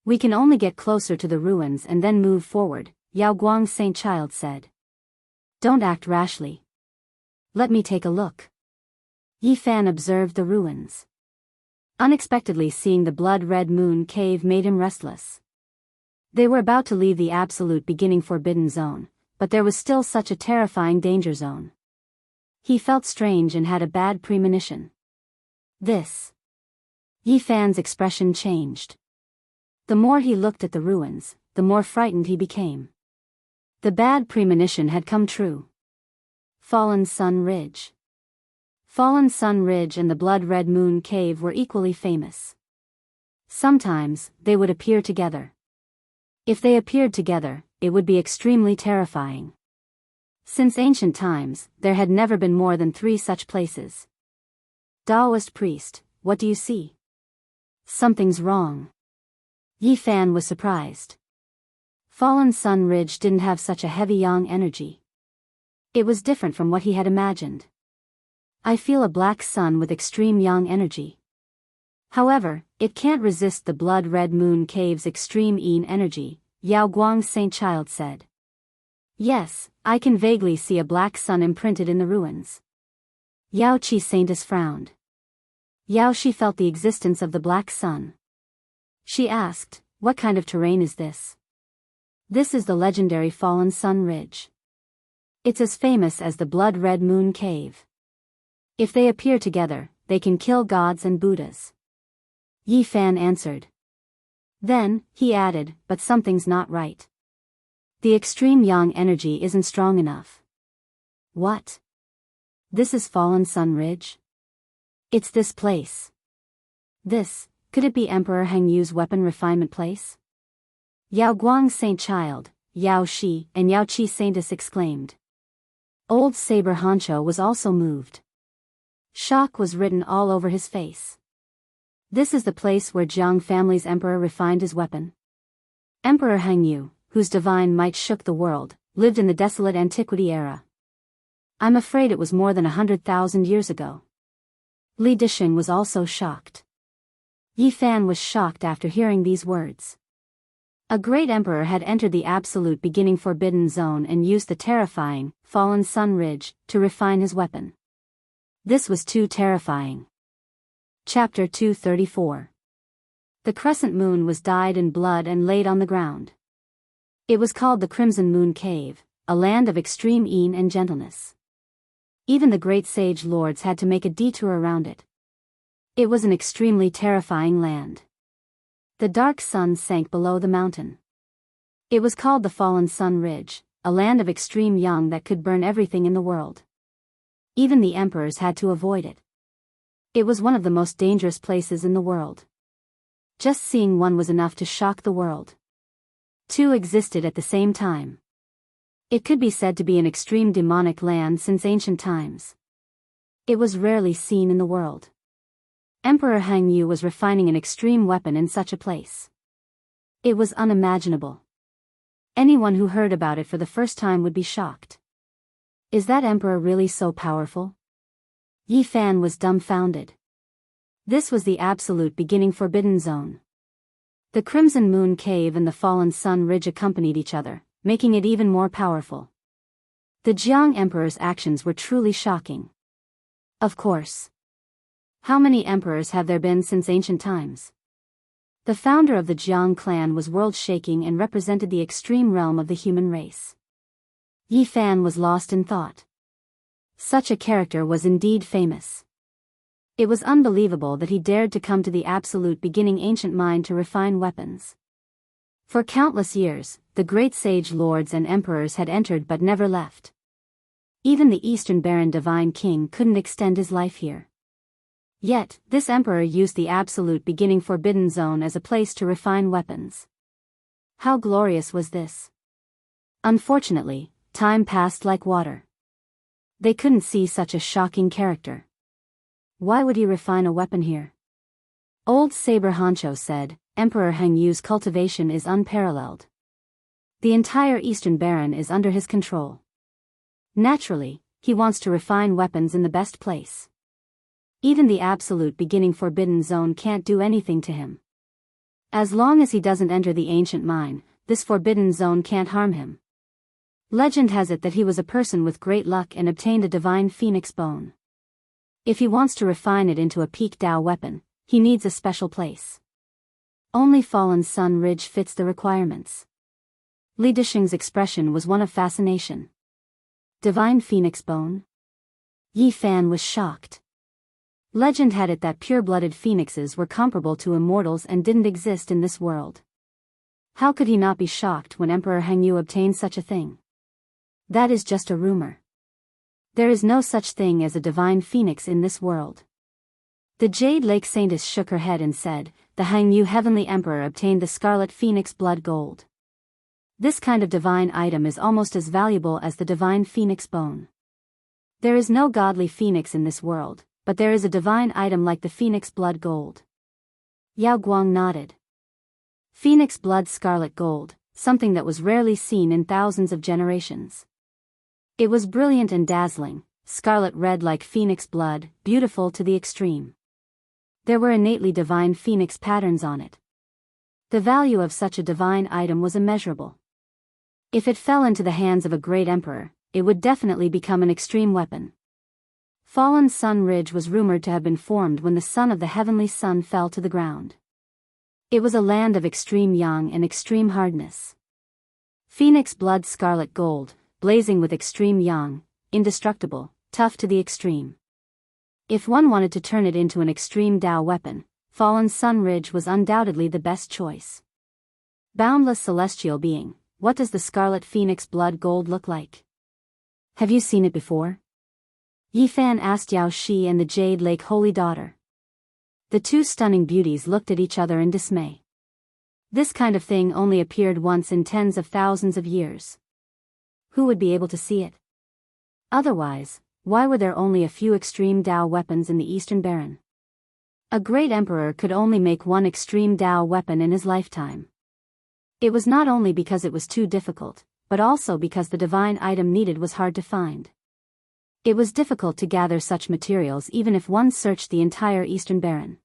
We can only get closer to the ruins and then move forward, Yao Guang Saint Child said. Don't act rashly. Let me take a look. Yifan observed the ruins. Unexpectedly seeing the blood-red moon cave made him restless. They were about to leave the absolute beginning forbidden zone, but there was still such a terrifying danger zone. He felt strange and had a bad premonition. Yifan's expression changed. The more he looked at the ruins, the more frightened he became. The bad premonition had come true. Fallen Sun Ridge. Fallen Sun Ridge and the blood-red moon cave were equally famous. Sometimes, they would appear together. If they appeared together, it would be extremely terrifying. Since ancient times, there had never been more than 3 such places. Daoist priest, what do you see? Something's wrong. Yifan was surprised. Fallen Sun Ridge didn't have such a heavy yang energy. It was different from what he had imagined. I feel a black sun with extreme yang energy. However, it can't resist the blood-red moon cave's extreme yin energy, Yao Guang Saint Child said. Yes, I can vaguely see a black sun imprinted in the ruins. Yao Qi Saintess frowned. Yao Shi felt the existence of the black sun. She asked, what kind of terrain is this? This is the legendary Fallen Sun Ridge. It's as famous as the blood-red moon cave. If they appear together, they can kill gods and Buddhas. Yifan answered. Then, he added, but something's not right. The extreme yang energy isn't strong enough. What? This is Fallen Sun Ridge? It's this place. Could it be Emperor Heng Yu's weapon refinement place? Yao Guang Saint Child, Yao Shi, and Yao Qi Saintess exclaimed. Old Saber Honcho was also moved. Shock was written all over his face. This is the place where Jiang family's emperor refined his weapon. Emperor Heng Yu, whose divine might shook the world, lived in the desolate antiquity era. I'm afraid it was more than 100,000 years ago. Li Disheng was also shocked. Yifan was shocked after hearing these words. A great emperor had entered the absolute beginning forbidden zone and used the terrifying, Fallen Sun Ridge, to refine his weapon. This was too terrifying. Chapter 234. The crescent moon was dyed in blood and laid on the ground. It was called the Crimson Moon Cave, a land of extreme yin and gentleness. Even the great sage lords had to make a detour around it. It was an extremely terrifying land. The dark sun sank below the mountain. It was called the Fallen Sun Ridge, a land of extreme yang that could burn everything in the world. Even the emperors had to avoid it. It was one of the most dangerous places in the world. Just seeing one was enough to shock the world. 2 existed at the same time. It could be said to be an extreme demonic land since ancient times. It was rarely seen in the world. Emperor Heng Yu was refining an extreme weapon in such a place. It was unimaginable. Anyone who heard about it for the first time would be shocked. Is that emperor really so powerful? Yifan was dumbfounded. This was the absolute beginning forbidden zone. The Crimson Moon Cave and the Fallen Sun Ridge accompanied each other, making it even more powerful. The Jiang Emperor's actions were truly shocking. Of course. How many emperors have there been since ancient times? The founder of the Jiang clan was world-shaking and represented the extreme realm of the human race. Yi Fan was lost in thought. Such a character was indeed famous. It was unbelievable that he dared to come to the absolute beginning ancient mind to refine weapons. For countless years, the great sage lords and emperors had entered but never left. Even the Eastern Baron Divine King couldn't extend his life here. Yet, this emperor used the absolute beginning forbidden zone as a place to refine weapons. How glorious was this? Unfortunately, time passed like water. They couldn't see such a shocking character. Why would he refine a weapon here? Old Saber Honcho said, Emperor Heng Yu's cultivation is unparalleled. The entire Eastern Baron is under his control. Naturally, he wants to refine weapons in the best place. Even the absolute beginning forbidden zone can't do anything to him. As long as he doesn't enter the ancient mine, this forbidden zone can't harm him. Legend has it that he was a person with great luck and obtained a divine phoenix bone. If he wants to refine it into a peak Dao weapon, he needs a special place. Only Fallen Sun Ridge fits the requirements. Li Disheng's expression was one of fascination. Divine phoenix bone? Yi Fan was shocked. Legend had it that pure-blooded phoenixes were comparable to immortals and didn't exist in this world. How could he not be shocked when Emperor Heng Yu obtained such a thing? That is just a rumor. There is no such thing as a divine phoenix in this world. The Jade Lake Saintess shook her head and said, the Heng Yu Heavenly Emperor obtained the Scarlet Phoenix Blood Gold. This kind of divine item is almost as valuable as the divine phoenix bone. There is no godly phoenix in this world, but there is a divine item like the Phoenix Blood Gold. Yao Guang nodded. Phoenix Blood Scarlet Gold, something that was rarely seen in thousands of generations. It was brilliant and dazzling, scarlet red like phoenix blood, beautiful to the extreme. There were innately divine phoenix patterns on it. The value of such a divine item was immeasurable. If it fell into the hands of a great emperor, it would definitely become an extreme weapon. Fallen Sun Ridge was rumored to have been formed when the sun of the heavenly sun fell to the ground. It was a land of extreme yang and extreme hardness. Phoenix Blood Scarlet Gold, blazing with extreme yang, indestructible, tough to the extreme. If one wanted to turn it into an extreme Dao weapon, Fallen Sun Ridge was undoubtedly the best choice. Boundless celestial being, what does the Scarlet Phoenix Blood Gold look like? Have you seen it before? Yi Fan asked Yao Shi and the Jade Lake Holy Daughter. The two stunning beauties looked at each other in dismay. This kind of thing only appeared once in tens of thousands of years. Who would be able to see it? Otherwise, why were there only a few extreme Dao weapons in the Eastern Baron? A great emperor could only make one extreme Dao weapon in his lifetime. It was not only because it was too difficult, but also because the divine item needed was hard to find. It was difficult to gather such materials even if one searched the entire Eastern Baron.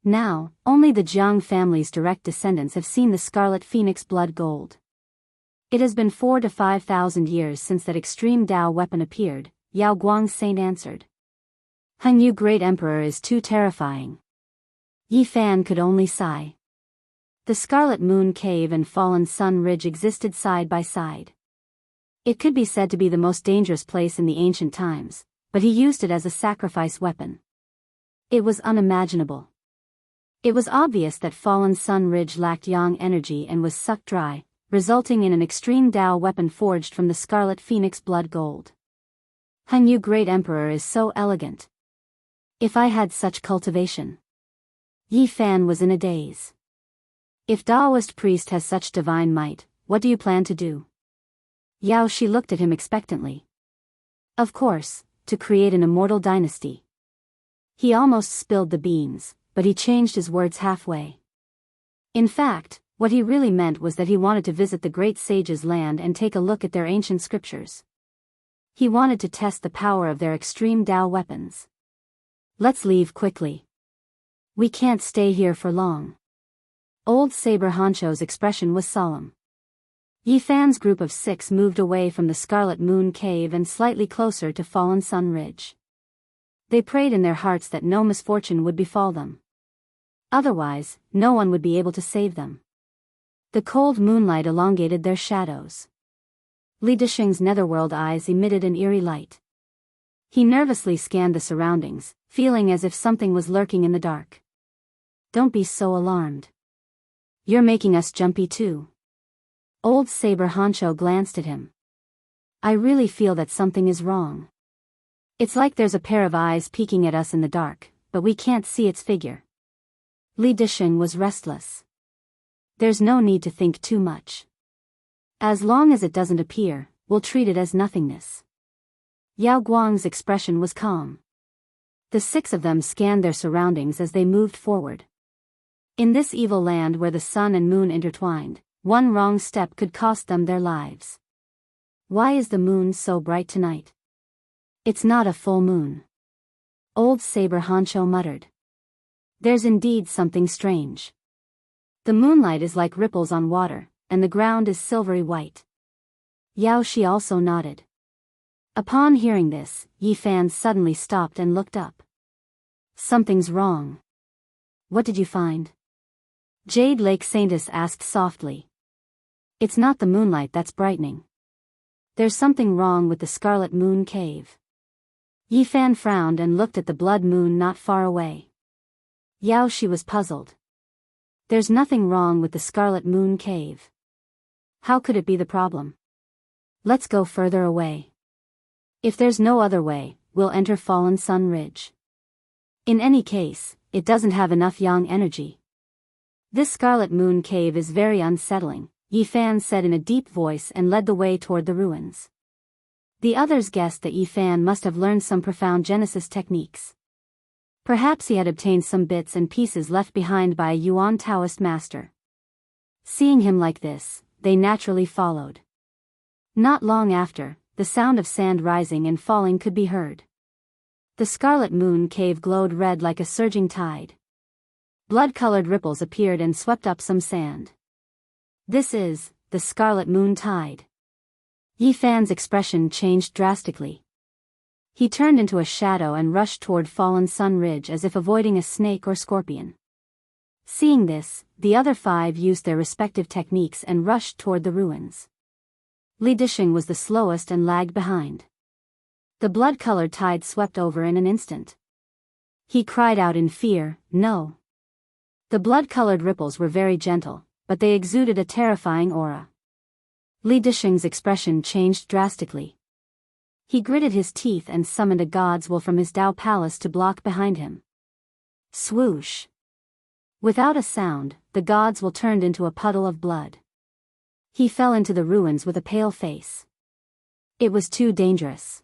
Now, only the Jiang family's direct descendants have seen the Scarlet Phoenix Blood Gold. It has been 4,000 to 5,000 years since that extreme Dao weapon appeared, Yao Guang Saint answered. Heng Yu Great Emperor is too terrifying. Yi Fan could only sigh. The Scarlet Moon Cave and Fallen Sun Ridge existed side by side. It could be said to be the most dangerous place in the ancient times, but he used it as a sacrifice weapon. It was unimaginable. It was obvious that Fallen Sun Ridge lacked yang energy and was sucked dry, resulting in an extreme Dao weapon forged from the Scarlet Phoenix Blood Gold. Heng Yu Great Emperor is so elegant. If I had such cultivation. Yi Fan was in a daze. If Daoist priest has such divine might, what do you plan to do? Yao Shi looked at him expectantly. Of course, to create an immortal dynasty. He almost spilled the beans, but he changed his words halfway. In fact, what he really meant was that he wanted to visit the great sages' land and take a look at their ancient scriptures. He wanted to test the power of their extreme Dao weapons. Let's leave quickly. We can't stay here for long. Old Saber Honcho's expression was solemn. Yi Fan's group of 6 moved away from the Scarlet Moon Cave and slightly closer to Fallen Sun Ridge. They prayed in their hearts that no misfortune would befall them. Otherwise, no one would be able to save them. The cold moonlight elongated their shadows. Li Disheng's netherworld eyes emitted an eerie light. He nervously scanned the surroundings, feeling as if something was lurking in the dark. Don't be so alarmed. You're making us jumpy too. Old Saber Honcho glanced at him. I really feel that something is wrong. It's like there's a pair of eyes peeking at us in the dark, but we can't see its figure. Li Disheng was restless. There's no need to think too much. As long as it doesn't appear, we'll treat it as nothingness. Yao Guang's expression was calm. The six of them scanned their surroundings as they moved forward. In this evil land where the sun and moon intertwined, one wrong step could cost them their lives. Why is the moon so bright tonight? It's not a full moon. Old Saber Honcho muttered. There's indeed something strange. The moonlight is like ripples on water, and the ground is silvery white. Yao Shi also nodded. Upon hearing this, Yi Fan suddenly stopped and looked up. Something's wrong. What did you find? Jade Lake Saintess asked softly. It's not the moonlight that's brightening. There's something wrong with the Scarlet Moon Cave. Yi Fan frowned and looked at the blood moon not far away. Yao Shi was puzzled. There's nothing wrong with the Scarlet Moon Cave. How could it be the problem? Let's go further away. If there's no other way, we'll enter Fallen Sun Ridge. In any case, it doesn't have enough yang energy. This Scarlet Moon Cave is very unsettling, Yi Fan said in a deep voice and led the way toward the ruins. The others guessed that Yi Fan must have learned some profound Genesis techniques. Perhaps he had obtained some bits and pieces left behind by a Yuan Taoist master. Seeing him like this, they naturally followed. Not long after, the sound of sand rising and falling could be heard. The Scarlet Moon Cave glowed red like a surging tide. Blood-colored ripples appeared and swept up some sand. This is the Scarlet Moon Tide. Yi Fan's expression changed drastically. He turned into a shadow and rushed toward Fallen Sun Ridge as if avoiding a snake or scorpion. Seeing this, the other five used their respective techniques and rushed toward the ruins. Li Disheng was the slowest and lagged behind. The blood-colored tide swept over in an instant. He cried out in fear, "No!" The blood-colored ripples were very gentle, but they exuded a terrifying aura. Li Disheng's expression changed drastically. He gritted his teeth and summoned a god's will from his Dao palace to block behind him. Swoosh! Without a sound, the god's will turned into a puddle of blood. He fell into the ruins with a pale face. It was too dangerous.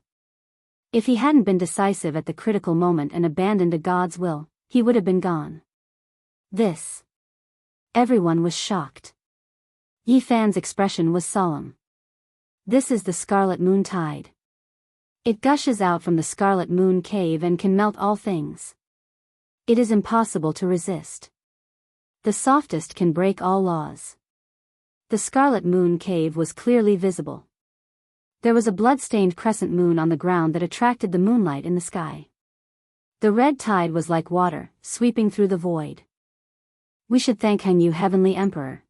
If he hadn't been decisive at the critical moment and abandoned a god's will, he would have been gone. This. Everyone was shocked. Yi Fan's expression was solemn. This is the Scarlet Moon Tide. It gushes out from the Scarlet Moon Cave and can melt all things. It is impossible to resist. The softest can break all laws. The Scarlet Moon Cave was clearly visible. There was a blood-stained crescent moon on the ground that attracted the moonlight in the sky. The red tide was like water, sweeping through the void. We should thank Hangyu Heavenly Emperor.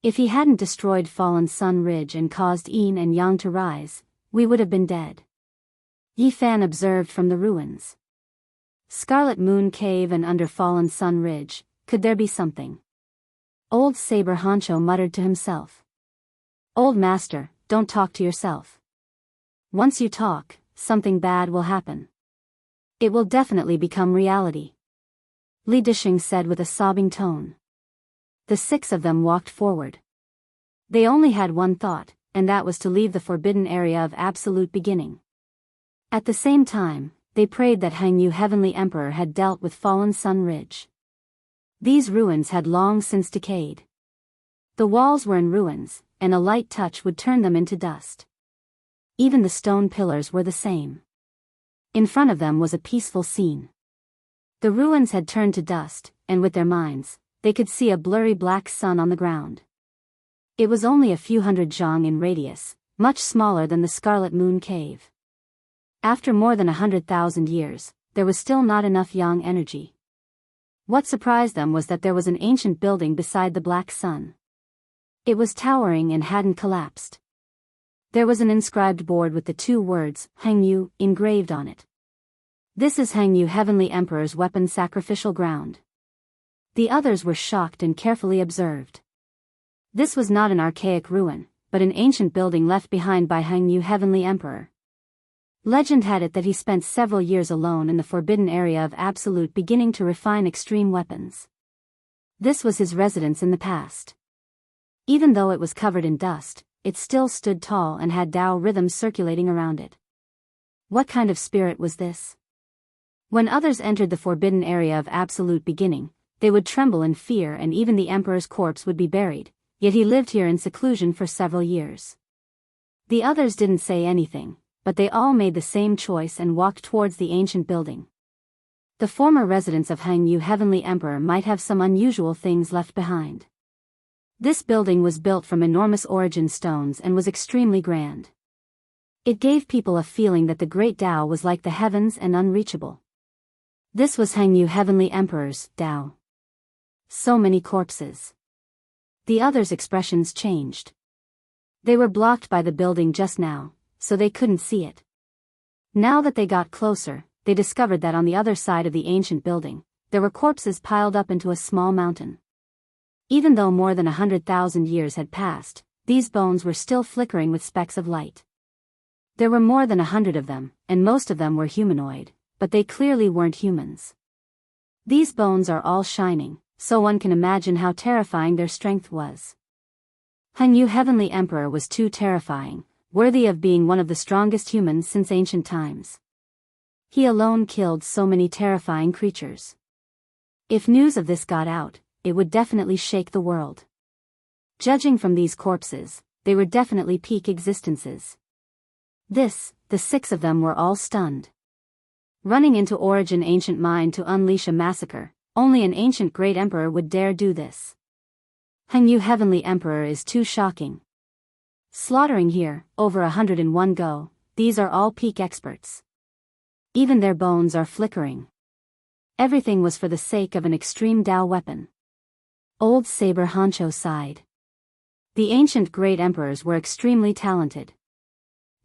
If he hadn't destroyed Fallen Sun Ridge and caused Yin and Yang to rise, we would have been dead. Yi Fan observed from the ruins. Scarlet Moon Cave and under Fallen Sun Ridge, could there be something? Old Saber Honcho muttered to himself. Old Master, don't talk to yourself. Once you talk, something bad will happen. It will definitely become reality. Li Disheng said with a sobbing tone. The six of them walked forward. They only had one thought, and that was to leave the forbidden area of absolute beginning. At the same time, they prayed that Hangyu Heavenly Emperor had dealt with Fallen Sun Ridge. These ruins had long since decayed. The walls were in ruins, and a light touch would turn them into dust. Even the stone pillars were the same. In front of them was a peaceful scene. The ruins had turned to dust, and with their minds, they could see a blurry black sun on the ground. It was only a few hundred zhang in radius, much smaller than the Scarlet Moon Cave. After more than 100,000 years, there was still not enough yang energy. What surprised them was that there was an ancient building beside the black sun. It was towering and hadn't collapsed. There was an inscribed board with the two words, Hangyu, engraved on it. This is Hangyu Heavenly Emperor's weapon sacrificial ground. The others were shocked and carefully observed. This was not an archaic ruin, but an ancient building left behind by Hangyu Heavenly Emperor. Legend had it that he spent several years alone in the forbidden area of Absolute, beginning to refine extreme weapons. This was his residence in the past. Even though it was covered in dust, it still stood tall and had Tao rhythms circulating around it. What kind of spirit was this? When others entered the forbidden area of Absolute beginning, they would tremble in fear, and even the emperor's corpse would be buried, yet he lived here in seclusion for several years. The others didn't say anything, but they all made the same choice and walked towards the ancient building. The former residence of Hangyu Heavenly Emperor might have some unusual things left behind. This building was built from enormous origin stones and was extremely grand. It gave people a feeling that the great Tao was like the heavens and unreachable. This was Hangyu Heavenly Emperor's Tao. So many corpses. The others' expressions changed. They were blocked by the building just now, so they couldn't see it. Now that they got closer, they discovered that on the other side of the ancient building, there were corpses piled up into a small mountain. Even though more than 100,000 years had passed, these bones were still flickering with specks of light. There were more than 100 of them, and most of them were humanoid, but they clearly weren't humans. These bones are all shining, so one can imagine how terrifying their strength was. Hangyu Heavenly Emperor was too terrifying, worthy of being one of the strongest humans since ancient times. He alone killed so many terrifying creatures. If news of this got out, it would definitely shake the world. Judging from these corpses, they were definitely peak existences. The 6 of them were all stunned. Running into Origin Ancient Mind to unleash a massacre, only an ancient great emperor would dare do this. Hangyu Heavenly Emperor is too shocking. Slaughtering here, over 100 in one go, these are all peak experts. Even their bones are flickering. Everything was for the sake of an extreme Tao weapon. Old Saber Hancho sighed. The ancient great emperors were extremely talented.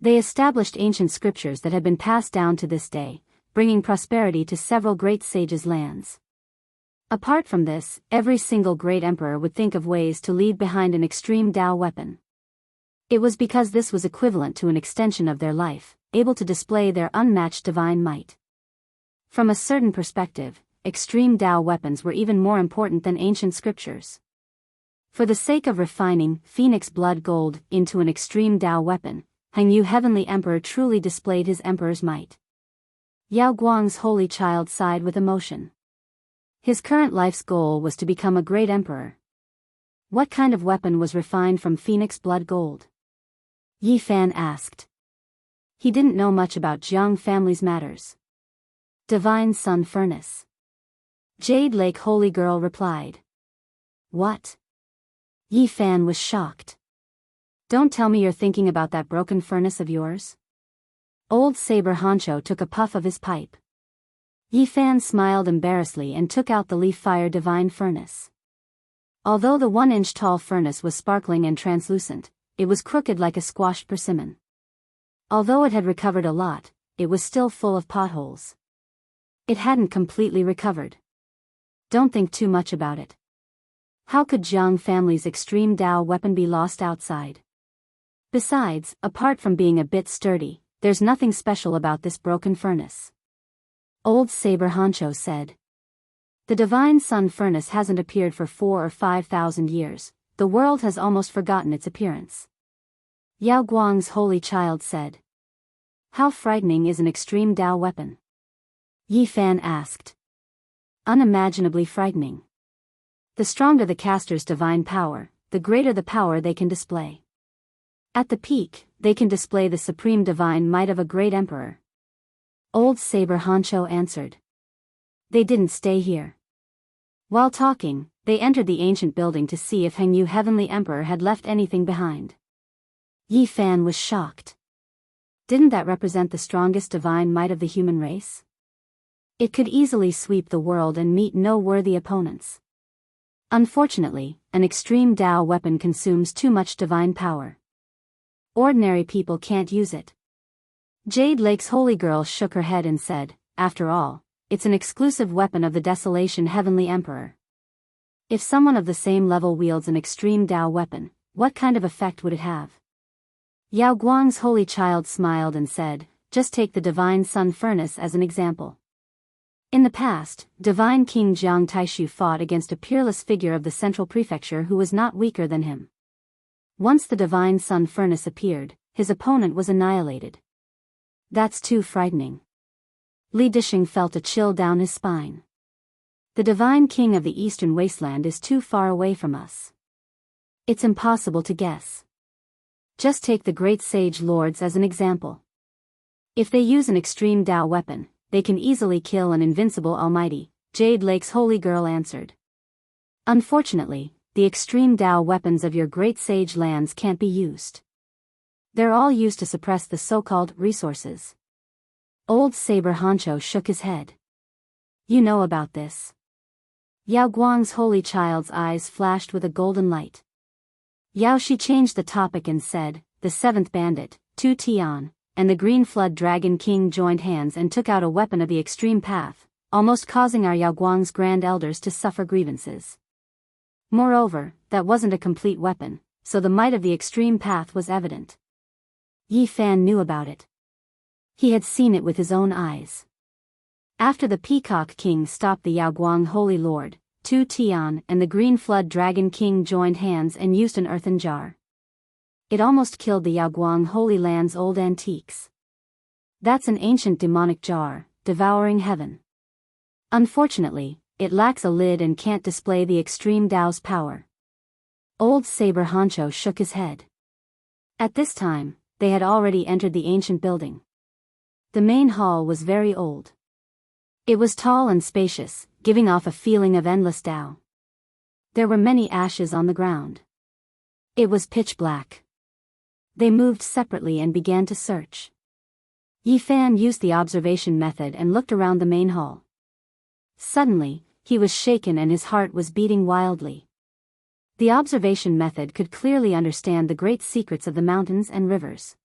They established ancient scriptures that had been passed down to this day, bringing prosperity to several great sages' lands. Apart from this, every single great emperor would think of ways to leave behind an extreme Tao weapon. It was because this was equivalent to an extension of their life, able to display their unmatched divine might. From a certain perspective, extreme Tao weapons were even more important than ancient scriptures. For the sake of refining Phoenix Blood Gold into an extreme Tao weapon, Hangyu Heavenly Emperor truly displayed his emperor's might. Yao Guang's holy child sighed with emotion. His current life's goal was to become a great emperor. What kind of weapon was refined from Phoenix Blood Gold? Yi Fan asked. He didn't know much about Jiang family's matters. Divine Sun Furnace. Jade Lake Holy Girl replied. What? Yi Fan was shocked. Don't tell me you're thinking about that broken furnace of yours? Old Saber Hancho took a puff of his pipe. Yi Fan smiled embarrassedly and took out the leaf fire divine furnace. Although the 1-inch tall furnace was sparkling and translucent, it was crooked like a squashed persimmon. Although it had recovered a lot, it was still full of potholes. It hadn't completely recovered. Don't think too much about it. How could Jiang family's extreme Tao weapon be lost outside? Besides, apart from being a bit sturdy, there's nothing special about this broken furnace. Old Saber Hancho said. The Divine Sun Furnace hasn't appeared for 4,000 or 5,000 years, the world has almost forgotten its appearance. Yao Guang's holy child said. How frightening is an extreme Tao weapon? Yi Fan asked. Unimaginably frightening. The stronger the caster's divine power, the greater the power they can display. At the peak, they can display the supreme divine might of a great emperor. Old Saber Hancho answered. They didn't stay here. While talking, they entered the ancient building to see if Hangyu Heavenly Emperor had left anything behind. Yi Fan was shocked. Didn't that represent the strongest divine might of the human race? It could easily sweep the world and meet no worthy opponents. Unfortunately, an extreme Dao weapon consumes too much divine power. Ordinary people can't use it. Jade Lake's holy girl shook her head and said, after all, it's an exclusive weapon of the Desolation Heavenly Emperor. If someone of the same level wields an extreme Dao weapon, what kind of effect would it have? Yao Guang's holy child smiled and said, just take the Divine Sun Furnace as an example. In the past, Divine King Jiang Taishu fought against a peerless figure of the Central Prefecture who was not weaker than him. Once the Divine Sun Furnace appeared, his opponent was annihilated. That's too frightening. Li Dishing felt a chill down his spine. The Divine King of the Eastern Wasteland is too far away from us. It's impossible to guess. Just take the great sage lords as an example. If they use an extreme Dao weapon, they can easily kill an invincible almighty, Jade Lake's holy girl answered. Unfortunately, the extreme Dao weapons of your great sage lands can't be used. They're all used to suppress the so-called resources. Old Saber Honcho shook his head. You know about this. Yao Guang's holy child's eyes flashed with a golden light. Yao Shi changed the topic and said, the seventh bandit, Tu Tian, and the Green Flood Dragon King joined hands and took out a weapon of the extreme path, almost causing our Yao Guang's grand elders to suffer grievances. Moreover, that wasn't a complete weapon, so the might of the extreme path was evident. Yi Fan knew about it. He had seen it with his own eyes. After the Peacock King stopped the Yao Guang Holy Lord, Tu Tian and the Green Flood Dragon King joined hands and used an earthen jar. It almost killed the Yao Guang Holy Land's old antiques. That's an ancient demonic jar, devouring heaven. Unfortunately, it lacks a lid and can't display the extreme Dao's power. Old Saber Honcho shook his head. At this time, they had already entered the ancient building. The main hall was very old. It was tall and spacious, giving off a feeling of endless Dao. There were many ashes on the ground. It was pitch black. They moved separately and began to search. Yi Fan used the observation method and looked around the main hall. Suddenly, he was shaken and his heart was beating wildly. The observation method could clearly understand the great secrets of the mountains and rivers.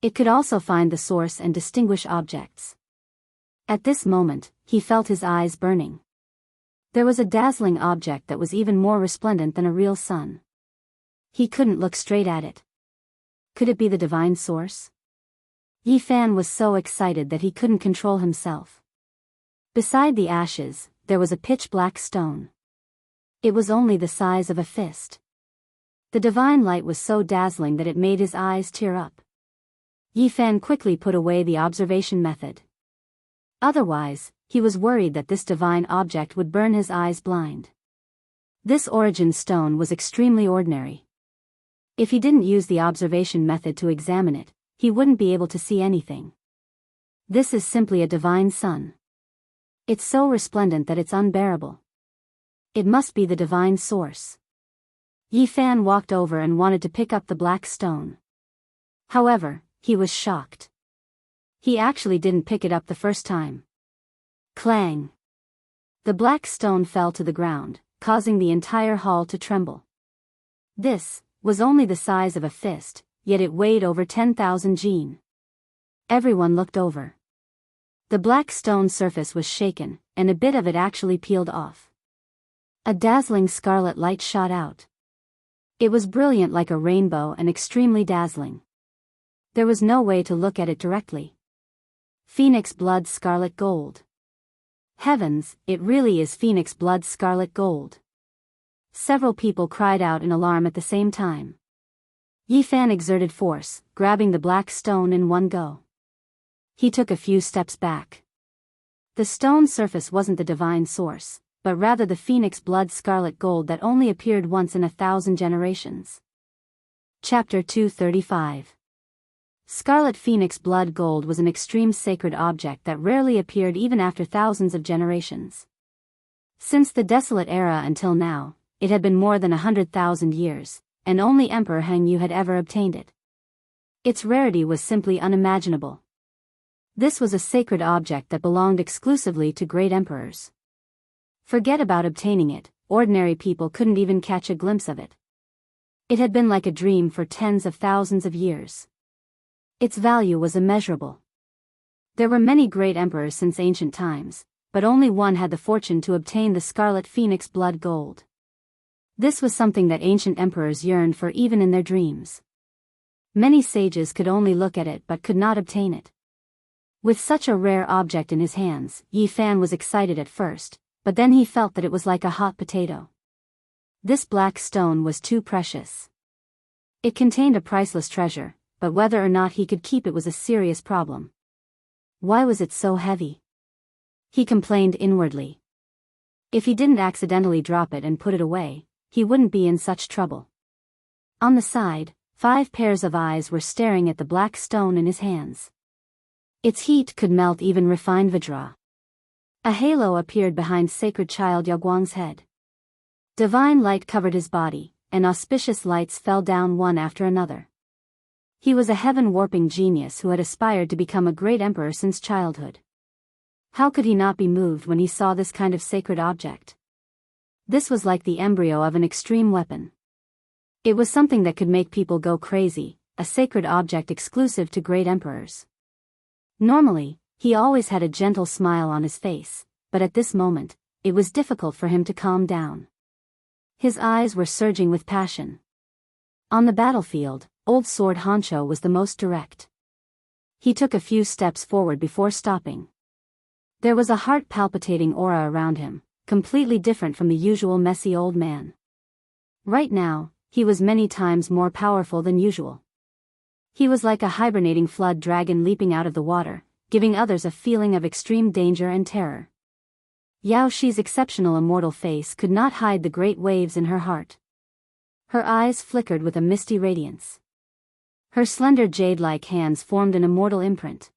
It could also find the source and distinguish objects. At this moment, he felt his eyes burning. There was a dazzling object that was even more resplendent than a real sun. He couldn't look straight at it. Could it be the divine source? Yi Fan was so excited that he couldn't control himself. Beside the ashes, there was a pitch-black stone. It was only the size of a fist. The divine light was so dazzling that it made his eyes tear up. Yi Fan quickly put away the observation method. Otherwise, he was worried that this divine object would burn his eyes blind. This origin stone was extremely ordinary. If he didn't use the observation method to examine it, he wouldn't be able to see anything. This is simply a divine sun. It's so resplendent that it's unbearable. It must be the divine source. Yi Fan walked over and wanted to pick up the black stone. However, he was shocked. He actually didn't pick it up the first time. Clang! The black stone fell to the ground, causing the entire hall to tremble. This was only the size of a fist, yet it weighed over 10,000 jin. Everyone looked over. The black stone surface was shaken, and a bit of it actually peeled off. A dazzling scarlet light shot out. It was brilliant like a rainbow and extremely dazzling. There was no way to look at it directly. Phoenix blood scarlet gold. Heavens, it really is phoenix blood scarlet gold. Several people cried out in alarm at the same time. Yi Fan exerted force, grabbing the black stone in one go. He took a few steps back. The stone surface wasn't the divine source, but rather the phoenix blood scarlet gold that only appeared once in 1,000 generations. Chapter 235. Scarlet Phoenix blood gold was an extreme sacred object that rarely appeared even after thousands of generations. Since the desolate era until now, it had been more than 100,000 years, and only Emperor Hang Yu had ever obtained it. Its rarity was simply unimaginable. This was a sacred object that belonged exclusively to great emperors. Forget about obtaining it, ordinary people couldn't even catch a glimpse of it. It had been like a dream for tens of thousands of years. Its value was immeasurable. There were many great emperors since ancient times, but only one had the fortune to obtain the scarlet phoenix blood gold. This was something that ancient emperors yearned for even in their dreams. Many sages could only look at it but could not obtain it. With such a rare object in his hands, Yi Fan was excited at first, but then he felt that it was like a hot potato. This black stone was too precious. It contained a priceless treasure, but whether or not he could keep it was a serious problem. Why was it so heavy? He complained inwardly. If he didn't accidentally drop it and put it away, he wouldn't be in such trouble. On the side, 5 pairs of eyes were staring at the black stone in his hands. Its heat could melt even refined vajra. A halo appeared behind sacred child Yaguang's head. Divine light covered his body, and auspicious lights fell down one after another. He was a heaven-warping genius who had aspired to become a great emperor since childhood. How could he not be moved when he saw this kind of sacred object? This was like the embryo of an extreme weapon. It was something that could make people go crazy, a sacred object exclusive to great emperors. Normally, he always had a gentle smile on his face, but at this moment, it was difficult for him to calm down. His eyes were surging with passion. On the battlefield, Old Sword Honcho was the most direct. He took a few steps forward before stopping. There was a heart-palpitating aura around him, completely different from the usual messy old man. Right now, he was many times more powerful than usual. He was like a hibernating flood dragon leaping out of the water, giving others a feeling of extreme danger and terror. Yao Shi's exceptional immortal face could not hide the great waves in her heart. Her eyes flickered with a misty radiance. Her slender jade-like hands formed an immortal imprint.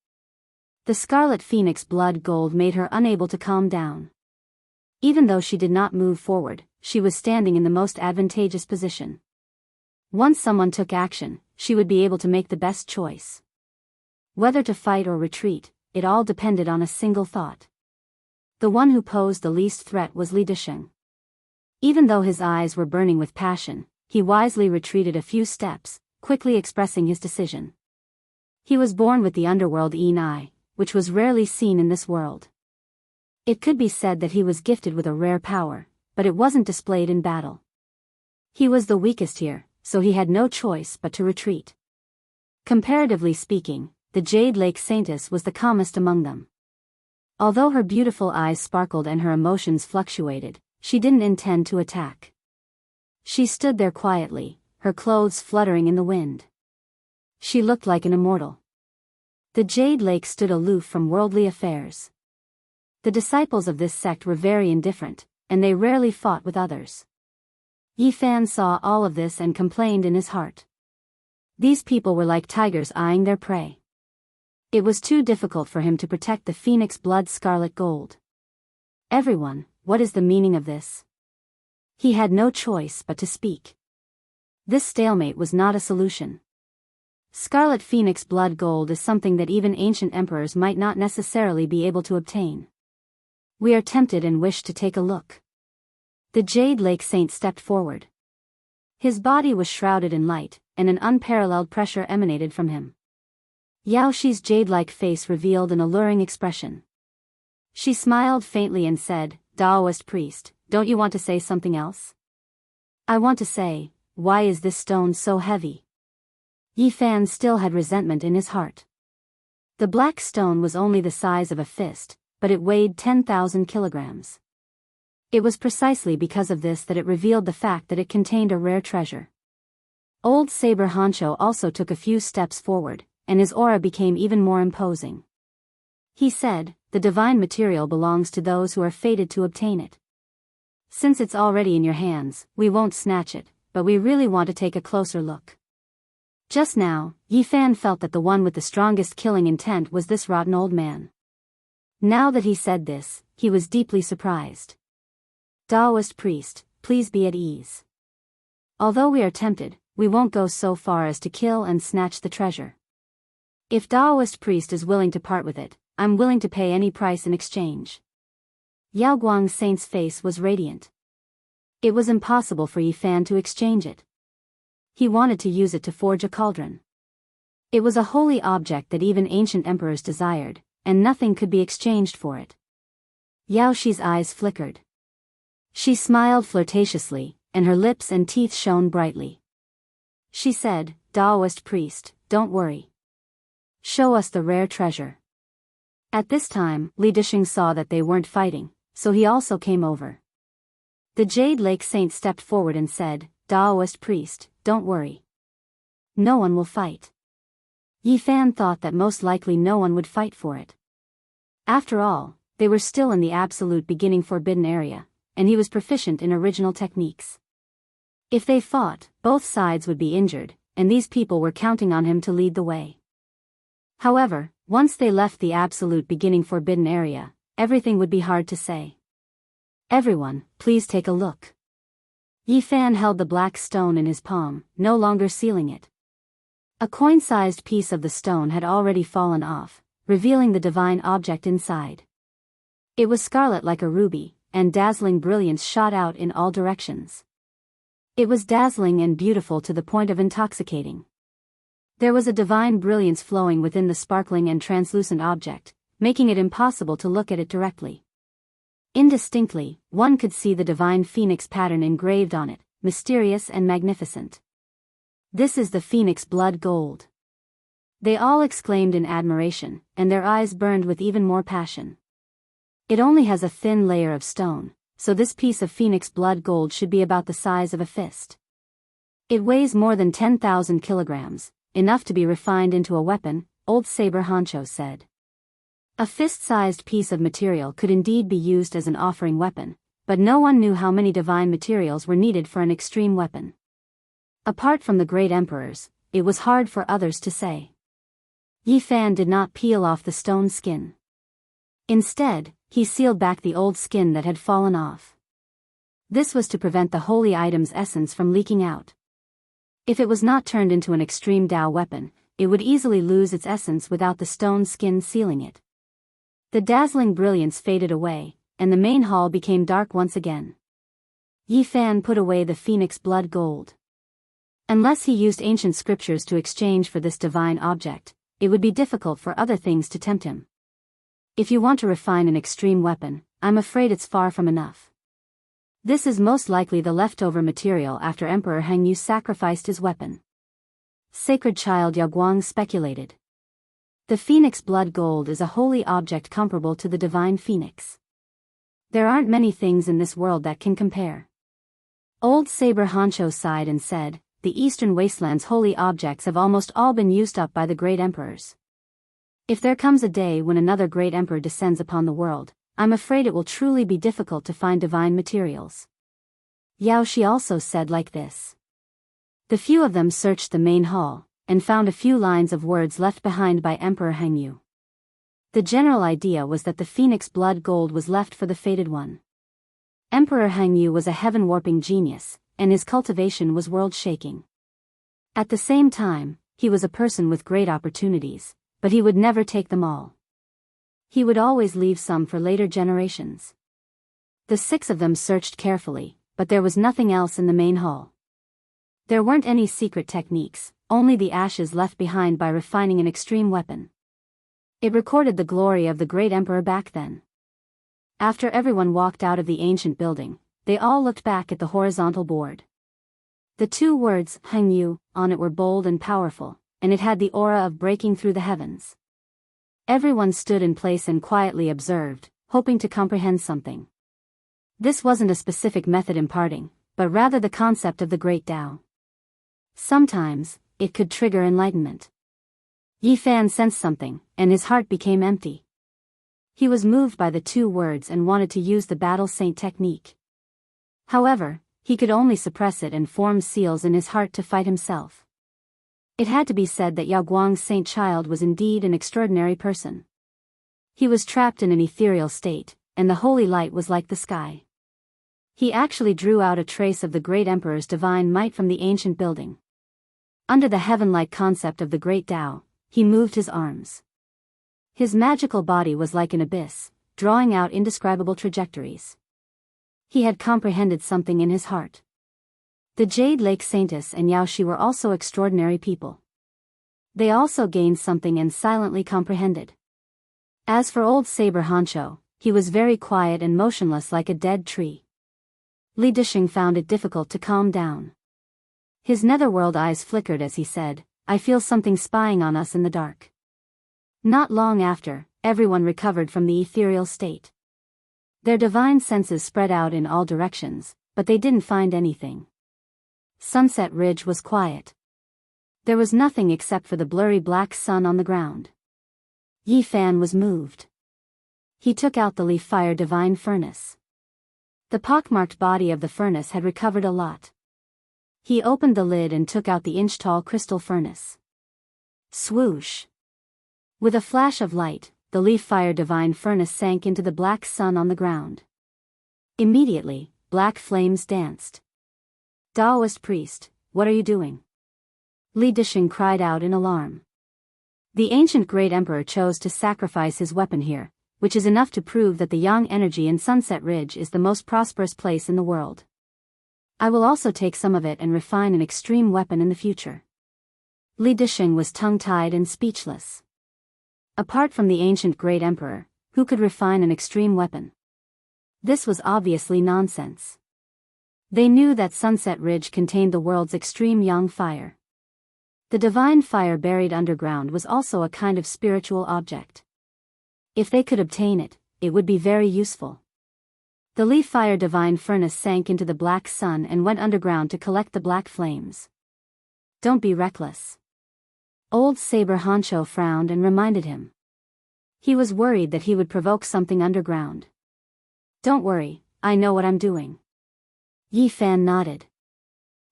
The scarlet phoenix blood gold made her unable to calm down. Even though she did not move forward, she was standing in the most advantageous position. Once someone took action, she would be able to make the best choice. Whether to fight or retreat, it all depended on a single thought. The one who posed the least threat was Li Desheng. Even though his eyes were burning with passion, he wisely retreated a few steps, quickly expressing his decision. He was born with the underworld Yin Eye, which was rarely seen in this world. It could be said that he was gifted with a rare power, but it wasn't displayed in battle. He was the weakest here, so he had no choice but to retreat. Comparatively speaking, the Jade Lake Saintess was the calmest among them. Although her beautiful eyes sparkled and her emotions fluctuated, she didn't intend to attack. She stood there quietly, her clothes fluttering in the wind. She looked like an immortal. The Jade Lake stood aloof from worldly affairs. The disciples of this sect were very indifferent, and they rarely fought with others. Yi Fan saw all of this and complained in his heart. These people were like tigers eyeing their prey. It was too difficult for him to protect the phoenix blood scarlet gold. Everyone, what is the meaning of this? He had no choice but to speak. This stalemate was not a solution. Scarlet phoenix blood gold is something that even ancient emperors might not necessarily be able to obtain. We are tempted and wish to take a look. The Jade Lake Saint stepped forward. His body was shrouded in light, and an unparalleled pressure emanated from him. Yao Shi's jade-like face revealed an alluring expression. She smiled faintly and said, "Daoist priest, don't you want to say something else?" "I want to say, why is this stone so heavy?" Yi Fan still had resentment in his heart. The black stone was only the size of a fist, but it weighed 10,000 kilograms. It was precisely because of this that it revealed the fact that it contained a rare treasure. Old Saber Honcho also took a few steps forward, and his aura became even more imposing. He said, "The divine material belongs to those who are fated to obtain it. Since it's already in your hands, we won't snatch it, but we really want to take a closer look." Just now, Yi Fan felt that the one with the strongest killing intent was this rotten old man. Now that he said this, he was deeply surprised. "Daoist priest, please be at ease. Although we are tempted, we won't go so far as to kill and snatch the treasure. If Daoist priest is willing to part with it, I'm willing to pay any price in exchange. Yao Guang Saint's face was radiant. It was impossible for Yi Fan to exchange it. He wanted to use it to forge a cauldron. It was a holy object that even ancient emperors desired, and nothing could be exchanged for it. Yao Shi's eyes flickered. She smiled flirtatiously, and her lips and teeth shone brightly. She said, Daoist priest, don't worry. Show us the rare treasure. At this time, Li Disheng saw that they weren't fighting, so he also came over. The Jade Lake Saint stepped forward and said, Daoist priest, don't worry. No one will fight. Yi Fan thought that most likely no one would fight for it. After all, they were still in the absolute beginning forbidden area, and he was proficient in original techniques. If they fought, both sides would be injured, and these people were counting on him to lead the way. However, once they left the absolute beginning forbidden area, everything would be hard to say. Everyone, please take a look. Yi Fan held the black stone in his palm, no longer sealing it. A coin-sized piece of the stone had already fallen off, revealing the divine object inside. It was scarlet like a ruby, and dazzling brilliance shot out in all directions. It was dazzling and beautiful to the point of intoxicating. There was a divine brilliance flowing within the sparkling and translucent object, making it impossible to look at it directly. Indistinctly, one could see the divine phoenix pattern engraved on it, mysterious and magnificent. This is the phoenix blood gold. They all exclaimed in admiration, and their eyes burned with even more passion. It only has a thin layer of stone, so this piece of phoenix blood gold should be about the size of a fist. It weighs more than 10,000 kilograms, enough to be refined into a weapon, old Saber Hancho said. A fist-sized piece of material could indeed be used as an offering weapon, but no one knew how many divine materials were needed for an extreme weapon. Apart from the great emperors, it was hard for others to say. Yi Fan did not peel off the stone skin. Instead, he sealed back the old skin that had fallen off. This was to prevent the holy item's essence from leaking out. If it was not turned into an extreme Dao weapon, it would easily lose its essence without the stone skin sealing it. The dazzling brilliance faded away, and the main hall became dark once again. Yi Fan put away the phoenix blood gold. Unless he used ancient scriptures to exchange for this divine object, it would be difficult for other things to tempt him. If you want to refine an extreme weapon, I'm afraid it's far from enough. This is most likely the leftover material after Emperor Hengyu sacrificed his weapon. Sacred Child Yao Guang speculated. The phoenix blood gold is a holy object comparable to the divine phoenix. There aren't many things in this world that can compare. Old Saber Hancho sighed and said, the eastern wasteland's holy objects have almost all been used up by the great emperors. If there comes a day when another great emperor descends upon the world, I'm afraid it will truly be difficult to find divine materials. Yao Shi also said like this. The few of them searched the main hall, and found a few lines of words left behind by Emperor Hengyu. The general idea was that the phoenix blood gold was left for the fated one. Emperor Hengyu was a heaven-warping genius, and his cultivation was world-shaking. At the same time, he was a person with great opportunities, but he would never take them all. He would always leave some for later generations. The 6 of them searched carefully, but there was nothing else in the main hall. There weren't any secret techniques, only the ashes left behind by refining an extreme weapon. It recorded the glory of the great emperor back then. After everyone walked out of the ancient building, they all looked back at the horizontal board. The 2 words, Hengyu, on it were bold and powerful, and it had the aura of breaking through the heavens. Everyone stood in place and quietly observed, hoping to comprehend something. This wasn't a specific method imparting, but rather the concept of the great Tao. Sometimes, it could trigger enlightenment. Yi Fan sensed something, and his heart became empty. He was moved by the 2 words and wanted to use the battle saint technique. However, he could only suppress it and form seals in his heart to fight himself. It had to be said that Yao Guang's saint child was indeed an extraordinary person. He was trapped in an ethereal state, and the holy light was like the sky. He actually drew out a trace of the great emperor's divine might from the ancient building. Under the heaven-like concept of the great Tao, he moved his arms. His magical body was like an abyss, drawing out indescribable trajectories. He had comprehended something in his heart. The Jade Lake Saintess and Yaoshi were also extraordinary people. They also gained something and silently comprehended. As for old Saber Honcho, he was very quiet and motionless like a dead tree. Li Disheng found it difficult to calm down. His netherworld eyes flickered as he said, "I feel something spying on us in the dark." Not long after, everyone recovered from the ethereal state. Their divine senses spread out in all directions, but they didn't find anything. Sunset Ridge was quiet. There was nothing except for the blurry black sun on the ground. Yi Fan was moved. He took out the leaf fire divine furnace. The pockmarked body of the furnace had recovered a lot. He opened the lid and took out the inch-tall crystal furnace. Swoosh! With a flash of light, the leaf fire divine furnace sank into the black sun on the ground. Immediately, black flames danced. Daoist priest, what are you doing? Li Disheng cried out in alarm. The ancient great emperor chose to sacrifice his weapon here, which is enough to prove that the yang energy in Sunset Ridge is the most prosperous place in the world. I will also take some of it and refine an extreme weapon in the future. Li Disheng was tongue-tied and speechless. Apart from the ancient great emperor, who could refine an extreme weapon? This was obviously nonsense. They knew that Sunset Ridge contained the world's extreme yang fire. The divine fire buried underground was also a kind of spiritual object. If they could obtain it, it would be very useful. The leaf fire divine furnace sank into the black sun and went underground to collect the black flames. Don't be reckless. Old Saber Honcho frowned and reminded him. He was worried that he would provoke something underground. Don't worry, I know what I'm doing. Yi Fan nodded.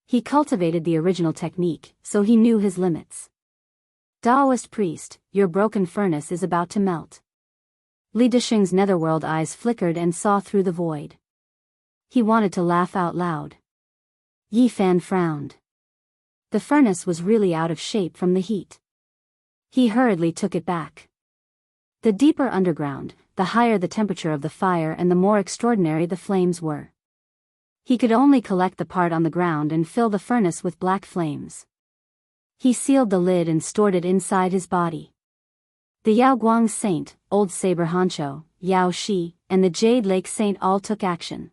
He cultivated the original technique, so he knew his limits. Daoist priest, your broken furnace is about to melt. Li Disheng's netherworld eyes flickered and saw through the void. He wanted to laugh out loud. Yi Fan frowned. The furnace was really out of shape from the heat. He hurriedly took it back. The deeper underground, the higher the temperature of the fire and the more extraordinary the flames were. He could only collect the part on the ground and fill the furnace with black flames. He sealed the lid and stored it inside his body. The Yaoguang Saint, Old Saber Honcho, Yao Shi, and the Jade Lake Saint all took action.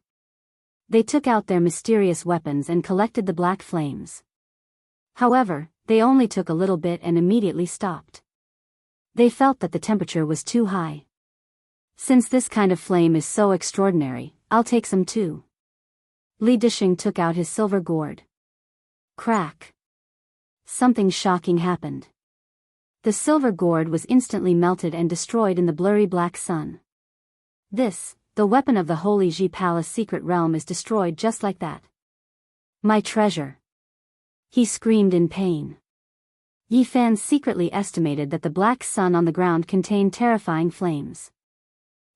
They took out their mysterious weapons and collected the black flames. However, they only took a little bit and immediately stopped. They felt that the temperature was too high. Since this kind of flame is so extraordinary, I'll take some too. Li Disheng took out his silver gourd. Crack! Something shocking happened. The silver gourd was instantly melted and destroyed in the blurry black sun. This, the weapon of the Holy Ji Palace secret realm, is destroyed just like that. My treasure! He screamed in pain. Yi Fan secretly estimated that the black sun on the ground contained terrifying flames.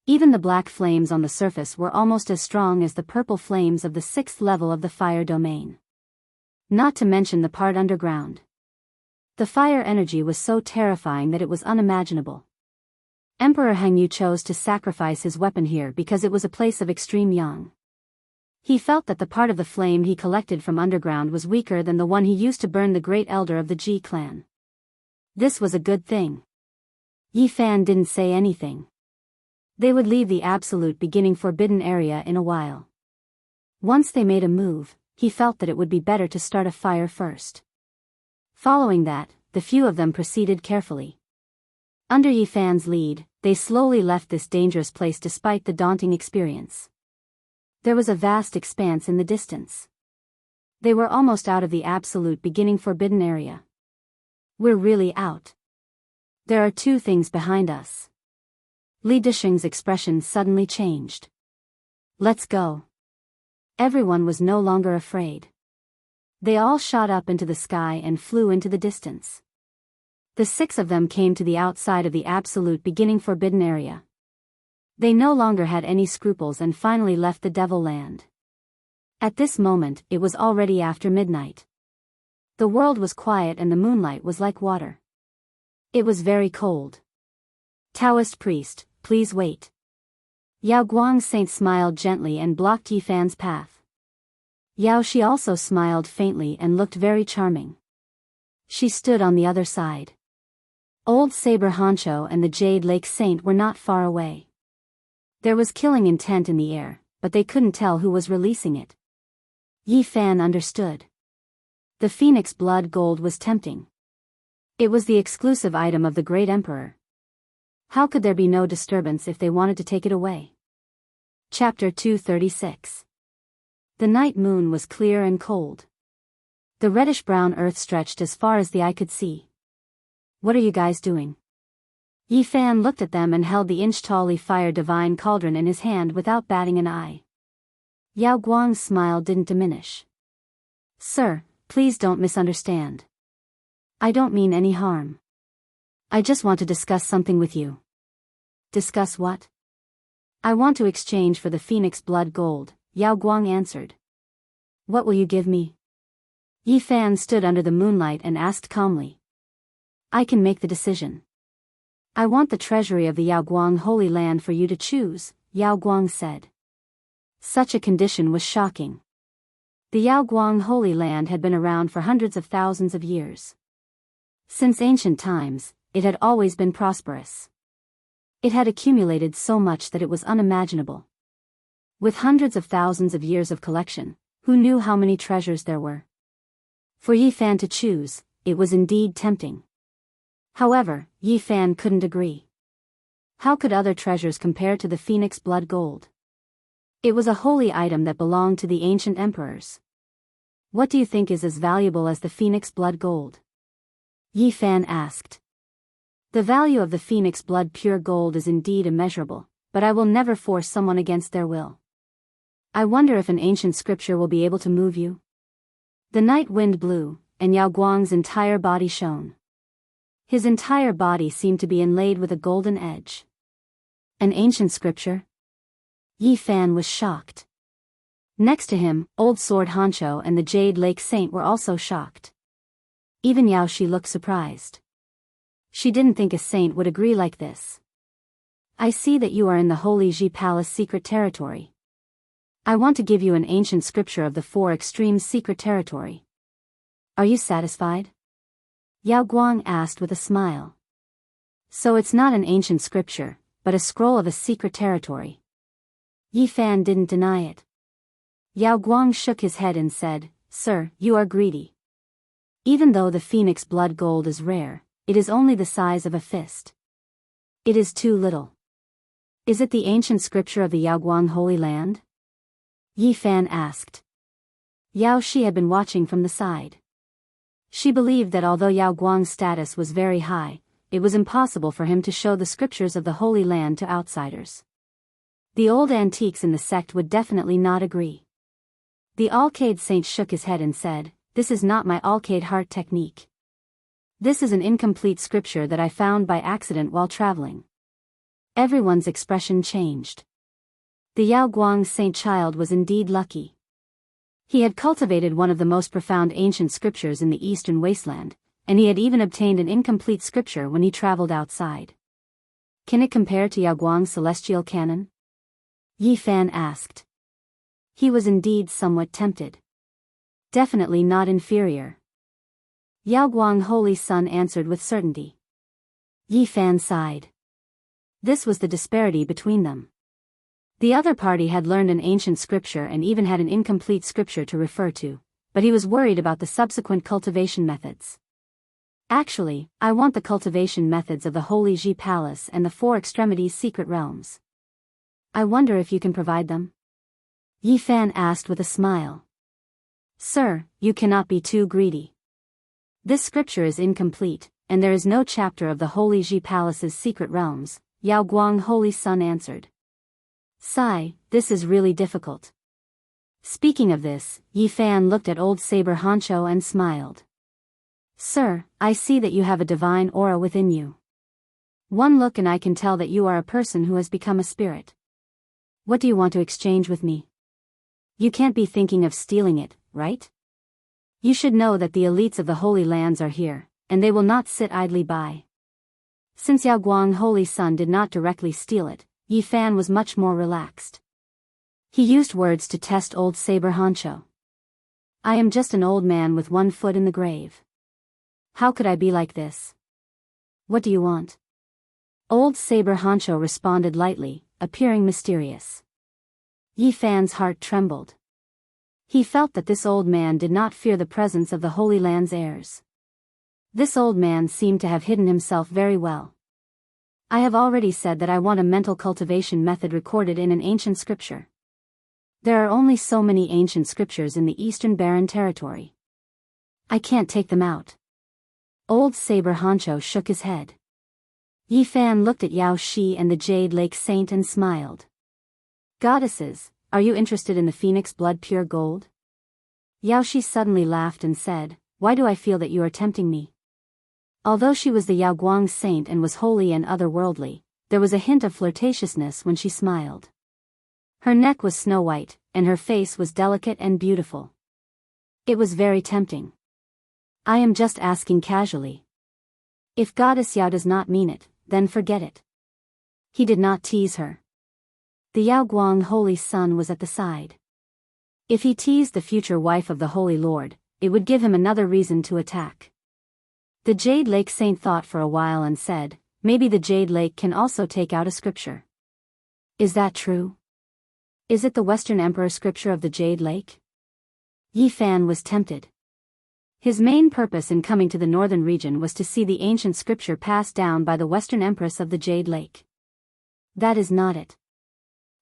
Even the black flames on the surface were almost as strong as the purple flames of the 6th level of the fire domain. Not to mention the part underground. The fire energy was so terrifying that it was unimaginable. Emperor Hengyu chose to sacrifice his weapon here because it was a place of extreme yang. He felt that the part of the flame he collected from underground was weaker than the one he used to burn the great elder of the Ji clan. This was a good thing. Yi Fan didn't say anything. They would leave the absolute beginning forbidden area in a while. Once they made a move, he felt that it would be better to start a fire first. Following that, the few of them proceeded carefully. Under Yi Fan's lead, they slowly left this dangerous place despite the daunting experience. There was a vast expanse in the distance. They were almost out of the absolute beginning forbidden area. We're really out. There are 2 things behind us. Li Disheng's expression suddenly changed. Let's go. Everyone was no longer afraid. They all shot up into the sky and flew into the distance. The 6 of them came to the outside of the absolute beginning forbidden area. They no longer had any scruples and finally left the Devil Land. At this moment, it was already after midnight. The world was quiet and the moonlight was like water. It was very cold. Taoist priest, please wait. Yao Guang Saint smiled gently and blocked Yifan's path. Yao Shi also smiled faintly and looked very charming. She stood on the other side. Old Saber Honcho and the Jade Lake Saint were not far away. There was killing intent in the air, but they couldn't tell who was releasing it. Yifan understood. The phoenix blood gold was tempting. It was the exclusive item of the great emperor. How could there be no disturbance if they wanted to take it away? Chapter 236. The night moon was clear and cold. The reddish-brown earth stretched as far as the eye could see. What are you guys doing? Yifan looked at them and held the inch-tall fire divine cauldron in his hand without batting an eye. Yao Guang's smile didn't diminish. Sir, please don't misunderstand. I don't mean any harm. I just want to discuss something with you. Discuss what? I want to exchange for the phoenix blood gold, Yao Guang answered. What will you give me? Yifan stood under the moonlight and asked calmly. I can make the decision. I want the treasury of the Yao Guang Holy Land for you to choose, Yao Guang said. Such a condition was shocking. The Yao Guang Holy Land had been around for hundreds of thousands of years. Since ancient times, it had always been prosperous. It had accumulated so much that it was unimaginable. With hundreds of thousands of years of collection, who knew how many treasures there were? For Yifan to choose, it was indeed tempting. However, Yifan couldn't agree. How could other treasures compare to the phoenix blood gold? It was a holy item that belonged to the ancient emperors. What do you think is as valuable as the phoenix blood gold? Yifan asked. The value of the phoenix blood pure gold is indeed immeasurable, but I will never force someone against their will. I wonder if an ancient scripture will be able to move you. The night wind blew, and Yao Guang's entire body shone. His entire body seemed to be inlaid with a golden edge. An ancient scripture? Yifan was shocked. Next to him, Old Sword Honcho and the Jade Lake Saint were also shocked. Even Yao Shi looked surprised. She didn't think a saint would agree like this. I see that you are in the Holy Ji Palace secret territory. I want to give you an ancient scripture of the Four Extremes secret territory. Are you satisfied? Yao Guang asked with a smile. So it's not an ancient scripture, but a scroll of a secret territory. Yifan didn't deny it. Yao Guang shook his head and said, Sir, you are greedy. Even though the phoenix blood gold is rare, it is only the size of a fist. It is too little. Is it the ancient scripture of the Yao Guang Holy Land? Yifan asked. Yao Shi had been watching from the side. She believed that although Yao Guang's status was very high, it was impossible for him to show the scriptures of the Holy Land to outsiders. The old antiques in the sect would definitely not agree. The Alcade Saint shook his head and said, This is not my Alcade heart technique. This is an incomplete scripture that I found by accident while traveling. Everyone's expression changed. The Yao Guang Saint child was indeed lucky. He had cultivated one of the most profound ancient scriptures in the eastern wasteland, and he had even obtained an incomplete scripture when he traveled outside. Can it compare to Yao Guang's celestial canon? Yifan asked. He was indeed somewhat tempted. Definitely not inferior. Yao Guang Holy Sun answered with certainty. Yifan sighed. This was the disparity between them. The other party had learned an ancient scripture and even had an incomplete scripture to refer to, but he was worried about the subsequent cultivation methods. Actually, I want the cultivation methods of the Holy Ji Palace and the Four Extremities secret realms. I wonder if you can provide them? Yifan asked with a smile. Sir, you cannot be too greedy. This scripture is incomplete, and there is no chapter of the Holy Ji Palace's secret realms, Yao Guang Holy Sun answered. Sigh, this is really difficult. Speaking of this, Yifan looked at Old Saber Honcho and smiled. Sir, I see that you have a divine aura within you. One look and I can tell that you are a person who has become a spirit. What do you want to exchange with me? You can't be thinking of stealing it, right? You should know that the elites of the Holy Lands are here, and they will not sit idly by. Since Yao Guang Holy Sun did not directly steal it, Yi Fan was much more relaxed. He used words to test old Saber Honcho. I am just an old man with one foot in the grave. How could I be like this? What do you want? Old Saber Honcho responded lightly, appearing mysterious. Yi Fan's heart trembled. He felt that this old man did not fear the presence of the Holy Land's heirs. This old man seemed to have hidden himself very well. I have already said that I want a mental cultivation method recorded in an ancient scripture. There are only so many ancient scriptures in the Eastern Barren Territory. I can't take them out. Old Saber Honcho shook his head. Yi Fan looked at Yao Shi and the Jade Lake Saint and smiled. Goddesses, are you interested in the phoenix blood pure gold? Yao Shi suddenly laughed and said, why do I feel that you are tempting me? Although she was the Yao Guang saint and was holy and otherworldly, there was a hint of flirtatiousness when she smiled. Her neck was snow white, and her face was delicate and beautiful. It was very tempting. I am just asking casually. If Goddess Yao does not mean it, then forget it. He did not tease her. The Yao Guang Holy Sun was at the side. If he teased the future wife of the Holy Lord, it would give him another reason to attack. The Jade Lake Saint thought for a while and said, maybe the Jade Lake can also take out a scripture. Is that true? Is it the Western Emperor scripture of the Jade Lake? Yi Fan was tempted. His main purpose in coming to the northern region was to see the ancient scripture passed down by the Western Empress of the Jade Lake. That is not it.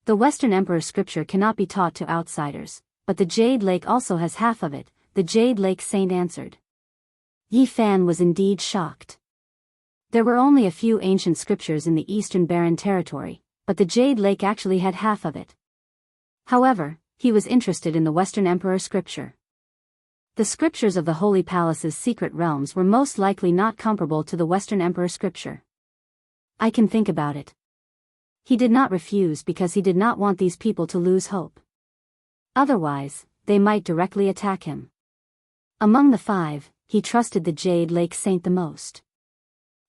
The Western Emperor scripture cannot be taught to outsiders, but the Jade Lake also has half of it, the Jade Lake Saint answered. Yi Fan was indeed shocked. There were only a few ancient scriptures in the Eastern Barren Territory, but the Jade Lake actually had half of it. However, he was interested in the Western Emperor scripture. The scriptures of the Holy Palace's secret realms were most likely not comparable to the Western Emperor scripture. I can think about it. He did not refuse because he did not want these people to lose hope. Otherwise, they might directly attack him. Among the five, he trusted the Jade Lake Saint the most.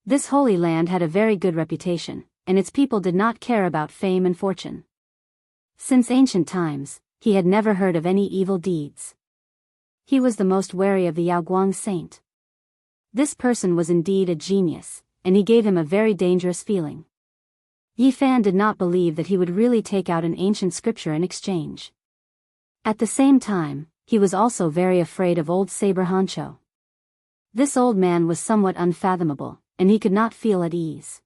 This holy land had a very good reputation, and its people did not care about fame and fortune. Since ancient times, he had never heard of any evil deeds. He was the most wary of the Yao Guang Saint. This person was indeed a genius, and he gave him a very dangerous feeling. Yi Fan did not believe that he would really take out an ancient scripture in exchange. At the same time, he was also very afraid of old Saber Honcho. This old man was somewhat unfathomable, and he could not feel at ease.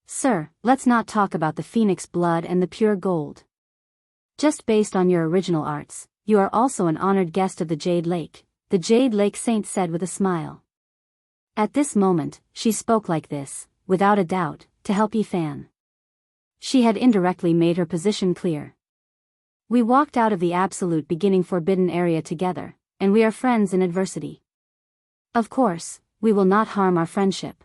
Sir, let's not talk about the phoenix blood and the pure gold. Just based on your original arts, you are also an honored guest of the Jade Lake, the Jade Lake Saint said with a smile. At this moment, she spoke like this, without a doubt, to help Yi Fan. She had indirectly made her position clear. We walked out of the absolute beginning forbidden area together, and we are friends in adversity. Of course, we will not harm our friendship.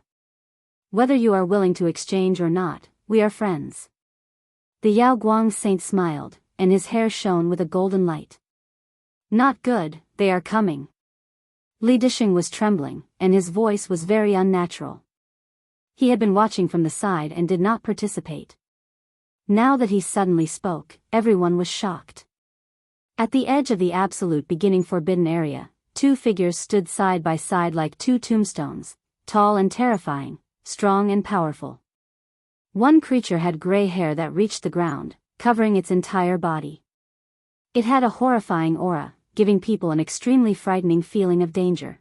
Whether you are willing to exchange or not, we are friends. The Yao Guang Saint smiled, and his hair shone with a golden light. Not good, they are coming. Li Disheng was trembling, and his voice was very unnatural. He had been watching from the side and did not participate. Now that he suddenly spoke, everyone was shocked. At the edge of the absolute beginning forbidden area, two figures stood side by side like two tombstones, tall and terrifying, strong and powerful. One creature had gray hair that reached the ground, covering its entire body. It had a horrifying aura, giving people an extremely frightening feeling of danger.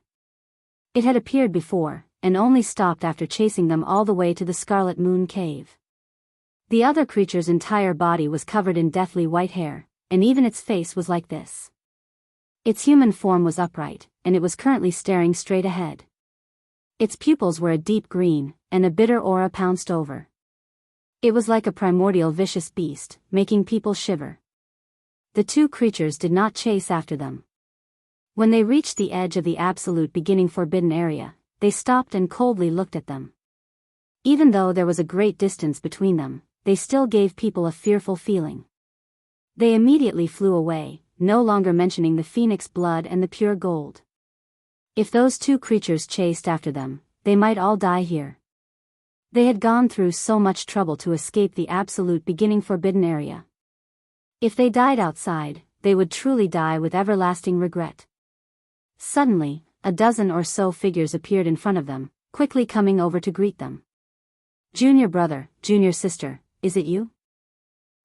It had appeared before, and only stopped after chasing them all the way to the Scarlet Moon Cave. The other creature's entire body was covered in deathly white hair, and even its face was like this. Its human form was upright, and it was currently staring straight ahead. Its pupils were a deep green, and a bitter aura pounced over. It was like a primordial vicious beast, making people shiver. The two creatures did not chase after them. When they reached the edge of the absolute beginning forbidden area, they stopped and coldly looked at them. Even though there was a great distance between them, they still gave people a fearful feeling. They immediately flew away, no longer mentioning the phoenix blood and the pure gold. If those two creatures chased after them, they might all die here. They had gone through so much trouble to escape the absolute beginning forbidden area. If they died outside, they would truly die with everlasting regret. Suddenly, a dozen or so figures appeared in front of them, quickly coming over to greet them. "Junior brother, junior sister, is it you?"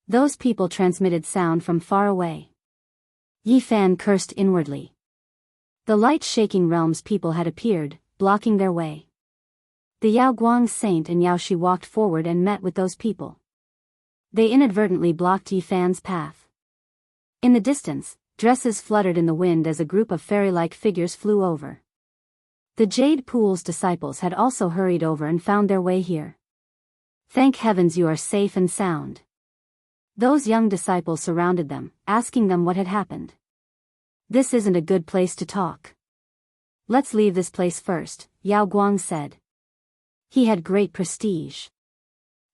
Those people transmitted sound from far away. Yi Fan cursed inwardly. The light-shaking realm's people had appeared, blocking their way. The Yaoguang saint and Yao Shi walked forward and met with those people. They inadvertently blocked Yi Fan's path. In the distance, dresses fluttered in the wind as a group of fairy-like figures flew over. The Jade Pool's disciples had also hurried over and found their way here. "Thank heavens you are safe and sound." Those young disciples surrounded them, asking them what had happened. "This isn't a good place to talk. Let's leave this place first," Yao Guang said. He had great prestige.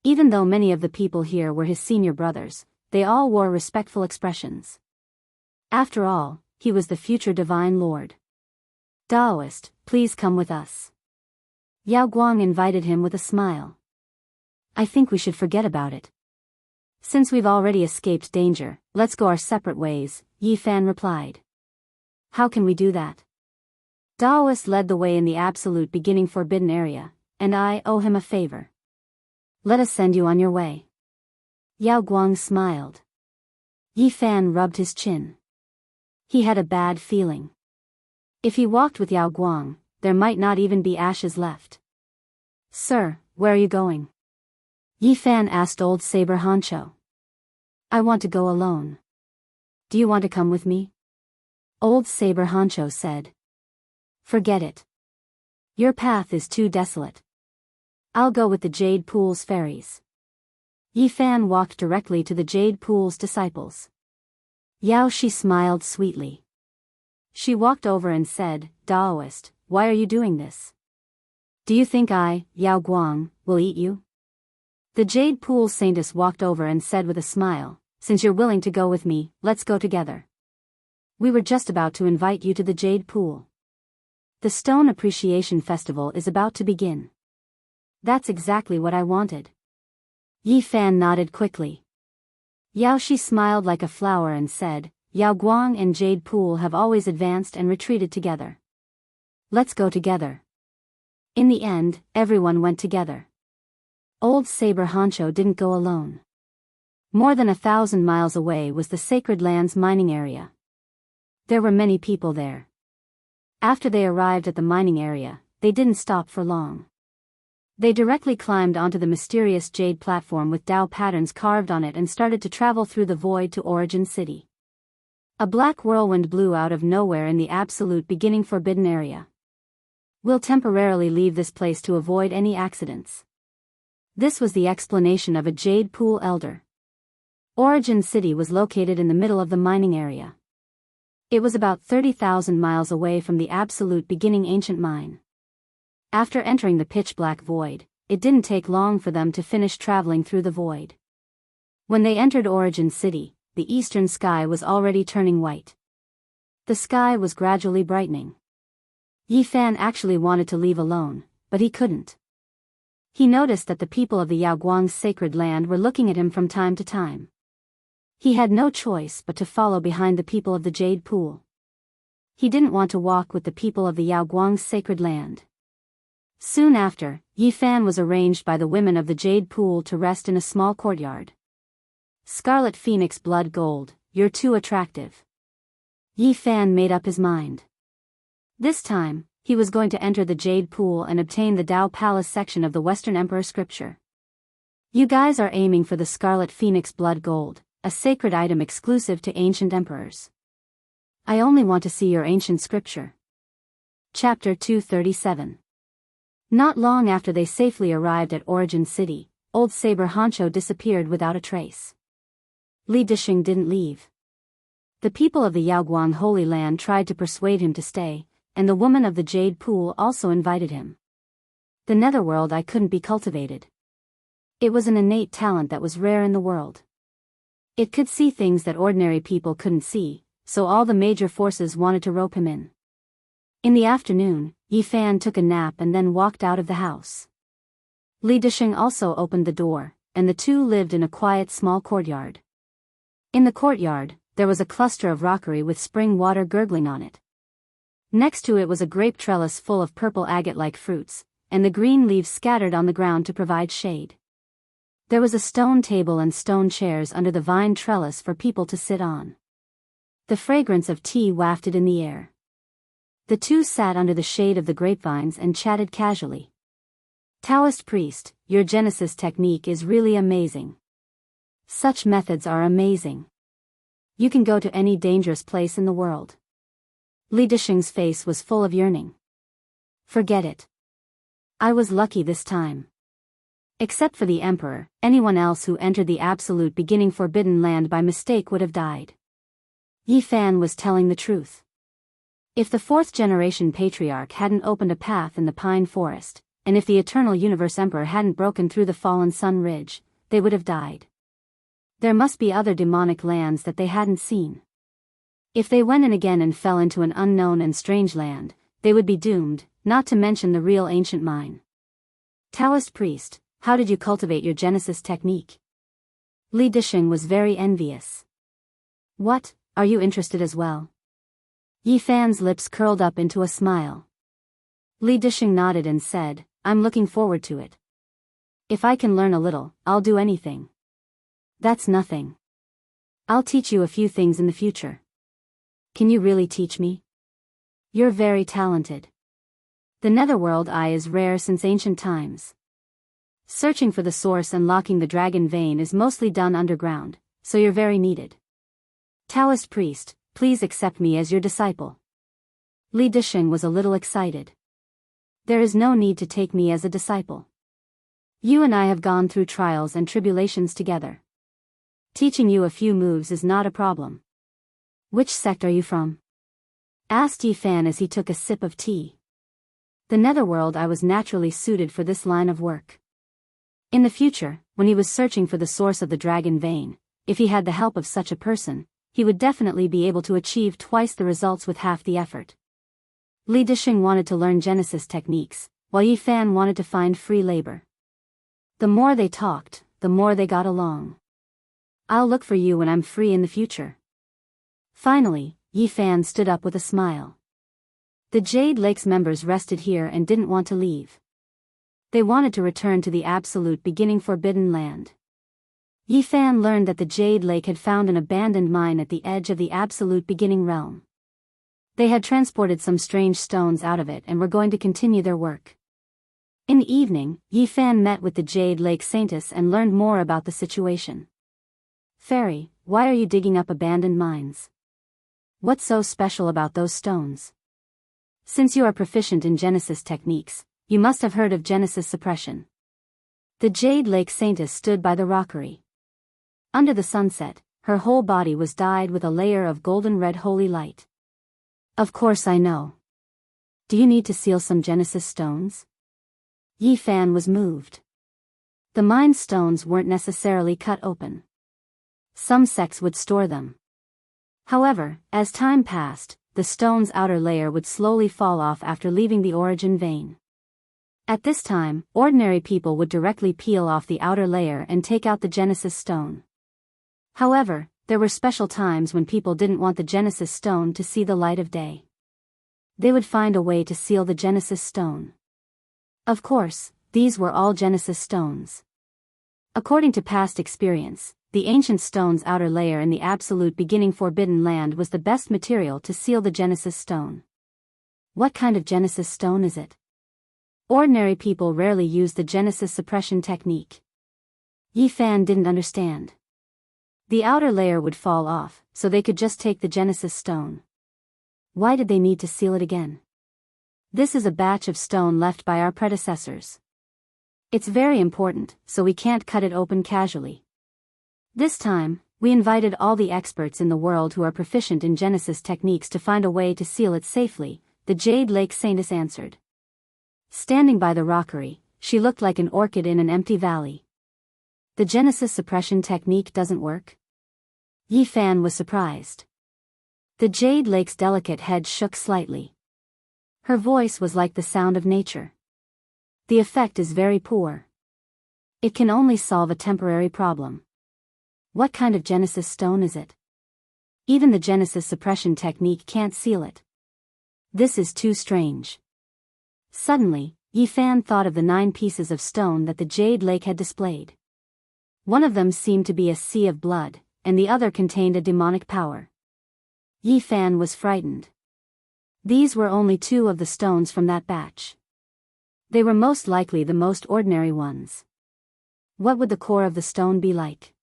Even though many of the people here were his senior brothers, they all wore respectful expressions. After all, he was the future divine lord. "Daoist, please come with us." Yao Guang invited him with a smile. "I think we should forget about it. Since we've already escaped danger, let's go our separate ways," Yi Fan replied. "How can we do that?" "Daoist led the way in the absolute beginning forbidden area, and I owe him a favor. Let us send you on your way." Yao Guang smiled. Yi Fan rubbed his chin. He had a bad feeling. If he walked with Yao Guang, there might not even be ashes left. "Sir, where are you going?" Yi Fan asked old Saber Honcho. "I want to go alone. Do you want to come with me?" Old Saber Honcho said. "Forget it. Your path is too desolate. I'll go with the Jade Pool's fairies." Yi Fan walked directly to the Jade Pool's disciples. Yao Shi smiled sweetly. She walked over and said, "Daoist, why are you doing this? Do you think I, Yao Guang, will eat you?" The Jade Pool Saintess walked over and said with a smile, "Since you're willing to go with me, let's go together. We were just about to invite you to the Jade Pool. The Stone Appreciation Festival is about to begin." "That's exactly what I wanted." Yi Fan nodded quickly. Yao Shi smiled like a flower and said, "Yao Guang and Jade Pool have always advanced and retreated together. Let's go together." In the end, everyone went together. Old Saber Honcho didn't go alone. More than 1,000 miles away was the Sacred Land's mining area. There were many people there. After they arrived at the mining area, they didn't stop for long. They directly climbed onto the mysterious jade platform with Dao patterns carved on it and started to travel through the void to Origin City. A black whirlwind blew out of nowhere in the absolute beginning forbidden area. "We'll temporarily leave this place to avoid any accidents." This was the explanation of a Jade Pool elder. Origin City was located in the middle of the mining area. It was about 30,000 miles away from the absolute beginning ancient mine. After entering the pitch-black void, it didn't take long for them to finish traveling through the void. When they entered Origin City, the eastern sky was already turning white. The sky was gradually brightening. Yi Fan actually wanted to leave alone, but he couldn't. He noticed that the people of the Yaoguang's sacred land were looking at him from time to time. He had no choice but to follow behind the people of the Jade Pool. He didn't want to walk with the people of the Yaoguang's sacred land. Soon after, Yi Fan was arranged by the women of the Jade Pool to rest in a small courtyard. "Scarlet Phoenix Blood Gold, you're too attractive." Yi Fan made up his mind. This time, he was going to enter the Jade Pool and obtain the Dao Palace section of the Western Emperor scripture. "You guys are aiming for the Scarlet Phoenix Blood Gold, a sacred item exclusive to ancient emperors. I only want to see your ancient scripture." Chapter 237. Not long after they safely arrived at Origin City, old Saber Honcho disappeared without a trace. Li Dishing didn't leave. The people of the Yaoguang Holy Land tried to persuade him to stay, and the woman of the Jade Pool also invited him. The netherworld I couldn't be cultivated. It was an innate talent that was rare in the world. It could see things that ordinary people couldn't see, so all the major forces wanted to rope him in. In the afternoon, Yi Fan took a nap and then walked out of the house. Li Disheng also opened the door, and the two lived in a quiet small courtyard. In the courtyard, there was a cluster of rockery with spring water gurgling on it. Next to it was a grape trellis full of purple agate-like fruits, and the green leaves scattered on the ground to provide shade. There was a stone table and stone chairs under the vine trellis for people to sit on. The fragrance of tea wafted in the air. The two sat under the shade of the grapevines and chatted casually. Taoist priest, your Genesis technique is really amazing. Such methods are amazing. You can go to any dangerous place in the world. Li Disheng's face was full of yearning. Forget it. I was lucky this time. Except for the emperor, anyone else who entered the absolute beginning forbidden land by mistake would have died. Yi Fan was telling the truth. If the fourth-generation patriarch hadn't opened a path in the pine forest, and if the Eternal Universe Emperor hadn't broken through the fallen sun ridge, they would have died. There must be other demonic lands that they hadn't seen. If they went in again and fell into an unknown and strange land, they would be doomed, not to mention the real ancient mine. Taoist priest, how did you cultivate your Genesis technique? Li Disheng was very envious. What, are you interested as well? Yi Fan's lips curled up into a smile. Li Disheng nodded and said, I'm looking forward to it. If I can learn a little, I'll do anything. That's nothing. I'll teach you a few things in the future. Can you really teach me? You're very talented. The netherworld eye is rare since ancient times. Searching for the source and locking the dragon vein is mostly done underground, so you're very needed. Taoist priest, please accept me as your disciple. Li Disheng was a little excited. There is no need to take me as a disciple. You and I have gone through trials and tribulations together. Teaching you a few moves is not a problem. Which sect are you from? Asked Yi Fan as he took a sip of tea. The netherworld I was naturally suited for this line of work. In the future, when he was searching for the source of the dragon vein, if he had the help of such a person, he would definitely be able to achieve twice the results with half the effort. Li Disheng wanted to learn Genesis techniques, while Yi Fan wanted to find free labor. The more they talked, the more they got along. I'll look for you when I'm free in the future. Finally, Yi Fan stood up with a smile. The Jade Lake's members rested here and didn't want to leave. They wanted to return to the absolute beginning forbidden land. Yi Fan learned that the Jade Lake had found an abandoned mine at the edge of the absolute beginning realm. They had transported some strange stones out of it and were going to continue their work. In the evening, Yi Fan met with the Jade Lake Saintess and learned more about the situation. Fairy, why are you digging up abandoned mines? What's so special about those stones? Since you are proficient in Genesis techniques, you must have heard of Genesis suppression. The Jade Lake Saintess stood by the rockery. Under the sunset, her whole body was dyed with a layer of golden red holy light. Of course I know. Do you need to seal some Genesis stones? Yi Fan was moved. The mine stones weren't necessarily cut open. Some sects would store them. However, as time passed, the stone's outer layer would slowly fall off after leaving the origin vein. At this time, ordinary people would directly peel off the outer layer and take out the Genesis stone. However, there were special times when people didn't want the Genesis stone to see the light of day. They would find a way to seal the Genesis stone. Of course, these were all Genesis stones. According to past experience, the ancient stone's outer layer in the absolute beginning forbidden land was the best material to seal the Genesis stone. What kind of Genesis stone is it? Ordinary people rarely use the Genesis suppression technique. Yi Fan didn't understand. The outer layer would fall off, so they could just take the Genesis stone. Why did they need to seal it again? This is a batch of stone left by our predecessors. It's very important, so we can't cut it open casually. This time, we invited all the experts in the world who are proficient in Genesis techniques to find a way to seal it safely, the Jade Lake Saintess answered. Standing by the rockery, she looked like an orchid in an empty valley. The Genesis suppression technique doesn't work? Yi Fan was surprised. The Jade Lake's delicate head shook slightly. Her voice was like the sound of nature. The effect is very poor. It can only solve a temporary problem. What kind of Genesis stone is it? Even the Genesis suppression technique can't seal it. This is too strange. Suddenly, Yi Fan thought of the 9 pieces of stone that the Jade Lake had displayed. One of them seemed to be a sea of blood, and the other contained a demonic power. Yi Fan was frightened. These were only 2 of the stones from that batch. They were most likely the most ordinary ones. What would the core of the stone be like?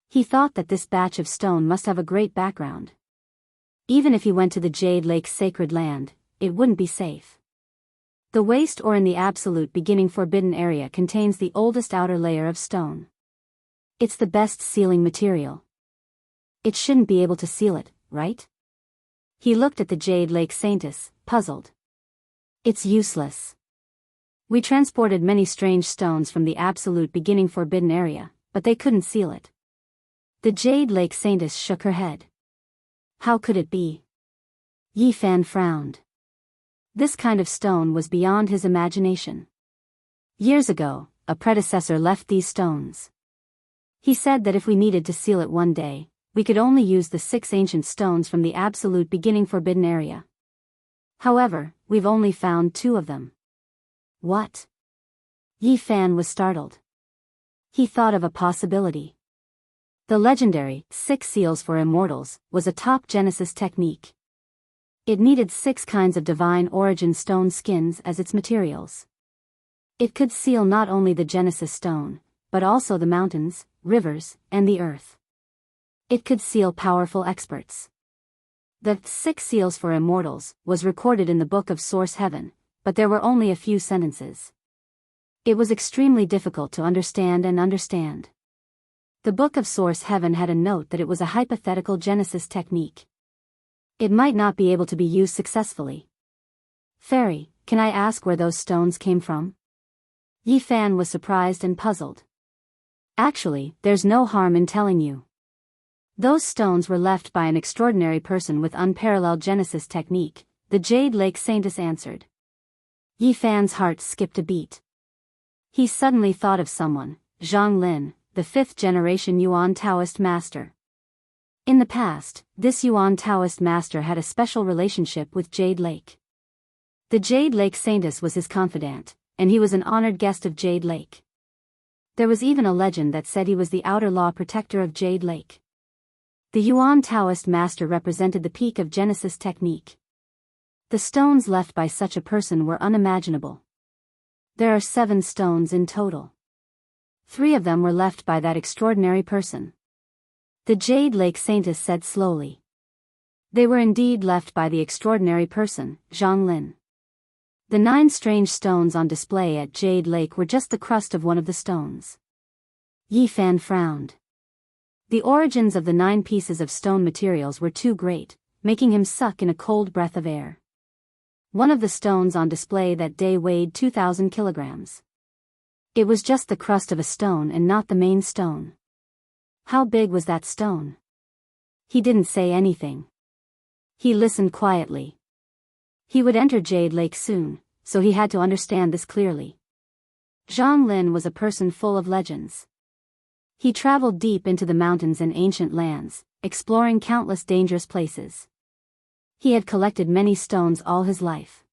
He thought that this batch of stone must have a great background. Even if he went to the Jade Lake's sacred land, it wouldn't be safe. The waste or in the absolute beginning forbidden area contains the oldest outer layer of stone. It's the best sealing material. It shouldn't be able to seal it, right? He looked at the Jade Lake Saintess, puzzled. It's useless. We transported many strange stones from the absolute beginning forbidden area, but they couldn't seal it. The Jade Lake Saintess shook her head. How could it be? Yi Fan frowned. This kind of stone was beyond his imagination. Years ago, a predecessor left these stones. He said that if we needed to seal it one day, we could only use the 6 ancient stones from the absolute beginning forbidden area. However, we've only found 2 of them. What? Yi Fan was startled. He thought of a possibility. The legendary 6 seals for immortals was a top Genesis technique. It needed 6 kinds of divine origin stone skins as its materials. It could seal not only the Genesis stone, but also the mountains, rivers, and the earth. It could seal powerful experts. The 6 seals for immortals was recorded in the Book of Source Heaven, but there were only a few sentences. It was extremely difficult to understand. The Book of Source Heaven had a note that it was a hypothetical Genesis technique. It might not be able to be used successfully. Fairy, can I ask where those stones came from? Yi Fan was surprised and puzzled. Actually, there's no harm in telling you. Those stones were left by an extraordinary person with unparalleled Genesis technique, the Jade Lake Saintess answered. Yi Fan's heart skipped a beat. He suddenly thought of someone, Zhang Lin, the 5th generation Yuan Taoist master. In the past, this Yuan Taoist master had a special relationship with Jade Lake. The Jade Lake Saintess was his confidant, and he was an honored guest of Jade Lake. There was even a legend that said he was the outer law protector of Jade Lake. The Yuan Taoist master represented the peak of Genesis technique. The stones left by such a person were unimaginable. There are 7 stones in total. 3 of them were left by that extraordinary person. The Jade Lake Saintess said slowly. They were indeed left by the extraordinary person, Zhang Lin. The 9 strange stones on display at Jade Lake were just the crust of one of the stones. Yi Fan frowned. The origins of the 9 pieces of stone materials were too great, making him suck in a cold breath of air. One of the stones on display that day weighed 2,000 kilograms. It was just the crust of a stone and not the main stone. How big was that stone? He didn't say anything. He listened quietly. He would enter Jade Lake soon, so he had to understand this clearly. Zhang Lin was a person full of legends. He traveled deep into the mountains and ancient lands, exploring countless dangerous places. He had collected many stones all his life.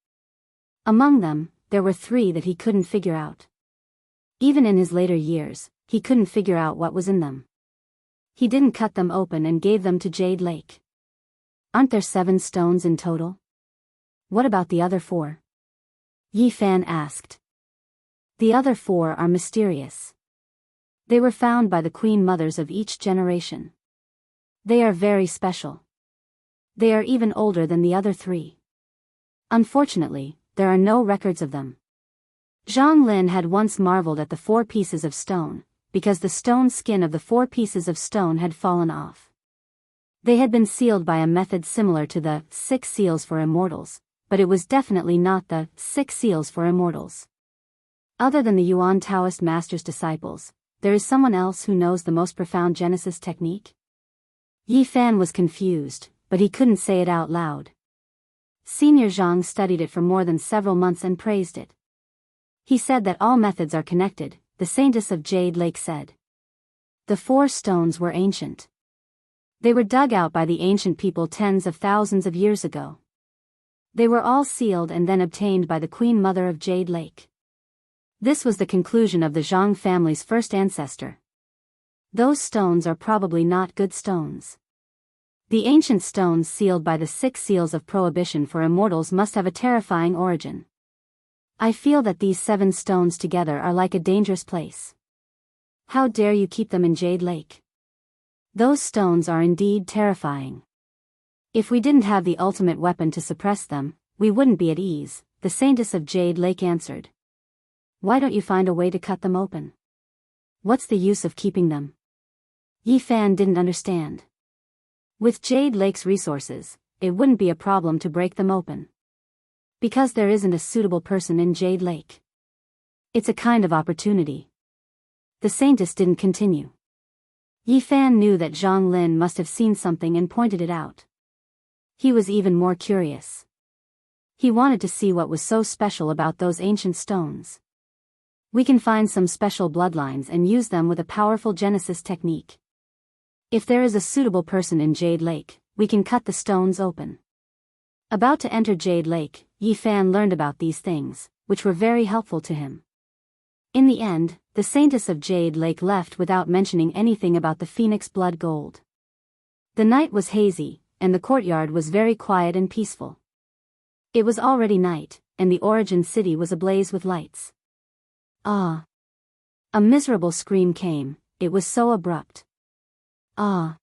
Among them, there were 3 that he couldn't figure out. Even in his later years, he couldn't figure out what was in them. He didn't cut them open and gave them to Jade Lake. Aren't there 7 stones in total? What about the other 4? Yi Fan asked. The other 4 are mysterious. They were found by the queen mothers of each generation. They are very special. They are even older than the other 3. Unfortunately, there are no records of them. Zhang Lin had once marveled at the 4 pieces of stone, because the stone skin of the 4 pieces of stone had fallen off. They had been sealed by a method similar to the 6 seals for immortals, but it was definitely not the 6 seals for immortals. Other than the Yuan Taoist master's disciples, there is someone else who knows the most profound Genesis technique? Yi Fan was confused, but he couldn't say it out loud. Senior Zhang studied it for more than several months and praised it. He said that all methods are connected, the saintess of Jade Lake said. The 4 stones were ancient. They were dug out by the ancient people tens of thousands of years ago. They were all sealed and then obtained by the Queen Mother of Jade Lake. This was the conclusion of the Zhang family's first ancestor. Those stones are probably not good stones. The ancient stones sealed by the 6 seals of prohibition for immortals must have a terrifying origin. I feel that these 7 stones together are like a dangerous place. How dare you keep them in Jade Lake? Those stones are indeed terrifying. If we didn't have the ultimate weapon to suppress them, we wouldn't be at ease, the saintess of Jade Lake answered. Why don't you find a way to cut them open? What's the use of keeping them? Yi Fan didn't understand. With Jade Lake's resources, it wouldn't be a problem to break them open. Because there isn't a suitable person in Jade Lake. It's a kind of opportunity. The saintess didn't continue. Yi Fan knew that Zhang Lin must have seen something and pointed it out. He was even more curious. He wanted to see what was so special about those ancient stones. We can find some special bloodlines and use them with a powerful genesis technique. If there is a suitable person in Jade Lake, we can cut the stones open. About to enter Jade Lake, Yi Fan learned about these things, which were very helpful to him. In the end, the saintess of Jade Lake left without mentioning anything about the phoenix blood gold. The night was hazy, and the courtyard was very quiet and peaceful. It was already night, and the origin city was ablaze with lights. Ah! A miserable scream came, it was so abrupt. Ah!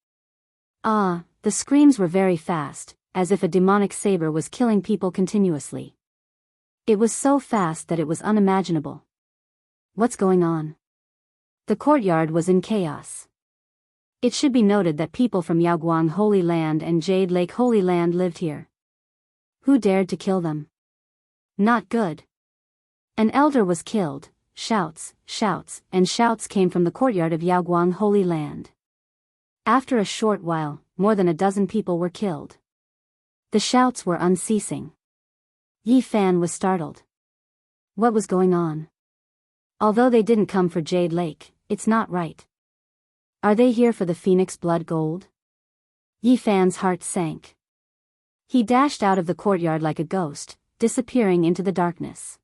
Ah! The screams were very fast, as if a demonic saber was killing people continuously. It was so fast that it was unimaginable. What's going on? The courtyard was in chaos. It should be noted that people from Yaoguang Holy Land and Jade Lake Holy Land lived here. Who dared to kill them? Not good. An elder was killed. Shouts, shouts, and shouts came from the courtyard of Yaoguang Holy Land. After a short while, more than a dozen people were killed. The shouts were unceasing. Yi Fan was startled. What was going on? Although they didn't come for Jade Lake, it's not right. Are they here for the phoenix blood gold? Yi Fan's heart sank. He dashed out of the courtyard like a ghost, disappearing into the darkness.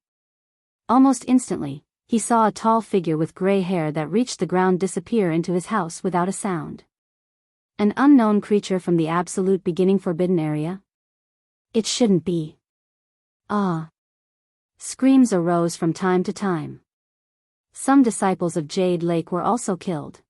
Almost instantly, he saw a tall figure with gray hair that reached the ground disappear into his house without a sound. An unknown creature from the absolute beginning forbidden area? It shouldn't be. Ah! Screams arose from time to time. Some disciples of Jade Lake were also killed.